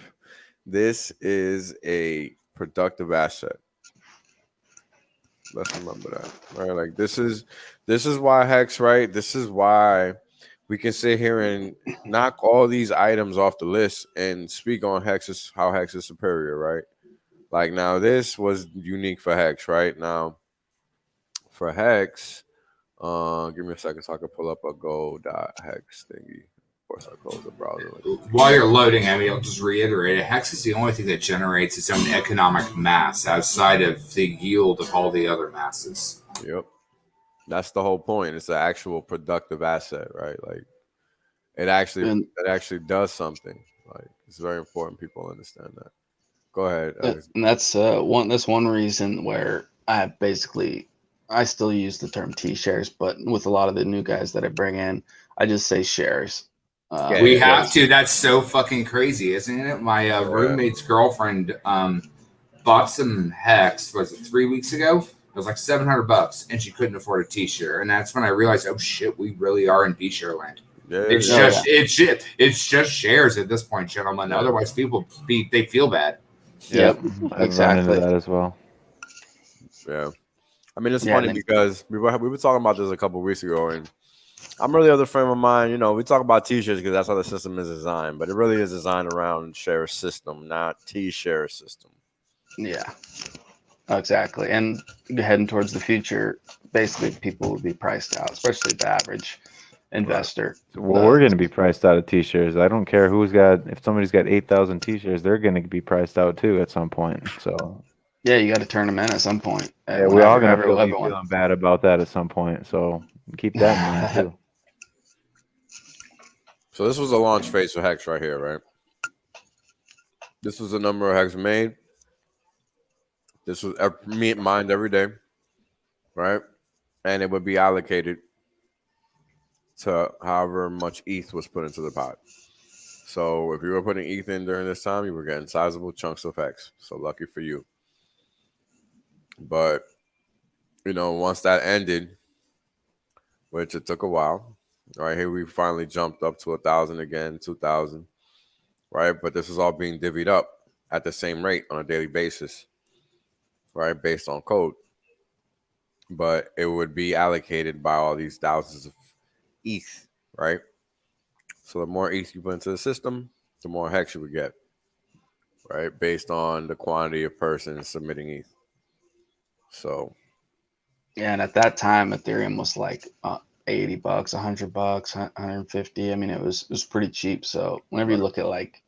This is a productive asset. Let's remember that, right? Like this is why Hex, right? This is why we can sit here and knock all these items off the list and speak on how Hex is superior, right? Like now, this was unique for Hex, right? Now, for Hex, give me a second so I can pull up a go.hex thingy. Of course, I close the browser. While you're loading, I'll just reiterate it. Hex is the only thing that generates its own economic mass outside of the yield of all the other masses. Yep. That's the whole point. It's an actual productive asset, right? Like it actually does something. Like it's very important people understand that. Go ahead, Alex. And that's one reason where I still use the term T-shares, but with a lot of the new guys that I bring in, I just say shares. We have to. That's so fucking crazy, isn't it? My roommate's girlfriend bought some Hex. Was it 3 weeks ago? It was like $700, and she couldn't afford a T-share. And that's when I realized, oh shit, we really are in D-share land. Yeah, it's just shares at this point, gentlemen. Otherwise, people they feel bad. Yep, I've run into that as well. Yeah. I mean, it's funny because we were talking about this a couple of weeks ago, and I'm really of the frame of mind, we talk about T-shares because that's how the system is designed, but it really is designed around share system, not T-share system. Yeah, exactly. And heading towards the future, basically people will be priced out, especially the average investor. Well, we're going to be priced out of T-shares. I don't care if somebody's got 8,000 T-shares, they're going to be priced out too at some point. So yeah, you got to turn them in at some point. Yeah, we're all going to be feeling bad about that at some point. So keep that in mind too. So this was a launch phase for Hex right here, right? This was the number Hex made. This was mined every day, right? And it would be allocated to however much ETH was put into the pot. So if you were putting ETH in during this time, you were getting sizable chunks of Hex. So lucky for you. But, you know, once that ended, which it took a while, right? Here we finally jumped up to 1,000 again, 2,000, right? But this is all being divvied up at the same rate on a daily basis, right? Based on code. But it would be allocated by all these thousands of ETH, right? So the more ETH you put into the system, the more Hex you would get, right? Based on the quantity of persons submitting ETH. So, yeah, and at that time, Ethereum was like $80, $100, 150. I mean, it was pretty cheap. So whenever you look at like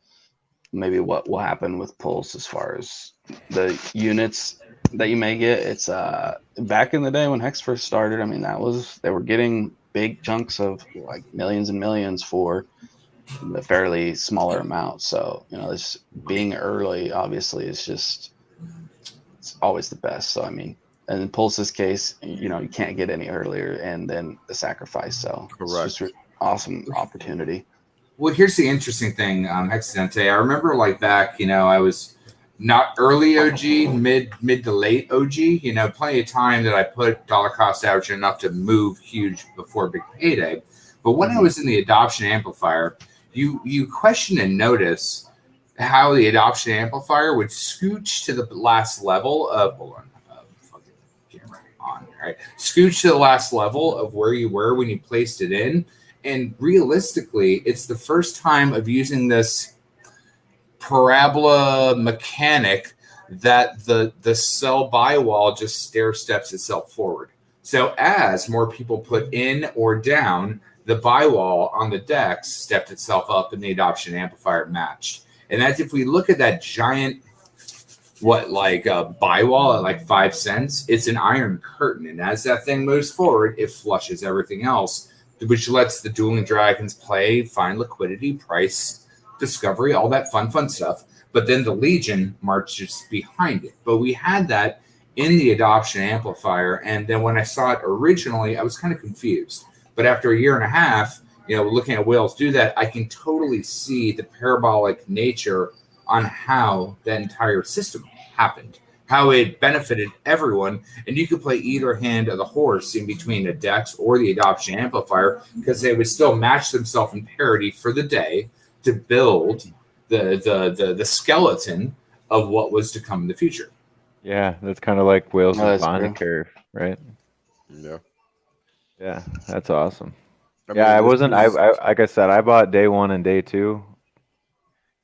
maybe what will happen with Pulse as far as the units that you may get, it's back in the day when Hex first started. I mean, they were getting big chunks of like millions and millions for a fairly smaller amount. So, you know, this being early obviously is just, it's always the best. So, I mean, and in Pulse's case, you know, you can't get any earlier, and then the sacrifice. So correct. It's just an awesome opportunity. Well, here's the interesting thing, Hexicante. I remember like back, you know, I was not early OG, mid to late OG, you know, plenty of time that I put dollar cost average enough to move huge before big payday. But when I was in the adoption amplifier, you question and notice how the adoption amplifier would scooch to the last level of, hold on, fucking camera on, right? Scooch to the last level of where you were when you placed it in. And realistically, it's the first time of using this parabola mechanic that the sell buy wall just stair steps itself forward. So as more people put in or down, the buy wall on the DEX stepped itself up and the adoption amplifier matched. And that's if we look at that giant, buy wall at like 5 cents, it's an iron curtain. And as that thing moves forward, it flushes everything else, which lets the dueling dragons play, find liquidity, price discovery, all that fun stuff. But then the Legion marches behind it. But we had that in the adoption amplifier. And then when I saw it originally, I was kind of confused. But after a year and a half, you know, looking at whales do that, I can totally see the parabolic nature on how that entire system happened, how it benefited everyone. And you could play either hand of the horse in between the DEX or the adoption amplifier, because they would still match themselves in parity for the day to build the skeleton of what was to come in the future. Yeah, that's kind of like whales Oh, with that's bond true. curve, right? yeah. Yeah, that's awesome. I Yeah, I mean, this wasn't. is- I like I said, I bought day 1 and day 2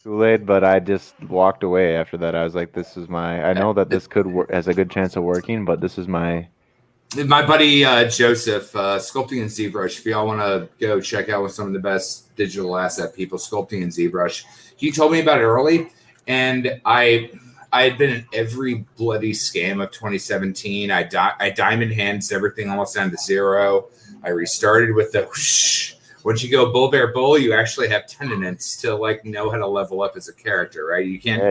Kool-Aid, but I just walked away after that. I was like, "This is my." I know that this could work, has a good chance of working, but this is my. My buddy Joseph, Sculpting and ZBrush. If y'all want to go check out with some of the best digital asset people, Sculpting and ZBrush. He told me about it early, and I had been in every bloody scam of 2017. I diamond hands everything almost down to zero. I restarted with the whoosh. Once you go bull bear bull, you actually have tendencies to like know how to level up as a character, right? You can't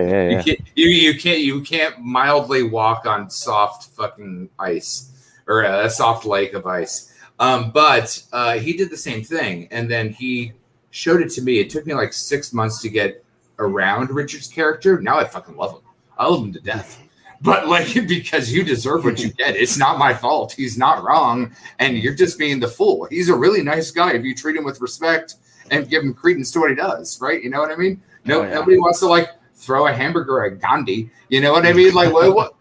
you can't mildly walk on soft fucking ice or a soft lake of ice. But he did the same thing, and then he showed it to me. It took me like 6 months to get around Richard's character. Now I fucking love him. I love him to death. But like, because you deserve what you get. It's not my fault. He's not wrong, and you're just being the fool. He's a really nice guy if you treat him with respect and give him credence to what he does, right? You know what I mean? No, nobody wants to like throw a hamburger at Gandhi. You know what I mean? Like, what?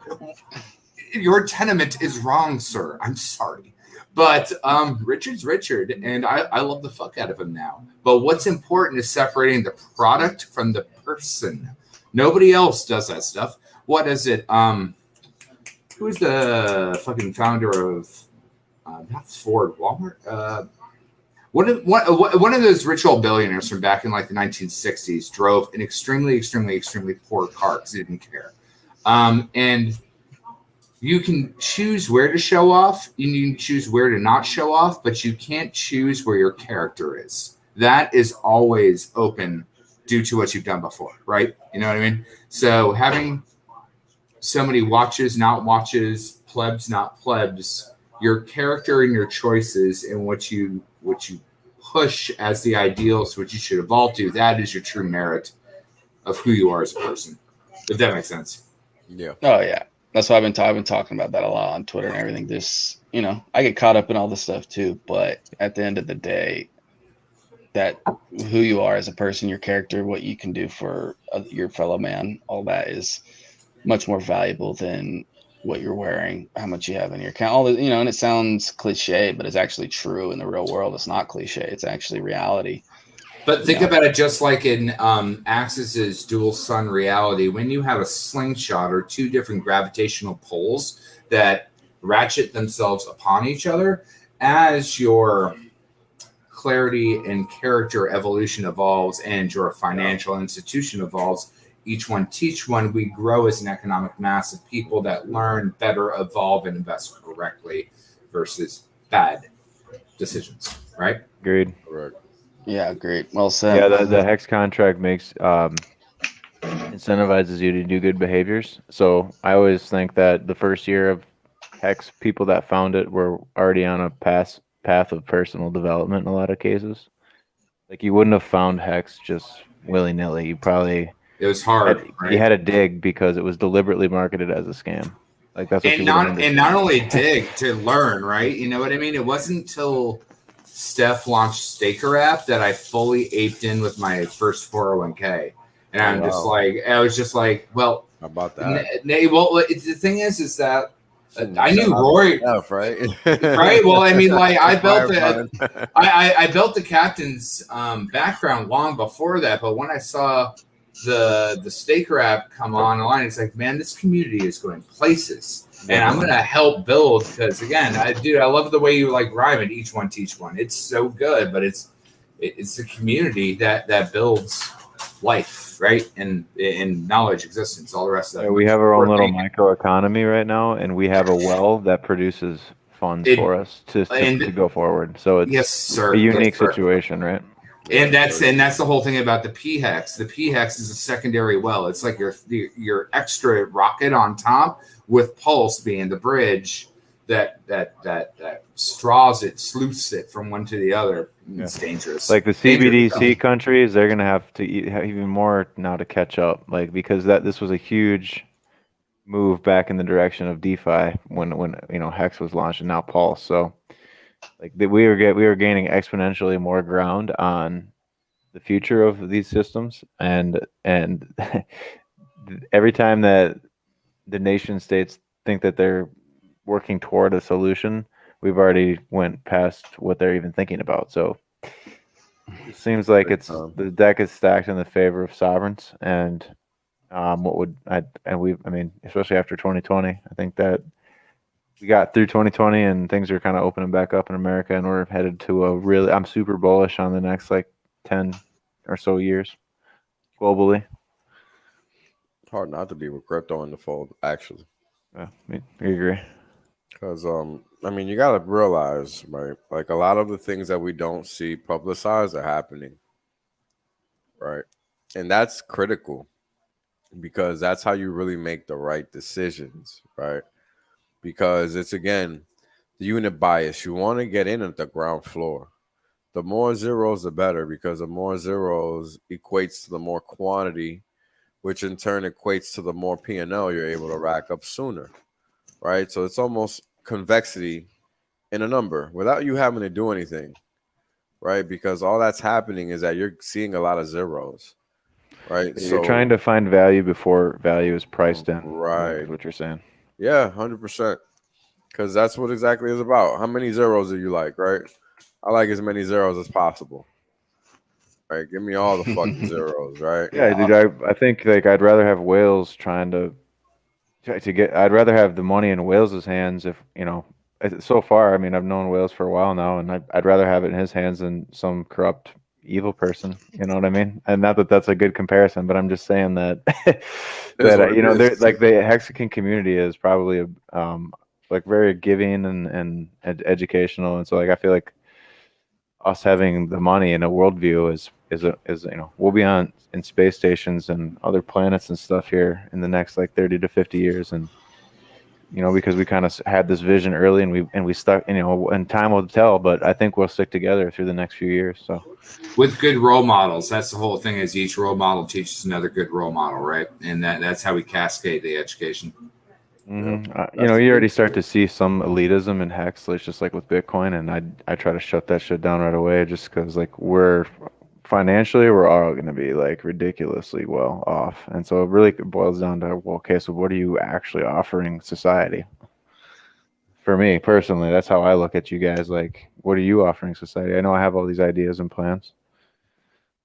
Your tenement is wrong, sir. I'm sorry. But Richard's Richard, and I love the fuck out of him now. But what's important is separating the product from the person. Nobody else does that stuff. What is it? Who's the fucking founder of not Ford, Walmart? One of those rich old billionaires from back in like the 1960s drove an extremely poor car because he didn't care. And you can choose where to show off. You can choose where to not show off, but you can't choose where your character is. That is always open due to what you've done before, right? You know what I mean? So having so many watches, not watches, plebs, not plebs, your character and your choices and what you push as the ideals, what you should evolve to, that is your true merit of who you are as a person. If that makes sense. Yeah. Oh yeah. That's why I've been talking about that a lot on Twitter and everything. Just, you know, I get caught up in all this stuff too, but at the end of the day, that who you are as a person, your character, what you can do for your fellow man, all that is much more valuable than what you're wearing, how much you have in your account. All the, you know, and it sounds cliche, but it's actually true in the real world. It's not cliche. It's actually reality. But think about it just like in Axis's dual sun reality. When you have a slingshot or two different gravitational poles that ratchet themselves upon each other, as your clarity and character evolution evolves and your financial institution evolves, each one teach one, we grow as an economic mass of people that learn, better, evolve, and invest correctly versus bad decisions, right? Agreed. Correct. Yeah, great. Well said. Yeah, the Hex contract makes incentivizes you to do good behaviors. So I always think that the first year of Hex, people that found it were already on a path of personal development in a lot of cases. Like you wouldn't have found Hex just willy-nilly. You probably it was hard. Right? You had to dig because it was deliberately marketed as a scam. Like that's what and not only dig to learn, right? You know what I mean? It wasn't until Steph launched STAKER.APP that I fully aped in with my first 401k. And I was just like, well, how about that? Well, the thing is that I knew Roy, enough, right? Right. Well, I mean, like I built the captain's background long before that, but when I saw the STAKER.APP come online, it's like, man, this community is going places. And I'm gonna help build because again, I love the way you like rhyme it. Each one teach one. It's so good, but it's the community that builds life, right? And knowledge, existence, all the rest of that. Yeah, we have our own little microeconomy right now, and we have a well that produces funds for us to go forward. So it's a unique situation, right? And that's the whole thing about the PHEX. The PHEX is a secondary well. It's like your extra rocket on top, with Pulse being the bridge that straws it, sleuths it from one to the other. It's dangerous. Like the CBDC countries, they're gonna have to have even more now to catch up. Like because this was a huge move back in the direction of DeFi when you know Hex was launched and now Pulse. So like we were gaining exponentially more ground on the future of these systems, and every time that the nation states think that they're working toward a solution, we've already went past what they're even thinking about. So it seems like the deck is stacked in the favor of sovereigns, and especially after 2020, I think that we got through 2020 and things are kind of opening back up in America, and we're headed to I'm super bullish on the next like 10 or so years globally. Hard not to be with crypto in the fold, actually. Yeah, I agree. Because I mean, you gotta realize, right? Like a lot of the things that we don't see publicized are happening, right? And that's critical because that's how you really make the right decisions, right? Because it's again the unit bias. You want to get in at the ground floor. The more zeros, the better, because the more zeros equates to the more quantity, which in turn equates to the more P&L you're able to rack up sooner, right? So it's almost convexity in a number without you having to do anything, right? Because all that's happening is that you're seeing a lot of zeros, right? You're trying to find value before value is priced in, right? Is what you're saying. Yeah, 100%. Because that's what exactly it's about. How many zeros do you like, right? I like as many zeros as possible. Right, give me all the fucking zeros, right? Yeah, dude. I think like I'd rather have whales trying to get. I'd rather have the money in Wales' hands. If you know, so far, I mean, I've known Wales for a while now, and I'd rather have it in his hands than some corrupt, evil person. You know what I mean? And not that that's a good comparison, but I'm just saying that you know, like the Hexican community is probably like very giving and educational, and so like I feel like us having the money and a worldview is is we'll be in space stations and other planets and stuff here in the next like 30 to 50 years, and because we kind of had this vision early, and we stuck, and time will tell, but I think we'll stick together through the next few years. So with good role models, that's the whole thing, is each role model teaches another good role model, right? And that's how we cascade the education. Mm-hmm. You already start to see some elitism in Hex, it's just like with Bitcoin, and I try to shut that shit down right away, just because like we're all going to be like ridiculously well off, and so it really boils down to, well, okay, so what are you actually offering society? For me personally, that's how I look at you guys. Like, what are you offering society? I know I have all these ideas and plans,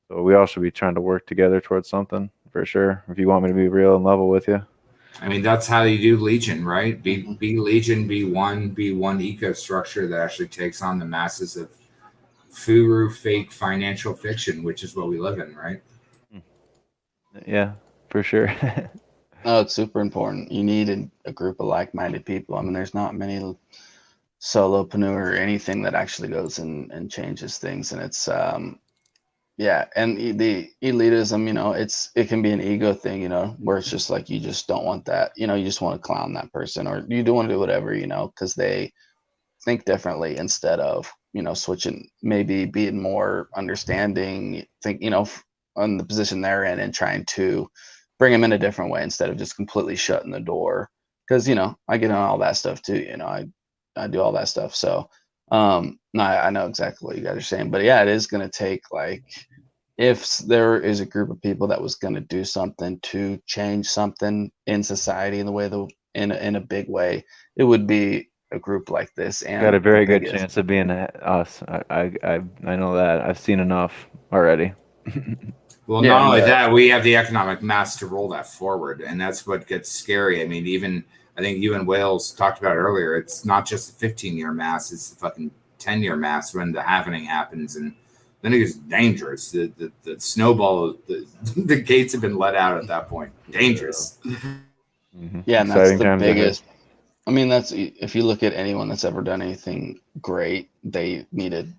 so we all should be trying to work together towards something for sure. If you want me to be real and level with you. I mean, that's how you do Legion, right? Be Legion, be one eco structure that actually takes on the masses of furu fake financial fiction, which is what we live in, right? Yeah, for sure. No, it's super important. You need a group of like-minded people. I mean, there's not many solopreneur or anything that actually goes and changes things, and it's yeah, and the elitism, it can be an ego thing, where it's just like you just don't want that, you just want to clown that person, or you do want to do whatever, because they think differently, instead of switching, maybe being more understanding, think on the position they're in, and trying to bring them in a different way, instead of just completely shutting the door. Because I get on all that stuff too, I do all that stuff. So no, I know exactly what you guys are saying, but yeah, it is going to take, like, if there is a group of people that was going to do something to change something in society in the way in a big way, it would be a group like this. And got a very good chance of being us. I know that. I've seen enough already. Well, not only that, we have the economic mass to roll that forward, and that's what gets scary. I mean, even I think you and Wales talked about earlier, it's not just the 15-year mass, it's the fucking 10-year mass when the happening happens, and then it gets dangerous. The snowball, the gates have been let out at that point. Dangerous. Yeah, and that's the biggest. I mean, if you look at anyone that's ever done anything great, they needed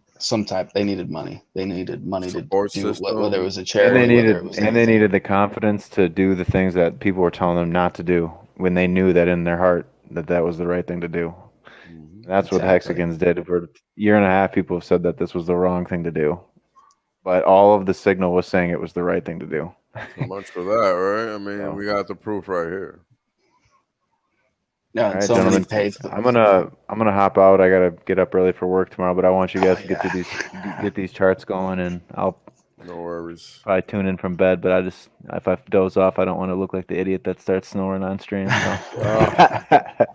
they needed money. They needed money to do whether it was a charity, and they needed the confidence to do the things that people were telling them not to do, when they knew that in their heart that was the right thing to do. That's what the HEXicans did. For a year and a half, people have said that this was the wrong thing to do, but all of the signal was saying it was the right thing to do. So much for that, right? I mean, we got the proof right here. Yeah, all right, gentlemen. I'm gonna hop out. I gotta get up early for work tomorrow, but I want you guys to get these charts going, and I'll no worries. Probably tune in from bed, but if I doze off, I don't want to look like the idiot that starts snoring on stream. So.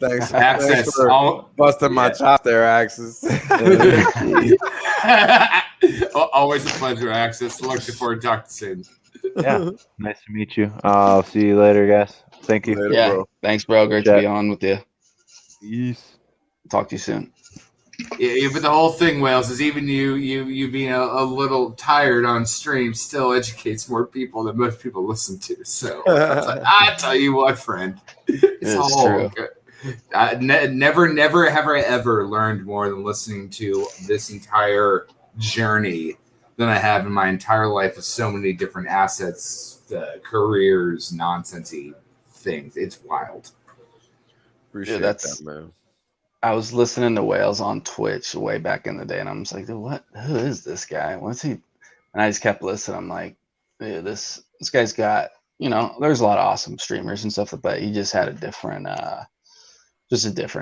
Thanks for busting my chop there, Axis. Always a pleasure, Axis. Looking forward to talking soon. Yeah, nice to meet you. I'll see you later, guys. Thank you. Later, bro. Thanks, bro. Great to be on with you. Peace. Talk to you soon. Yeah, but the whole thing, Wales, is even you being a little tired on stream still educates more people than most people listen to. So I tell you what, friend, it's all true. Never have I ever learned more than listening to this entire journey than I have in my entire life of so many different assets, careers, nonsensey things. It's wild. Appreciate that, man. I was listening to Wales on Twitch way back in the day, and I'm just like, dude, who is this guy? What's he? And I just kept listening. I'm like, dude, this guy's got, there's a lot of awesome streamers and stuff, but he just had a different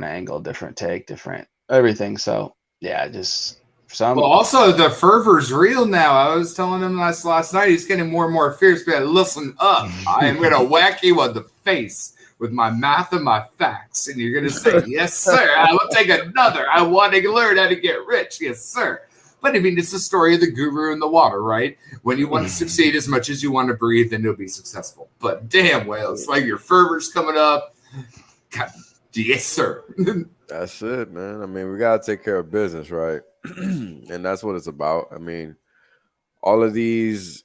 angle, different take, different everything. So yeah, just some. Well, also the fervor's real now. I was telling him last night, he's getting more and more fierce. But listen up, I am gonna whack you on the face with my math and my facts, and you're gonna say, yes, sir. I will take another. I want to learn how to get rich, yes, sir. But I mean, it's the story of the guru in the water, right? When you want to succeed as much as you want to breathe, then you'll be successful. But damn, well, it's like your fervor's coming up. God, yes, sir. That's it, man. I mean, we gotta take care of business, right? And that's what it's about. I mean, all of these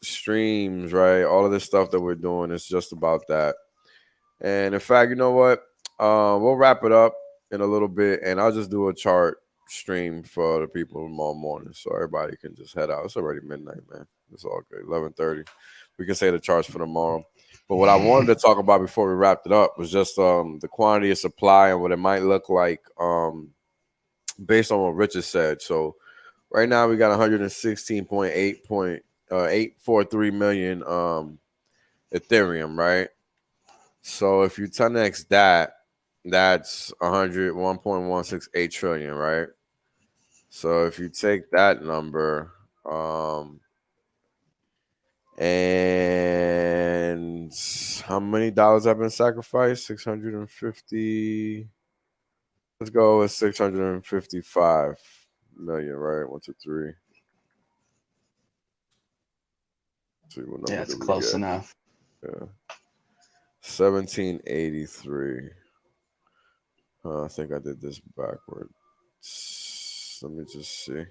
streams, right? All of this stuff that we're doing is just about that. And in fact, you know what? We'll wrap it up in a little bit, and I'll just do a chart stream for the people tomorrow morning, so everybody can just head out. It's already midnight, man. It's all good. 11:30. We can say the charts for tomorrow. But what I wanted to talk about before we wrapped it up was just the quantity of supply and what it might look like based on what Richard said. So right now we got 116.843 million Ethereum, right? So if you 10x that, that's 101.168 trillion, right? So if you take that number, and how many dollars have been sacrificed? 650. Let's go with 655 million, right? 1, 2, 3. Let's see what number Yeah, it's did we close get? enough. Yeah. 1783. I think I did this backwards. Let me just see.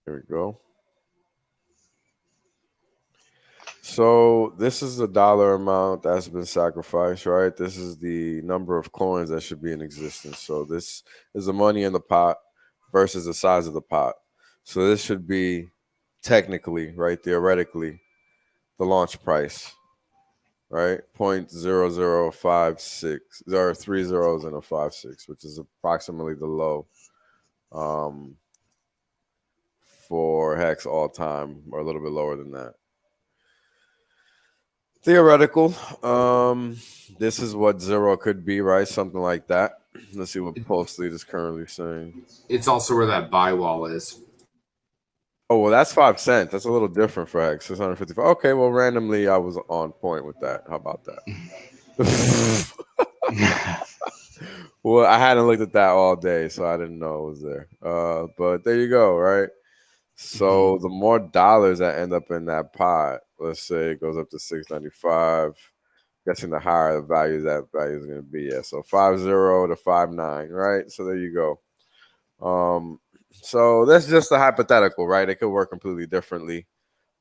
There we go. So this is the dollar amount that's been sacrificed, right? This is the number of coins that should be in existence. So this is the money in the pot versus the size of the pot. So this should be technically, right, theoretically, the launch price, right? 0.0056. There are 3 zeros and a 56, which is approximately the low for Hex all time, or a little bit lower than that. Theoretical. This is what zero could be, right? Something like that. Let's see what Pulse Lead is currently saying. It's also where that buy wall is. Oh, well, that's 5 cents. That's a little different for Hex. 655. Okay, well, randomly, I was on point with that. How about that? Well, I hadn't looked at that all day, so I didn't know it was there. But there you go, right? So the more dollars that end up in that pot, let's say it goes up to 695, guessing the higher the value that value is going to be. Yeah, so 50 to 59, right? So there you go. So that's just a hypothetical, right? It could work completely differently,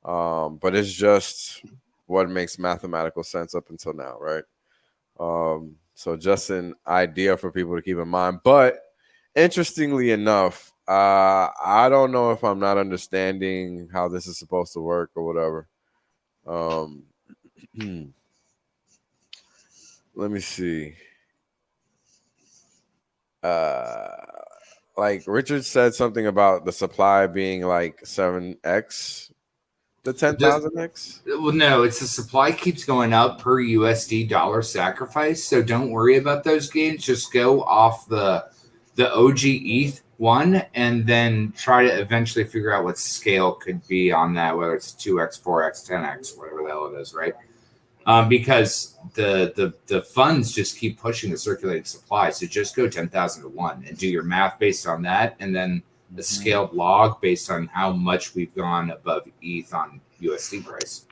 but it's just what makes mathematical sense up until now, right? So just an idea for people to keep in mind. But interestingly enough, I don't know if I'm not understanding how this is supposed to work or whatever. Let me see. Like Richard said something about the supply being like 7x the 10,000x. Well, no, it's the supply keeps going up per USD dollar sacrifice. So don't worry about those gains. Just go off the OG ETH one, and then try to eventually figure out what scale could be on that, whether it's 2x, 4x, 10x, whatever the hell it is, right? Because the funds just keep pushing the circulating supply. So just go 10,000 to 1 and do your math based on that, and then the scaled log based on how much we've gone above ETH on USD price.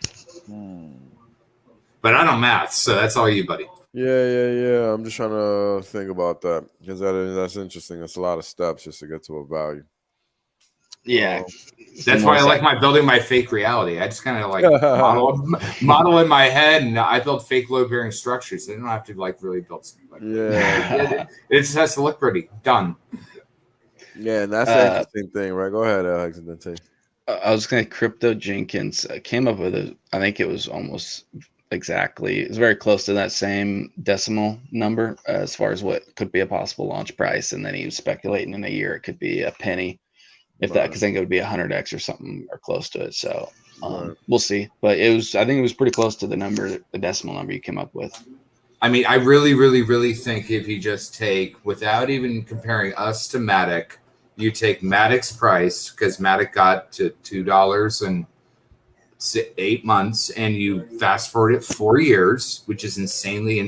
But I don't math, so that's all you, buddy. Yeah. I'm just trying to think about that because that's interesting. It's a lot of steps just to get to a value. Yeah, that's why I like building my fake reality. I just kind of like model in my head, and I build fake load bearing structures. I don't have to like really build something. Like it just has to look pretty. Done. Yeah, and that's the interesting thing, right? Go ahead, Alex, and then take. I was going to Crypto Jenkins came up with I think it was almost exactly. It's very close to that same decimal number as far as what could be a possible launch price, and then he was speculating in a year it could be a penny, if that, because I think it would be 100x or something or close to it. So we'll see. But I think it was pretty close to the decimal number you came up with. I mean, I really, really, really think if you just take, without even comparing us to Matic, you take Matic's price, because Matic got to $2 in 8 months, and you fast forward it 4 years, which is insanely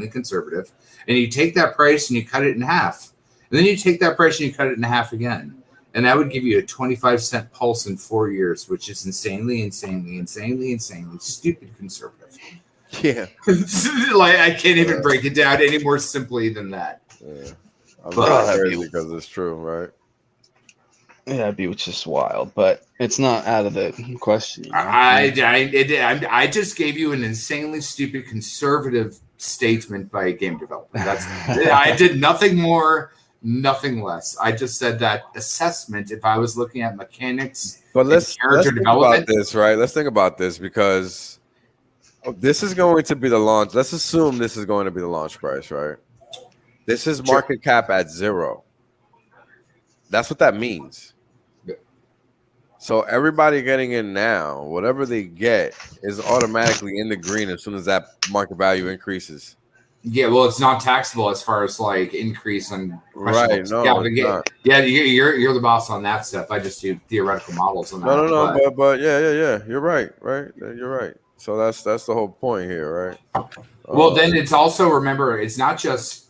conservative. And you take that price and you cut it in half. And then you take that price and you cut it in half again. And that would give you a 25-cent pulse in 4 years, which is insanely stupid conservative. Yeah. Like, I can't even break it down any more simply than that. Yeah. I'm crazy because it's true, right? Yeah, that'd be just wild, but it's not out of the question. You know? I just gave you an insanely stupid conservative statement by a game developer. That's I did nothing more, nothing less. I just said that assessment. If I was looking at mechanics, but let's think development, about this, right? Let's think about this because this is going to be the launch. Let's assume this is going to be the launch price, right? This is market cap at 0. That's what that means. So everybody getting in now, whatever they get is automatically in the green as soon as that market value increases. Yeah, well, it's not taxable as far as like increase on right. No, yeah, you're the boss on that stuff. I just do theoretical models on that. No, but yeah. You're right. You're right. So that's the whole point here, right? Well, then it's also, remember, it's not just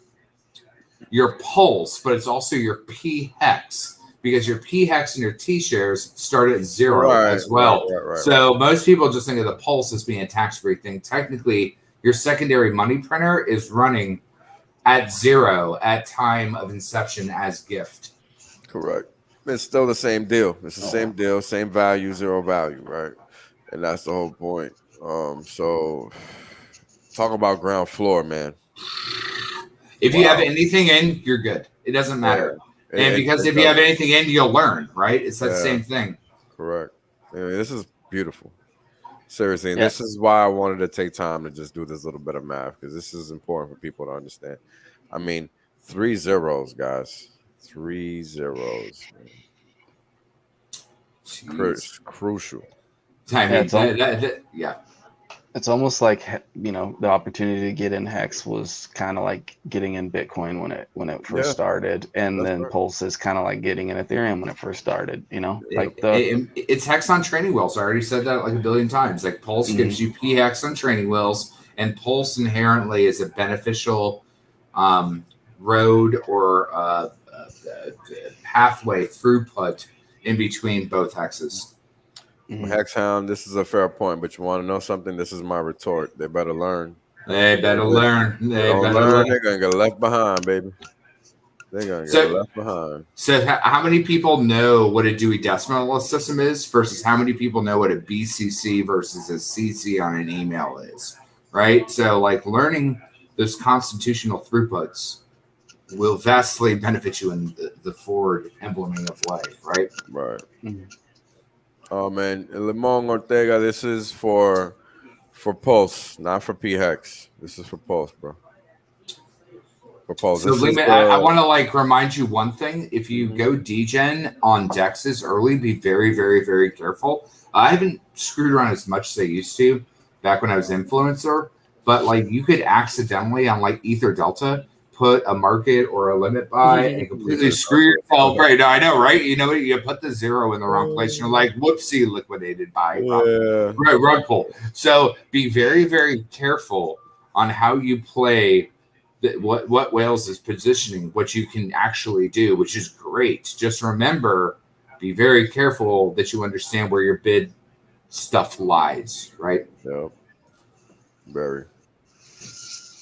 your pulse, but it's also your P-hex. Because your P-hex and your T-shares start at 0 as well. Right. So most people just think of the pulse as being a tax-free thing. Technically, your secondary money printer is running at 0 at time of inception as gift. Correct. It's still the same deal. It's the same deal, same value, 0 value, right? And that's the whole point. So talk about ground floor, man. If you have anything in, you're good. It doesn't matter. And because if you have anything in, you'll learn, right? It's that same thing. Correct. I mean, this is beautiful. Seriously. And this is why I wanted to take time to just do this little bit of math, because this is important for people to understand. I mean, 3 zeros, guys. 3 zeros. Crucial. I mean, It's almost like, you know, the opportunity to get in Hex was kind of like getting in Bitcoin when it first started, and then Pulse is kind of like getting in Ethereum when it first started. You know, like it's Hex on training wheels. I already said that like a billion times. Like Pulse gives you P-hex on training wheels, and Pulse inherently is a beneficial road or pathway throughput in between both hexes. Hexhound, this is a fair point, but you want to know something? This is my retort. They better learn. They better learn. They're gonna get left behind, baby. They're gonna get left behind. So, how many people know what a Dewey Decimal System is versus how many people know what a BCC versus a CC on an email is? Right. So, like learning those constitutional throughputs will vastly benefit you in the forward embleming of life. Right. Right. Oh man, Limon Ortega, this is for Pulse, not for P-hex. This is for Pulse, bro. For Pulse. So I want to like remind you one thing. If you go degen on dexes early, be very, very, very careful. I haven't screwed around as much as I used to back when I was influencer, but like you could accidentally on like Ether Delta put a market or a limit buy and completely screw yourself. Right now, I know, right? You know, you put the 0 in the wrong place. You're like, whoopsie, liquidated by rug pull. So be very, very careful on how you play. What Whales is positioning, what you can actually do, which is great. Just remember, be very careful that you understand where your bid stuff lies. Right? Yep. Very.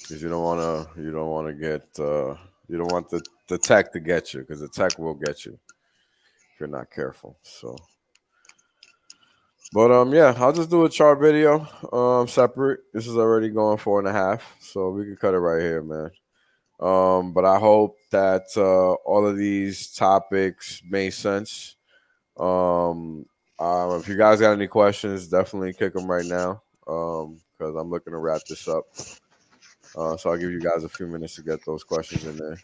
Because you don't want to get you don't want the tech to get you, because the tech will get you if you're not careful. So, but yeah, I'll just do a chart video separate. This is already going 4.5, so we can cut it right here, man. But I hope that all of these topics made sense. If you guys got any questions, definitely kick them right now, because I'm looking to wrap this up. So I'll give you guys a few minutes to get those questions in there.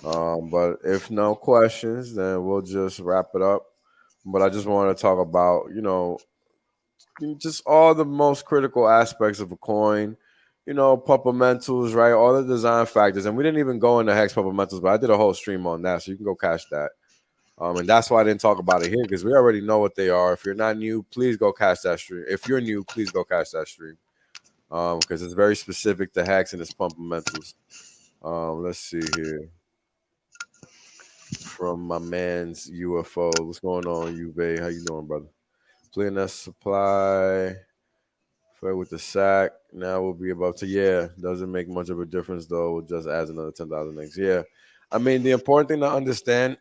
But if no questions, then we'll just wrap it up. But I just want to talk about, you know, just all the most critical aspects of a coin, you know, pumpermentals, right? All the design factors. And we didn't even go into Hex pumpermentals, but I did a whole stream on that, so you can go catch that. And that's why I didn't talk about it here, because we already know what they are. If you're not new, please go catch that stream. If you're new, please go catch that stream. Because it's very specific to Hex and its pumpermentals. Let's see here. From my man's UFO. What's going on, Uve? How you doing, brother? Playing that supply. Fair with the sack. Now we'll be about to, doesn't make much of a difference, though. It just adds another 10,000 next. Yeah. I mean, the important thing to understand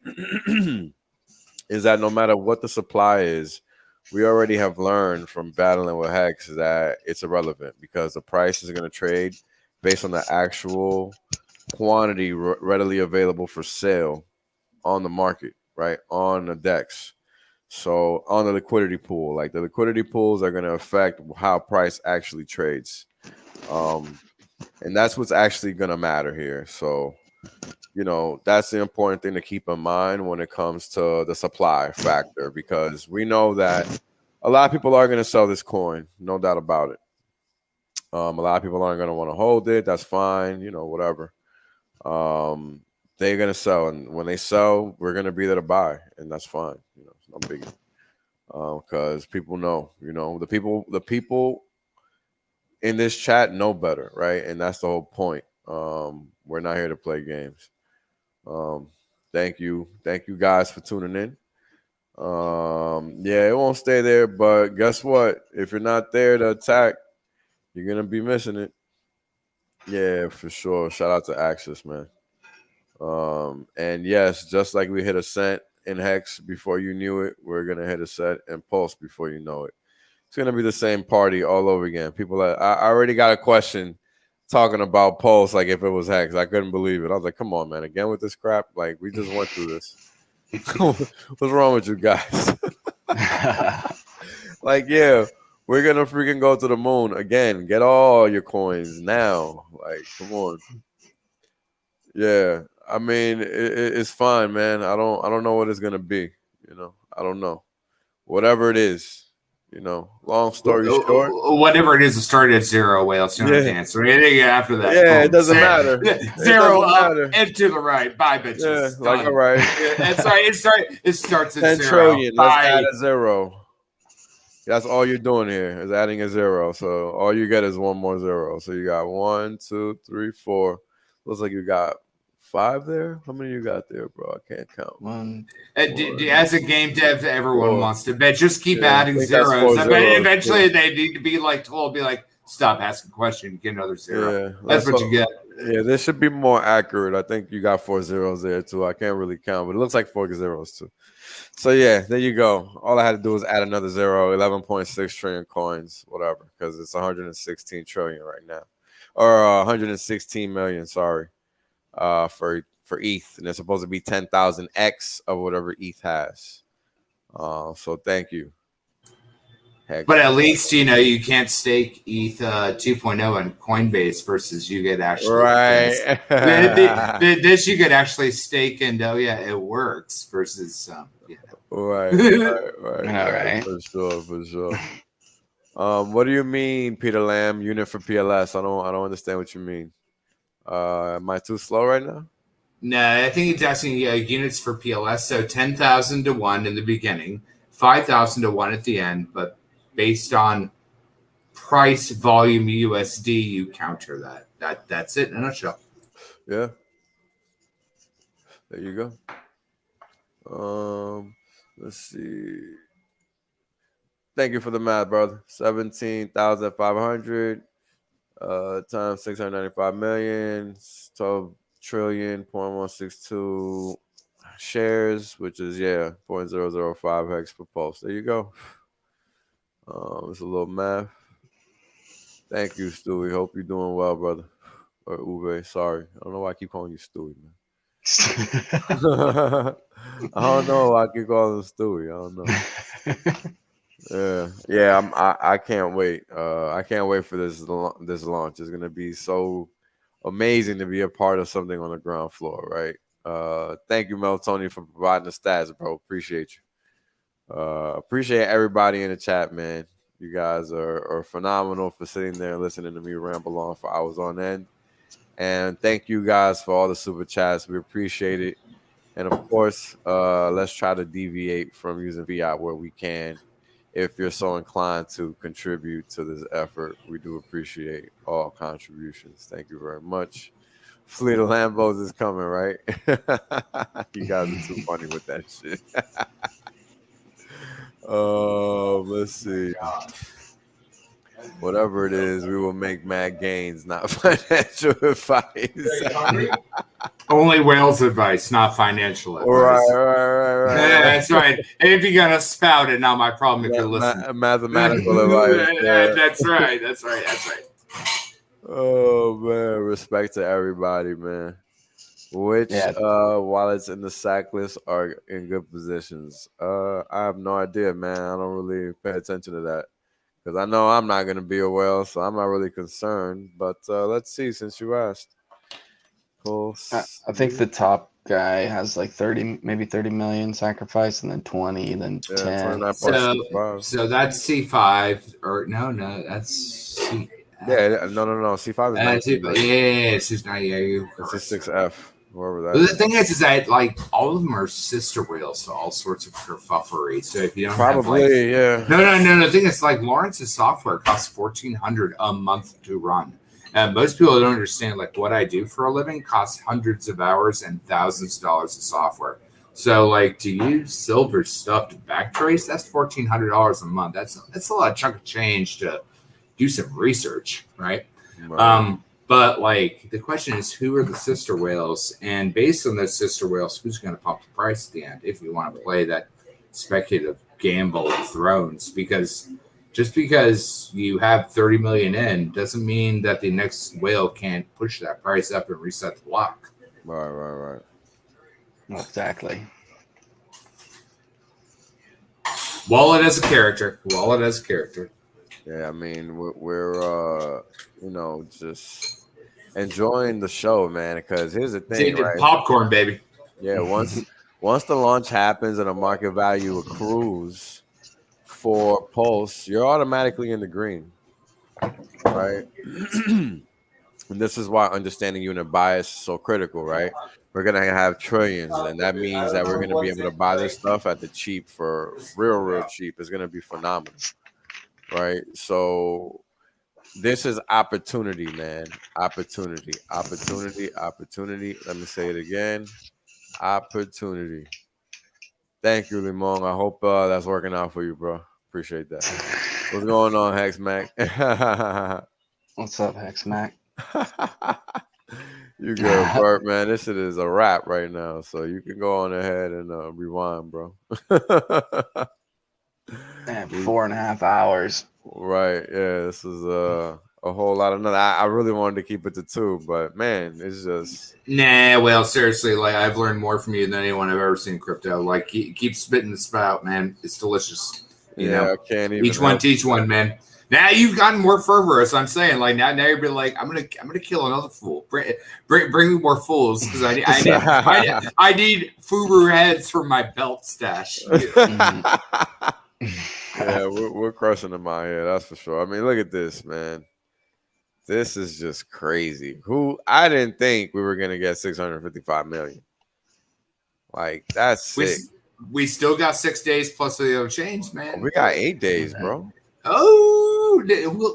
is that no matter what the supply is, we already have learned from battling with Hex that it's irrelevant, because the price is going to trade based on the actual quantity readily available for sale on the market, right? On the DEX. So on the liquidity pool, like the liquidity pools are going to affect how price actually trades. And that's what's actually going to matter here. So, you know, that's the important thing to keep in mind when it comes to the supply factor, because we know that a lot of people are going to sell this coin, no doubt about it. A lot of people aren't going to want to hold it. That's fine, you know, whatever. They're going to sell, and when they sell, we're going to be there to buy, and that's fine. You know, it's no biggie. Because people know, you know, the people in this chat know better, right? And that's the whole point. We're not here to play games. Thank you guys for tuning in. Yeah, it won't stay there, but guess what? If you're not there to attack, you're gonna be missing it. Yeah, for sure. Shout out to Axis, man. And yes, just like we hit a cent in Hex before you knew it, we're gonna hit a cent and Pulse before you know it. It's gonna be the same party all over again. People, I already got a question talking about Pulse, like if it was Hex. I couldn't believe it. I was like, come on, man, again with this crap. Like, we just went through this. What's wrong with you guys? Like, yeah, we're gonna freaking go to the moon again. Get all your coins now. Like, come on. Yeah, I mean, it's fine, man. I don't know what it's gonna be. You know, I don't know. Whatever it is. You know, long story short, whatever it is, it started at 0. Wales, you don't have to answer anything after that. Yeah, boom. It doesn't matter. 0 up and to the right. Bye, bitches. Yeah, like, all right. That's right. It starts at 10 0. trillion. Bye. Let's add a 0. That's all you're doing here is adding a 0. So all you get is one more 0. So you got 1, 2, 3, 4. Looks like you got 5 there. How many you got there, bro? I can't count. 1. As a game dev, everyone wants to bet. Just keep adding zeros. Eventually, they need to be like told, be like, stop asking questions, get another 0. Yeah, that's what you get. Yeah, this should be more accurate. I think you got 4 zeros there too. I can't really count, but it looks like 4 zeros too. So yeah, there you go. All I had to do was add another 0, 11.6 trillion coins, whatever, because it's 116 trillion right now, or 116 million. Sorry. For ETH, and it's supposed to be 10,000 X of whatever ETH has. So thank you. Heck, but at least you know you can't stake ETH 2.0 on Coinbase versus you get actually right. This you could actually stake, and oh yeah, it works versus yeah. Right. All right. For sure. What do you mean, Peter Lamb? Unit for PLS? I don't understand what you mean. Am I too slow right now? No, I think it's asking units for PLS. So 10,000 to 1 in the beginning, 5,000 to 1 at the end. But based on price volume USD, you counter that. That's it in a nutshell. Yeah. There you go. Let's see. Thank you for the math, brother. 17,500. Times 695 million, 12 trillion, 0.162 shares, which is 0.005 hex per pulse. There you go. It's a little math. Thank you, Stewie. Hope you're doing well, brother. Or Uwe. Sorry, I don't know why I keep calling you Stewie, man. I don't know why I keep calling him Stewie. I don't know. Yeah. I can't wait. I can't wait for this launch. It's gonna be so amazing to be a part of something on the ground floor, right? Thank you, Meltoni, for providing the stats, bro. Appreciate you. Appreciate everybody in the chat, man. You guys are phenomenal for sitting there and listening to me ramble on for hours on end. And thank you guys for all the super chats. We appreciate it. And of course, let's try to deviate from using fiat where we can. If you're so inclined to contribute to this effort, we do appreciate all contributions. Thank you very much. Fleet of Lambos is coming, right? You guys are too funny with that shit. Let's see. Whatever it is, we will make mad gains, not financial advice. Only whales advice, not financial advice. Right. Yeah, that's right. And if you're gonna spout it, not my problem if you're listening. Mathematical advice. Yeah. That's right. Oh man, respect to everybody, man. Which wallets in the sack list are in good positions? I have no idea, man. I don't really pay attention to that because I know I'm not gonna be a whale, so I'm not really concerned. But let's see, since you asked. I think the top guy has like 30, maybe 30 million sacrifice, and then 20, then 10. 29.65. So that's C5 or no, that's C. Yeah, no. C5 is 19. Right? Yeah, it's not. Yeah, it's a 6F. Whoever that the is. thing is that like all of them are sister whales to all sorts of kerfuffery. So if you don't probably have, no. The thing is like Lawrence's software costs $1,400 a month to run. Most people don't understand like what I do for a living costs hundreds of hours and thousands of dollars of software. So like to use silver stuff to backtrace, that's $1,400 a month. That's a lot of chunk of change to do some research, right? But like the question is, who are the sister whales? And based on those sister whales, who's going to pump the price at the end if you want to play that speculative gamble of thrones? Because just because you have 30 million in doesn't mean that the next whale can't push that price up and reset the block. Right. Exactly. Wallet as a character. Yeah, I mean, we're just enjoying the show, man. Because here's the thing, right? Popcorn, baby. Yeah, once the launch happens and a market value accrues for Pulse, you're automatically in the green, right? And this is why understanding unit bias is so critical, right? We're gonna have trillions, and that means that we're gonna be able to buy this stuff at the cheap for real cheap. It's gonna be phenomenal, right? So this is opportunity, man. Opportunity. Let me say it again. Opportunity. Thank you, Limon. I hope that's working out for you, bro. Appreciate that. What's going on, Hex Mac? What's up, Hex Mac? You good, Bert, man. This shit is a wrap right now, so you can go on ahead and rewind, bro. Man, 4.5 hours. Right. Yeah, this is a whole lot of nothing. I really wanted to keep it to 2, but man, it's just well, seriously, like I've learned more from you than anyone I've ever seen in crypto. Like keep spitting the spout, man. It's delicious. You know, I can't even each one teach one, man. Now you've gotten more fervorous. I'm saying, like now you're be like, I'm gonna kill another fool. Bring me more fools because I need FUBU heads for my belt stash. Yeah, we're crushing them out here. That's for sure. I mean, look at this, man. This is just crazy. I didn't think we were gonna get 655 million. Like that's sick. We still got 6 days plus the other change, man. We got 8 days, bro. Oh,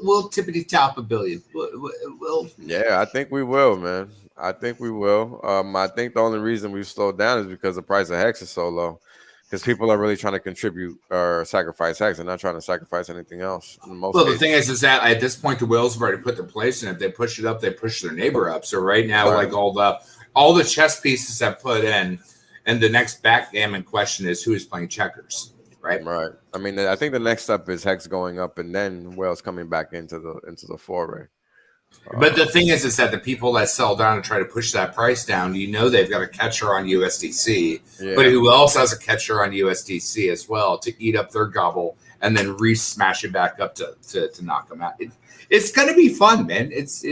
we'll tippity top $1 billion. We'll. Yeah, I think we will, man. I think we will. I think the only reason we've slowed down is because the price of Hex is so low. Because people are really trying to contribute or sacrifice Hex. They're not trying to sacrifice anything else. The thing is that at this point, the whales have already put their place in. If they push it up, they push their neighbor up. So right now, like all the chess pieces have put in, and the next backgammon question is who is playing checkers, right? Right. I mean, I think the next step is Hex going up, and then whales coming back into the foray. But the thing is that the people that sell down and try to push that price down, they've got a catcher on USDC. Yeah. But who else has a catcher on USDC as well to eat up their gobble and then re-smash it back up to knock them out? It's going to be fun, man. It's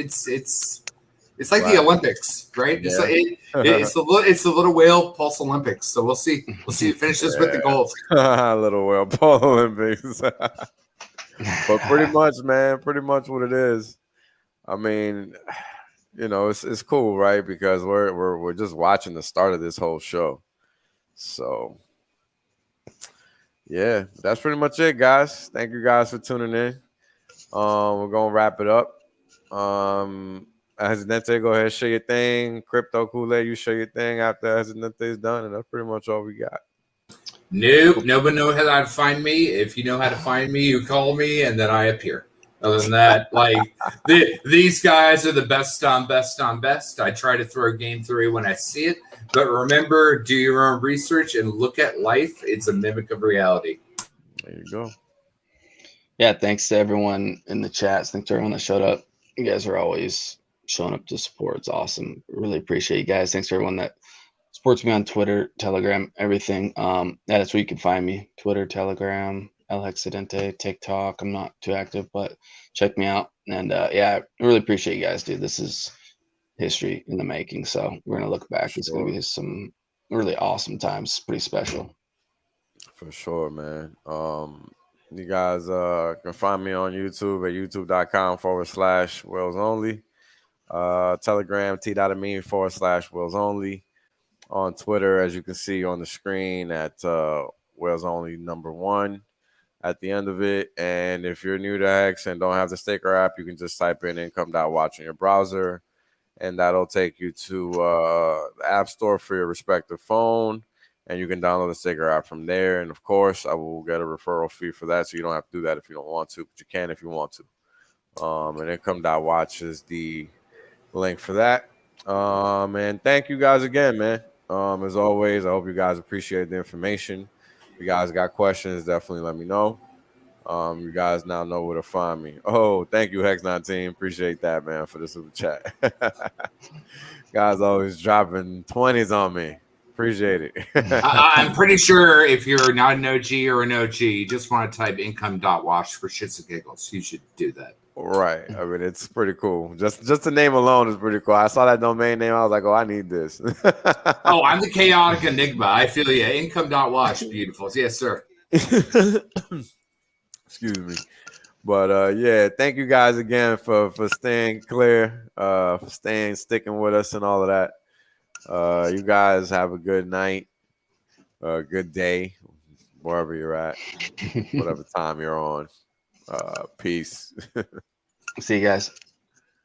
like the Olympics, right? Yeah. It's the little whale pulse Olympics. So we'll see. Finish this with the gold. Little whale pulse Olympics. But pretty much, man. Pretty much what it is. I mean, it's cool, right? Because we're just watching the start of this whole show. So, yeah, that's pretty much it, guys. Thank you guys for tuning in. We're gonna wrap it up. Hexidente, go ahead, share your thing. Crypto Kool-Aid, you share your thing after Hexidente is done, and that's pretty much all we got. Nope, nobody knows how to find me. If you know how to find me, you call me, and then I appear. Other than that, like these guys are the best on best. I try to throw game theory when I see it, but remember, do your own research and look at life. It's a mimic of reality. There you go. Yeah, thanks to everyone in the chats. Thanks to everyone that showed up. You guys are always showing up to support. It's awesome. Really appreciate you guys. Thanks to everyone that supports me on Twitter, Telegram, everything. That's where you can find me. Twitter, Telegram, El Hexidente, TikTok. I'm not too active, but check me out. And yeah, I really appreciate you guys, dude. This is history in the making. So we're gonna look back. It's gonna be some really awesome times. Pretty special. For sure, man. You guys can find me on YouTube at youtube.com/Whales Only. Telegram t.me/Whales Only. On Twitter, as you can see on the screen, at Whales Only #1 at the end of it. And if you're new to Hex and don't have the Staker app, you can just type in income.watch in your browser, and that'll take you to the App Store for your respective phone. And you can download the Staker app from there. And of course, I will get a referral fee for that. So you don't have to do that if you don't want to, but you can if you want to. And income.watch is the link for that. And thank you guys again, man. As always, I hope you guys appreciate the information. If you guys got questions, definitely let me know. You guys now know where to find me. Oh, thank you, Hex19. Appreciate that, man, for the super chat. Guys always dropping 20s on me. Appreciate it. I'm pretty sure if you're not an OG or an OG, you just want to type income.watch for shits and giggles. You should do that. Right. I mean, it's pretty cool. Just the name alone is pretty cool. I saw that domain name. I was like, oh, I need this. Oh, I'm the chaotic enigma. I feel you. Income.watch. Beautiful. Yes, sir. Excuse me. But yeah, thank you guys again for staying clear, for sticking with us and all of that. You guys have a good night, good day, wherever you're at, whatever time you're on. Peace. See you guys.